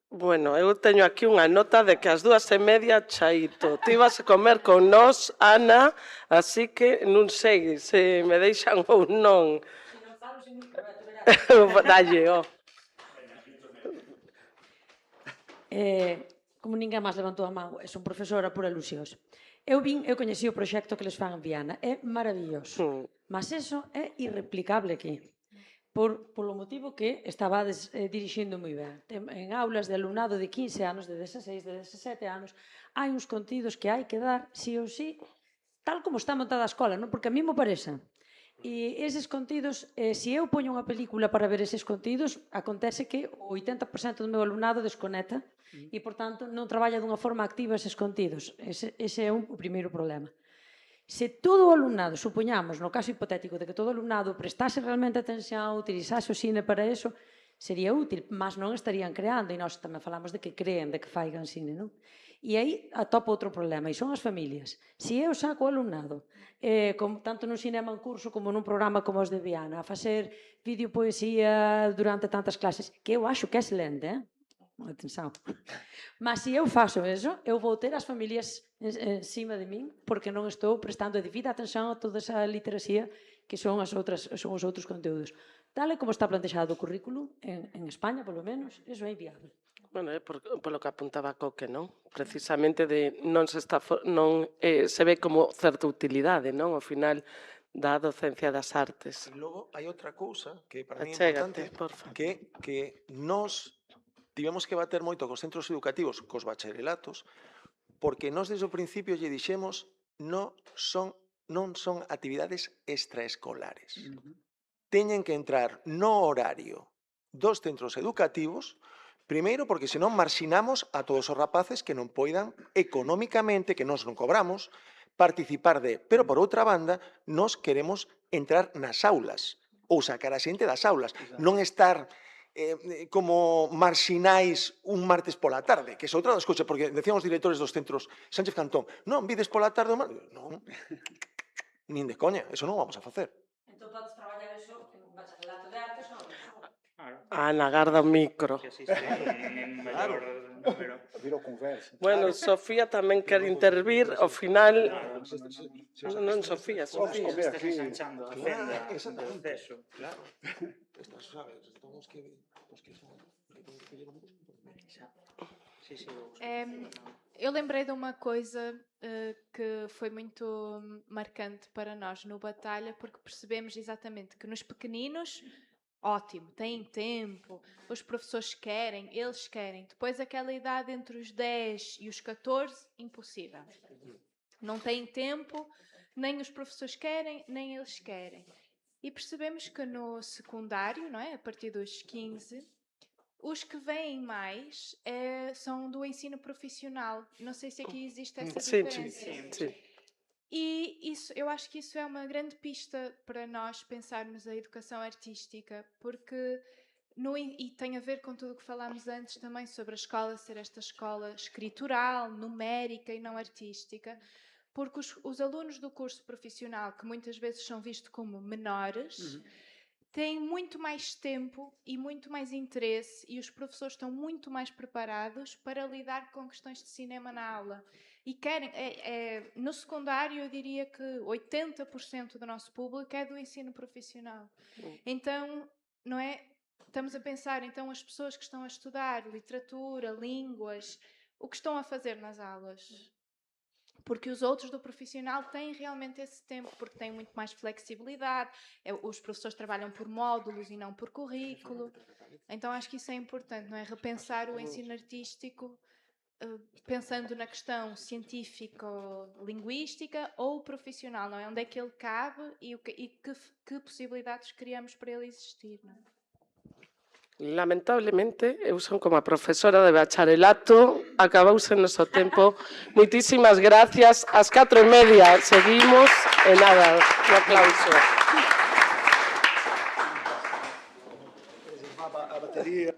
Bueno, eu teño aquí unha nota de que ás 2:30 chaito. Ti vas a comer con nós, Ana, así que non sei se me deixan ou non. Dalle, ó. Como ninguén máis levantou a man, son profesora por alusións. Eu coñeci o proxecto que les fan en Viana, é maravilloso, mas eso é irreplicable aquí. Polo motivo que estabades dirixindo moi ben. En aulas de alumnado de 15 anos, de 16, de 17 anos, hai uns contidos que hai que dar, sí ou sí, tal como está montada a escola, non? Porque a mí me parece. E eses contidos, se eu poño unha película para ver eses contidos, acontece que o 80% do meu alumnado desconecta e, por tanto, non traballa dunha forma activa eses contidos. Ese é o primeiro problema. Se todo o alumnado, supoñamos, no caso hipotético de que todo o alumnado prestase realmente atención, utilizase o cine para eso, sería útil, mas non estarían creando, e nós tamén falamos de que creen, de que faigan cine, non? E aí atopa outro problema, e son as familias. Se eu saco o alumnado, tanto nun cinema en curso como nun programa como os de Viana, a facer videopoesía durante tantas clases, que eu acho que é excelente, atenção. Mas se eu faço eso, eu vou ter as familias encima de min, porque non estou prestando devida atención a toda esa literacia que son os outros conteúdos. Tal e como está plantexado o currículo, en España, polo menos, eso é inviable. Bueno, polo que apuntaba Coque, non? Precisamente non se ve como certa utilidade, non? Ao final da docencia das artes. E logo hai outra cousa que para mí é importante, que nós tivemos que bater moito cos centros educativos, cos bacharelatos, porque nós desde o principio lle dixemos non son actividades extraescolares. Teñen que entrar no horario dos centros educativos, primeiro porque senón marxinamos a todos os rapaces que non poidan económicamente, que nós non cobramos, participar pero por outra banda, nós queremos entrar nas aulas, ou sacar a xente das aulas, non estar como marxinais un martes pola tarde, que é outra das cousas, porque decían os directores dos centros Sánchez Cantón, non, vides pola tarde o martes, non, nin de coña, eso non vamos a facer. Entón podes traballar eso en un bacharelato de artes ou Ana, agarda o micro. Bueno, Sofía tamén quer intervir, ao final... Non, Sofía. Estás ensanchando a fenda do proceso. Claro. Estas, sabes, temos que... Eu lembrei de uma coisa que foi muito marcante para nós no Batalha, porque percebemos exatamente que nos pequeninos, ótimo, têm tempo, os professores querem, eles querem. Depois aquela idade entre os 10 e os 14, impossível. Não têm tempo, nem os professores querem, nem eles querem. E percebemos que no secundário, não é? A partir dos 15, os que vêm mais são do ensino profissional. Não sei se aqui existe essa diferença. Sim. E isso, eu acho que isso é uma grande pista para nós pensarmos a educação artística, porque e tem a ver com tudo o que falámos antes também sobre a escola ser esta escola escritural, numérica e não artística, porque os alunos do curso profissional, que muitas vezes são vistos como menores, têm muito mais tempo e muito mais interesse, e os professores estão muito mais preparados para lidar com questões de cinema na aula. E querem, no secundário eu diria que 80% do nosso público é do ensino profissional. Então, não é? Estamos a pensar, então, as pessoas que estão a estudar literatura, línguas, o que estão a fazer nas aulas? Porque os outros do profissional têm realmente esse tempo, porque têm muito mais flexibilidade, os professores trabalham por módulos e não por currículo. Então acho que isso é importante, não é? Repensar o ensino artístico pensando na questão científico-linguística ou profissional, não é? Onde é que ele cabe e que possibilidades criamos para ele existir, não é? Lamentablemente, eu son como a profesora de bacharelato, acabouse o noso tempo. Moitísimas gracias. Ás 4:30 seguimos e nada, un aplauso. A bateria.